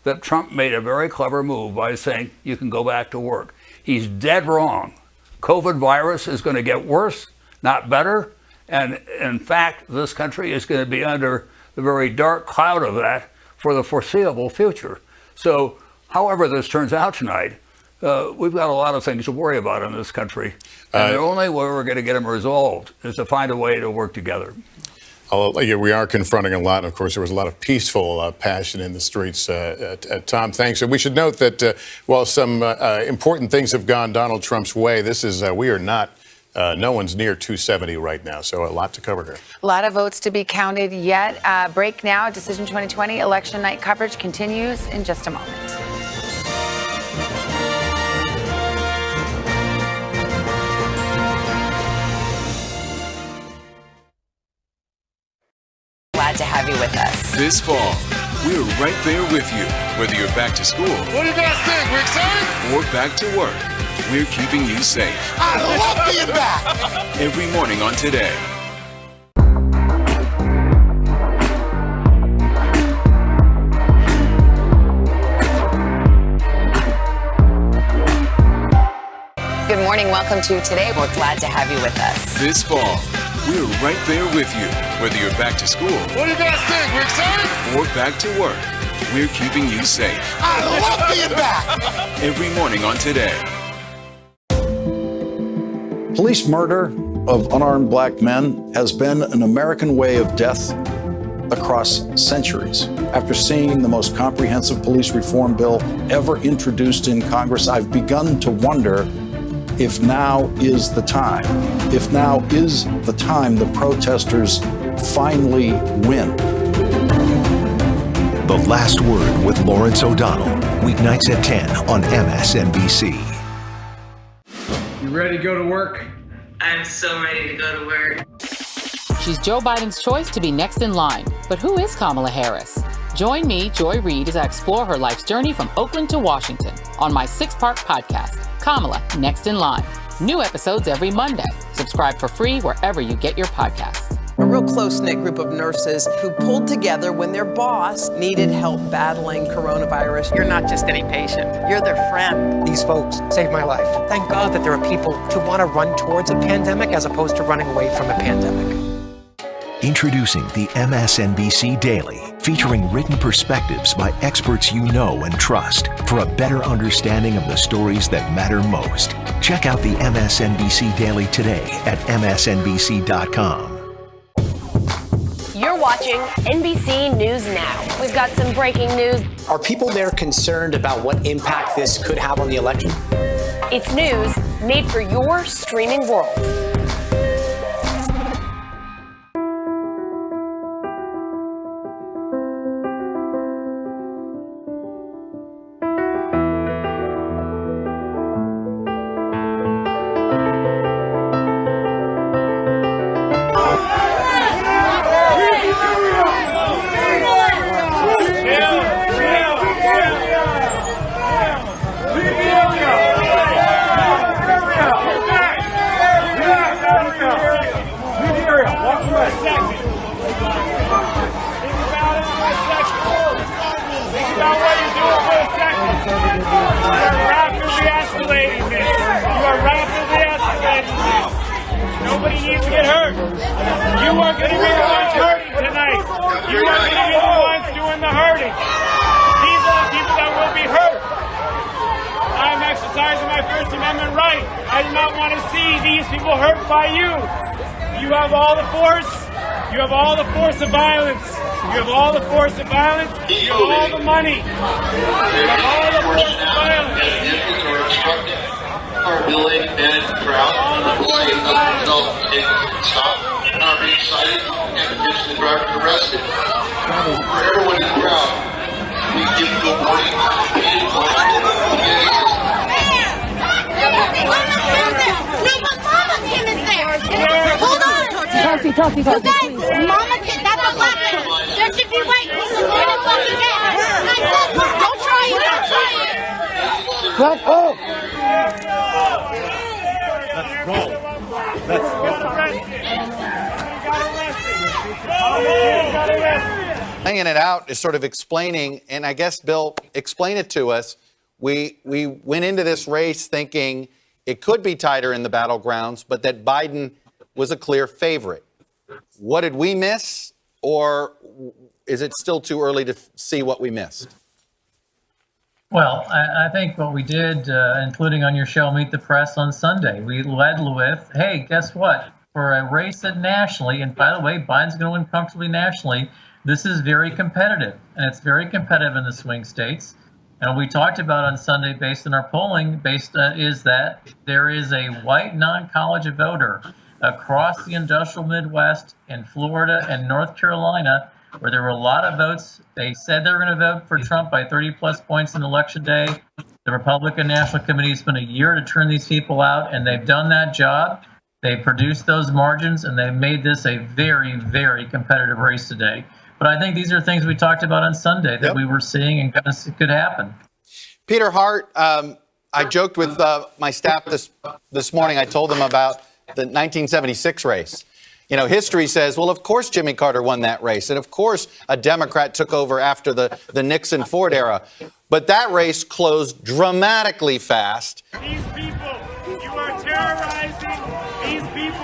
that Trump made a very clever move by saying you can go back to work. He's dead wrong. COVID virus is going to get worse, not better. And in fact, this country is going to be under the very dark cloud of that for the foreseeable future. So however this turns out tonight, we've got a lot of things to worry about in this country. And the only way we're going to get them resolved is to find a way to work together. We are confronting a lot. Of course, there was a lot of peaceful passion in the streets. Tom, thanks. And we should note that while some important things have gone Donald Trump's way, this is we are not. No one's near 270 right now, so a lot to cover here. A lot of votes to be counted yet. Break now. Decision 2020 election night coverage continues in just a moment. Glad to have you with us. This fall, we're right there with you, whether you're back to school. What do you guys think? We're excited? Or back to work. We're keeping you safe. I love being back. Every morning on Today. Good morning. Welcome to Today. We're glad to have you with us. This fall, we're right there with you, whether you're back to school. What do you guys think? We're excited? Or back to work. We're keeping you safe. I love being back. Every morning on Today. Police murder of unarmed black men has been an American way of death across centuries. After seeing the most comprehensive police reform bill ever introduced in Congress, I've begun to wonder if now is the time. If now is the time the protesters finally win. The Last Word with Lawrence O'Donnell, weeknights at 10 on MSNBC. You ready to go to work? I'm so ready to go to work. She's Joe Biden's choice to be next in line. But who is Kamala Harris? Join me, Joy Reid, as I explore her life's journey from Oakland to Washington on my 6-part podcast, Kamala Next in Line. New episodes every Monday. Subscribe for free wherever you get your podcasts. A real close-knit group of nurses who pulled together when their boss needed help battling coronavirus. You're not just any patient, you're their friend. These folks saved my life. Thank God that there are people who want to run towards a pandemic as opposed to running away from a pandemic. Introducing the MSNBC Daily, featuring written perspectives by experts you know and trust for a better understanding of the stories that matter most. Check out the MSNBC Daily today at msnbc.com. You're watching NBC News Now. We've got some breaking news. Are people there concerned about what impact this could have on the election? It's news made for your streaming world. Nobody needs to get hurt. You are going to be the ones hurting tonight. You are going to be the ones doing the hurting. These are the people that will be hurt. I'm exercising my First Amendment right. I do not want to see these people hurt by you. You have all the force. You have all the force of violence. You have all the force of violence. You have all the money. You have all the force of violence. Our ability to manage the crowd will say stop and not be excited and eventually the driver arrested. For everyone in the crowd, we give you a warning. Hold on! You guys, Mama Kim, that's a black man. There should be white people in the fucking game. Don't try it, don't try it. Shut up! Let's go. Laying it out is sort of explaining, and I guess, Bill, explain it to us. We went into this race thinking it could be tighter in the battlegrounds, but that Biden was a clear favorite. What did we miss, or is it still too early to see what we missed? Well, I think what we did, including on your show, Meet the Press on Sunday, we led with, hey, guess what? For a race that nationally, and by the way, Biden's going to win comfortably nationally, this is very competitive, and it's very competitive in the swing states. And what we talked about on Sunday, based on our polling, is that there is a white non-college voter across the industrial Midwest in Florida and North Carolina, where there were a lot of votes. They said they were going to vote for Trump by 30-plus points on Election Day. The Republican National Committee spent a year to turn these people out, and they've done that job. They produced those margins, and they've made this a very, very competitive race today. But I think these are things we talked about on Sunday that we were seeing and could happen. Peter Hart, I joked with my staff this morning. I told them about the 1976 race. You know, history says, well, of course Jimmy Carter won that race. And of course a Democrat took over after the Nixon-Ford era. But that race closed dramatically fast. These people, you are terrorizing these people.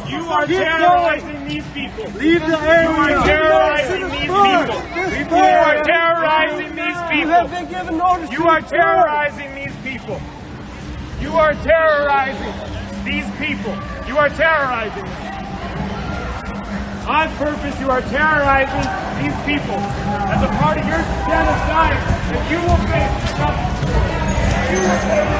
You are terrorizing these people. Leave the area. You are terrorizing these people. You are terrorizing these people. You have been given notice. You are terrorizing these people. You are terrorizing. these people. You are terrorizing them. On purpose, you are terrorizing these people. As a part of your genocide, and you will face justice for it. You will face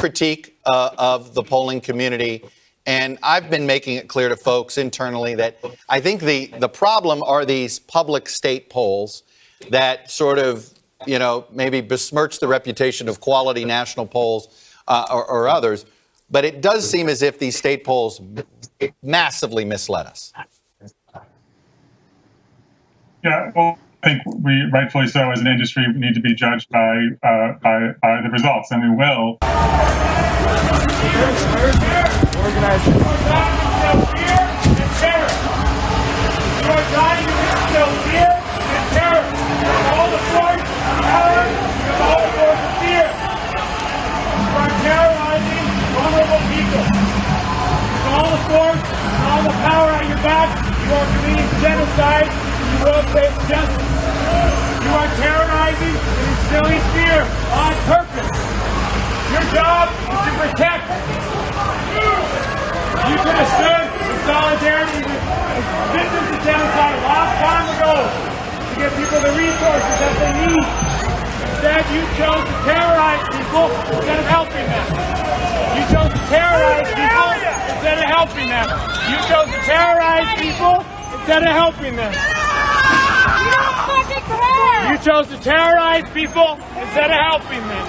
critique of the polling community. And I've been making it clear to folks internally that I think the problem are these public state polls that sort of, maybe besmirch the reputation of quality national polls or others. But it does seem as if these state polls massively misled us. Yeah, well, I think we, rightfully so, as an industry, need to be judged by the results, and we will. Organizing. Fear and terror. You are trying to instill fear and terror. You have all the force of power. You have all the force of fear. You are terrorizing vulnerable people. With all the force and all the power at your back, you are committing genocide. You will face justice. You are terrorizing and instilling fear on purpose. Your job is to protect. You could have stood in solidarity with victims of genocide a long time ago to give people the resources that they need. Instead, you chose to terrorize people instead of helping them. You chose to terrorize people instead of helping them. You chose to terrorize people instead of helping them. You chose to terrorize people instead of helping them.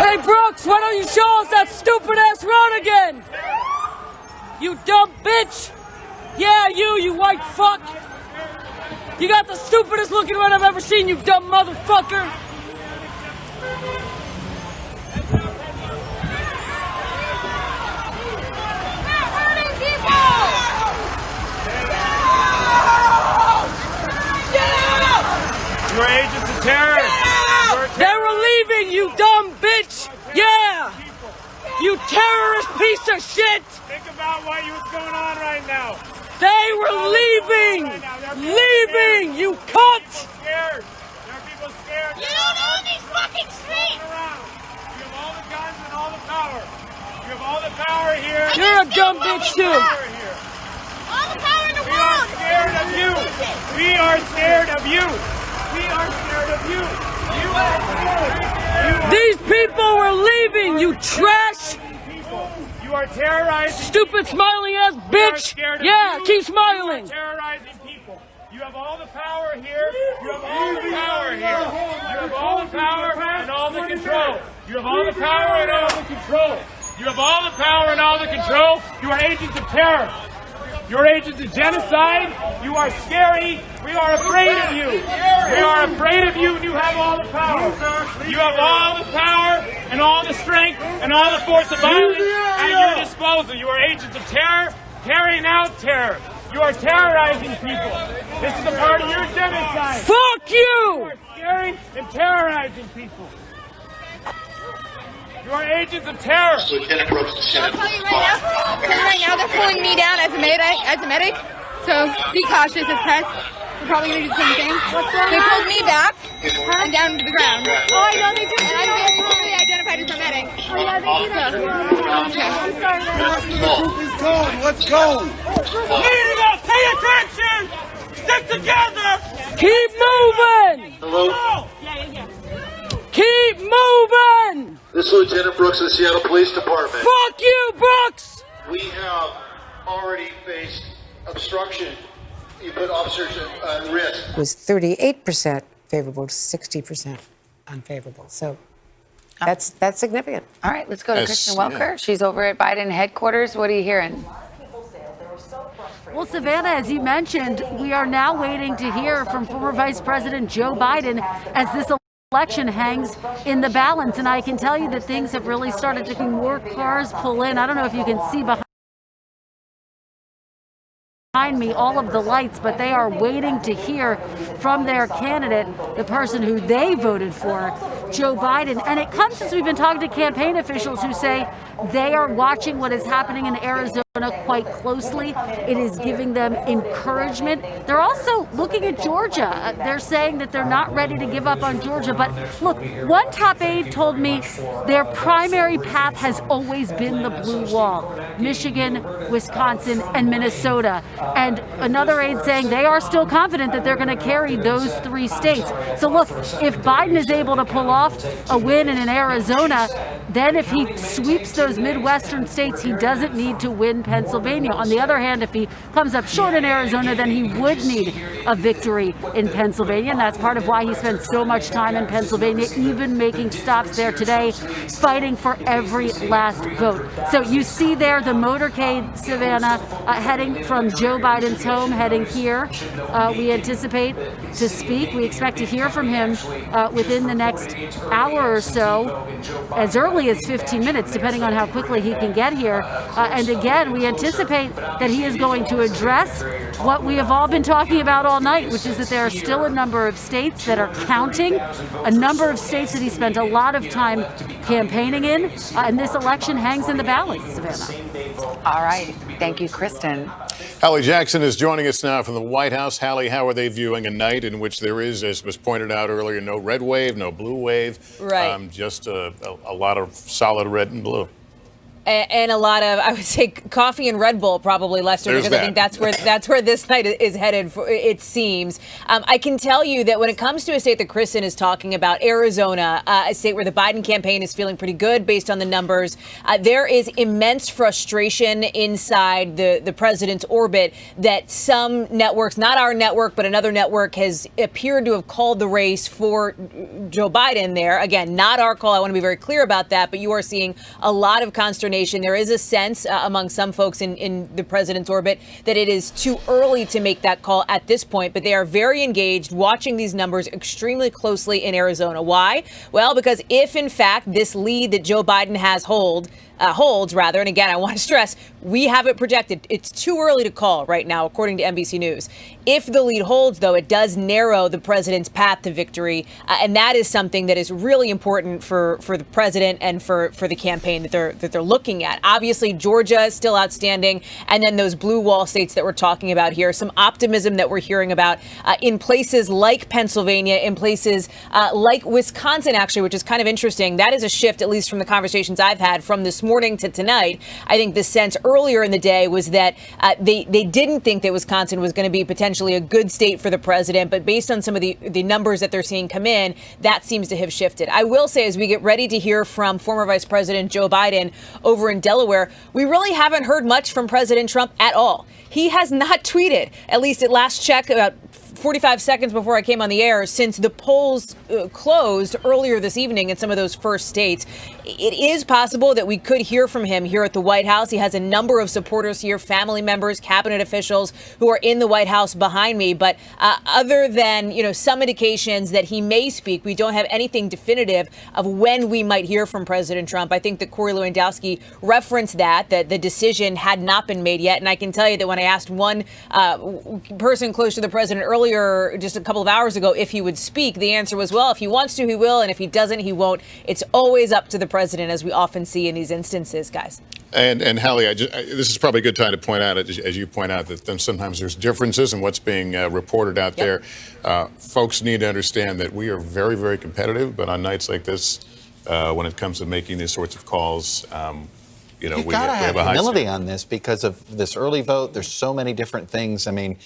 Hey Brooks, why don't you show us that stupid ass road again? You dumb bitch! Yeah, you white fuck! You got the stupidest looking road I've ever seen, you dumb motherfucker! You're agents of terror. They were leaving, you dumb bitch! Yeah! You terrorist piece of shit! Think about what's going on right now. They were leaving! Leaving, you cunt! Scared. There are people scared. You don't own these fucking streets! You have all the guns and all the power. You have all the power here. You're a dumb bitch too! All the power in the We world! are scared of you. We are scared of you. We are scared of you. You are scared. These people were leaving, you trash! You are terrorizing. Stupid smiling ass bitch! Yeah, keep smiling! You are terrorizing people. You have all the power here. You have all the power here. You have all the power and all the control. You have all the power and all the control. You have all the power and all the control. You are agents of terror. You're agents of genocide. You are scary. We are afraid of you. We are afraid of you, and you have all the power. You have all the power and all the strength and all the force of violence at your disposal. You are agents of terror, carrying out terror. You are terrorizing people. This is a part of your genocide. Fuck you! You are scaring and terrorizing people. You are agents of terror. Lieutenant Brooks, I'll tell you right now, they're pulling me down as a medic. So be cautious as press. We're probably going to do the same thing. They pulled me back and down to the ground. Oh, I know they did. And I'm totally identified as a medic. Oh, yeah, they did. Let's go. Media, pay attention. Stick together. Keep moving! Hello? Keep moving! This is Lieutenant Brooks of the Seattle Police Department. Fuck you, Brooks! We have already faced obstruction. You put officers at risk. Was 38% favorable to 60% unfavorable. So that's significant. All right, let's go to Kristen Welker. She's over at Biden headquarters. What are you hearing? Well, Savannah, as you mentioned, we are now waiting to hear from former Vice President Joe Biden as this election hangs in the balance. And I can tell you that things have really started to more cars pull in. I don't know if you can see behind behind me all of the lights, but they are waiting to hear from their candidate, the person who they voted for, Joe Biden. And it comes as we've been talking to campaign officials who say they are watching what is happening in Arizona quite closely. It is giving them encouragement. They're also looking at Georgia. They're saying that they're not ready to give up on Georgia. But look, one top aide told me their primary path has always been the blue wall. Michigan, Wisconsin, and Minnesota. And another aide saying they are still confident that they're going to carry those 3 states. So look, if Biden is able to pull off a win in Arizona, then if he sweeps those Midwestern states, he doesn't need to win Pennsylvania. On the other hand, if he comes up short in Arizona, then he would need a victory in Pennsylvania. And that's part of why he spent so much time in Pennsylvania, even making stops there today, fighting for every last vote. So you see there the motorcade, Savannah, heading from Joe Biden's home, heading here. We anticipate to speak. We expect to hear from him within the next hour or so, as early as 15 minutes, depending on how quickly he can get here. And again, we anticipate that he is going to address what we have all been talking about all night, which is that there are still a number of states that are counting, a number of states that he spent a lot of time campaigning in, and this election hangs in the balance, Savannah. All right. Thank you, Kristen. Hallie Jackson is joining us now from the White House. Hallie, how are they viewing a night in which there is, as was pointed out earlier, no red wave, no blue wave, just a lot of solid red and blue? And a lot of, I would say, coffee and Red Bull, probably, Lester, because I think that's where this night is headed, it seems. I can tell you that when it comes to a state that Kristen is talking about, Arizona, a state where the Biden campaign is feeling pretty good based on the numbers, there is immense frustration inside the president's orbit that some networks, not our network, but another network, has appeared to have called the race for Joe Biden there. Again, not our call. I want to be very clear about that, but you are seeing a lot of consternation. There is a sense among some folks in the president's orbit that it is too early to make that call at this point, but they are very engaged, watching these numbers extremely closely in Arizona. Why? Well, because if in fact this lead that Joe Biden holds, and again, I want to stress, we have it projected. It's too early to call right now, according to NBC News. If the lead holds, though, it does narrow the president's path to victory, and that is something that is really important for the president and for the campaign that they're looking at. Obviously, Georgia is still outstanding, and then those blue wall states that we're talking about here. Some optimism that we're hearing about in places like Pennsylvania, in places like Wisconsin, actually, which is kind of interesting. That is a shift, at least from the conversations I've had from this morning to tonight. I think the sense earlier in the day was that they didn't think that Wisconsin was going to be potentially a good state for the president, but based on some of the numbers that they're seeing come in, that seems to have shifted. I will say, as we get ready to hear from former Vice President Joe Biden over in Delaware, we really haven't heard much from President Trump at all. He has not tweeted, at least at last check, about 45 seconds before I came on the air, since the polls closed earlier this evening in some of those first states. It is possible that we could hear from him here at the White House. He has a number of supporters here, family members, cabinet officials who are in the White House behind me. But other than, some indications that he may speak, we don't have anything definitive of when we might hear from President Trump. I think that Corey Lewandowski referenced that the decision had not been made yet. And I can tell you that when I asked one person close to the president earlier, just a couple of hours ago, if he would speak, the answer was, well, if he wants to, he will. And if he doesn't, he won't. It's always up to the president, as we often see in these instances, guys. And Hallie, this is probably a good time to point out, as you point out, that sometimes there's differences in what's being reported out there. Folks need to understand that we are very, very competitive, but on nights like this, when it comes to making these sorts of calls, You've got to have humility on this because of this early vote. There's so many different things. I mean,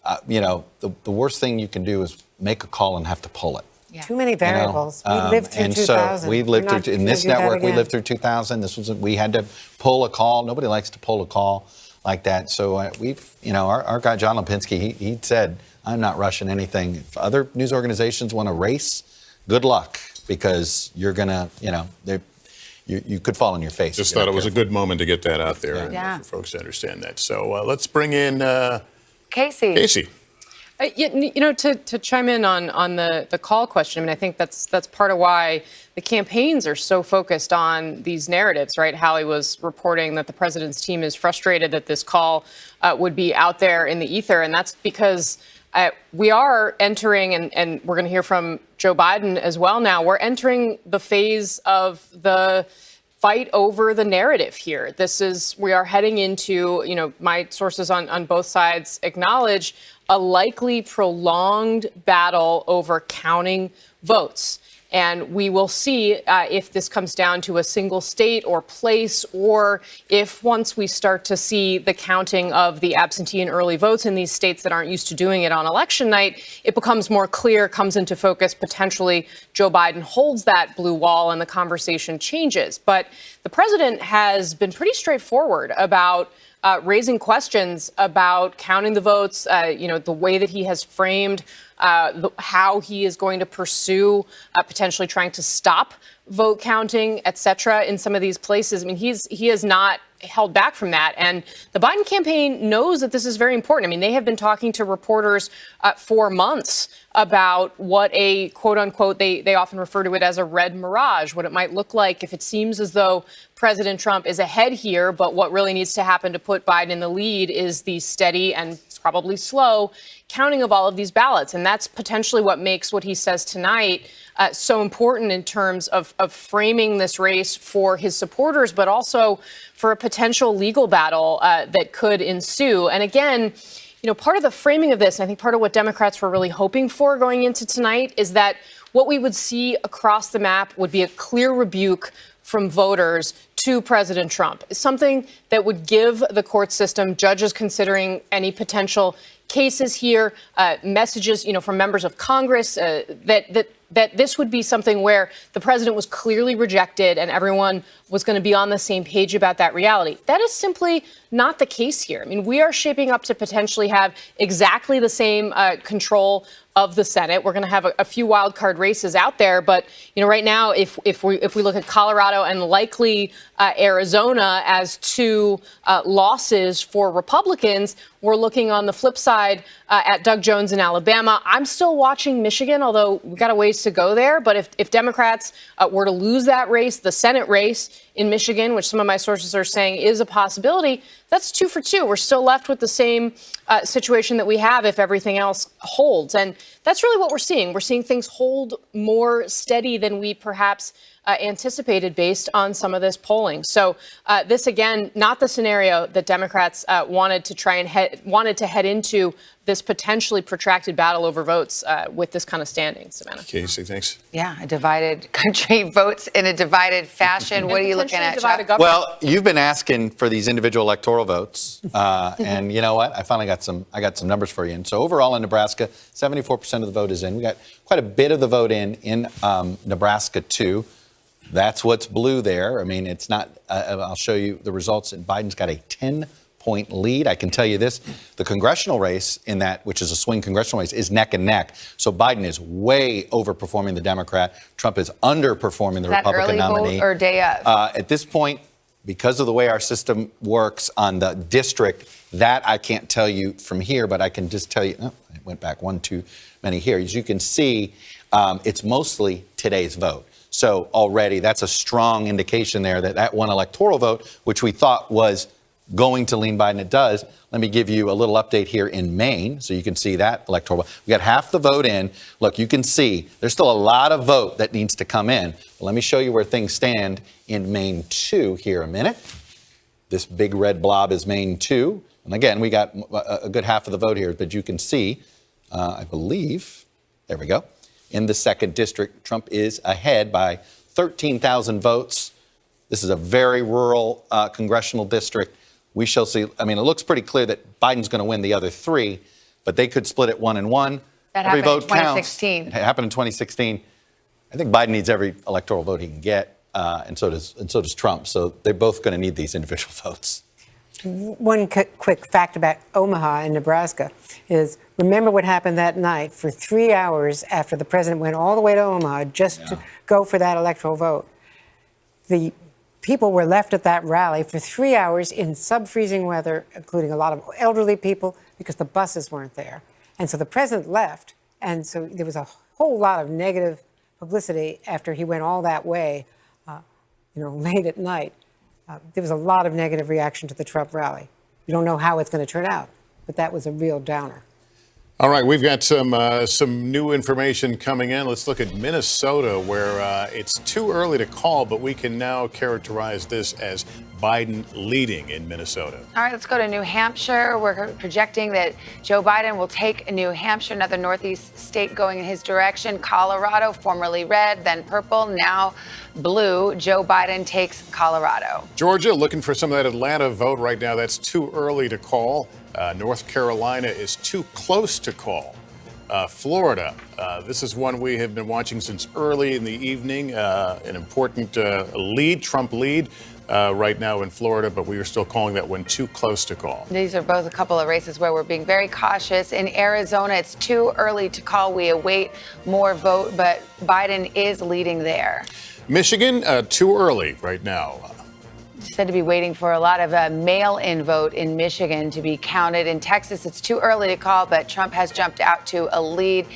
the worst thing you can do is make a call and have to pull it. Yeah. Too many variables. We lived through 2000. So we lived through, in this network, we lived through 2000. We had to pull a call. Nobody likes to pull a call like that. So our guy, John Lipinski, he said, I'm not rushing anything. If other news organizations want to race, good luck, because you're going to, you could fall on your face. Just thought it was a good moment to get that out there for folks to understand that. So let's bring in Casey. Casey. To chime in on the call question, I mean, I think that's part of why the campaigns are so focused on these narratives, right? Hallie was reporting that the president's team is frustrated that this call would be out there in the ether, and that's because we are entering, and we're going to hear from Joe Biden as well now, we're entering the phase of the fight over the narrative here. We are heading into, my sources on both sides acknowledge a likely prolonged battle over counting votes. And we will see if this comes down to a single state or place, or if once we start to see the counting of the absentee and early votes in these states that aren't used to doing it on election night, it becomes more clear, comes into focus, potentially Joe Biden holds that blue wall and the conversation changes. But the president has been pretty straightforward about raising questions about counting the votes, the way that he has framed how he is going to pursue potentially trying to stop vote counting, et cetera, in some of these places. I mean, he has not held back from that. And the Biden campaign knows that this is very important. I mean, they have been talking to reporters for months about what a quote unquote, they often refer to it as a red mirage, what it might look like if it seems as though President Trump is ahead here, but what really needs to happen to put Biden in the lead is the steady and probably slow counting of all of these ballots. And that's potentially what makes what he says tonight so important in terms of framing this race for his supporters, but also for a potential legal battle that could ensue. And again, part of the framing of this, and I think part of what Democrats were really hoping for going into tonight, is that what we would see across the map would be a clear rebuke from voters to President Trump, something that would give the court system, judges considering any potential cases here, messages, from members of Congress, that this would be something where the president was clearly rejected and everyone was going to be on the same page about that reality. That is simply not the case here. I mean, we are shaping up to potentially have exactly the same control of the Senate. We're going to have a few wild card races out there, but right now, if we look at Colorado and likely Arizona as two losses for Republicans, we're looking on the flip side at Doug Jones in Alabama. I'm still watching Michigan, although we've got a ways to go there. But if Democrats were to lose that race, the Senate race in Michigan, which some of my sources are saying is a possibility, that's 2 for 2. We're still left with the same situation that we have if everything else holds. And that's really what we're seeing. We're seeing things hold more steady than we perhaps anticipated based on some of this polling. So this, again, not the scenario that Democrats wanted to head into this potentially protracted battle over votes with this kind of standing. Savannah. Casey, thanks. Yeah, a divided country votes in a divided fashion. What are you looking at, Chuck? Well, you've been asking for these individual electoral votes, and you know what? I finally got some numbers for you. And so overall in Nebraska, 74% of the vote is in. We got quite a bit of the vote in Nebraska too. That's what's blue there. I mean, it's not. I'll show you the results. And Biden's got a 10-point lead. I can tell you this: the congressional race in that, which is a swing congressional race, is neck and neck. So Biden is way overperforming the Democrat. Trump is underperforming the Republican nominee. Early vote or day of? At this point, because of the way our system works on the district, that I can't tell you from here, but I can just tell you. Oh, it went back one too many here. As you can see, it's mostly today's vote. So already that's a strong indication there that one electoral vote, which we thought was going to lean Biden, it does. Let me give you a little update here in Maine so you can see that electoral vote. We got half the vote in. Look, you can see there's still a lot of vote that needs to come in. But let me show you where things stand in Maine 2 here a minute. This big red blob is Maine 2. And again, we got a good half of the vote here, but you can see, I believe, there we go. In the 2nd district, Trump is ahead by 13,000 votes. This is a very rural congressional district. We shall see. I mean, it looks pretty clear that Biden's going to win the other 3, but they could split it 1-1. That every happened vote in 2016. counts. It happened in 2016. I think Biden needs every electoral vote he can get, and so does Trump. So they're both going to need these individual votes. One quick fact about Omaha in Nebraska is, remember what happened that night for 3 hours after the president went all the way to Omaha just to go for that electoral vote. The people were left at that rally for 3 hours in sub-freezing weather, including a lot of elderly people because the buses weren't there. And so the president left. And so there was a whole lot of negative publicity after he went all that way, late at night. There was a lot of negative reaction to the Trump rally. We don't know how it's going to turn out, but that was a real downer. All right, we've got some new information coming in. Let's look at Minnesota, where it's too early to call, but we can now characterize this as Biden leading in Minnesota. All right, let's go to New Hampshire. We're projecting that Joe Biden will take New Hampshire, another Northeast state going in his direction. Colorado, formerly red, then purple, now blue. Joe Biden takes Colorado. Georgia, looking for some of that Atlanta vote right now. That's too early to call. North Carolina is too close to call. Florida, this is one we have been watching since early in the evening. An important lead, Trump lead right now in Florida, but we are still calling that one too close to call. These are both a couple of races where we're being very cautious. In Arizona, it's too early to call. We await more vote, but Biden is leading there. Michigan, too early right now. Said to be waiting for a lot of mail-in vote in Michigan to be counted. In Texas, it's too early to call, but Trump has jumped out to a lead.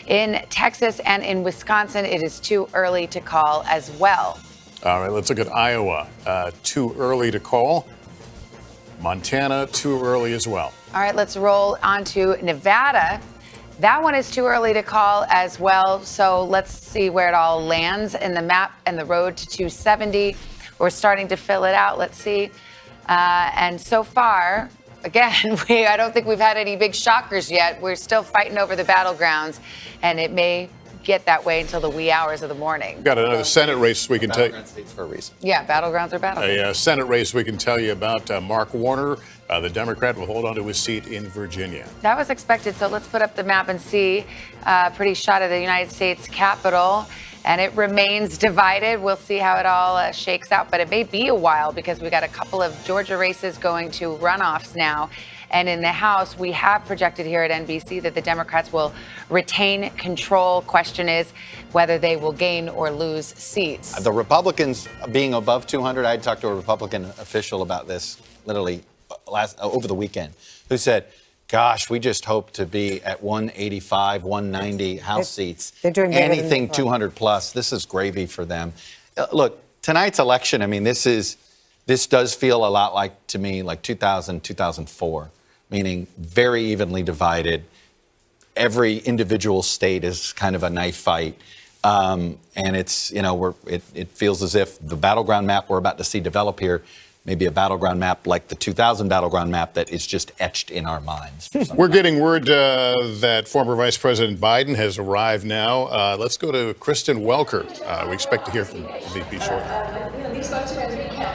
In Texas and in Wisconsin, it is too early to call as well. All right, let's look at Iowa. Too early to call. Montana, too early as well. All right, let's roll on to Nevada. That one is too early to call as well. So let's see where it all lands in the map and the road to 270. We're starting to fill it out. Let's see. And so far, again, I don't think we've had any big shockers yet. We're still fighting over the battlegrounds, and it may get that way until the wee hours of the morning. We've got another Senate race we can tell you. Battleground states for a reason. Yeah, battlegrounds are battlegrounds. A Senate race we can tell you about. Mark Warner, the Democrat, will hold on to his seat in Virginia. That was expected. So let's put up the map and see. Pretty shot of the United States Capitol. And it remains divided. We'll see how it all shakes out. But it may be a while because we got a couple of Georgia races going to runoffs now. And in the House, we have projected here at NBC that the Democrats will retain control. Question is whether they will gain or lose seats. The Republicans being above 200, I talked to a Republican official about this literally over the weekend, who said, gosh, we just hope to be at 185, 190 House seats. They're doing better than anything they thought. 200 plus. This is gravy for them. Look, tonight's election, I mean, this does feel a lot like, to me, like 2000, 2004, meaning very evenly divided. Every individual state is kind of a knife fight. And it's, it feels as if the battleground map we're about to see develop here maybe a battleground map like the 2000 battleground map that is just etched in our minds. We're getting word that former Vice President Biden has arrived now. Let's go to Kristen Welker. We expect to hear from the VP shortly.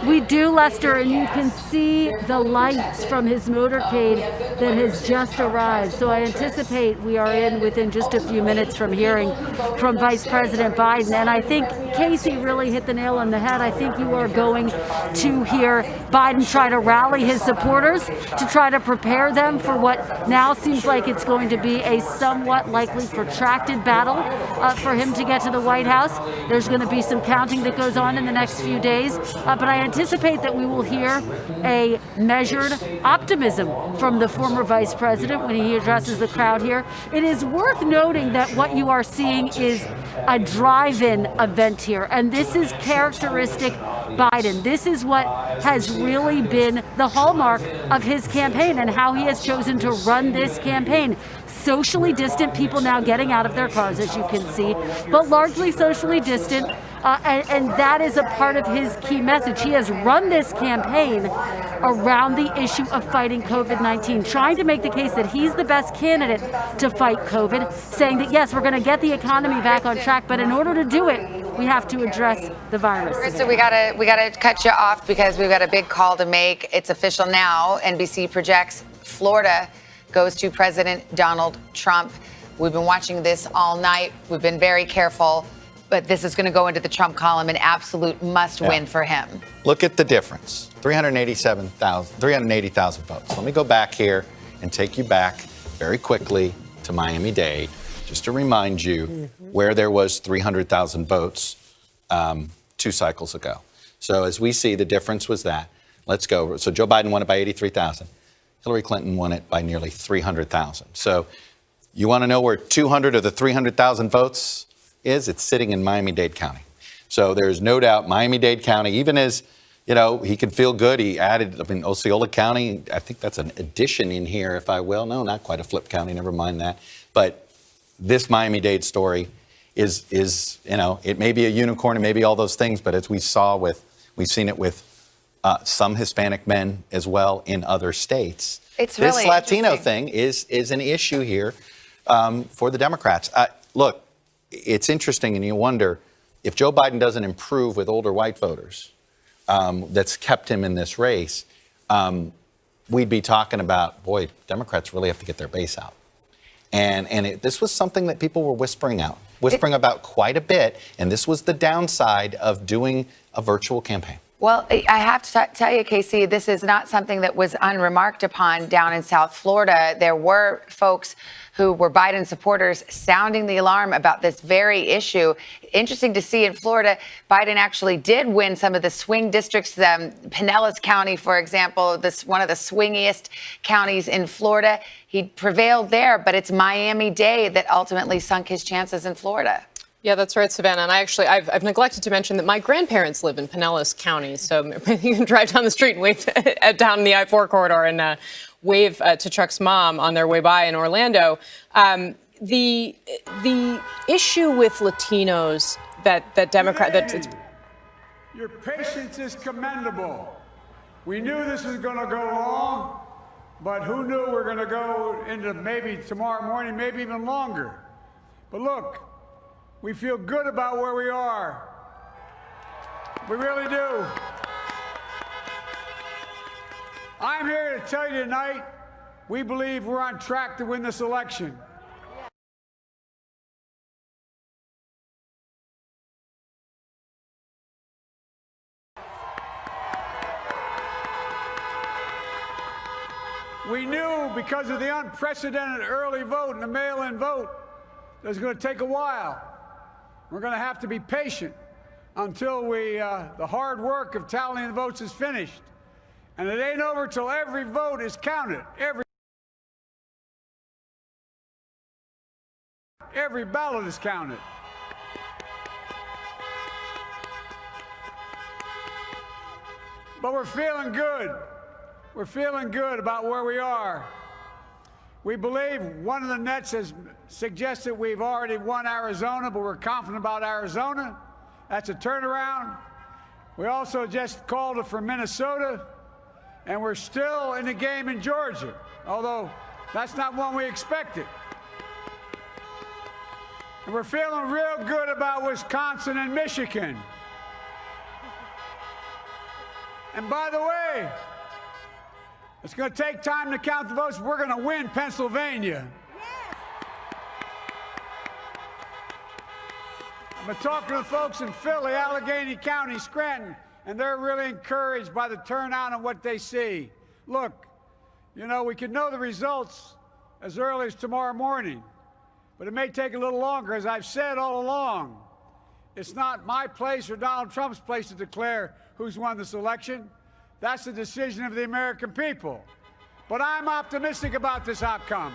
We do, Lester, and you can see the lights from his motorcade that has just arrived. So I anticipate we are in within just a few minutes from hearing from Vice President Biden. And I think Casey really hit the nail on the head. I think you are going to hear Biden try to rally his supporters to try to prepare them for what now seems like it's going to be a somewhat likely protracted battle for him to get to the White House. There's going to be some counting that goes on in the next few days, but I anticipate that we will hear a measured optimism from the former vice president when he addresses the crowd here. It is worth noting that what you are seeing is a drive-in event here, and this is characteristic Biden. This is what has really been the hallmark of his campaign and how he has chosen to run this campaign. Socially distant people now getting out of their cars, as you can see, but largely socially distant. And that is a part of his key message. He has run this campaign around the issue of fighting COVID-19, trying to make the case that he's the best candidate to fight COVID, saying that, yes, we're going to get the economy back on track, but in order to do it, we have to address the virus. Krista, we gotta cut you off because we've got a big call to make. It's official now. NBC projects Florida goes to President Donald Trump. We've been watching this all night. We've been very careful. But this is going to go into the Trump column, an absolute must-win for him. Look at the difference, 380,000 votes. Let me go back here and take you back very quickly to Miami-Dade, just to remind you where there was 300,000 votes 2 cycles ago. So as we see, the difference was that. Let's go. So Joe Biden won it by 83,000. Hillary Clinton won it by nearly 300,000. So You want to know where 200 of the 300,000 votes is? It's sitting in Miami-Dade County. So there's no doubt Miami-Dade County, even as, you know, he can feel good. He added, I mean, Osceola County, I think that's an addition in here, if I will. No, not quite a flip county, never mind that. But this Miami-Dade story is, you know, it may be a unicorn, it may be all those things, but as we've seen it with some Hispanic men as well in other states. It's this really Latino thing is an issue here for the Democrats. Look, it's interesting, and you wonder if Joe Biden doesn't improve with older white voters, that's kept him in this race, we'd be talking about, boy, Democrats really have to get their base out. And this was something that people were whispering about quite a bit, and this was the downside of doing a virtual campaign. Well, I have to tell you, Casey, this is not something that was unremarked upon down in South Florida. There were folks who were Biden supporters sounding the alarm about this very issue. Interesting to see in Florida, Biden actually did win some of the swing districts. Pinellas County, for example, one of the swingiest counties in Florida. He prevailed there, but it's Miami-Dade that ultimately sunk his chances in Florida. Yeah, that's right, Savannah. And I've neglected to mention that my grandparents live in Pinellas County. So you can drive down the street and wave down the I-4 corridor and wave to Chuck's mom on their way by in Orlando. The issue with Latinos Your patience is commendable. We knew this was going to go long, but who knew we're going to go into maybe tomorrow morning, maybe even longer. But look, we feel good about where we are. We really do. I'm here to tell you tonight, we believe we're on track to win this election. We knew because of the unprecedented early vote and the mail-in vote that it was going to take a while. We're going to have to be patient until the hard work of tallying the votes is finished. And it ain't over till every vote is counted. Every ballot is counted. But we're feeling good. We're feeling good about where we are. We believe one of the nets has suggested we've already won Arizona, but we're confident about Arizona. That's a turnaround. We also just called it for Minnesota, and we're still in the game in Georgia, although that's not one we expected. And we're feeling real good about Wisconsin and Michigan. And by the way, it's going to take time to count the votes. We're going to win Pennsylvania. I've been talking to folks in Philly, Allegheny County, Scranton, and they're really encouraged by the turnout and what they see. Look, you know, we could know the results as early as tomorrow morning, but it may take a little longer. As I've said all along, it's not my place or Donald Trump's place to declare who's won this election. That's the decision of the American people. But I'm optimistic about this outcome.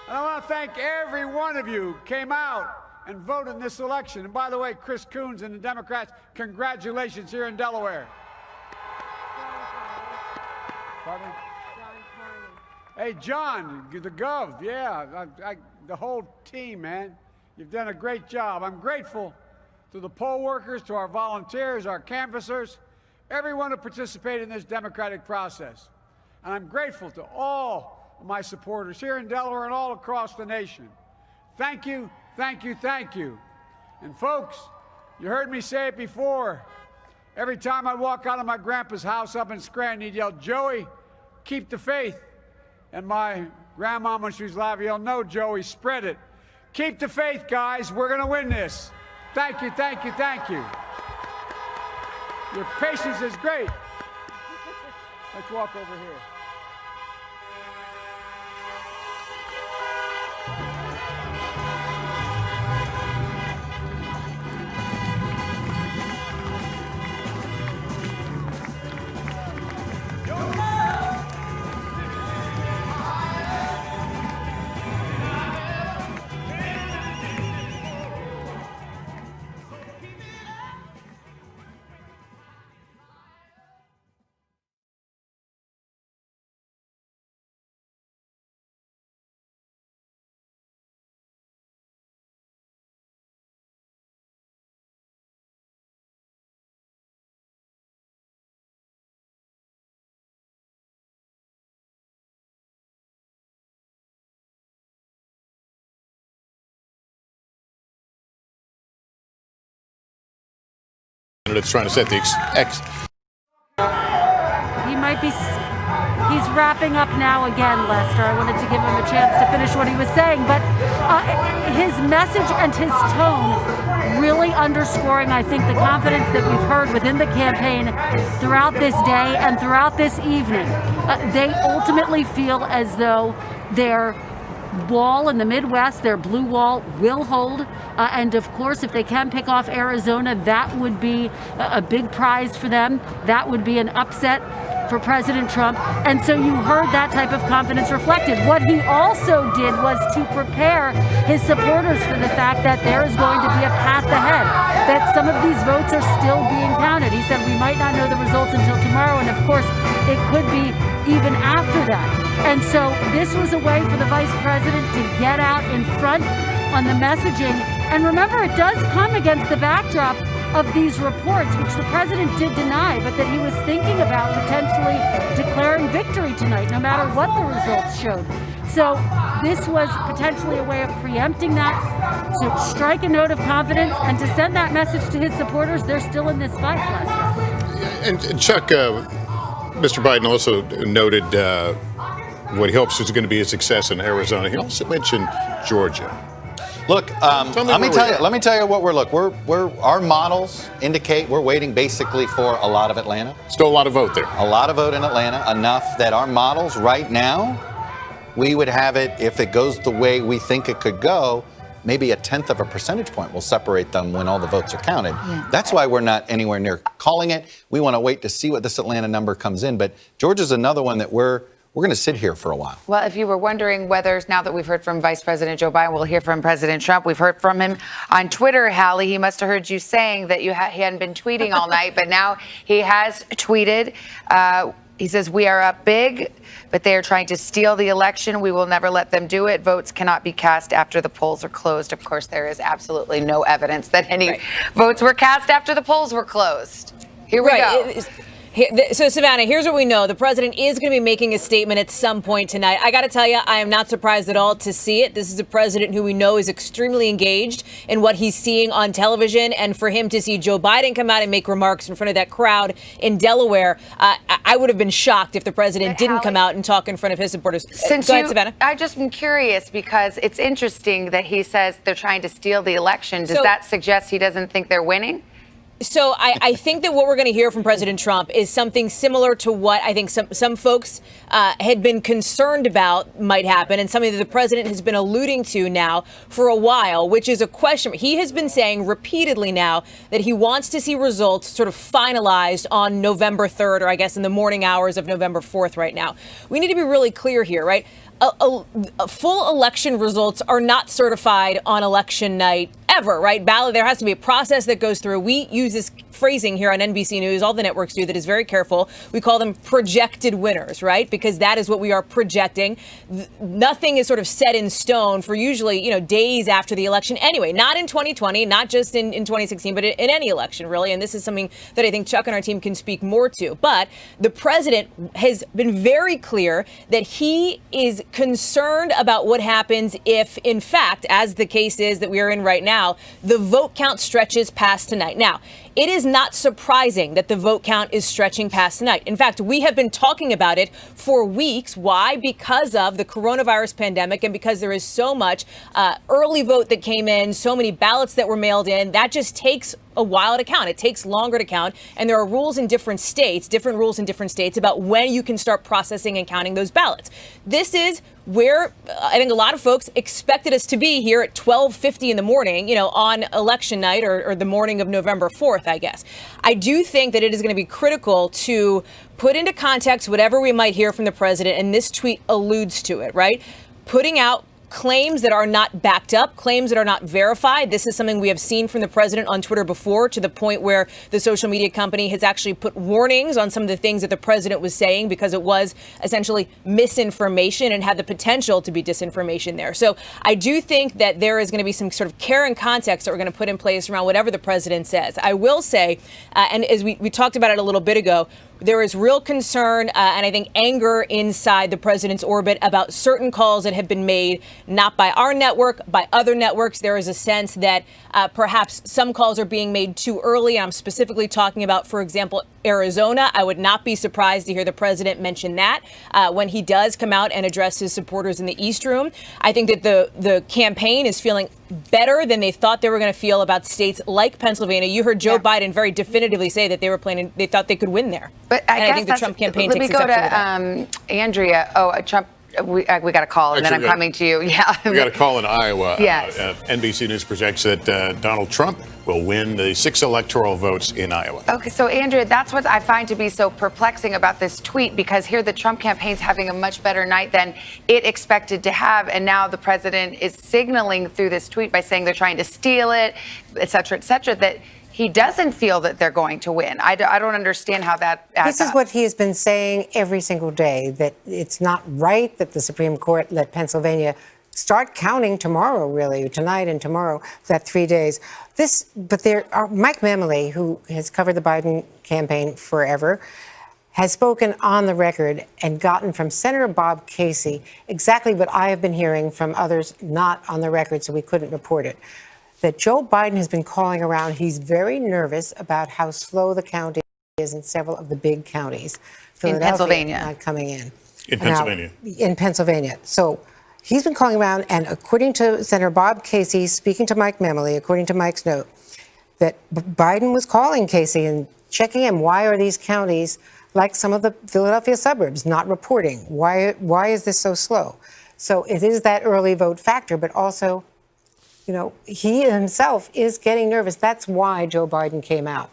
And I want to thank every one of you who came out and voted in this election. And by the way, Chris Coons and the Democrats, congratulations here in Delaware. Pardon? Hey, John, the Gov, yeah, the whole team, man. You've done a great job. I'm grateful to the poll workers, to our volunteers, our canvassers, everyone who participated in this democratic process. And I'm grateful to all of my supporters here in Delaware and all across the nation. Thank you, thank you, thank you. And folks, you heard me say it before. Every time I walk out of my grandpa's house up in Scranton, he'd yell, "Joey, keep the faith." And my grandma, when she was alive, yelled, "No, Joey, spread it." Keep the faith, guys. We're going to win this. Thank you, thank you, thank you. Your patience is great. Let's walk over here. It's trying to set the He might be. He's wrapping up now again, Lester. I wanted to give him a chance to finish what he was saying, but his message and his tone really underscoring, I think, the confidence that we've heard within the campaign throughout this day and throughout this evening. They ultimately feel as though their wall in the Midwest, their blue wall, will hold. And of course, if they can pick off Arizona, that would be a big prize for them. That would be an upset for President Trump. And so you heard that type of confidence reflected. What he also did was to prepare his supporters for the fact that there is going to be a path ahead, that some of these votes are still being counted. He said we might not know the results until tomorrow, and of course, it could be even after that. And so this was a way for the vice president to get out in front on the messaging. And remember, it does come against the backdrop of these reports, which the president did deny, but that he was thinking about potentially declaring victory tonight, no matter what the results showed. So this was potentially a way of preempting that, to strike a note of confidence and to send that message to his supporters. They're still in this fight, Lester. And Chuck, Mr. Biden also noted what he hopes is going to be a success in Arizona. He also mentioned Georgia. Look, let me tell you what our models indicate we're waiting basically for a lot of Atlanta. Still a lot of vote there. A lot of vote in Atlanta, enough that our models right now, we would have it, if it goes the way we think it could go, maybe 1/10 of a percentage point will separate them when all the votes are counted. Yeah. That's why we're not anywhere near calling it. We want to wait to see what this Atlanta number comes in. But Georgia's another one that we're going to sit here for a while. Well, if you were wondering whether, now that we've heard from Vice President Joe Biden, we'll hear from President Trump. We've heard from him on Twitter, Hallie. He must have heard you saying that he hadn't been tweeting all night, but now he has tweeted. He says, we are up big, but they are trying to steal the election. We will never let them do it. Votes cannot be cast after the polls are closed. Of course, there is absolutely no evidence that any votes were cast after the polls were closed. Here we go. So, Savannah, here's what we know. The president is going to be making a statement at some point tonight. I got to tell you, I am not surprised at all to see it. This is a president who we know is extremely engaged in what he's seeing on television. And for him to see Joe Biden come out and make remarks in front of that crowd in Delaware, I would have been shocked if the president didn't come out and talk in front of his supporters. Go ahead, Savannah. I just am curious because it's interesting that he says they're trying to steal the election. Does that suggest he doesn't think they're winning? So I think that what we're going to hear from President Trump is something similar to what I think some folks had been concerned about might happen, and something that the president has been alluding to now for a while, which is a question. He has been saying repeatedly now that he wants to see results sort of finalized on November 3rd, or I guess in the morning hours of November 4th right now. We need to be really clear here, right? Full election results are not certified on election night ever, right? There has to be a process that goes through. We use this phrasing here on NBC News, all the networks do, that is very careful. We call them projected winners, right? Because that is what we are projecting. Nothing is sort of set in stone for usually, days after the election. Anyway, not in 2020, not just in 2016, but in any election, really. And this is something that I think Chuck and our team can speak more to. But the president has been very clear that he is concerned about what happens if, in fact, as the case is that we are in right now, the vote count stretches past tonight. Now, it is not surprising that the vote count is stretching past tonight. In fact, we have been talking about it for weeks. Why? Because of the coronavirus pandemic and because there is so much early vote that came in, so many ballots that were mailed in. That just takes a while to count. It takes longer to count. And there are rules in different rules in different states about when you can start processing and counting those ballots. This is where I think a lot of folks expected us to be here at 12:50 in the morning, on election night or the morning of November 4th, I guess. I do think that it is going to be critical to put into context whatever we might hear from the president, and this tweet alludes to it, right? Putting out claims that are not backed up, claims that are not verified. This is something we have seen from the president on Twitter before, to the point where the social media company has actually put warnings on some of the things that the president was saying because it was essentially misinformation and had the potential to be disinformation there. So I do think that there is going to be some sort of care and context that we're going to put in place around whatever the president says. I will say, and as we talked about it a little bit ago, there is real concern and I think anger inside the president's orbit about certain calls that have been made, not by our network, by other networks. There is a sense that perhaps some calls are being made too early. I'm specifically talking about, for example, Arizona. I would not be surprised to hear the president mention that when he does come out and address his supporters in the East Room. I think that the campaign is feeling better than they thought they were going to feel about states like Pennsylvania. You heard Joe Biden very definitively say that they thought they could win there. But I think the Trump campaign let me takes go exception with to Andrea. Trump. We got a call, and then I'm coming to you. Yeah, we got a call in Iowa. Yes. NBC News projects that Donald Trump will win the 6 electoral votes in Iowa. Okay, so Andrea, that's what I find to be so perplexing about this tweet, because here the Trump campaign's having a much better night than it expected to have, and now the president is signaling through this tweet by saying they're trying to steal it, et cetera, that he doesn't feel that they're going to win. I don't understand how that adds This is up. what he has been saying every single day, that it's not right that the Supreme Court let Pennsylvania start counting tomorrow, really, tonight and tomorrow, that 3 days. But there are Mike Memoli, who has covered the Biden campaign forever, has spoken on the record and gotten from Senator Bob Casey exactly what I have been hearing from others not on the record, so we couldn't report it. That Joe Biden has been calling around. He's very nervous about how slow the count is in several of the big counties. In Pennsylvania. Not coming in. In Pennsylvania. In Pennsylvania. So he's been calling around, and according to Senator Bob Casey, speaking to Mike Memoli, according to Mike's note, that Biden was calling Casey and checking him. Why are these counties, like some of the Philadelphia suburbs, not reporting? Why is this so slow? So it is that early vote factor, but also, he himself is getting nervous. That's why Joe Biden came out,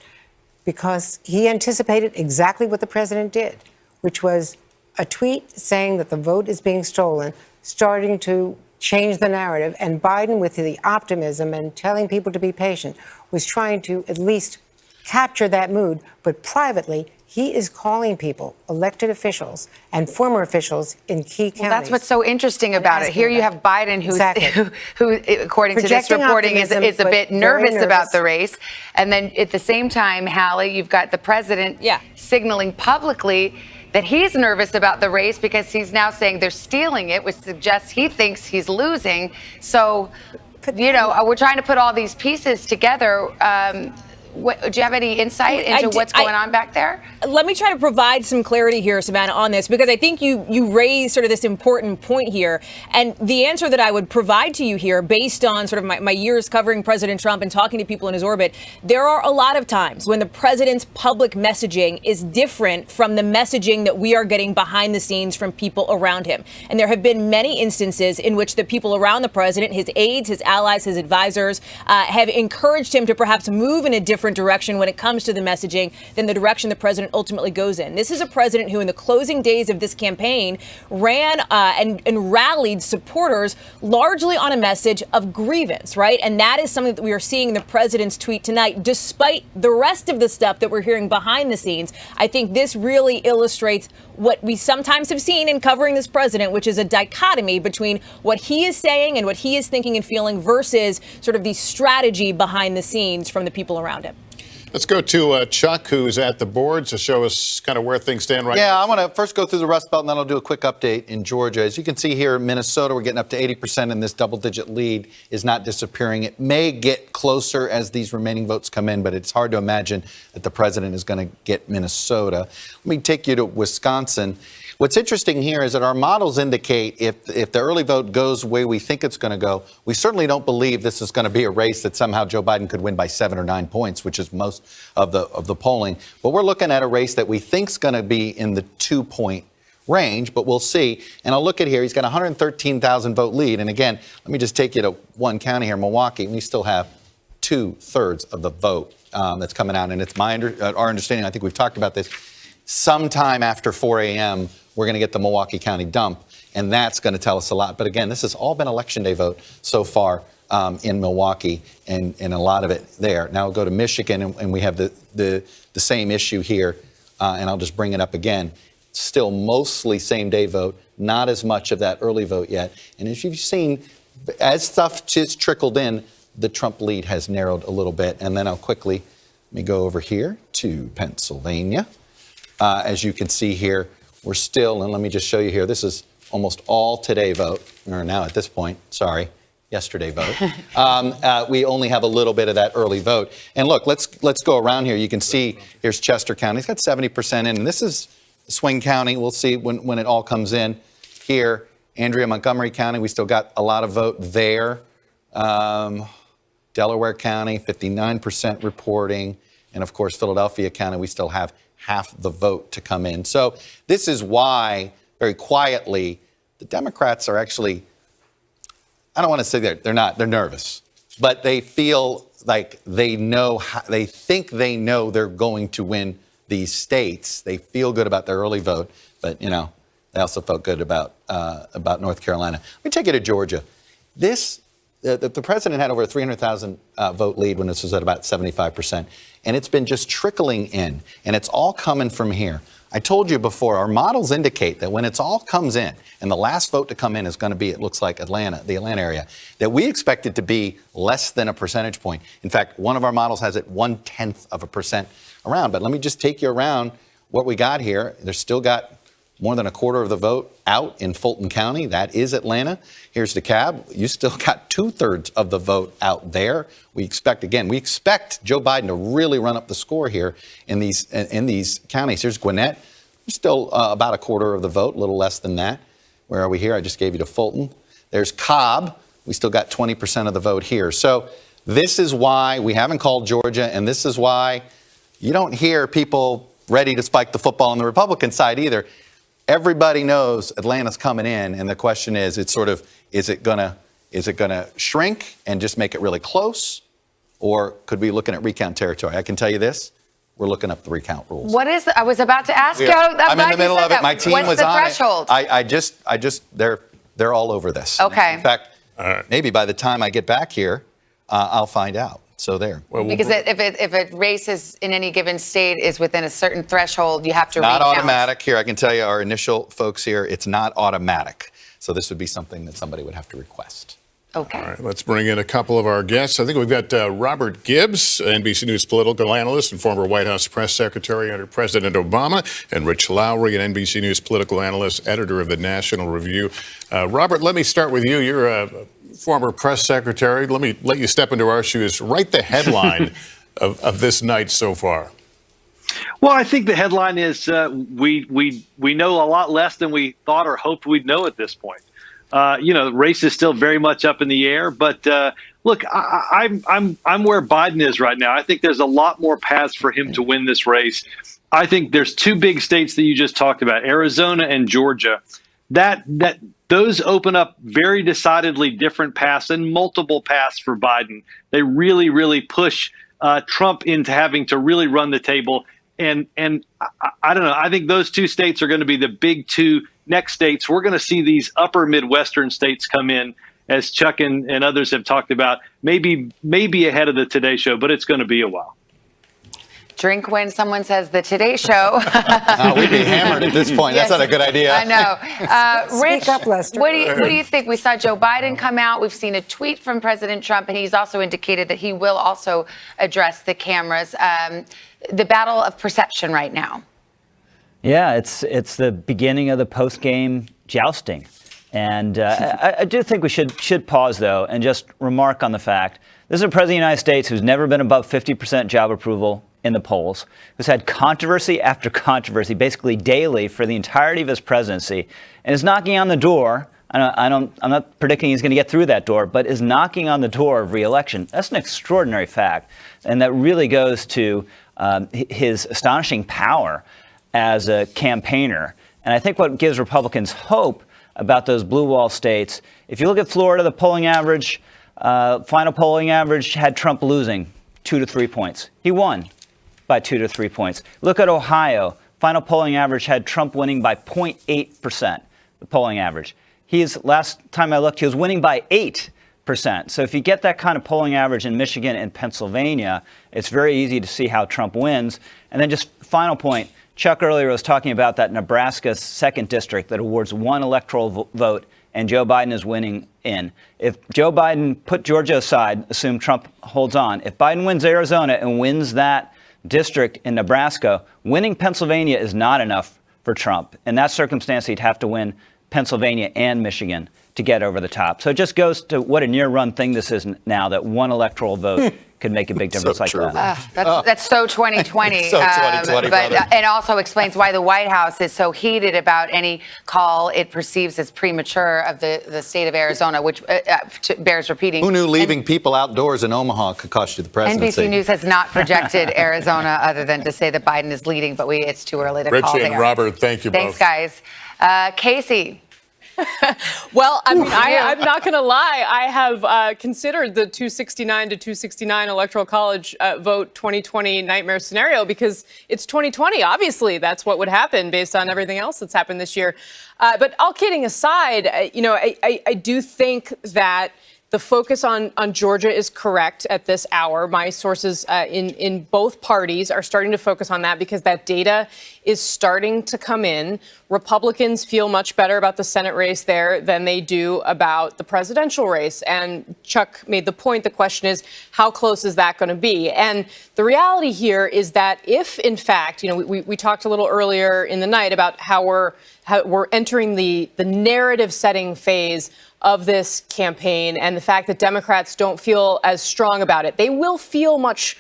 because he anticipated exactly what the president did, which was a tweet saying that the vote is being stolen, starting to change the narrative. And Biden, with the optimism and telling people to be patient, was trying to at least capture that mood. But privately, he is calling people, elected officials and former officials in key counties. Well, that's what's so interesting about it. Here you have Biden, who according to this Projecting reporting, is a optimism, bit but nervous very about nervous. the race. And then at the same time, Hallie, you've got the president signaling publicly that he's nervous about the race because he's now saying they're stealing it, which suggests he thinks he's losing. So, we're trying to put all these pieces together. Do you have any insight into what's going on back there? Let me try to provide some clarity here, Savannah, on this, because I think you raised sort of this important point here. And the answer that I would provide to you here, based on sort of my years covering President Trump and talking to people in his orbit, there are a lot of times when the president's public messaging is different from the messaging that we are getting behind the scenes from people around him. And there have been many instances in which the people around the president, his aides, his allies, his advisors, have encouraged him to perhaps move in a different direction when it comes to the messaging than the direction the president ultimately goes in. This is a president who, in the closing days of this campaign, ran and rallied supporters largely on a message of grievance, right? And that is something that we are seeing in the president's tweet tonight, despite the rest of the stuff that we're hearing behind the scenes. I think this really illustrates what we sometimes have seen in covering this president, which is a dichotomy between what he is saying and what he is thinking and feeling versus sort of the strategy behind the scenes from the people around him. Let's go to Chuck, who's at the board, to show us kind of where things stand right now. Yeah, I want to first go through the Rust Belt, and then I'll do a quick update in Georgia. As you can see here in Minnesota, we're getting up to 80%, and this double-digit lead is not disappearing. It may get closer as these remaining votes come in, but it's hard to imagine that the president is going to get Minnesota. Let me take you to Wisconsin. What's interesting here is that our models indicate if the early vote goes the way we think it's going to go, we certainly don't believe this is going to be a race that somehow Joe Biden could win by 7 or 9 points, which is most of the polling. But we're looking at a race that we think is going to be in the 2-point range, but we'll see. And I'll look at here. He's got a 113,000 vote lead. And again, let me just take you to one county here, Milwaukee. We still have 2/3 of the vote that's coming out. And it's our understanding, I think we've talked about this, sometime after 4 a.m., we're going to get the Milwaukee County dump, and that's going to tell us a lot. But again, this has all been Election Day vote so far in Milwaukee, and a lot of it there. Now we'll go to Michigan, and we have the same issue here, and I'll just bring it up again. Still mostly same-day vote, not as much of that early vote yet. And as you've seen, as stuff just trickled in, the Trump lead has narrowed a little bit. And then I'll quickly, let me go over here to Pennsylvania. As you can see here, we're still, and let me just show you here, this is almost all today vote, or now at this point, sorry, yesterday vote. We only have a little bit of that early vote. And look, let's go around here. You can see here's Chester County. It's got 70% in, and this is Swing County. We'll see when it all comes in. Here, Andrea, Montgomery County, we still got a lot of vote there. Delaware County, 59% reporting. And of course, Philadelphia County, we still have half the vote to come in. So this is why, very quietly, the Democrats are actually, I don't want to say they're not, they're nervous, but they feel like they know, they think they know they're going to win these states. They feel good about their early vote, but they also felt good about North Carolina. Let me take you to Georgia. The president had over a 300,000 vote lead when this was at about 75%, and it's been just trickling in, and it's all coming from here. I told you before, our models indicate that when it's all comes in, and the last vote to come in is going to be, it looks like Atlanta, the Atlanta area, that we expect it to be less than a percentage point. In fact, one of our models has it 0.1% around. But let me just take you around what we got here. There's still got more than a quarter of the vote out in Fulton County. That is Atlanta. Here's DeKalb. You still got 2/3 of the vote out there. We expect Joe Biden to really run up the score here in these counties. Here's Gwinnett. Still about a quarter of the vote, a little less than that. Where are we here? I just gave you to Fulton. There's Cobb. We still got 20% of the vote here. So this is why we haven't called Georgia, and this is why you don't hear people ready to spike the football on the Republican side either. Everybody knows Atlanta's coming in, and the question is, is it gonna shrink and just make it really close, or could we be looking at recount territory? I can tell you this: we're looking up the recount rules. What is? I was about to ask you. I'm in the middle of it. My team was on it. What's the threshold? They're all over this. Okay. In fact, maybe by the time I get back here, I'll find out. So there. Because if a race is in any given state is within a certain threshold, you have to not recount. Automatic here. I can tell you, our initial folks here, it's not automatic. So this would be something that somebody would have to request. Okay. All right, let's bring in a couple of our guests. I think we've got Robert Gibbs, NBC News political analyst and former White House press secretary under President Obama, and Rich Lowry, an NBC News political analyst, editor of the National Review. Robert, let me start with you. You're a former press secretary. Let me let you step into our shoes. Write the headline of this night so far. Well, I think the headline is we know a lot less than we thought or hoped we'd know at this point. The race is still very much up in the air, but look, I'm where Biden is right now. I think there's a lot more paths for him to win this race. I think there's two big states that you just talked about, Arizona and Georgia. Those open up very decidedly different paths and multiple paths for Biden. They really, really push Trump into having to really run the table. And I don't know. I think those two states are going to be the big two next states. We're going to see these upper Midwestern states come in, as Chuck and others have talked about, maybe ahead of the Today Show, but it's going to be a while. Drink when someone says the Today Show. We'd be hammered at this point. Yes. That's not a good idea. I know. Rich, Speak up, Lester. what do you think? We saw Joe Biden come out. We've seen a tweet from President Trump, and he's also indicated that he will also address the cameras. The battle of perception right now. Yeah, it's the beginning of the post-game jousting. And I do think we should pause, though, and just remark on the fact this is a president of the United States who's never been above 50% job approval in the polls, who's had controversy after controversy basically daily for the entirety of his presidency, and is knocking on the door. I'm not predicting he's going to get through that door, but is knocking on the door of re-election. That's an extraordinary fact, and that really goes to his astonishing power as a campaigner. And I think what gives Republicans hope about those blue wall states, if you look at Florida, the polling average, final polling average had Trump losing 2 to 3 points. He won by 2 to 3 points. Look at Ohio. Final polling average had Trump winning by 0.8%, the polling average. Last time I looked, he was winning by 8%. So if you get that kind of polling average in Michigan and Pennsylvania, it's very easy to see how Trump wins. And then just final point, Chuck earlier was talking about that Nebraska 2nd district that awards one electoral vote, and Joe Biden is winning in. If Joe Biden, put Georgia aside, assume Trump holds on. If Biden wins Arizona and wins that district in Nebraska, winning Pennsylvania is not enough for Trump. In that circumstance, he'd have to win Pennsylvania and Michigan to get over the top. So it just goes to what a near-run thing this is now, that one electoral vote could make a big difference like that. That's so 2020. So 2020, brother. and also explains why the White House is so heated about any call it perceives as premature of the state of Arizona, which bears repeating. Who knew leaving people outdoors in Omaha could cost you the presidency? NBC News has not projected Arizona other than to say that Biden is leading, but it's too early to call Richie there. and Robert, thank you both. Thanks, guys. Casey. Well, I mean, I'm not going to lie. I have considered the 269 to 269 Electoral College vote 2020 nightmare scenario because it's 2020. Obviously, that's what would happen based on everything else that's happened this year. But all kidding aside, I do think that the focus on Georgia is correct at this hour. My sources in both parties are starting to focus on that because that data is starting to come in. Republicans feel much better about the Senate race there than they do about the presidential race. And Chuck made the point. The question is, how close is that going to be? And the reality here is that if, in fact, we talked a little earlier in the night about how we're entering the narrative setting phase of this campaign and the fact that Democrats don't feel as strong about it. They will feel much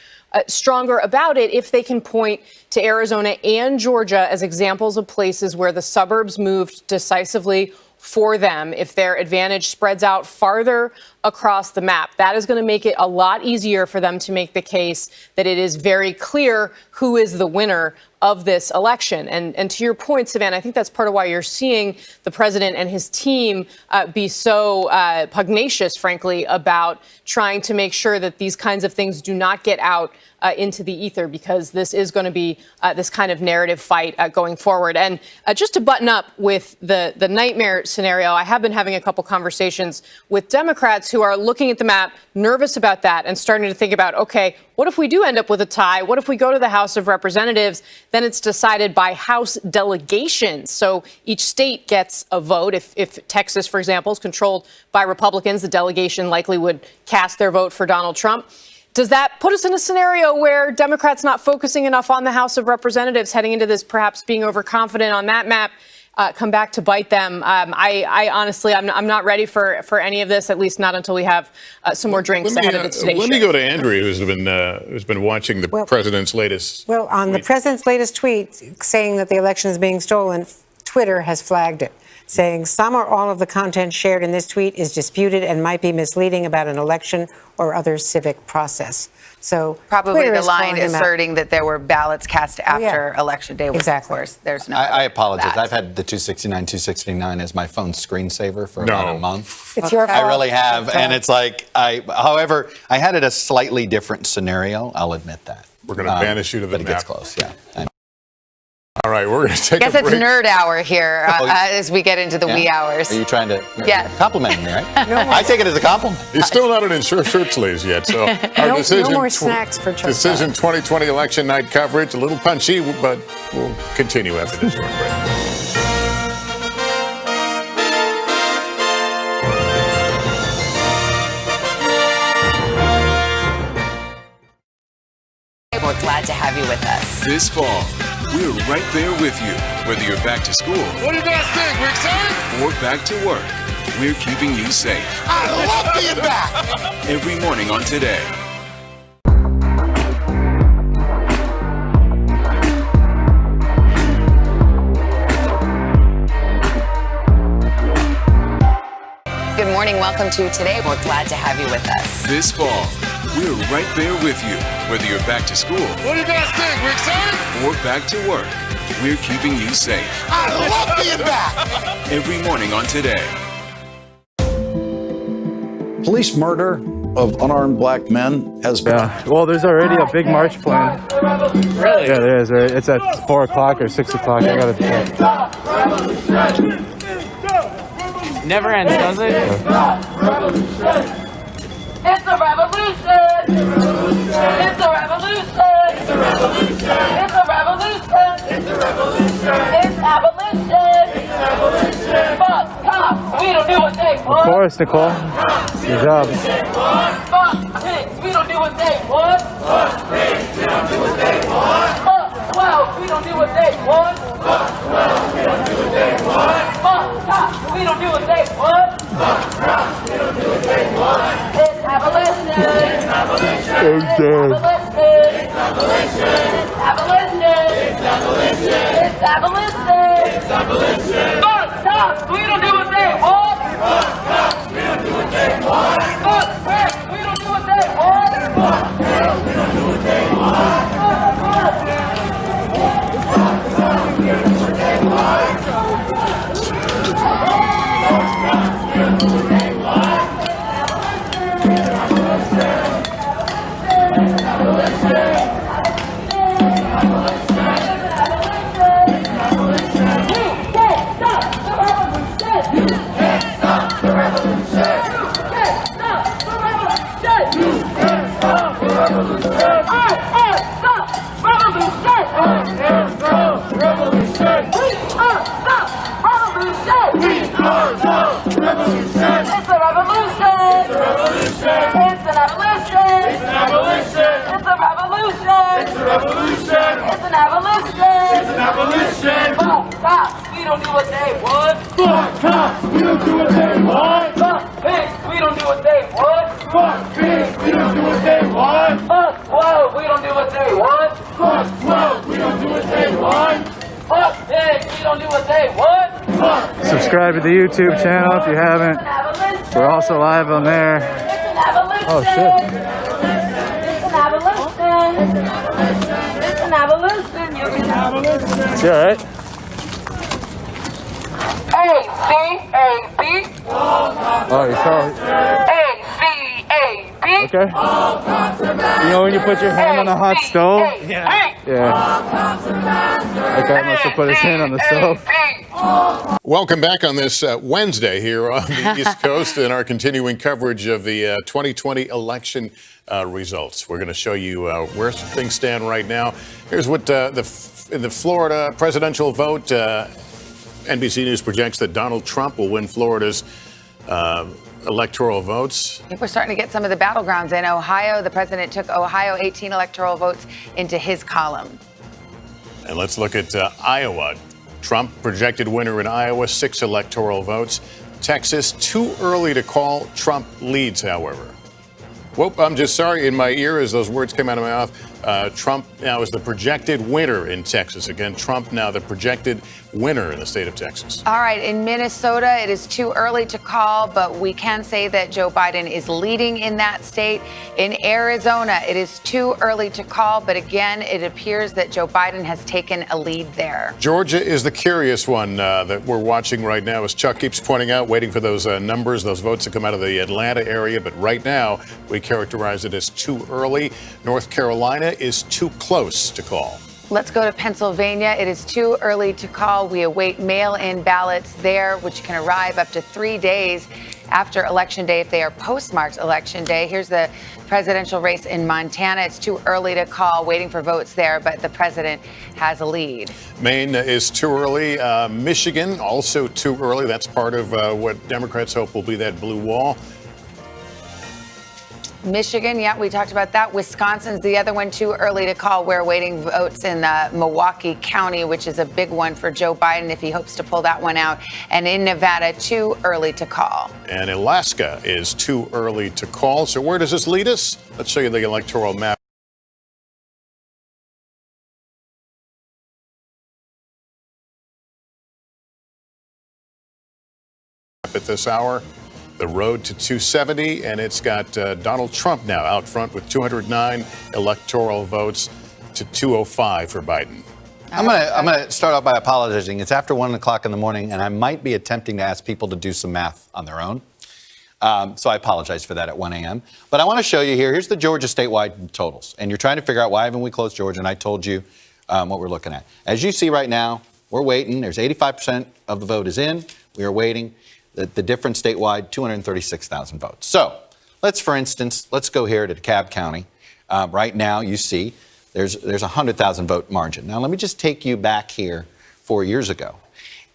stronger about it if they can point to Arizona and Georgia as examples of places where the suburbs moved decisively for them. If their advantage spreads out farther across the map, that is going to make it a lot easier for them to make the case that it is very clear who is the winner of this election. And to your point, Savannah, I think that's part of why you're seeing the president and his team be so pugnacious, frankly, about trying to make sure that these kinds of things do not get out into the ether, because this is going to be this kind of narrative fight going forward. And just to button up with the nightmare scenario, I have been having a couple conversations with Democrats who are looking at the map, nervous about that, and starting to think about, okay, what if we do end up with a tie? What if we go to the House of Representatives? Then it's decided by House delegations. So each state gets a vote. If Texas, for example, is controlled by Republicans, the delegation likely would cast their vote for Donald Trump. Does that put us in a scenario where Democrats not focusing enough on the House of Representatives heading into this, perhaps being overconfident on that map, come back to bite them? I honestly, I'm not ready for any of this, at least not until we have some more drinks ahead of the today's Let me show. go to Andrea, who's been watching the president's latest. Well, on the president's latest tweet saying that the election is being stolen, Twitter has flagged it, saying some or all of the content shared in this tweet is disputed and might be misleading about an election or other civic process. So Probably Twitter the is line calling him out. asserting that there were ballots cast after Yeah. Election Day, which Exactly. of course there's no. I apologize. that. I've had the 269, 269 as my phone screensaver for about a month. It's your I fault. really have. Okay. And it's like, however, I had it a slightly different scenario. I'll admit that. We're going to banish you to the But it gets map. close, yeah. All right, we're going to take I guess a it's break. nerd hour here as we get into the wee hours. Are you trying to Yes. compliment me, right? I take it as a compliment. He's still not in shirt sleeves yet, so our No decision. more snacks for Chuck. Decision 2020 election night coverage, a little punchy, but we'll continue after this short break. We're glad to have you with us. This fall, we're right there with you, whether you're back to school What do you guys think? We're excited? or back to work. We're keeping you safe. I love being back. Every morning on Today. Good morning. Welcome to Today. We're glad to have you with us. This fall, we're right there with you, whether you're back to school What do you guys think? We're excited? or back to work. We're keeping you safe. I love being back. Every morning on Today. Police murder of unarmed black men has been. Well, there's already a big march plan. Really? Yeah, there is. It's at 4 o'clock or 6 o'clock. I gotta. Never ends, does it? It's a revolution! It's a revolution! It's a revolution! It's a revolution! It's a revolution! It's abolition! It's abolition! Fuck cops! We don't do what they Of want! course, Nicole. Good job. Fuck pigs! We don't do what they want! Fuck pigs! We don't do 12, we don't do what they want. Fuck 12, we don't do what they want. Fuck cops, we don't do what they want. Fuck cops, we don't do what they want. It's abolition. It's abolition. It's abolition. It's abolition. It's abolition. It's abolition. It's abolition. It's abolition. Fuck cops, we don't do what they want. Fuck cops, we don't do what they want. Fuck cops, we don't do what they want. Fuck cops, we don't do what they want. We don't do what they want. Fuck cops, we don't do what they want. Fuck pigs, we don't do what they want. Fuck pigs, we don't do what they want. Fuck 12, we don't do what they want. Fuck 12, we don't do what they want. Fuck pigs, we don't do what they want. Fuck. Subscribe to the YouTube channel if you haven't. We're also live on there. Oh shit. It's an abolition. It's an abolition. You can abolition. Is you alright? A-C-A-B. Oh, you saw it. A-C-A-B. Okay. You know when you put your hand on a hot stove? Yeah. That guy must have put his hand on the stove. Welcome back on this Wednesday here on the East Coast and our continuing coverage of the 2020 election results. We're going to show you where things stand right now. Here's what in the Florida presidential vote. NBC News projects that Donald Trump will win Florida's electoral votes. I think we're starting to get some of the battlegrounds in Ohio. The president took Ohio 18 electoral votes into his column. And let's look at Iowa. Trump projected winner in Iowa, 6 electoral votes. Texas, too early to call. Trump leads, however. Whoop, I'm just sorry. In my ear, as those words came out of my mouth, Trump now is the projected winner in Texas. Again, Trump now the projected winner in the state of Texas. All right, in Minnesota, it is too early to call, but we can say that Joe Biden is leading in that state. In Arizona, it is too early to call, but again, it appears that Joe Biden has taken a lead there. Georgia is the curious one that we're watching right now, as Chuck keeps pointing out, waiting for those numbers, those votes to come out of the Atlanta area. But right now, we characterize it as too early. North Carolina is too close to call. Let's go to Pennsylvania. It is too early to call. We await mail-in ballots there, which can arrive up to 3 days after Election Day if they are postmarked Election Day. Here's the presidential race in Montana. It's too early to call, waiting for votes there, but the president has a lead. Maine is too early. Michigan, also too early. That's part of what Democrats hope will be that blue wall. Michigan, yeah, we talked about that. Wisconsin's the other one, too early to call. We're awaiting votes in Milwaukee County, which is a big one for Joe Biden if he hopes to pull that one out. And in Nevada, too early to call. And Alaska is too early to call. So where does this lead us? Let's show you the electoral map. At this hour, the road to 270, and it's got Donald Trump now out front with 209 electoral votes to 205 for Biden. I'm gonna start off by apologizing. It's after 1 o'clock in the morning, and I might be attempting to ask people to do some math on their own. So I apologize for that at 1 a.m. But I want to show you here. Here's the Georgia statewide totals, and you're trying to figure out why haven't we closed Georgia? And I told you what we're looking at. As you see right now, we're waiting. There's 85% of the vote is in. We are waiting. The difference statewide, 236,000 votes. So let's, for instance, let's go here to DeKalb County. Right now, you see there's a 100,000 vote margin. Now, let me just take you back here 4 years ago.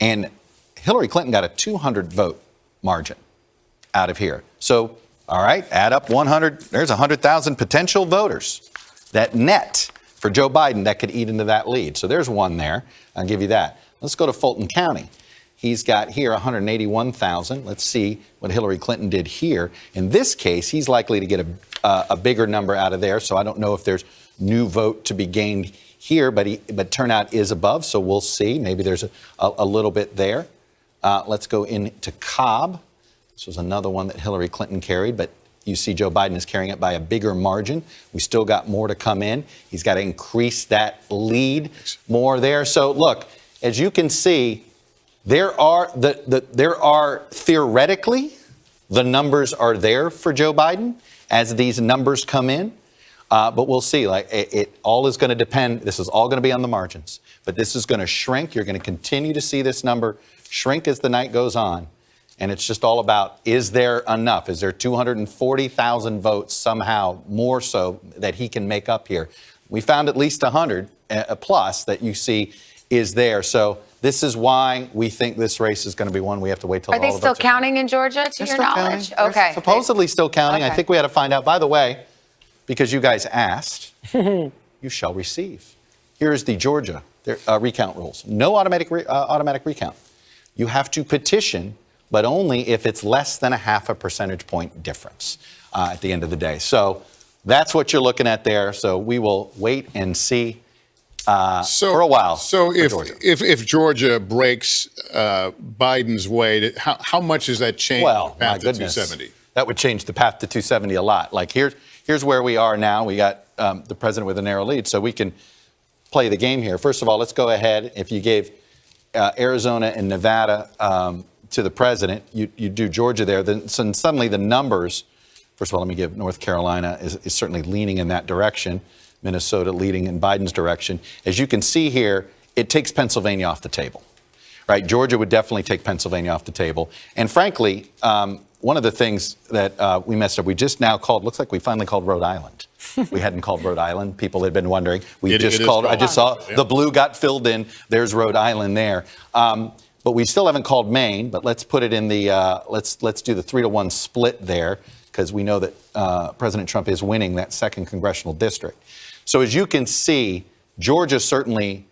And Hillary Clinton got a 200 vote margin out of here. So, all right, add up 100. There's 100,000 potential voters that net For Joe Biden, that could eat into that lead. So there's one there. I'll give you that. Let's go to Fulton County. He's got here 181,000. Let's see what Hillary Clinton did here. In this case, he's likely to get a bigger number out of there. So I don't know if there's new vote to be gained here, but turnout is above. So we'll see. Maybe there's a little bit there. Let's go into Cobb. This was another one that Hillary Clinton carried, but you see Joe Biden is carrying it by a bigger margin. We still got more to come in. He's got to increase that lead more there. So look, as you can see, there are theoretically, the numbers are there for Joe Biden as these numbers come in. But we'll see. It all is going to depend. This is all going to be on the margins. But this is going to shrink. You're going to continue to see this number shrink as the night goes on. And it's just all about, is there enough? Is there 240,000 votes somehow more so that he can make up here? We found at least 100 plus that you see is there. So this is why we think this race is going to be one we have to wait till all Are they the still votes counting in Georgia, to your knowledge? Okay. supposedly still counting. Okay. I think we had to find out. By the way, because you guys asked, you shall receive. Here's the Georgia recount rules. No automatic recount. You have to petition, but only if it's less than a half a percentage point difference at the end of the day. So that's what you're looking at there. So we will wait and see for a while. So if Georgia breaks Biden's way, how much does that change the path to 270? That would change the path to 270 a lot. Like here's where we are now. We got the president with a narrow lead, so we can play the game here. First of all, let's go ahead. If you gave Arizona and Nevada to the president, you do Georgia there, then suddenly the numbers, first of all, let me give North Carolina is certainly leaning in that direction. Minnesota leading in Biden's direction. As you can see here, it takes Pennsylvania off the table, right? Georgia would definitely take Pennsylvania off the table. And frankly, one of the things that we messed up, we just now called, looks like we finally called Rhode Island. We hadn't called Rhode Island. People had been wondering. I just saw the blue got filled in. There's Rhode Island there. But we still haven't called Maine, but let's put it in the, let's do the 3-1 split there, because we know that President Trump is winning that 2nd congressional district. So as you can see, Georgia certainly,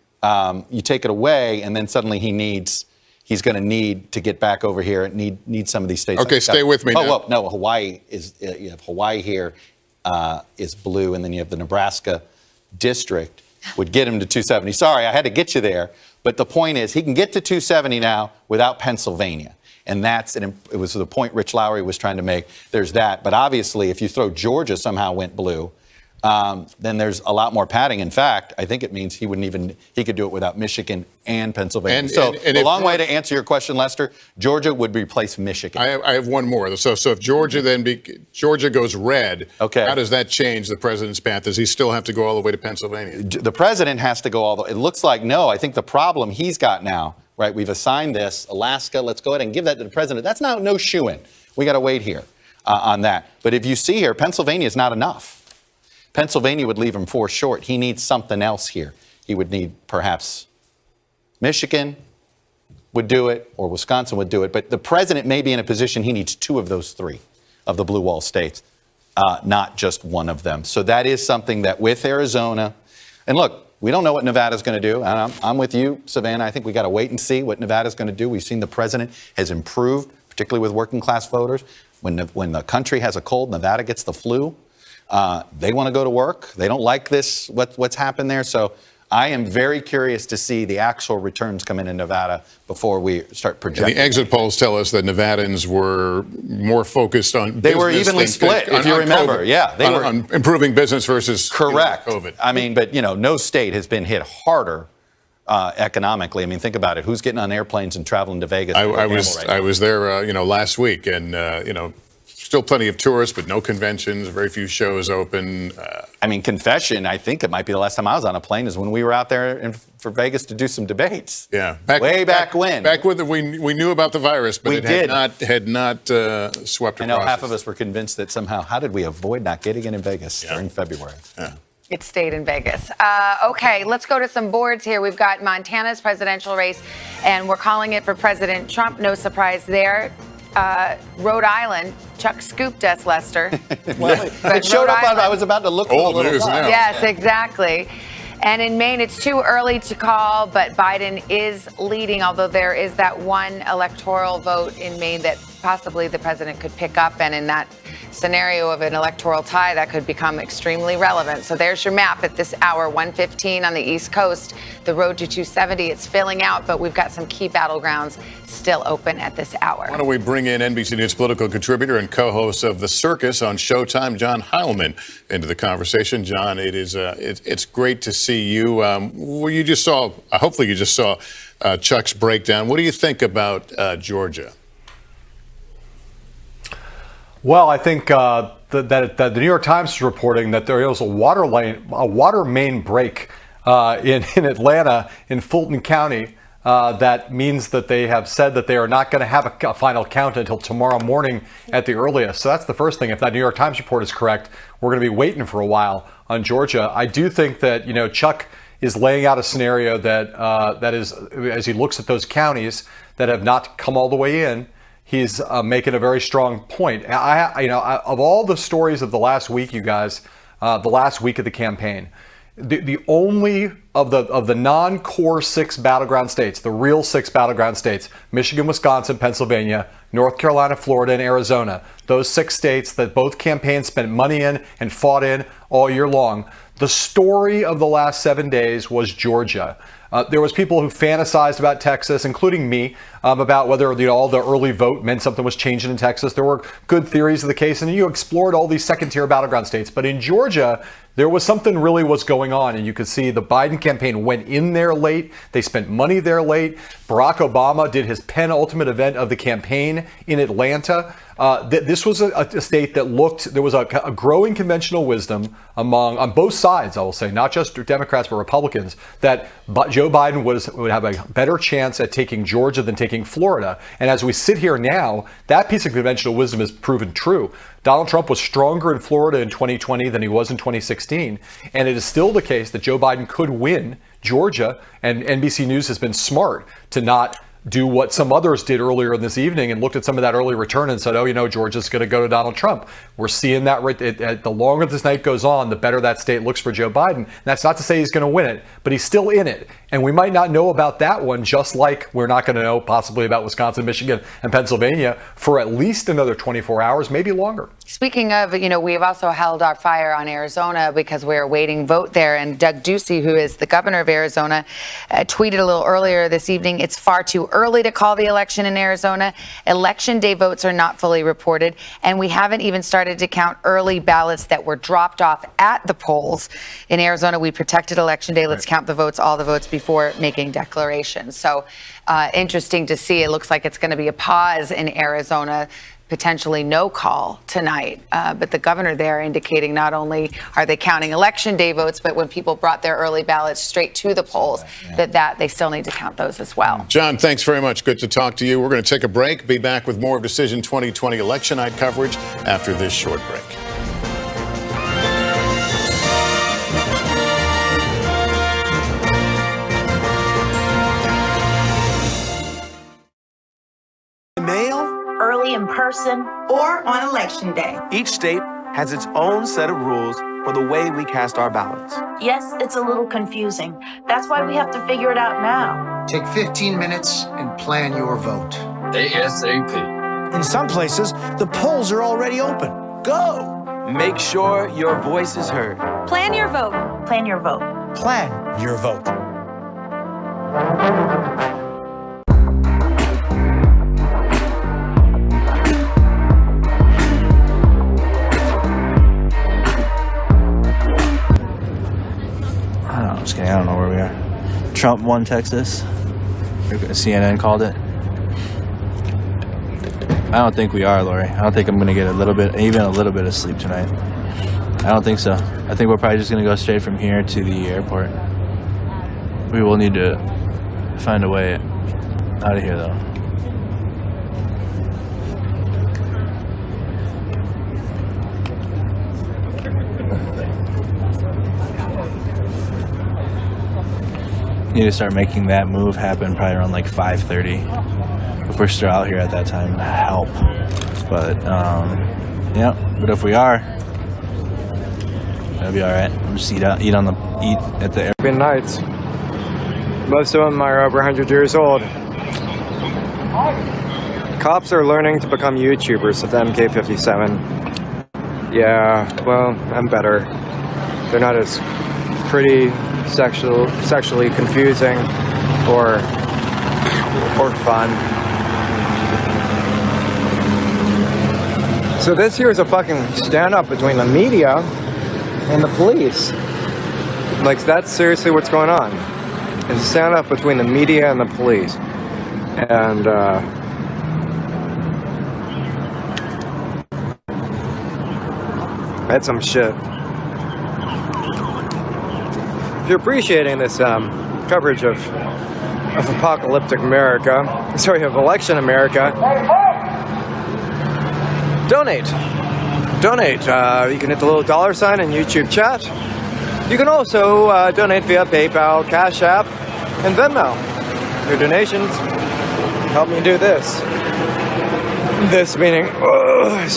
you take it away, and then suddenly he's going to need to get back over here and need some of these states. Okay, stay with me now. Well, no, Hawaii is, you have Hawaii here is blue, and then you have the Nebraska district would get him to 270. Sorry, I had to get you there. But the point is, he can get to 270 now without Pennsylvania. And it was the point Rich Lowry was trying to make. There's that. But obviously, if you throw Georgia somehow went blue, then there's a lot more padding. In fact, I think it means he could do it without Michigan and Pennsylvania. And a long way to answer your question, Lester, Georgia would replace Michigan. I have one more. So if Georgia Georgia goes red, how does that change the president's path? Does he still have to go all the way to Pennsylvania? The president has to go all the way. It looks like no. I think the problem he's got now, right, we've assigned this, Alaska, let's go ahead and give that to the president. That's now no shoo-in. We got to wait here on that. But if you see here, Pennsylvania is not enough. Pennsylvania would leave him 4 short. He needs something else here. He would need perhaps Michigan would do it, or Wisconsin would do it. But the president may be in a position he needs 2 of those 3 of the blue wall states, not just one of them. So that is something that with Arizona, and look, we don't know what Nevada's going to do. And I'm with you, Savannah. I think we got to wait and see what Nevada's going to do. We've seen the president has improved, particularly with working class voters. When the country has a cold, Nevada gets the flu. They want to go to work. They don't like this, what's happened there. So I am very curious to see the actual returns come in Nevada before we start projecting. And the exit polls tell us that Nevadans were more focused on They were evenly split, if you remember. COVID, yeah, they were on improving business versus correct. COVID. I mean, but no state has been hit harder economically. I mean, think about it. Who's getting on airplanes and traveling to Vegas? I was there, last week, and still plenty of tourists, but no conventions, very few shows open. I mean, confession, I think it might be the last time I was on a plane is when we were out there for Vegas to do some debates. Yeah. Back when. Back when we knew about the virus, but had not swept across. I know half of us were convinced that somehow, how did we avoid not getting it in Vegas during February? Yeah. It stayed in Vegas. Okay, let's go to some boards here. We've got Montana's presidential race, and we're calling it for President Trump. No surprise there. Rhode Island, Chuck scooped us, Lester. It showed up I was about to look for a little news now. Yes, exactly. And in Maine, it's too early to call, but Biden is leading, although there is that one electoral vote in Maine that possibly the president could pick up. And in that scenario of an electoral tie, that could become extremely relevant. So there's your map at this hour, 1:15 on the East Coast. The road to 270, it's filling out, but we've got some key battlegrounds still open at this hour. Why don't we bring in NBC News political contributor and co-host of The Circus on Showtime, John Heilman, into the conversation. John, it's great to see you. Well, you just saw, hopefully you just saw Chuck's breakdown. What do you think about Georgia? Well, I think that the New York Times is reporting that there was a water main break in Atlanta, in Fulton County. That means that they have said that they are not going to have a final count until tomorrow morning at the earliest. So that's the first thing. If that New York Times report is correct, we're going to be waiting for a while on Georgia. I do think that, Chuck is laying out a scenario that is, as he looks at those counties that have not come all the way in, he's making a very strong point. Of all the stories of the last week, you guys, the last week of the campaign, the only of the non-core 6 battleground states, the real 6 battleground states, Michigan, Wisconsin, Pennsylvania, North Carolina, Florida, and Arizona, those 6 states that both campaigns spent money in and fought in all year long. The story of the last 7 days was Georgia. There was people who fantasized about Texas, including me, about whether all the early vote meant something was changing in Texas. There were good theories of the case, and you explored all these second-tier battleground states. But in Georgia, there was something really was going on, and you could see the Biden campaign went in there late. They spent money there late. Barack Obama did his penultimate event of the campaign in Atlanta. This was a state that there was a growing conventional wisdom on both sides, I will say, not just Democrats but Republicans, that Joe Biden would have a better chance at taking Georgia than taking Florida. And as we sit here now, that piece of conventional wisdom is proven true. Donald Trump was stronger in Florida in 2020 than he was in 2016. And it is still the case that Joe Biden could win Georgia. And NBC News has been smart to not do what some others did earlier in this evening and looked at some of that early return and said, Georgia's going to go to Donald Trump. We're seeing that the longer this night goes on, the better that state looks for Joe Biden. And that's not to say he's going to win it, but he's still in it. And we might not know about that one, just like we're not going to know possibly about Wisconsin, Michigan, and Pennsylvania for at least another 24 hours, maybe longer. Speaking of, we've also held our fire on Arizona because we're awaiting vote there. And Doug Ducey, who is the governor of Arizona, tweeted a little earlier this evening, it's far too early to call the election in Arizona. Election day votes are not fully reported. And we haven't even started to count early ballots that were dropped off at the polls. In Arizona, we protected Election Day. Let's count the votes, all the votes before making declarations. So interesting to see. It looks like it's going to be a pause in Arizona. Potentially no call tonight. But the governor there indicating not only are they counting Election Day votes, but when people brought their early ballots straight to the polls, that they still need to count those as well. John, thanks very much. Good to talk to you. We're going to take a break, be back with more of Decision 2020 election night coverage after this short break. Early in person, or on Election Day. Each state has its own set of rules for the way we cast our ballots. Yes, it's a little confusing. That's why we have to figure it out now. Take 15 minutes and plan your vote. ASAP. In some places, the polls are already open. Go! Make sure your voice is heard. Plan your vote. Plan your vote. Plan your vote. I'm just kidding. I don't know where we are. Trump won Texas. CNN called it. I don't think we are, Lori. I don't think I'm going to get even a little bit of sleep tonight. I don't think so. I think we're probably just going to go straight from here to the airport. We will need to find a way out of here, though. Need to start making that move happen probably around like 5:30 if we're still out here at that time to help. But but if we are, That'll be all right. I'll just eat at the airport. Been nights. Most of them are over 100 years old. Cops are learning to become YouTubers with the MK57. Yeah, well, I'm better. They're not as pretty, sexually confusing, or fun. So this here is a fucking stand-up between the media and the police. Like, that's seriously what's going on. It's a stand-up between the media and the police. And, that's some shit. If you're appreciating this coverage of apocalyptic America, of election America, donate. Donate. You can hit the little $ sign in YouTube chat. You can also donate via PayPal, Cash App, and Venmo. Your donations help me do this. This meaning, I've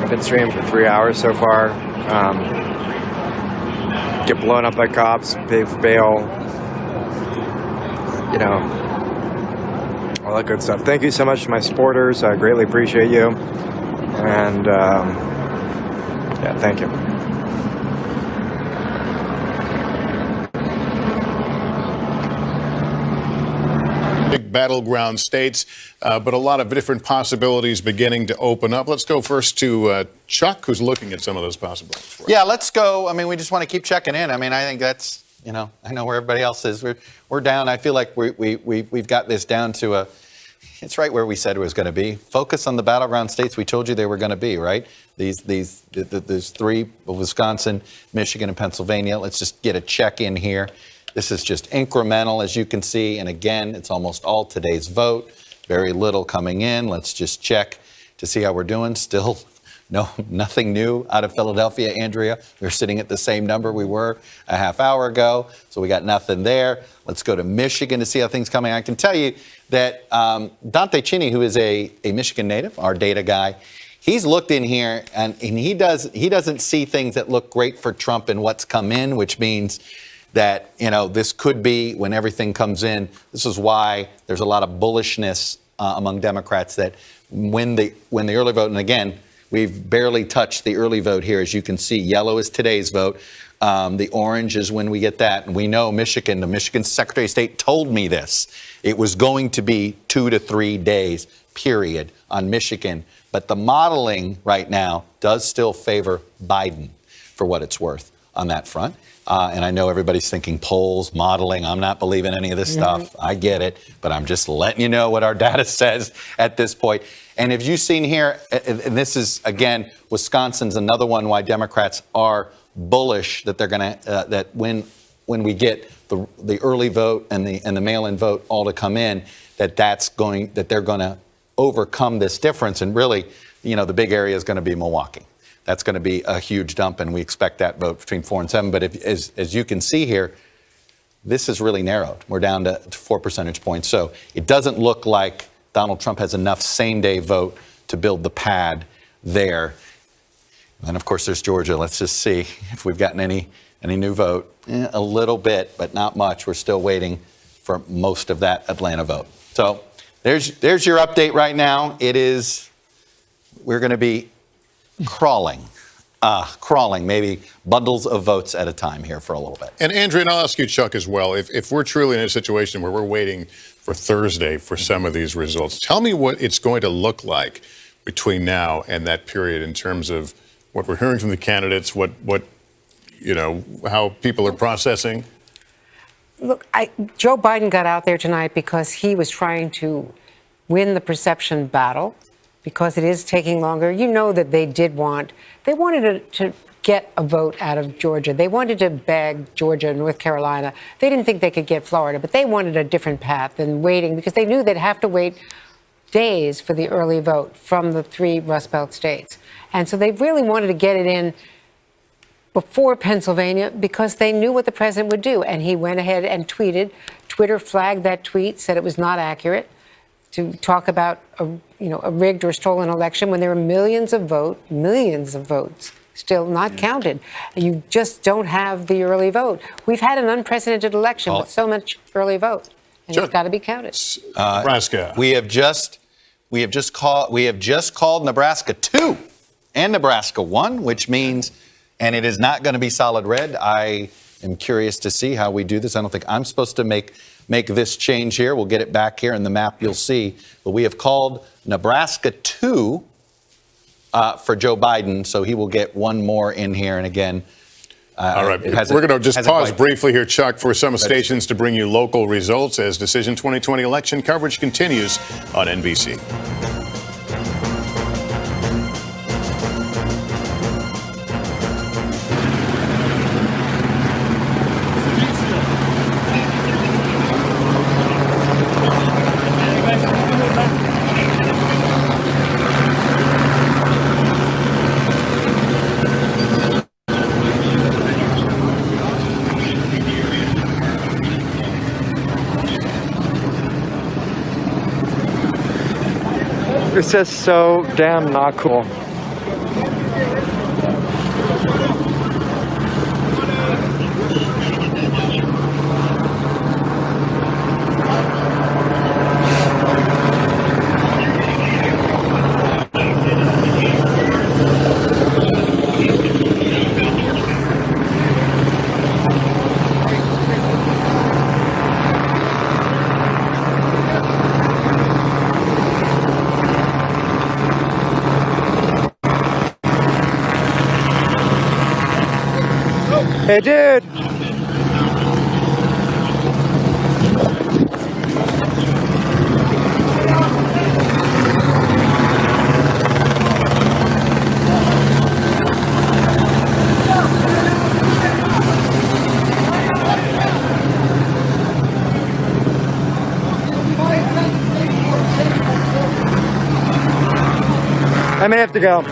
been streaming for 3 hours so far. Get blown up by cops, pay for bail, all that good stuff. Thank you so much to my supporters. I greatly appreciate you. And, yeah, thank you. Big battleground states, but a lot of different possibilities beginning to open up. Let's go first to Chuck, who's looking at some of those possibilities. Yeah, let's go. I mean, we just want to keep checking in. I mean, I think that's, I know where everybody else is. We're down. I feel like we've got this down to it's right where we said it was going to be. Focus on the battleground states we told you they were going to be, right? There's three: Wisconsin, Michigan, and Pennsylvania. Let's just get a check in here. This is just incremental, as you can see. And again, it's almost all today's vote. Very little coming in. Let's just check to see how we're doing. Still nothing new out of Philadelphia, Andrea. We're sitting at the same number we were a half hour ago. So we got nothing there. Let's go to Michigan to see how things coming. I can tell you that Dante Cini, who is a Michigan native, our data guy, he's looked in here and he doesn't see things that look great for Trump in what's come in, which means that, this could be when everything comes in. This is why there's a lot of bullishness among Democrats that when the early vote, and again, we've barely touched the early vote here. As you can see, yellow is today's vote. The orange is when we get that. And we know the Michigan Secretary of State told me this. It was going to be 2 to 3 days, period, on Michigan. But the modeling right now does still favor Biden, for what it's worth, on that front. And I know everybody's thinking polls, modeling. I'm not believing any of this stuff. I get it. But I'm just letting you know what our data says at this point. And if you've seen here, and this is, again, Wisconsin's another one why Democrats are bullish that they're going to, that when we get the early vote and the mail-in vote all to come in, that they're going to overcome this difference. And really, the big area is going to be Milwaukee. That's going to be a huge dump, and we expect that vote between 4 and 7. But as you can see here, this is really narrowed. We're down to 4 percentage points. So it doesn't look like Donald Trump has enough same-day vote to build the pad there. And then, of course, there's Georgia. Let's just see if we've gotten any new vote. A little bit, but not much. We're still waiting for most of that Atlanta vote. So there's your update right now. We're going to be crawling, maybe bundles of votes at a time here for a little bit. And Andrea, and I'll ask you, Chuck, as well. If we're truly in a situation where we're waiting for Thursday for some of these results, tell me what it's going to look like between now and that period in terms of what we're hearing from the candidates, how people are processing. Look, Joe Biden got out there tonight because he was trying to win the perception battle, because it is taking longer. You know that they wanted to get a vote out of Georgia. They wanted to bag Georgia and North Carolina. They didn't think they could get Florida, but they wanted a different path than waiting, because they knew they'd have to wait days for the early vote from the 3 Rust Belt states. And so they really wanted to get it in before Pennsylvania, because they knew what the president would do. And he went ahead and tweeted. Twitter flagged that tweet, said it was not accurate, to talk about a rigged or stolen election when there were millions of votes still not counted. You just don't have the early vote. We've had an unprecedented election with so much early vote, and it's got to be counted. Nebraska. We have just called Nebraska 2 and Nebraska 1, which means, and it is not going to be solid red. I am curious to see how we do this. I don't think I'm supposed to make this change here. We'll get it back here in the map. You'll see. But we have called Nebraska 2 for Joe Biden, so he will get one more in here. And again, all right, we're going to just pause briefly here, Chuck, for some stations to bring you local results as Decision 2020 election coverage continues on NBC. It's just so damn not cool. Hey, dude. I may have to go.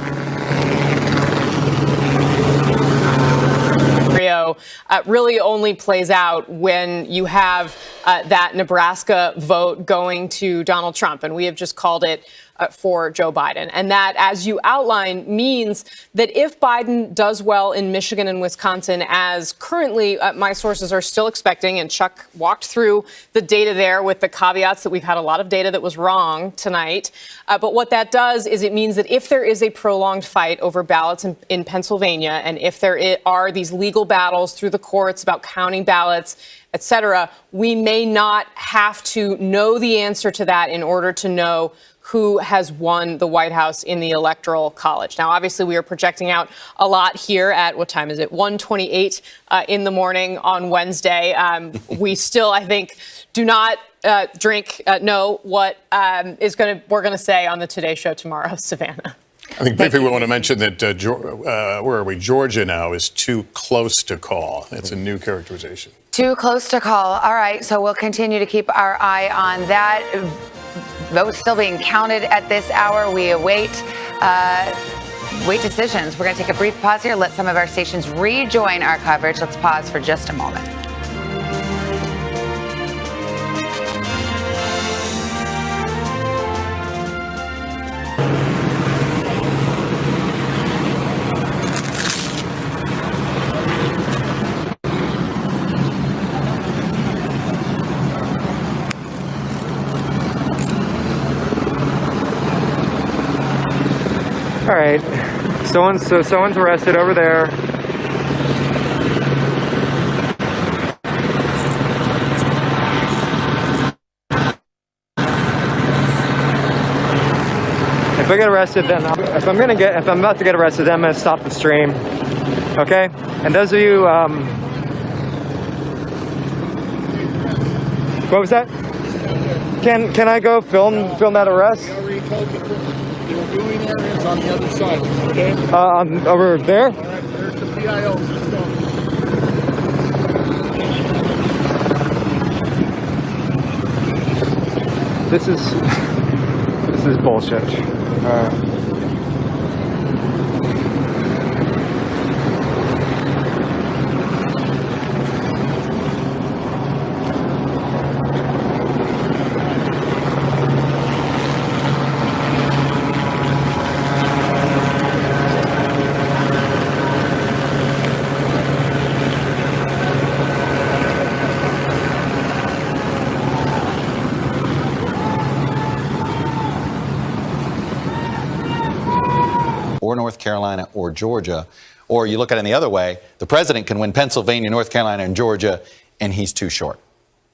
Really only plays out when you have that Nebraska vote going to Donald Trump. And we have just called it for Joe Biden. And that, as you outline, means that if Biden does well in Michigan and Wisconsin, as currently my sources are still expecting, and Chuck walked through the data there with the caveats that we've had a lot of data that was wrong tonight. But what that does is it means that if there is a prolonged fight over ballots in Pennsylvania, and if there are these legal battles through the courts about counting ballots, et cetera, we may not have to know the answer to that in order to know who has won the White House in the Electoral College. Now, obviously, we are projecting out a lot here at, what time is it, 1:28 in the morning on Wednesday. We still, I think, do not know what we're going to say on the Today Show tomorrow, Savannah. I think briefly we want to mention that, where are we? Georgia now is too close to call. That's a new characterization. Too close to call. All right, so we'll continue to keep our eye on that. Votes still being counted at this hour. We await decisions. We're going to take a brief pause here, let some of our stations rejoin our coverage. Let's pause for just a moment. All right, someone's arrested over there. If I get arrested, then if I'm about to get arrested, then I'm gonna stop the stream. Okay? And those of you, what was that? Can I go film that arrest? The viewing area is on the other side, okay? Over there? All right, there's the PIO. Let's go. This is bullshit. Carolina or Georgia. Or you look at it the other way, the president can win Pennsylvania, North Carolina, and Georgia, and he's too short.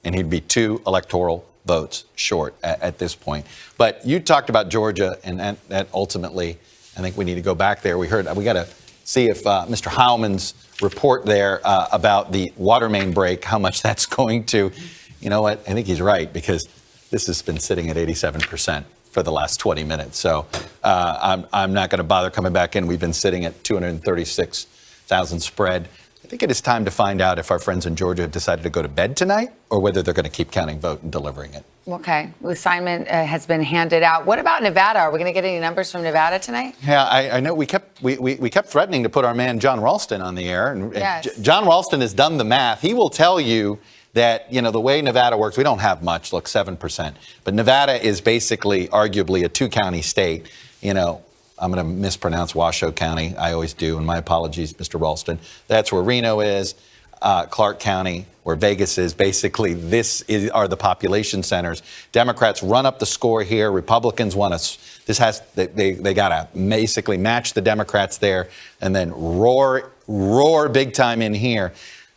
And he'd be 2 electoral votes short at this point. But you talked about Georgia, and that ultimately, I think we need to go back there. We got to see if Mr. Heilman's report there about the water main break, how much that's going to, you know what, I think he's right, because this has been sitting at 87% for the last 20 minutes. So I'm not going to bother coming back in. We've been sitting at 236,000 spread. I think it is time to find out if our friends in Georgia have decided to go to bed tonight or whether they're going to keep counting vote and delivering it. Okay. The assignment has been handed out. What about Nevada? Are we going to get any numbers from Nevada tonight? Yeah, I know we kept threatening to put our man John Ralston on the air. And yes. John Ralston has done the math. He will tell you that, you know, the way Nevada works, we don't have much, look, 7%. But Nevada is basically arguably a 2-county state. You know, I'm going to mispronounce Washoe County. I always do, and my apologies, Mr. Ralston. That's where Reno is, Clark County, where Vegas is. Basically, are the population centers. Democrats run up the score here. Republicans want to. They got to basically match the Democrats there, and then roar big time in here.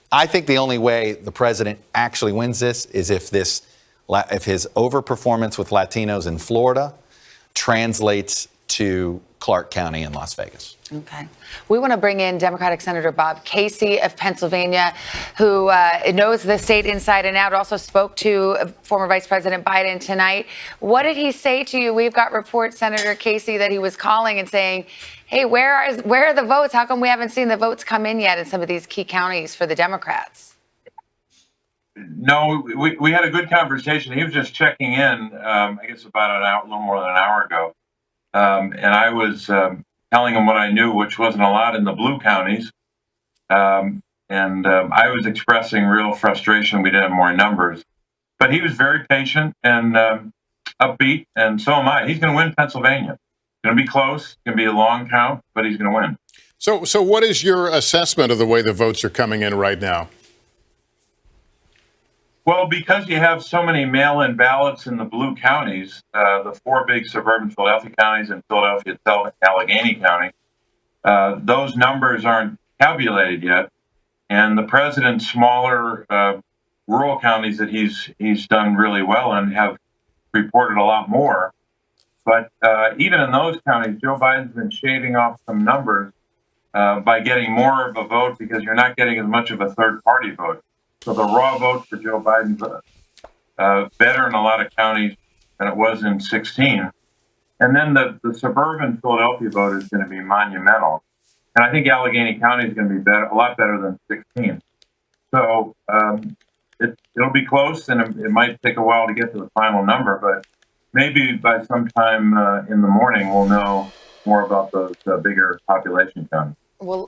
I think the only way the president actually wins this is if his overperformance with Latinos in Florida translates to Clark County in Las Vegas. Okay. We want to bring in Democratic Senator Bob Casey of Pennsylvania, who knows the state inside and out, also spoke to former Vice President Biden tonight. What did he say to you? We've got reports, Senator Casey, that he was calling and saying, hey, where are the votes? How come we haven't seen the votes come in yet in some of these key counties for the Democrats? No, we had a good conversation. He was just checking in, I guess about a little more than an hour ago. And I was telling him what I knew, which wasn't a lot in the blue counties. I was expressing real frustration we didn't have more numbers. But he was very patient and upbeat, and so am I. He's going to win Pennsylvania. It's going to be close. It's going to be a long count, but he's going to win. So what is your assessment of the way the votes are coming in right now? Well, because you have so many mail-in ballots in the blue counties, the 4 big suburban Philadelphia counties and Philadelphia itself and Allegheny County, those numbers aren't tabulated yet. And the president's smaller rural counties that he's done really well and have reported a lot more. But even in those counties, Joe Biden's been shaving off some numbers by getting more of a vote because you're not getting as much of a third-party vote. So the raw vote for Joe Biden's better in a lot of counties than it was in 16. And then the suburban Philadelphia vote is going to be monumental. And I think Allegheny County is going to be a lot better than 16. So it'll be close, and it might take a while to get to the final number. But maybe by sometime in the morning, we'll know more about those bigger population counties. Well,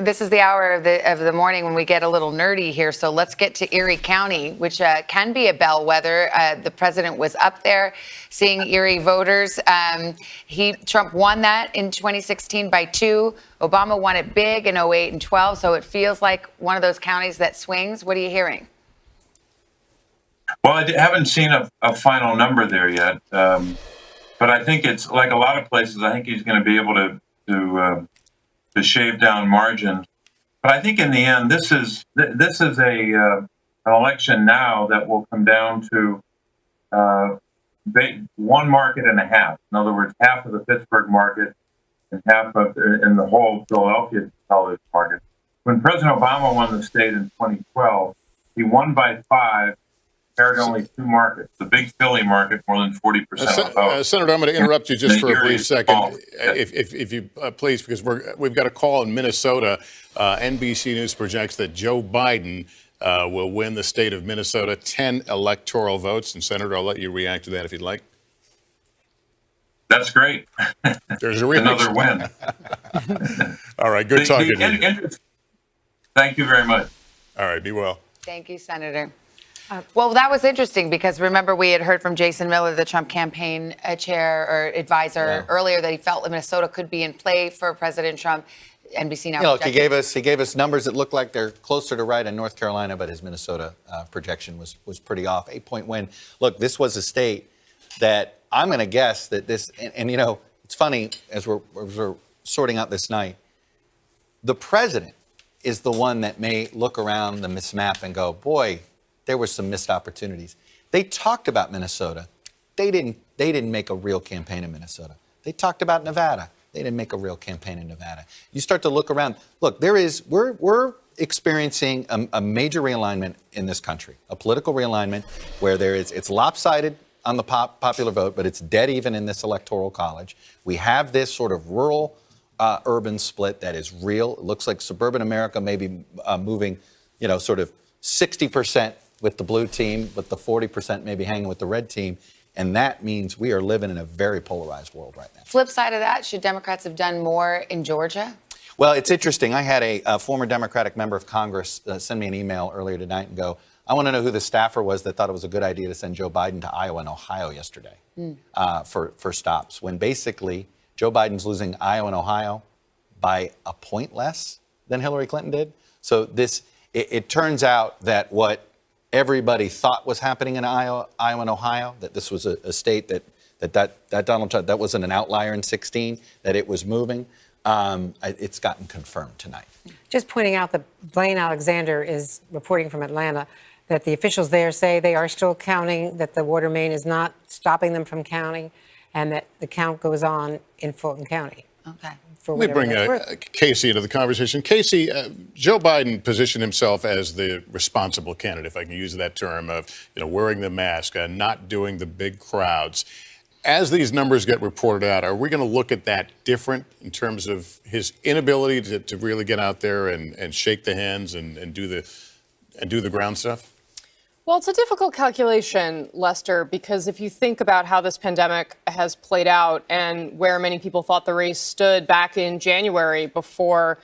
this is the hour of the morning when we get a little nerdy here. So let's get to Erie County, which can be a bellwether. The president was up there seeing Erie voters. Trump won that in 2016 by 2. Obama won it big in 08 and 12. So it feels like one of those counties that swings. What are you hearing? Well, I haven't seen a final number there yet. But I think it's like a lot of places. I think he's going to be able to shave down margins. But I think in the end, this is an election now that will come down to one market and a half. In other words, half of the Pittsburgh market and half of in the whole Philadelphia television market. When President Obama won the state in 2012, he won by 5. Compared to only 2 markets. The big Philly market, more than 40% of the vote. Senator, I'm going to interrupt you just for a brief second, if you please, because we've got a call in Minnesota. NBC News projects that Joe Biden will win the state of Minnesota 10 electoral votes. And Senator, I'll let you react to that if you'd like. That's great. There's a another win. All right, good talking to you. Thank you very much. All right, be well. Thank you, Senator. Well, that was interesting because remember we had heard from Jason Miller, the Trump campaign chair or advisor earlier, that he felt that Minnesota could be in play for President Trump. NBC now. Look, he gave us numbers that look like they're closer to right in North Carolina, but his Minnesota projection was pretty off. 8-point win. Look, this was a state that I'm going to guess that this, and you know, it's funny as we're sorting out this night, the president is the one that may look around the map and go, boy, there were some missed opportunities. They talked about Minnesota. They didn't make a real campaign in Minnesota. They talked about Nevada. They didn't make a real campaign in Nevada. You start to look around. Look, we're experiencing a major realignment in this country, a political realignment where it's lopsided on the popular vote, but it's dead even in this electoral college. We have this sort of rural urban split that is real. It looks like suburban America may be moving, sort of 60% with the blue team, but the 40% may be hanging with the red team. And that means we are living in a very polarized world right now. Flip side of that, should Democrats have done more in Georgia? Well, it's interesting. I had a former Democratic member of Congress send me an email earlier tonight and go, I want to know who the staffer was that thought it was a good idea to send Joe Biden to Iowa and Ohio yesterday for stops, when basically Joe Biden's losing Iowa and Ohio by a point less than Hillary Clinton did. So it turns out that what everybody thought was happening in Iowa and Ohio, that this was a state that Donald Trump, that wasn't an outlier in 2016, that it was moving. It's gotten confirmed tonight. Just pointing out that Blaine Alexander is reporting from Atlanta that the officials there say they are still counting, that the water main is not stopping them from counting, and that the count goes on in Fulton County. Okay. Let me bring Casey into the conversation. Casey, Joe Biden positioned himself as the responsible candidate, if I can use that term, of wearing the mask, not doing the big crowds. As these numbers get reported out, are we going to look at that different in terms of his inability to really get out there and shake the hands and do the ground stuff? Well, it's a difficult calculation, Lester, because if you think about how this pandemic has played out and where many people thought the race stood back in January before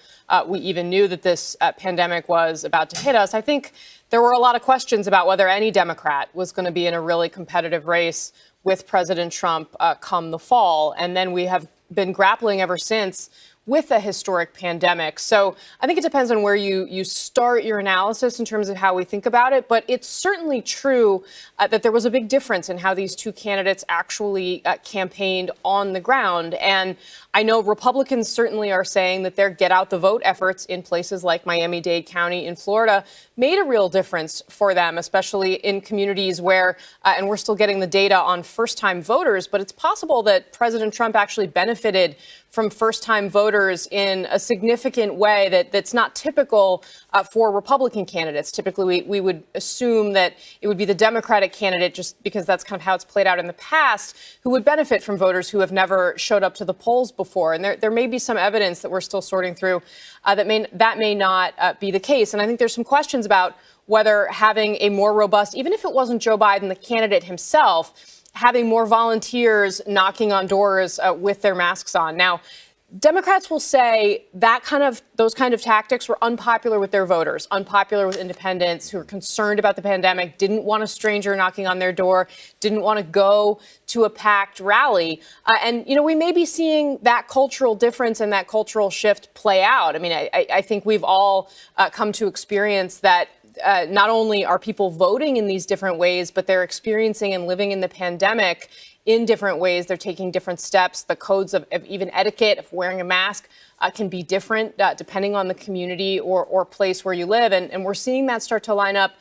we even knew that this pandemic was about to hit us, I think there were a lot of questions about whether any Democrat was going to be in a really competitive race with President Trump come the fall. And then we have been grappling ever since with a historic pandemic. So I think it depends on where you start your analysis in terms of how we think about it. But it's certainly true that there was a big difference in how these two candidates actually campaigned on the ground. And I know Republicans certainly are saying that their get out the vote efforts in places like Miami-Dade County in Florida made a real difference for them, especially in communities where, and we're still getting the data on first-time voters, but it's possible that President Trump actually benefited from first-time voters in a significant way that's not typical for Republican candidates. Typically, we would assume that it would be the Democratic candidate, just because that's kind of how it's played out in the past, who would benefit from voters who have never showed up to the polls before. And there may be some evidence that we're still sorting through that may not be the case. And I think there's some questions about whether having a more robust, even if it wasn't Joe Biden, the candidate himself, having more volunteers knocking on doors with their masks on. Now, Democrats will say those kind of tactics were unpopular with their voters, unpopular with independents who are concerned about the pandemic, didn't want a stranger knocking on their door, didn't want to go to a packed rally. And we may be seeing that cultural difference and that cultural shift play out. I mean, I think we've all come to experience that not only are people voting in these different ways, but they're experiencing and living in the pandemic in different ways. They're taking different steps. The codes of even etiquette of wearing a mask can be different depending on the community or place where you live. And we're seeing that start to line up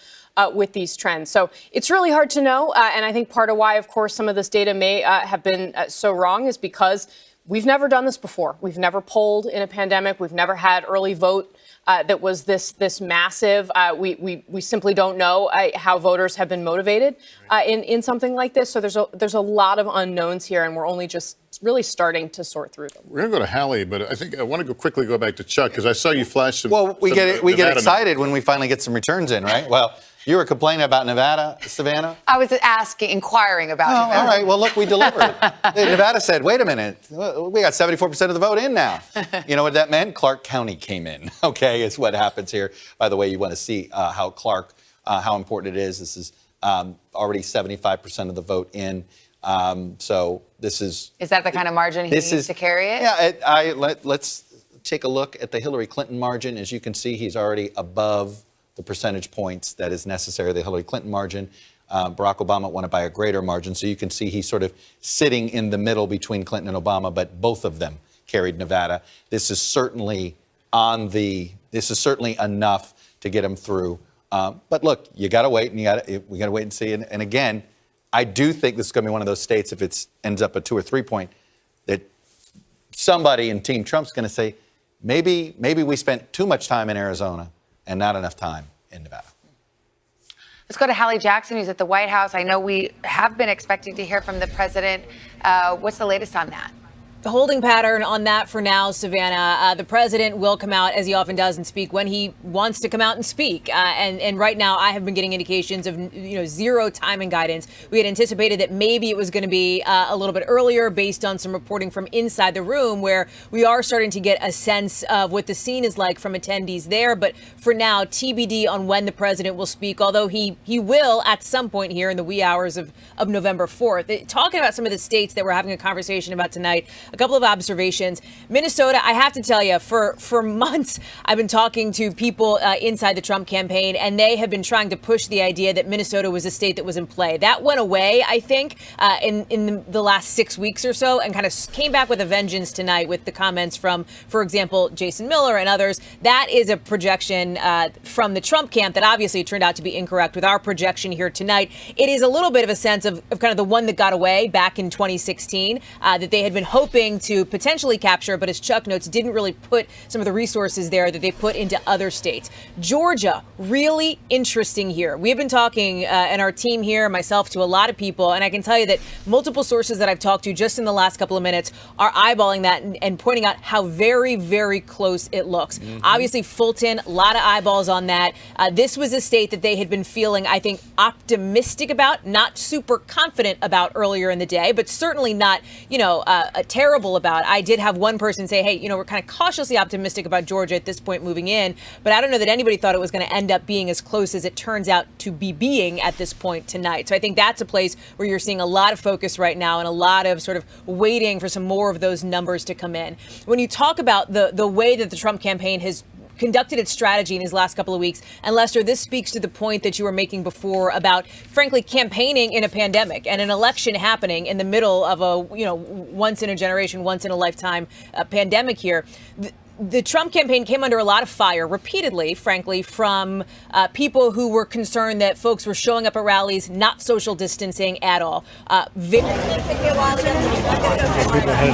with these trends. So it's really hard to know. And I think part of why, of course, some of this data may have been so wrong is because we've never done this before. We've never polled in a pandemic. We've never had early vote that was this massive. We simply don't know how voters have been motivated in something like this. So there's a lot of unknowns here, and we're only just really starting to sort through them. We're going to go to Hallie, but I think I want to quickly go back to Chuck, because I saw you flash some. Well, we get excited when we finally get some returns in, right? Well, you were complaining about Nevada, Savannah? I was inquiring about Nevada. All right. Well, look, we delivered. Nevada said, wait a minute, we got 74% of the vote in now. You know what that meant? Clark County came in, okay, is what happens here. By the way, you want to see how important it is. This is already 75% of the vote in. So this is... Is that the kind of margin he needs to carry it? Yeah, let's take a look at the Hillary Clinton margin. As you can see, he's already above the percentage points that is necessary, the Hillary Clinton margin. Barack Obama won it by a greater margin. So you can see he's sort of sitting in the middle between Clinton and Obama, but both of them carried Nevada. This is certainly enough to get him through. But look, you got to wait, and we got to wait and see. And again, I do think this is going to be one of those states, if it ends up a 2 or 3 point, that somebody in Team Trump's going to say, maybe we spent too much time in Arizona and not enough time in Nevada. Let's go to Hallie Jackson, who's at the White House. I know we have been expecting to hear from the president. What's the latest on that? The holding pattern on that for now, Savannah. The president will come out, as he often does, and speak when he wants to come out and speak. And right now, I have been getting indications of zero timing guidance. We had anticipated that maybe it was going to be a little bit earlier, based on some reporting from inside the room, where we are starting to get a sense of what the scene is like from attendees there. But for now, TBD on when the president will speak. Although he will at some point here in the wee hours of November 4th. Talking about some of the states that we're having a conversation about tonight. A couple of observations. Minnesota, I have to tell you, for months, I've been talking to people inside the Trump campaign, and they have been trying to push the idea that Minnesota was a state that was in play. That went away, I think, in the last 6 weeks or so, and kind of came back with a vengeance tonight with the comments from, for example, Jason Miller and others. That is a projection from the Trump camp that obviously turned out to be incorrect with our projection here tonight. It is a little bit of a sense of kind of the one that got away back in 2016 that they had been hoping to potentially capture, but as Chuck notes, didn't really put some of the resources there that they put into other states. Georgia, really interesting here. We have been talking, and our team here, myself, to a lot of people, and I can tell you that multiple sources that I've talked to just in the last couple of minutes are eyeballing that and pointing out how very, very close it looks. Obviously, Fulton, a lot of eyeballs on that. This was a state that they had been feeling, I think, optimistic about, not super confident about earlier in the day, but certainly not, terrible about. I did have one person say, hey, we're kind of cautiously optimistic about Georgia at this point moving in, but I don't know that anybody thought it was going to end up being as close as it turns out to be being at this point tonight. So I think that's a place where you're seeing a lot of focus right now and a lot of sort of waiting for some more of those numbers to come in. When you talk about the way that the Trump campaign has conducted its strategy in these last couple of weeks. And Lester, this speaks to the point that you were making before about, frankly, campaigning in a pandemic and an election happening in the middle of a, once in a generation, once in a lifetime pandemic here. The Trump campaign came under a lot of fire repeatedly, frankly, from people who were concerned that folks were showing up at rallies, not social distancing at all. People headed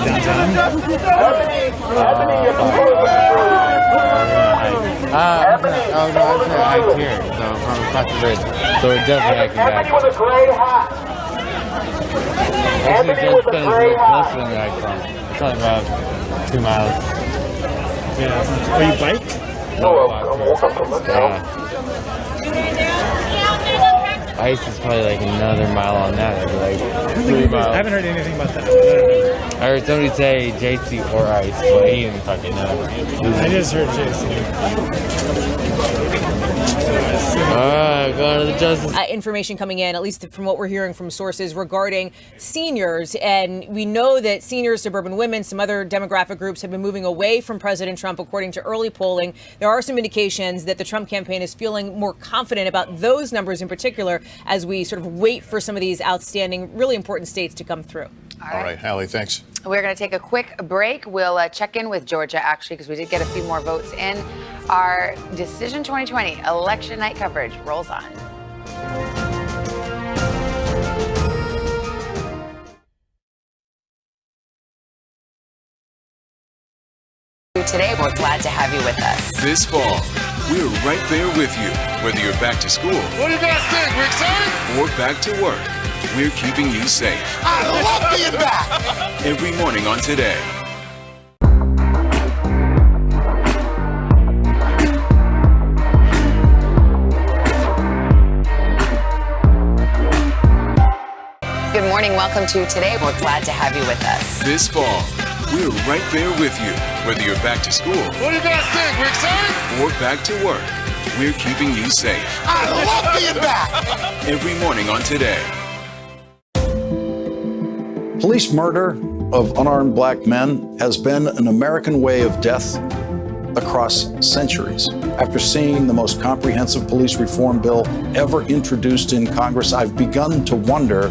downtown? Oh, no, I'm hike here, so from across the bridge. So we're definitely hiking back. Actually, just finished a little closer than where I come. It's only about 2 miles. Yeah. Are you bike? No, ice is probably like another mile on that. Like 3 miles. I haven't heard anything about that. I heard somebody say JC or ice, but he didn't fucking know. I just heard JC. Going to the Justice. Information coming in, at least from what we're hearing from sources regarding seniors. And we know that seniors, suburban women, some other demographic groups have been moving away from President Trump, according to early polling. There are some indications that the Trump campaign is feeling more confident about those numbers in particular as we sort of wait for some of these outstanding, really important states to come through. All right, Hallie, thanks. We're going to take a quick break. We'll check in with Georgia, actually, because we did get a few more votes in. Our Decision 2020 election night coverage rolls on. Today, we're glad to have you with us. This fall, we're right there with you, whether you're back to school. What do you guys think? We're excited? Or back to work. We're keeping you safe. I love being back. Every morning on Today. Good morning. Welcome to Today. We're glad to have you with us. This fall, we're right there with you, whether you're back to school. What do you guys think? We're excited? Or back to work. We're keeping you safe. I love being back. Every morning on Today. Police murder of unarmed black men has been an American way of death across centuries. After seeing the most comprehensive police reform bill ever introduced in Congress, I've begun to wonder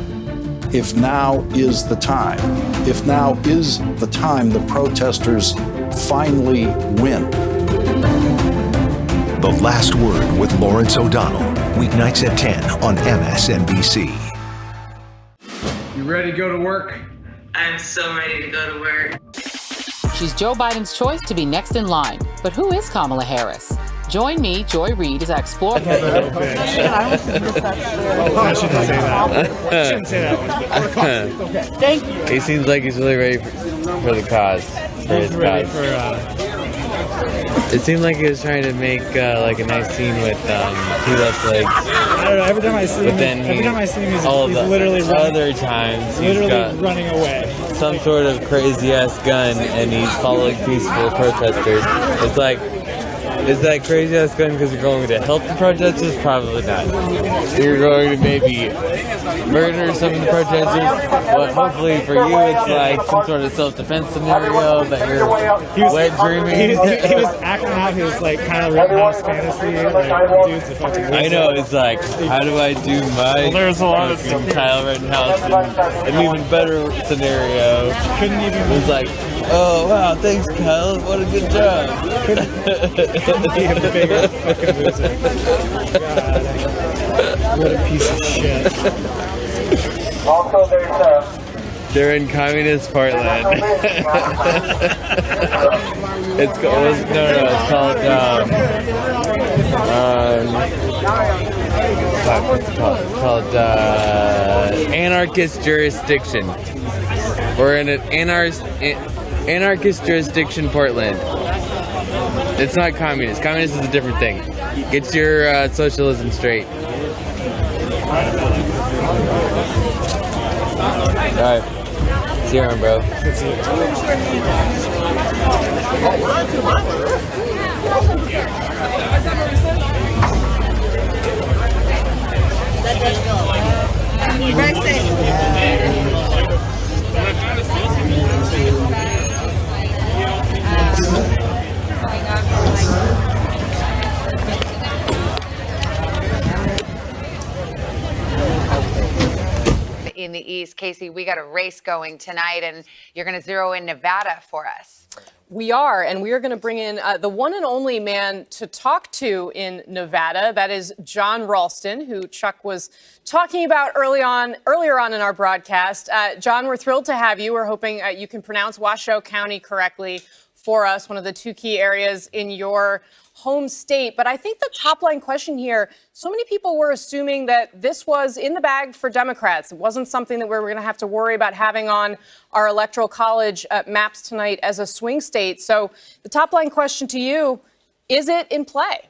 if now is the time. If now is the time the protesters finally win. The Last Word with Lawrence O'Donnell, weeknights at 10 on MSNBC. You ready to go to work? I'm so ready to go to work. She's Joe Biden's choice to be next in line. But who is Kamala Harris? Join me, Joy Reid, as I explore. I shouldn't say that. Thank you. He seems like he's really ready for the cause. It seemed like he was trying to make like a nice scene with He Left Legs. I don't know. Every time I see him, he's literally running away. Some sort of crazy ass gun, and he's following peaceful protesters. It's like, is that crazy ass gun because you're going to help the protesters? Probably not. You're going to maybe murder some of the protesters, but hopefully for you it's like some sort of self-defense scenario that you're wet dreaming. He was acting out his like kind of Rittenhouse fantasy, like dude's a fucking loser. I know, it's like, how do I do my there's a lot of Kyle Rittenhouse in an even better scenario? Couldn't even. It was like, oh wow, thanks Kyle, what a good job. Couldn't be a bigger fucking loser. God, what a piece of shit. Also, They're in communist Portland. It's called anarchist jurisdiction. We're in an anarchist jurisdiction, Portland. It's not communist. Communist is a different thing. Get your socialism straight. All right. See you around, bro. In the East, Casey, we got a race going tonight, and you're going to zero in Nevada for us. We are, and we are going to bring in the one and only man to talk to in Nevada. That is Jon Ralston, who Chuck was talking about earlier on in our broadcast. Jon, we're thrilled to have you. We're hoping you can pronounce Washoe County correctly for us, one of the two key areas in your home state. But I think the top line question here, so many people were assuming that this was in the bag for Democrats. It wasn't something that we were going to have to worry about having on our electoral college maps tonight as a swing state. So the top line question to you, is it in play?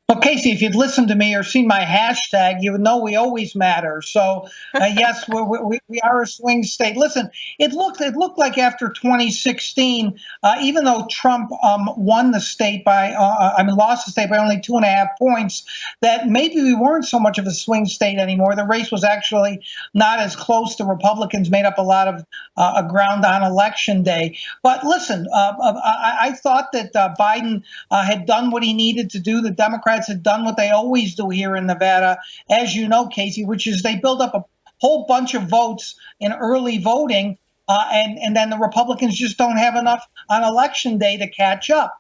Well, Casey, if you'd listened to me or seen my hashtag, you would know we always matter. So, yes, we are a swing state. Listen, it looked like after 2016, even though Trump won the state lost the state by only 2.5 points, that maybe we weren't so much of a swing state anymore. The race was actually not as close. The Republicans made up a lot of ground on Election Day. But listen, I thought that Biden had done what he needed to do. The Democrats had done what they always do here in Nevada, as you know, Casey, which is they build up a whole bunch of votes in early voting, and then the Republicans just don't have enough on Election Day to catch up.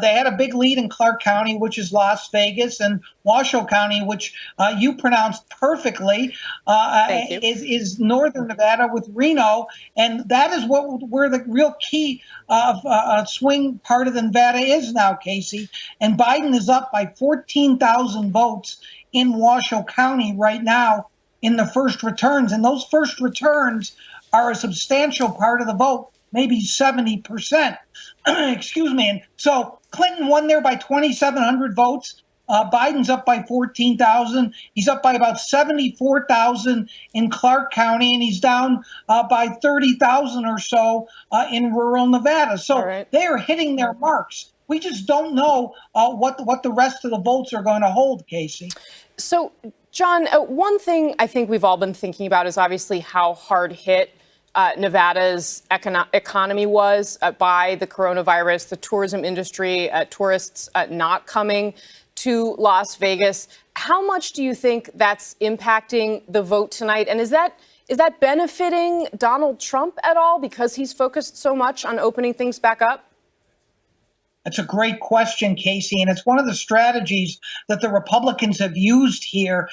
They had a big lead in Clark County, which is Las Vegas, and Washoe County, which you pronounced perfectly, is northern Nevada with Reno, and that is where the real key of swing part of the Nevada is now, Casey. And Biden is up by 14,000 votes in Washoe County right now in the first returns, and those first returns are a substantial part of the vote, maybe 70%. Excuse me. And so Clinton won there by 2,700 votes. Biden's up by 14,000. He's up by about 74,000 in Clark County, and he's down by 30,000 or so in rural Nevada. So they are hitting their marks. We just don't know what the rest of the votes are going to hold, Casey. So, Jon, one thing I think we've all been thinking about is obviously how hard hit Nevada's economy was by the coronavirus, the tourism industry, tourists not coming to Las Vegas. How much do you think that's impacting the vote tonight? And is that benefiting Donald Trump at all because he's focused so much on opening things back up? That's a great question, Casey, and it's one of the strategies that the Republicans have used here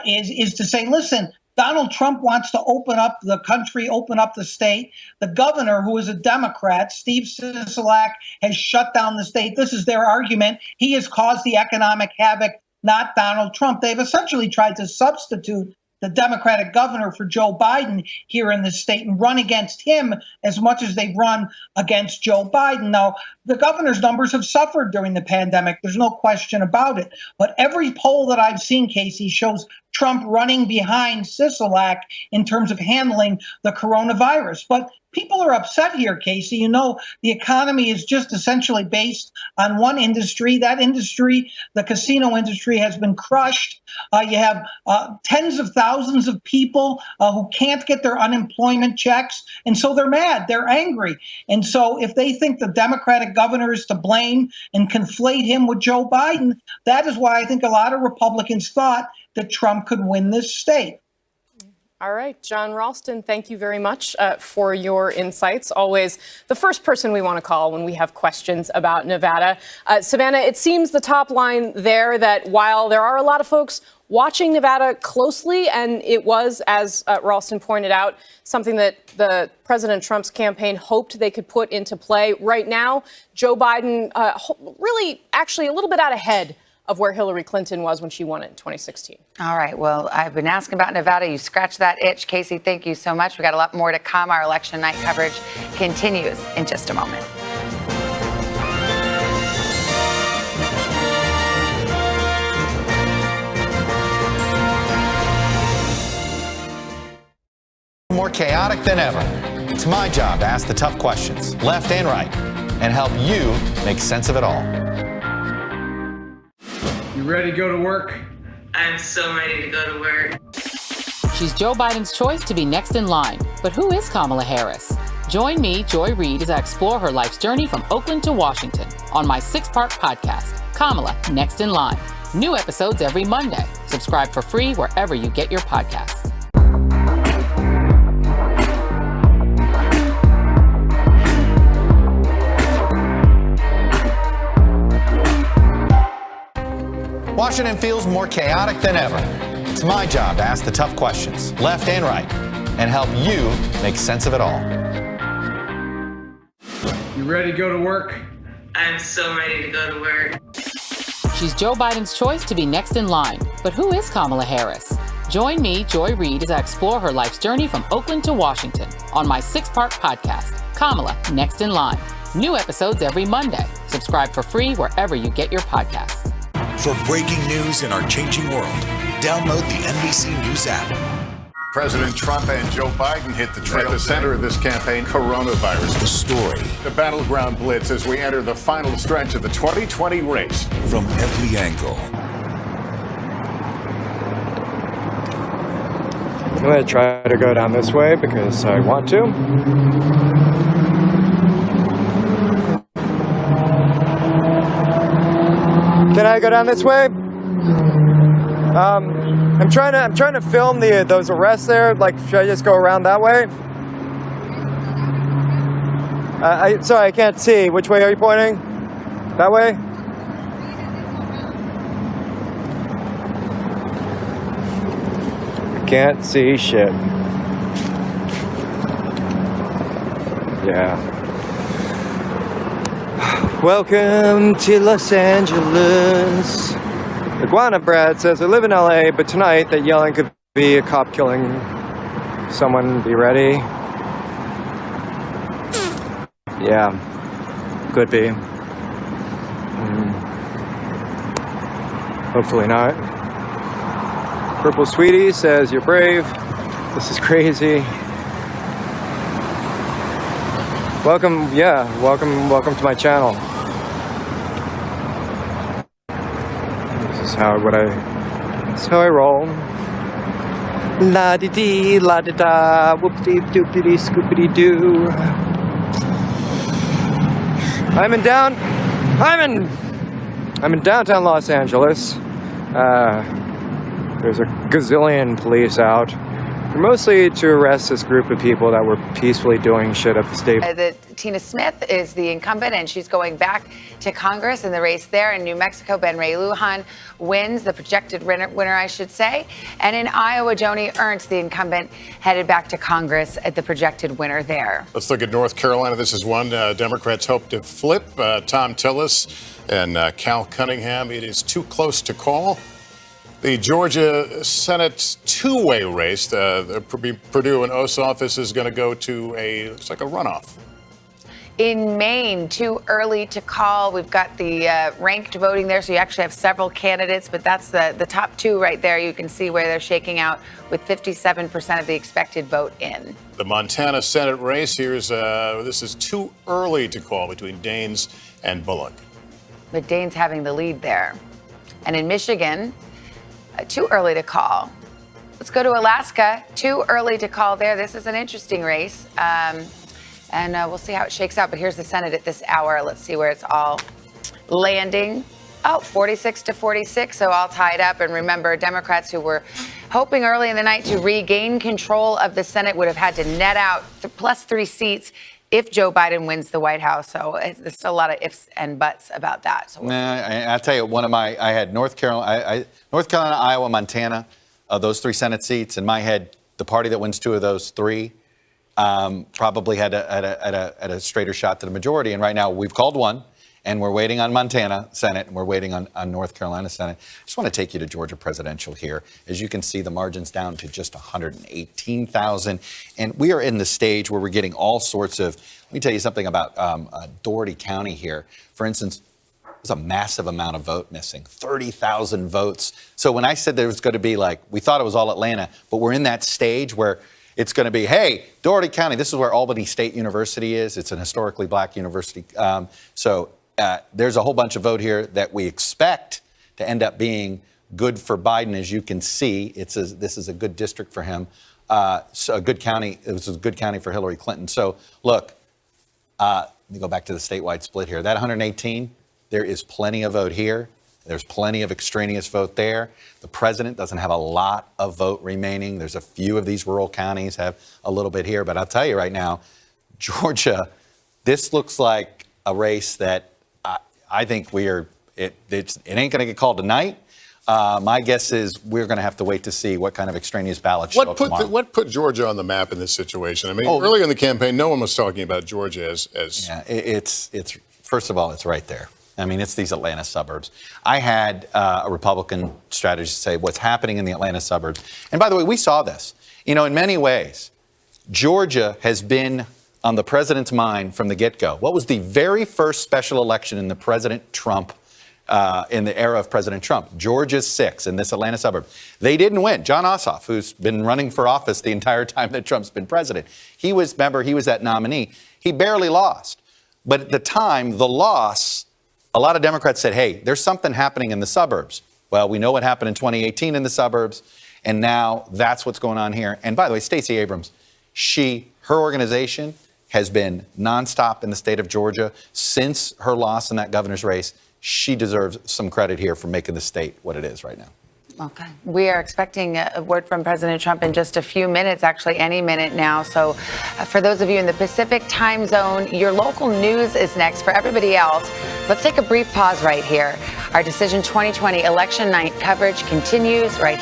is to say, listen, Donald Trump wants to open up the country, open up the state. The governor, who is a Democrat, Steve Sisolak, has shut down the state. This is their argument. He has caused the economic havoc, not Donald Trump. They've essentially tried to substitute the Democratic governor for Joe Biden here in the state and run against him as much as they run against Joe Biden. Now, the governor's numbers have suffered during the pandemic. There's no question about it. But every poll that I've seen, Casey, shows Trump running behind Sisolak in terms of handling the coronavirus. But people are upset here, Casey. You know, the economy is just essentially based on one industry. That industry, the casino industry, has been crushed. You have tens of thousands of people who can't get their unemployment checks. And so they're mad. They're angry. And so if they think the Democratic governor is to blame and conflate him with Joe Biden, that is why I think a lot of Republicans thought that Trump could win this state. All right, John Ralston, thank you very much for your insights. Always the first person we want to call when we have questions about Nevada. Savannah, it seems the top line there that while there are a lot of folks watching Nevada closely, and it was, as Ralston pointed out, something that the President Trump's campaign hoped they could put into play. Right now, Joe Biden really actually a little bit out ahead of where Hillary Clinton was when she won it in 2016. All right. Well, I've been asking about Nevada. You scratched that itch. Casey, thank you so much. We got a lot more to come. Our election night coverage continues in just a moment. More chaotic than ever. It's my job to ask the tough questions, left and right, and help you make sense of it all. You ready to go to work? I'm so ready to go to work. She's Joe Biden's choice to be next in line. But who is Kamala Harris? Join me, Joy Reid, as I explore her life's journey from Oakland to Washington on my 6-part podcast, Kamala Next in Line. New episodes every Monday. Subscribe for free wherever you get your podcasts. Washington feels more chaotic than ever. It's my job to ask the tough questions, left and right, and help you make sense of it all. You ready to go to work? I'm so ready to go to work. She's Joe Biden's choice to be next in line. But who is Kamala Harris? Join me, Joy Reid, as I explore her life's journey from Oakland to Washington on my 6-part podcast, Kamala Next in Line. New episodes every Monday. Subscribe for free wherever you get your podcasts. For breaking news in our changing world, download the NBC News app. President Trump and Joe Biden hit the trail. At the center of this campaign, coronavirus. The story. The battleground blitz as we enter the final stretch of the 2020 race. From every angle. I'm going to try to go down this way because I want to. Can I go down this way? I'm trying to film those arrests there. Like, should I just go around that way? Sorry, I can't see. Which way are you pointing? That way? I can't see shit. Yeah. Welcome to Los Angeles. Iguana Brad says, I live in LA, but tonight that yelling could be a cop killing someone. Be ready. Yeah, could be. Hopefully not. Purple Sweetie says, you're brave. This is crazy. Welcome to my channel. This is how I roll. La di dee, la di da, whoop-de doopity scoopity doo. Hyman down. Hyman! I'm in downtown Los Angeles. There's a gazillion police out, mostly to arrest this group of people that were peacefully doing shit at the state. Tina Smith is the incumbent, and she's going back to Congress in the race there. In New Mexico, Ben Ray Lujan wins, the projected winner, I should say. And in Iowa, Joni Ernst, the incumbent, headed back to Congress at the projected winner there. Let's look at North Carolina. This is one Democrats hope to flip. Tom Tillis and Cal Cunningham. It is too close to call. The Georgia Senate two-way race, the Purdue and Ossoff, is going to go to looks like a runoff. In Maine, too early to call. We've got the ranked voting there, so you actually have several candidates, but that's the top two right there. You can see where they're shaking out with 57% of the expected vote in. The Montana Senate race, this is too early to call between Daines and Bullock. But Daines having the lead there. And in Michigan, too early to call. Let's go to Alaska. Too early to call there. This is an interesting race. And we'll see how it shakes out. But here's the Senate at this hour. Let's see where it's all landing. Oh, 46-46, so all tied up. And remember, Democrats who were hoping early in the night to regain control of the Senate would have had to net out plus 3 seats if Joe Biden wins the White House. So there's still a lot of ifs and buts about that. So I'll tell you, I had North Carolina, Iowa, Montana, those 3 Senate seats. In my head, the party that wins 2 of those 3 probably had a straighter shot to the majority. And right now we've called one, and we're waiting on Montana Senate, and we're waiting on North Carolina Senate. I just want to take you to Georgia presidential here. As you can see, the margin's down to just 118,000. And we are in the stage where we're getting all sorts of, let me tell you something about Dougherty County here. For instance, there's a massive amount of vote missing, 30,000 votes. So when I said there was going to be we thought it was all Atlanta, but we're in that stage where it's going to be, hey, Dougherty County, this is where Albany State University is. It's an historically black university. So there's a whole bunch of vote here that we expect to end up being good for Biden. As you can see, this is a good district for him. So a good county. It was a good county for Hillary Clinton. So look, let me go back to the statewide split here. That 118, there is plenty of vote here. There's plenty of extraneous vote there. The president doesn't have a lot of vote remaining. There's a few of these rural counties have a little bit here. But I'll tell you right now, Georgia, this looks like a race that I think it ain't going to get called tonight. My guess is we're going to have to wait to see what kind of extraneous ballots show up tomorrow. What put Georgia on the map in this situation? I mean, earlier in the campaign, no one was talking about Georgia as. Yeah, it's first of all, it's right there. I mean, it's these Atlanta suburbs. I had a Republican strategist say what's happening in the Atlanta suburbs. And by the way, we saw this. In many ways, Georgia has been on the president's mind from the get-go. What was the very first special election in the President Trump, in the era of President Trump? Georgia's 6 in this Atlanta suburb. They didn't win. Jon Ossoff, who's been running for office the entire time that Trump's been president, he was that nominee. He barely lost. But at the time, the loss, a lot of Democrats said, hey, there's something happening in the suburbs. Well, we know what happened in 2018 in the suburbs, and now that's what's going on here. And by the way, Stacey Abrams, her organization has been nonstop in the state of Georgia since her loss in that governor's race. She deserves some credit here for making the state what it is right now. Okay. We are expecting a word from President Trump in just a few minutes, actually any minute now. So for those of you in the Pacific time zone, your local news is next. For everybody else, let's take a brief pause right here. Our Decision 2020 election night coverage continues right here.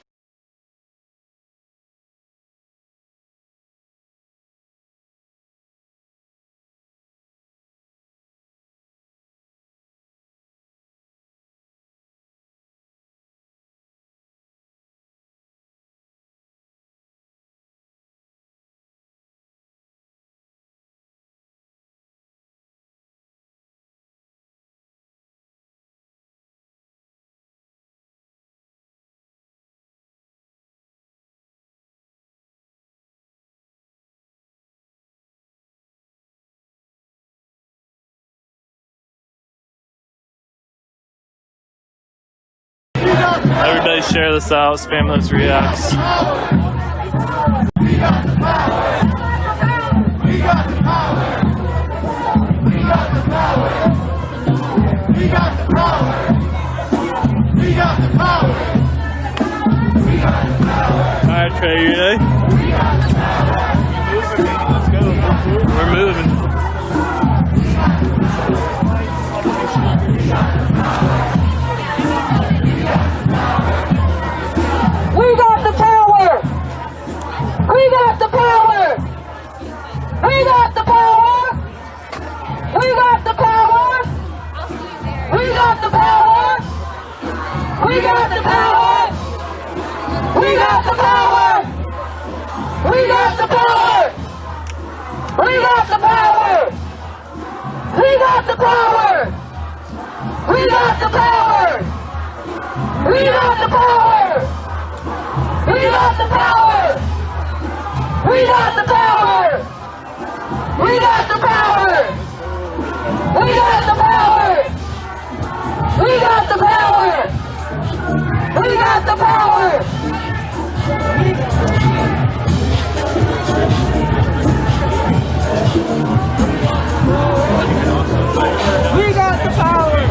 Everybody share this out, spam those reacts. We got the power. We got the power. We got the power. We got the power. got the power. All right, Trey, you ready? Let's go. We're moving. We got the power! We got the power! We got the power! We got the power! We got the power! We got the power! We got the power! We got the power! We got the power! We got the power! We got the power! We got the power! We got the power! We got the power! We got the power! We got the power! We got the power! We got the power! We got the power!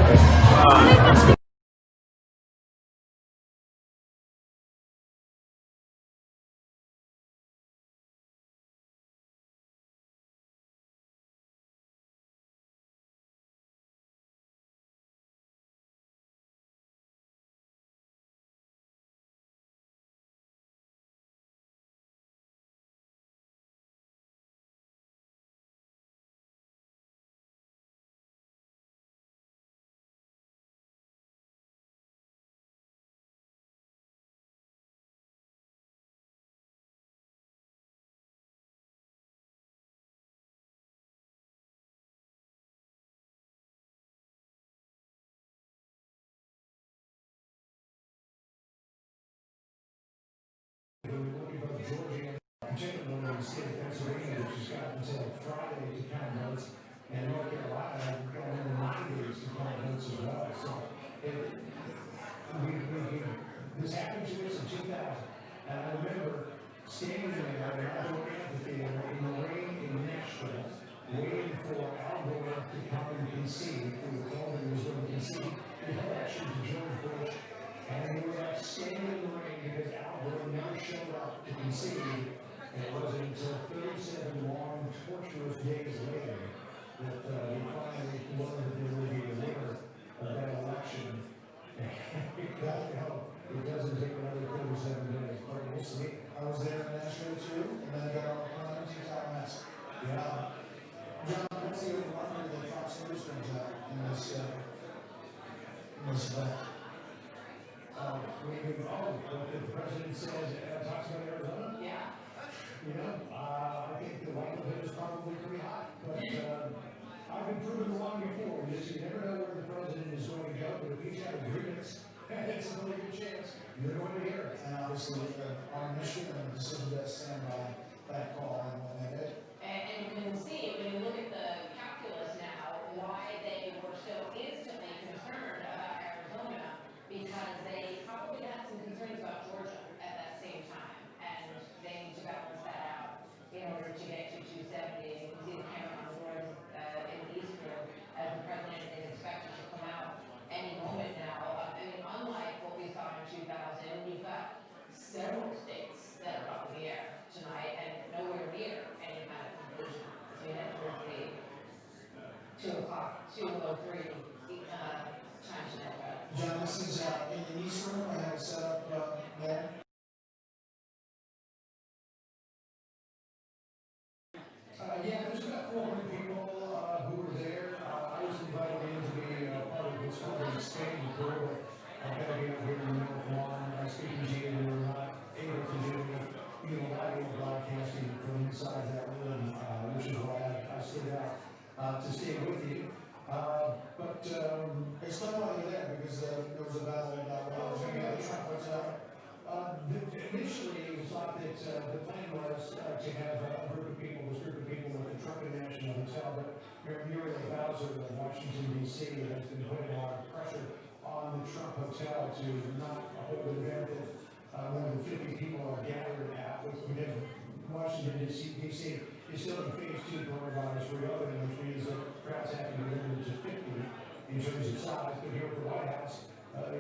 Particularly in the state of Pennsylvania, which has got until Friday to count votes, and North Carolina going into 9 days to count votes as well. So this happened to us in 2000, and I remember standing there at an outdoor amphitheater in the rain in Nashville, waiting for Al Gore to come and concede, who was told he was going to concede the election to George Bush, and we were left standing in the rain because Al Gore never showed up to concede. It wasn't until 37 long, torturous days later that we finally learned that there would be a winner of that election. It doesn't take another 37 days, but we'll see. I was there in Nashville too, and then I got all the entire mess. Yeah. John, let's see if the Fox News comes out in this what the president says, talks about Arizona? Yeah. You know, I think the likelihood is probably pretty high, but I've been proven wrong before. You never know where the president is going to go, but if he's got agreements, it's a really good chance you're going to hear it. And obviously, our mission and decision to stand by that call and that day. And you can see, when you look at the calculus now, why they were so instantly concerned about Arizona, because they probably had some concerns about Georgia at that same time, and they need to balance that out in order to get to 270. And you can see the camera on the board in the East Group as the president is expected to come out any moment now. I mean, unlike what we saw in 2000, you've got several states that are up in the air tonight and nowhere near any kind of conclusion. So you have towards the 2 o'clock, 2:03 time tonight. John, this is in the East Room. I have it set up there. Yeah, there's about 400 people who were there. I was invited in to be part of what's called an expanded tour. I've got to be up here in the middle of one. I'm speaking to you. We're not able to do live broadcasting from inside that room, which is why I stood out to stay with you. But it's not only there because there was a battle about what was going to be at the Trump Hotel. Initially, it was thought that the plan was to have a group of people, with the Trump International Hotel, but Muriel Bowser of Washington, D.C. has been putting a lot of pressure on the Trump Hotel to not hold an event that more than 50 people are gathered at, because Washington, D.C. is still in phase 2 coronavirus reopening, which means that crowds have to be limited to 50 in terms of size. But here at the White House,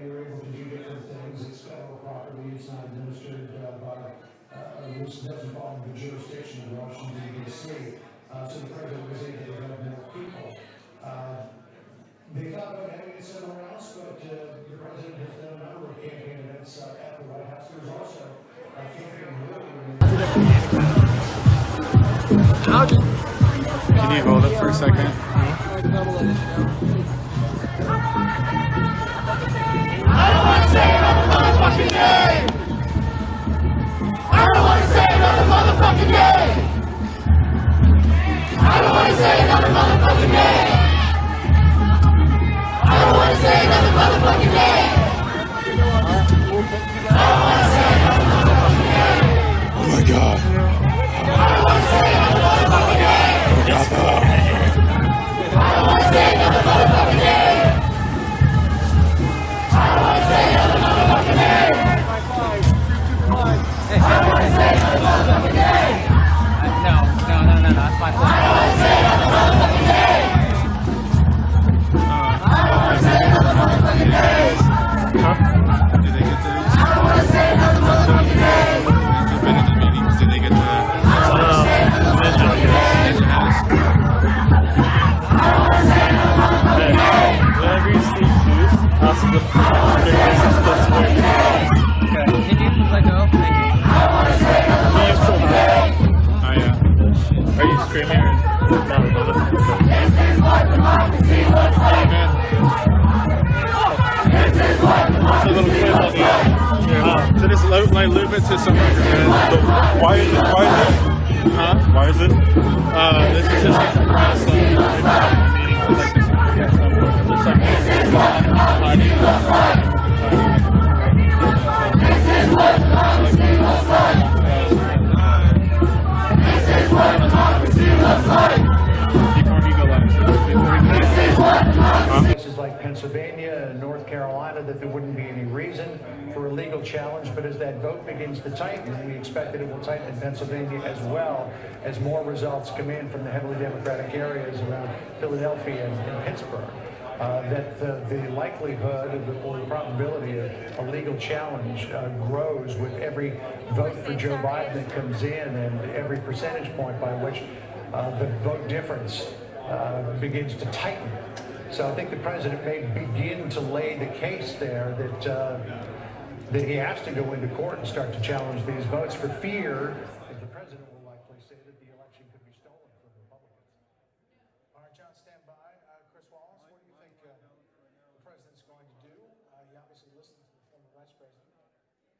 you're able to do different things. It's federal property. It's not administered by, which doesn't fall under the jurisdiction of Washington, D.C. So the president was able to have more people. They thought about having it somewhere else, but the president has done a number of campaign events at the White House. There's also a campaign Can you hold it for a second? I don't want to say another motherfucking name! I don't want to say another motherfucking name! I don't want to say another motherfucking name! I don't want to say another motherfucking name! I don't want to say another motherfucking name! Oh my God. I don't want to say another motherfucking name! I don't want to say another motherfucking name! I don't want to say another motherfucking name! I don't want to say another motherfucking name! No, that's my fault. I don't want to say another motherfucking name! I don't want to say another motherfucking name! Did they get the... I don't want to say another motherfucking name! You've been in the meetings, did they get the... I don't want to say another motherfucking name! I don't want to say another motherfucking name! Whatever you speak to, also the Okay, can you let go? Thank you. I don't want to say another motherfucking name! Oh yeah. Are you screaming or... This is what democracy looks like! This is what democracy looks like! So just like loop it to something. Why is it? Huh? Why is it? This is just like a press meeting for like this. This is what democracy looks like! This is what democracy looks like! This is what democracy looks like! This is what democracy... Places like Pennsylvania and North Carolina, that there wouldn't be any reason for a legal challenge, but as that vote begins to tighten, we expect that it will tighten in Pennsylvania as well as more results come in from the heavily Democratic areas around Philadelphia and Pittsburgh. That the likelihood or the probability of a legal challenge grows with every vote for Joe Biden that comes in and every percentage point by which the vote difference begins to tighten. So I think the president may begin to lay the case there that he has to go into court and start to challenge these votes for fear, as the president will likely say, that the election could be stolen from Republicans. All right, John, stand by. Chris Wallace, what do you think the president's going to do? He obviously listened to the former vice president.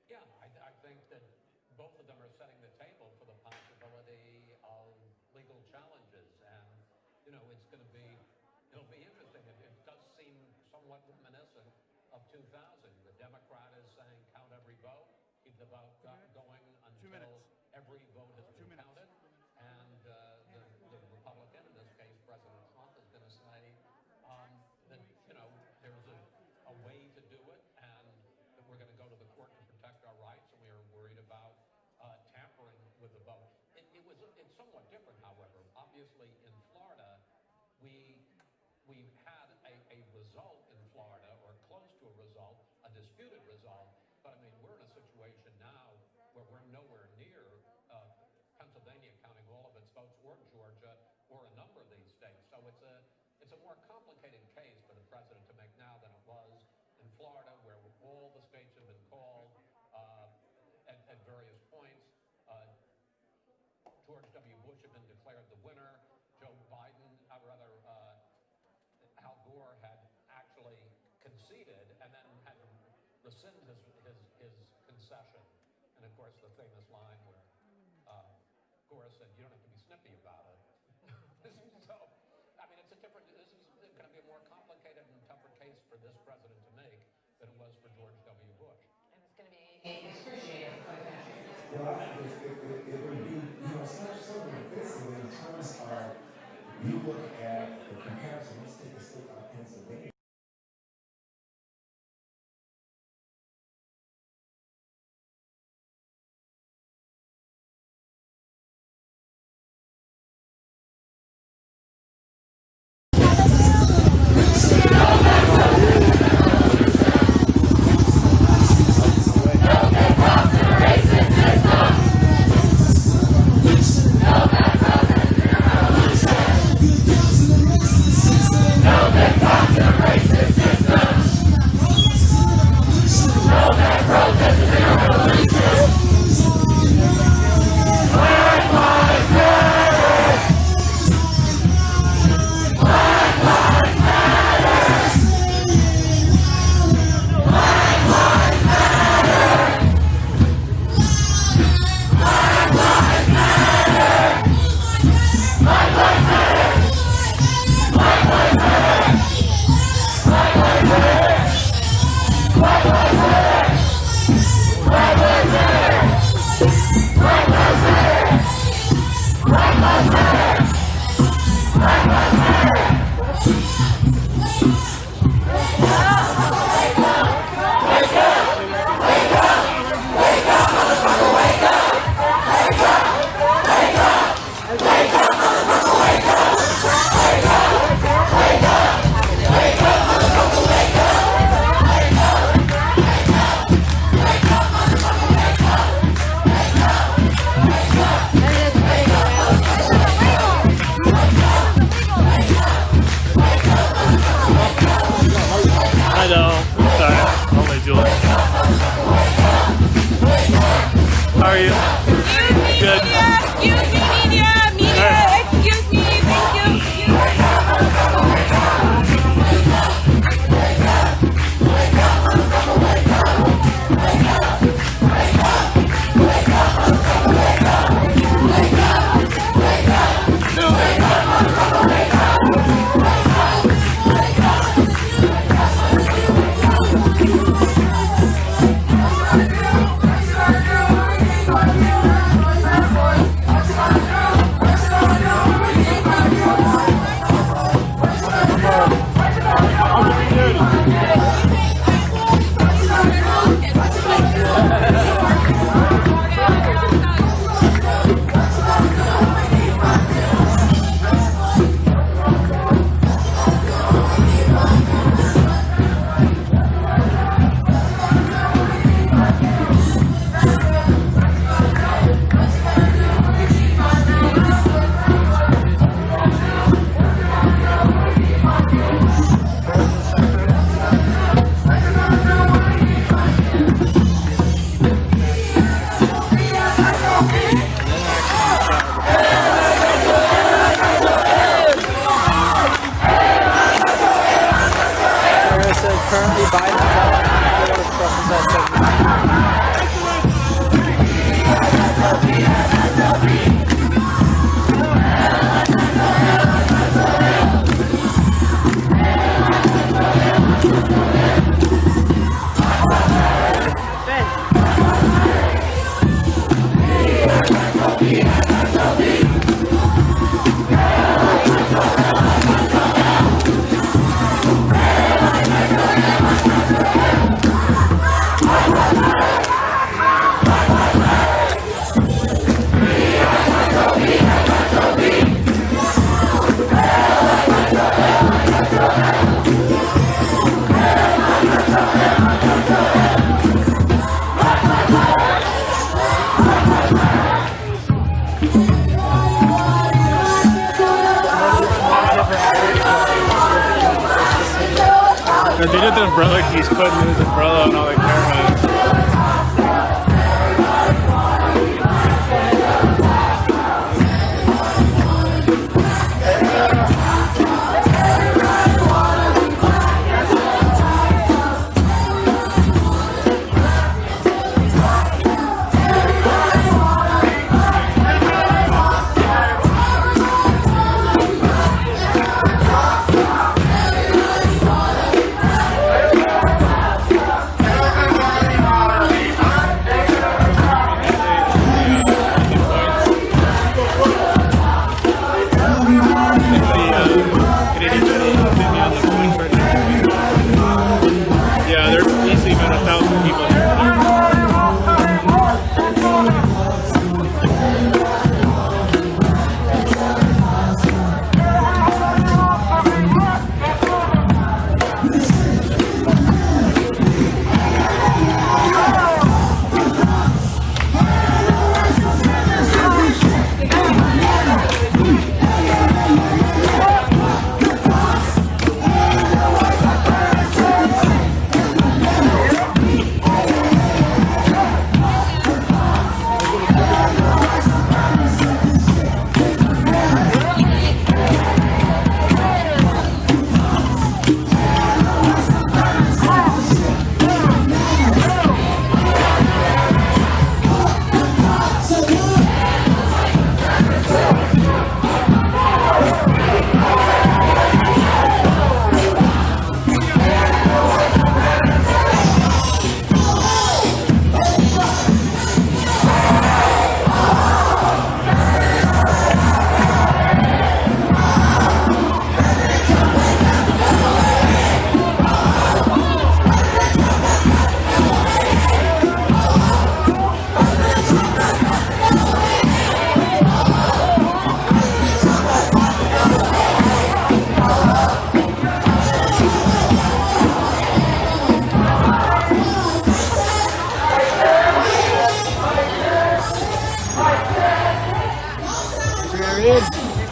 Yeah, I think that both of them are setting the table for the possibility of legal challenges. And, you know, it'll be interesting. It does seem somewhat reminiscent of 2000. The Democrat is saying count every vote, keep the vote going until every vote has been counted. And the Republican, in this case President Trump, is going to say that, you know, there's a way to do it and that we're going to go to the court to protect our rights, and we are worried about tampering with the vote. It's somewhat different, however. Obviously, in Florida, we had a result in Florida, or close to a result, a disputed result. But I mean, we're in a situation now where we're nowhere near Pennsylvania counting all of its votes, or Georgia, or a number of these states. So it's a more complicated case for the president to make now than it was in Florida, where all the states have been called at various points. George W. Bush had been declared the winner. Joe Biden, Al Gore had actually conceded and then had to rescind his concession. And of course, the famous line where Gore said, "You don't have to be snippy about it." So, I mean, this is going to be a more complicated and tougher case for this president to make than it was for George W. Bush. And it's going to be excruciating, quite frankly. Well, I think it would be, it's not so offensive in terms of, you look at the comparison, let's take a state like Pennsylvania. Currently Biden's They did the umbrella keys, putting his umbrella on all the cameras.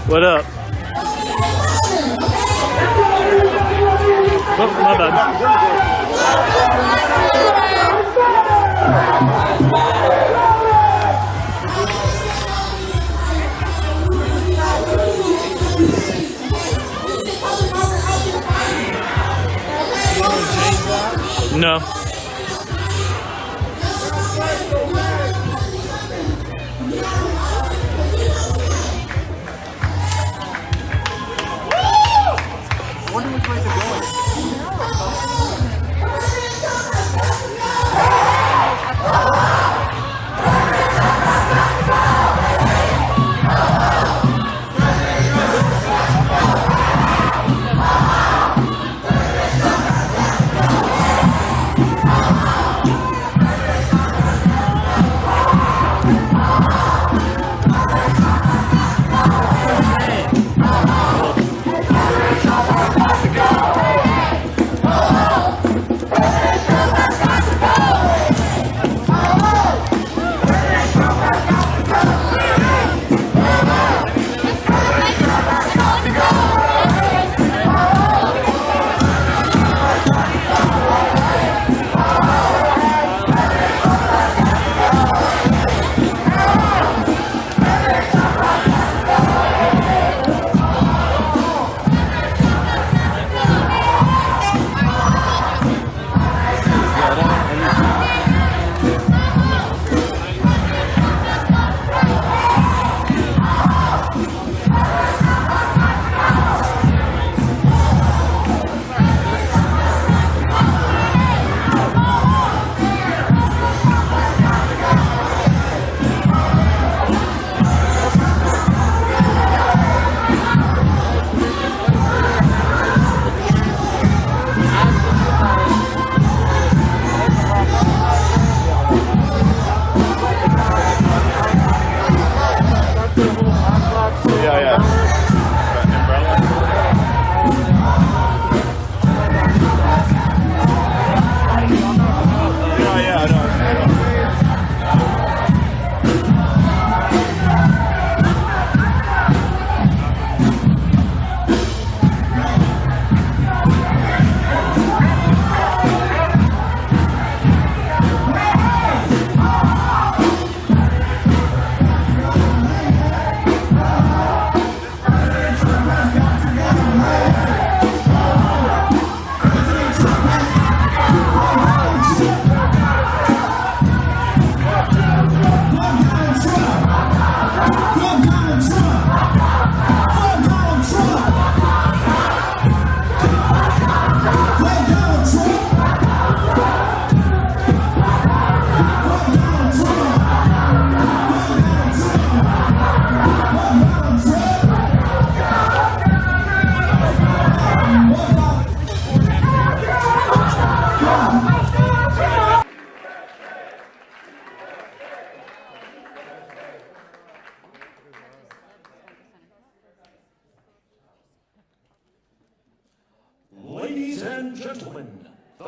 What up? Oh, my bad. No.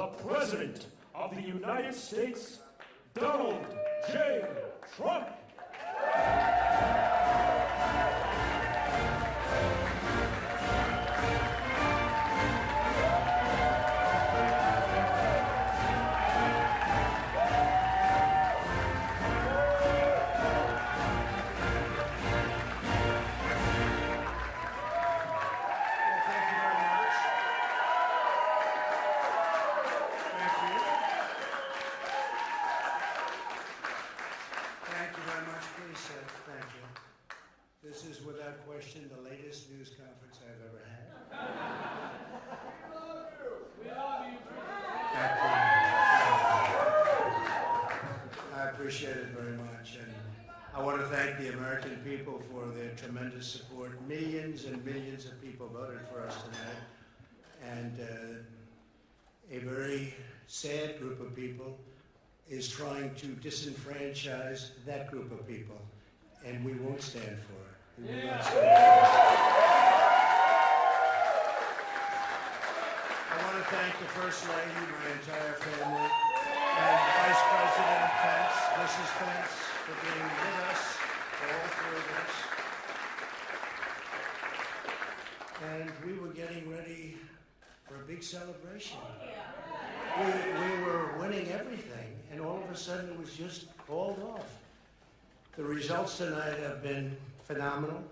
the President of the United States, Donald J. Trump. Thank you very much. Please sit. Thank you. This is without question the latest news conference I've ever had. Thank you. I appreciate it very much. And I want to thank the American people for their tremendous support. Millions and millions of people voted for us tonight. And a very sad group of people is trying to disenfranchise that group of people, and we won't stand for it. We will not stand for it. I want to thank the First Lady, my entire family, and Vice President Pence, Mrs. Pence, for being with us, all three of us. And we were getting ready for a big celebration. We were winning everything, and all of a sudden it was just called off. The results tonight have been phenomenal,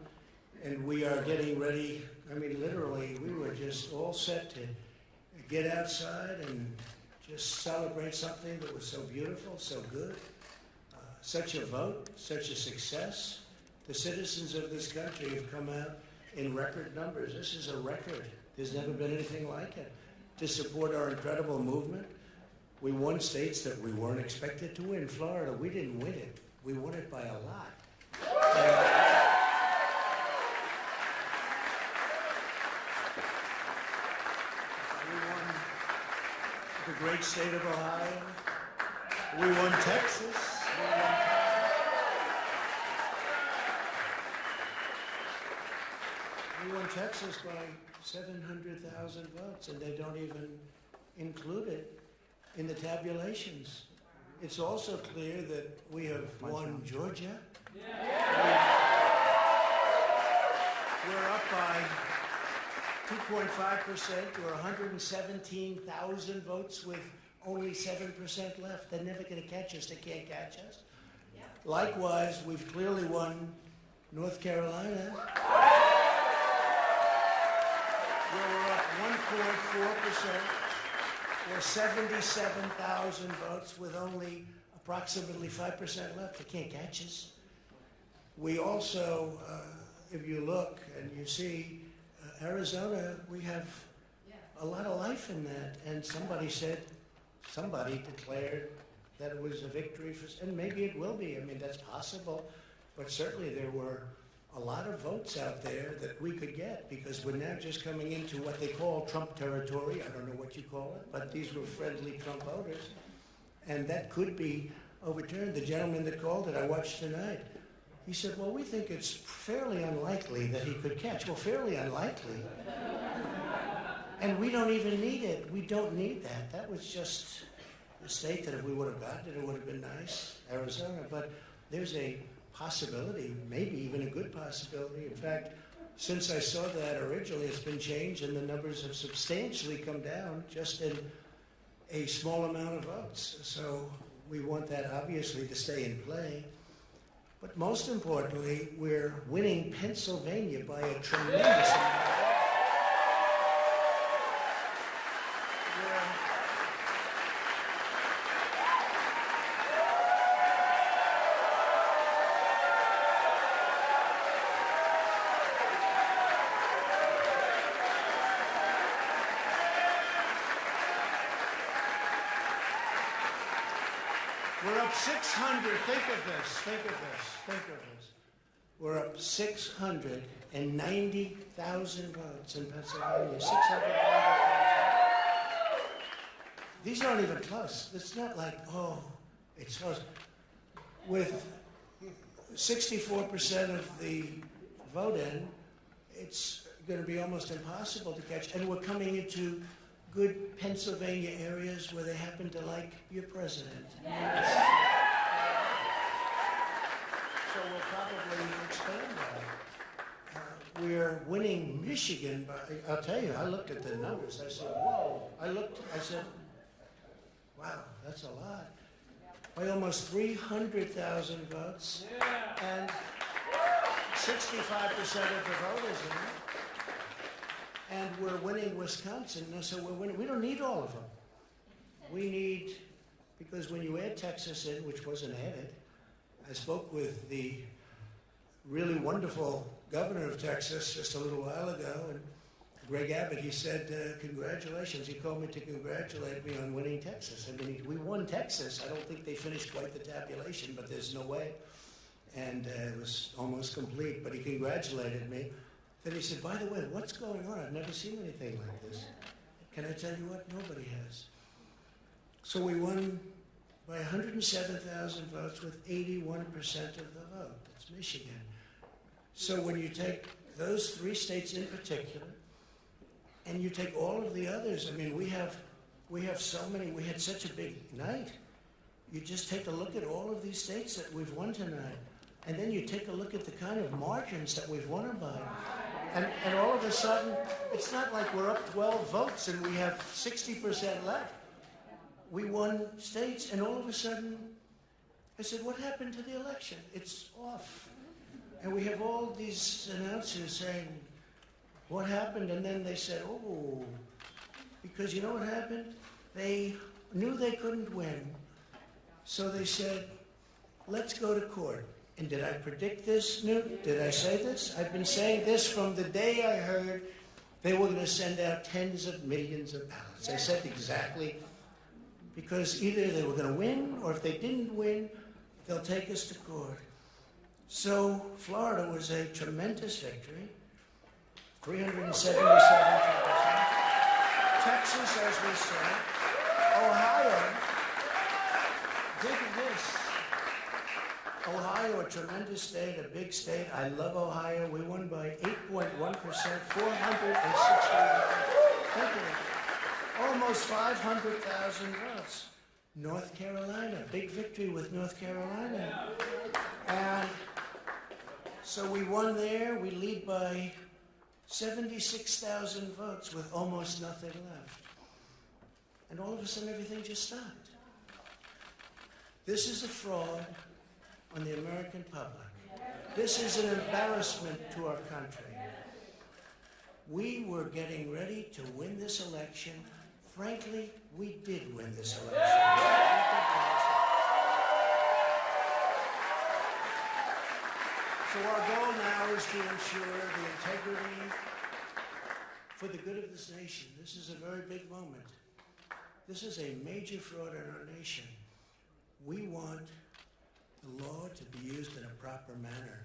and we are getting ready. I mean, literally, we were just all set to get outside and just celebrate something that was so beautiful, so good. Such a vote, such a success. The citizens of this country have come out in record numbers. This is a record. There's never been anything like it. To support our incredible movement. We won states that we weren't expected to win. Florida, we didn't win it. We won it by a lot. We won the great state of Ohio. We won Texas. We won Texas by 700,000 votes, and they don't even include it in the tabulations. It's also clear that we have won Georgia. We're up by 2.5% or 117,000 votes with only 7% left. They're never going to catch us. They can't catch us. Likewise, we've clearly won North Carolina. We're up 1.4%, or 77,000 votes with only approximately 5% left. They can't catch us. We also, if you look and you see Arizona, we have a lot of life in that. And somebody declared that it was a victory for, and maybe it will be. I mean, that's possible. But certainly there were a lot of votes out there that we could get because we're now just coming into what they call Trump territory. I don't know what you call it, but these were friendly Trump voters. And that could be overturned. The gentleman that called it, I watched tonight, he said, well, we think it's fairly unlikely that he could catch. Well, fairly unlikely. And we don't even need it. We don't need that. That was just a state that if we would have gotten it, it would have been nice, Arizona. But there's a possibility, maybe even a good possibility. In fact, since I saw that originally, it's been changed and the numbers have substantially come down just in a small amount of votes. So we want that obviously to stay in play. But most importantly, we're winning Pennsylvania by a tremendous amount. We're up 600. Think of this. We're up 690,000 votes in Pennsylvania. 690,000. These aren't even close. It's not like, oh, it's close. With 64% of the vote in, it's going to be almost impossible to catch. And we're coming into good Pennsylvania areas where they happen to like your president. So we'll probably expand that. We're winning Michigan, but I'll tell you, I looked at the numbers. I said, whoa. I said, wow, that's a lot. By almost 300,000 votes. And 65% of the voters in it. And we're winning Wisconsin. Now, so we're winning. We don't need all of them. We need, because when you add Texas in, which wasn't added, I spoke with the really wonderful governor of Texas just a little while ago, and Greg Abbott, he said, congratulations. He called me to congratulate me on winning Texas. I mean, we won Texas. I don't think they finished quite the tabulation, but there's no way. And it was almost complete, but he congratulated me. Then he said, by the way, what's going on? I've never seen anything like this. Can I tell you what? Nobody has. So we won by 107,000 votes with 81% of the vote. That's Michigan. So when you take those three states in particular, and you take all of the others, I mean, we have so many, we had such a big night. You just take a look at all of these states that we've won tonight, and then you take a look at the kind of margins that we've won them by. And all of a sudden, it's not like we're up 12 votes and we have 60% left. We won states, and all of a sudden, I said, what happened to the election? It's off. And we have all these announcers saying, what happened? And then they said, oh, because you know what happened? They knew they couldn't win. So they said, let's go to court. And did I predict this, Newt? Did I say this? I've been saying this from the day I heard they were going to send out tens of millions of ballots. I said exactly, because either they were going to win, or if they didn't win, they'll take us to court. So Florida was a tremendous victory, 377,000. Texas, as we said. Ohio, dig this. Ohio, a tremendous state, a big state. I love Ohio. We won by 8.1%, 460. Almost 500,000 votes. North Carolina, big victory with North Carolina. And so we won there. We lead by 76,000 votes with almost nothing left. And all of a sudden, everything just stopped. This is a fraud on the American public. This is an embarrassment to our country. We were getting ready to win this election. Frankly, we did win this election. So our goal now is to ensure the integrity for the good of this nation. This is a very big moment. This is a major fraud in our nation. We want the law to be used in a proper manner.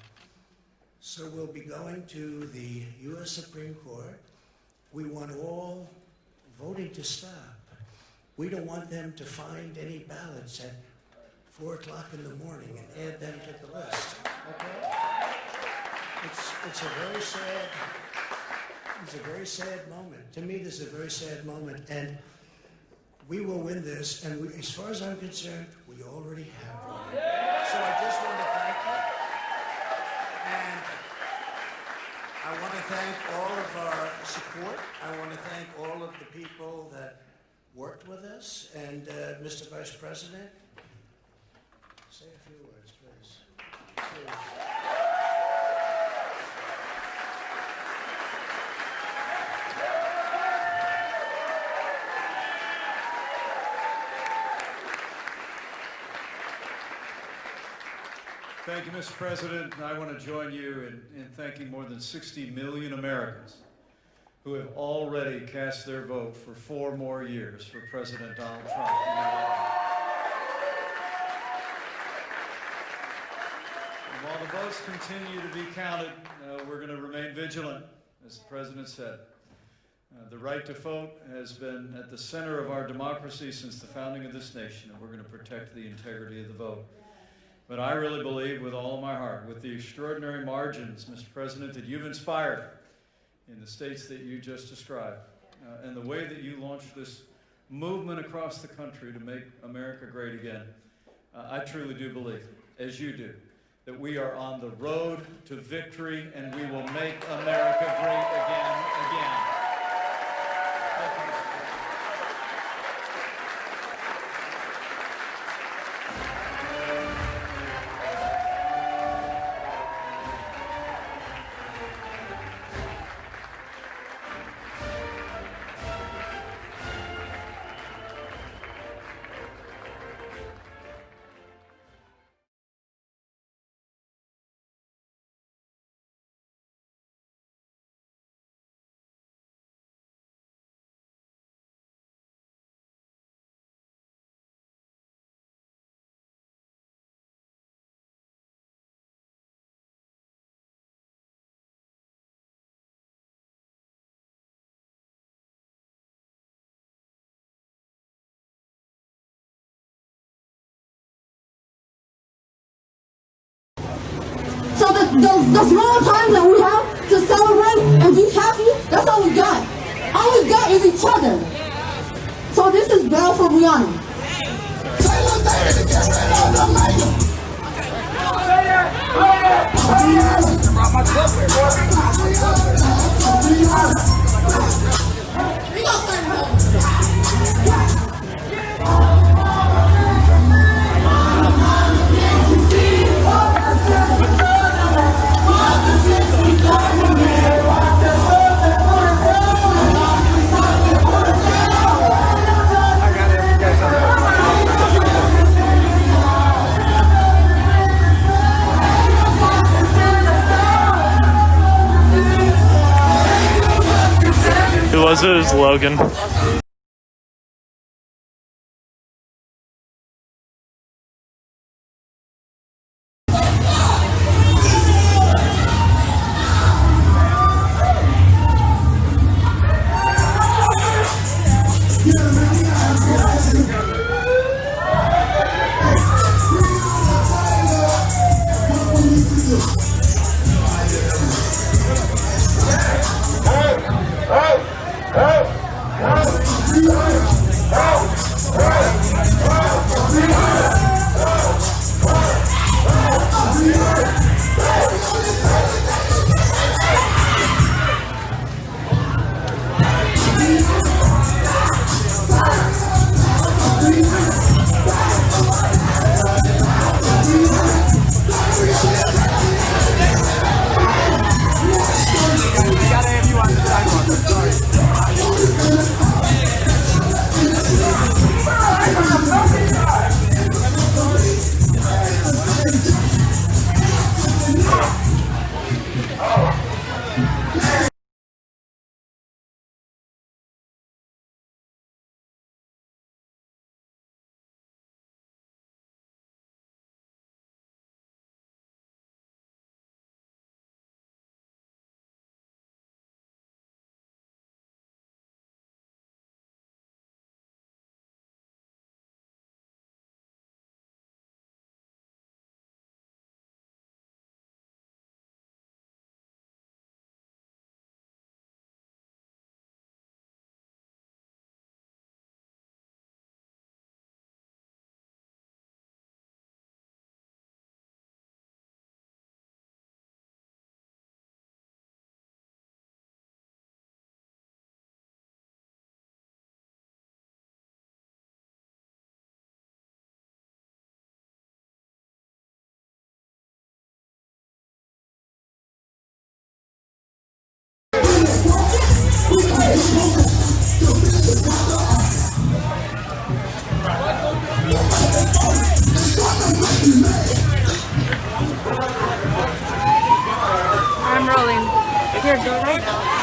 So we'll be going to the U.S. Supreme Court. We want all voting to stop. We don't want them to find any ballots at 4 o'clock in the morning and add them to the list. Okay? It's a very sad moment. To me, this is a very sad moment, and we will win this, and as far as I'm concerned, we already have won. So I just want to thank you, and I want to thank all of our support. I want to thank all of the people that worked with us, and Mr. Vice President, say a few words, please. Thank you, Mr. President. I want to join you in thanking more than 60 million Americans who have already cast their vote for 4 more years for President Donald Trump. And while the votes continue to be counted, we're going to remain vigilant, as the President said. The right to vote has been at the center of our democracy since the founding of this nation, and we're going to protect the integrity of the vote. But I really believe with all my heart, with the extraordinary margins, Mr. President, that you've inspired in the states that you just described, and the way that you launched this movement across the country to make America great again. I truly do believe, as you do, that we are on the road to victory and we will make America great again. So the small time that we have to celebrate and be happy, that's all we got. All we got is each other. So this is Bell for Brianna. Who was it? It was Logan. I'm rolling. Here, go right now.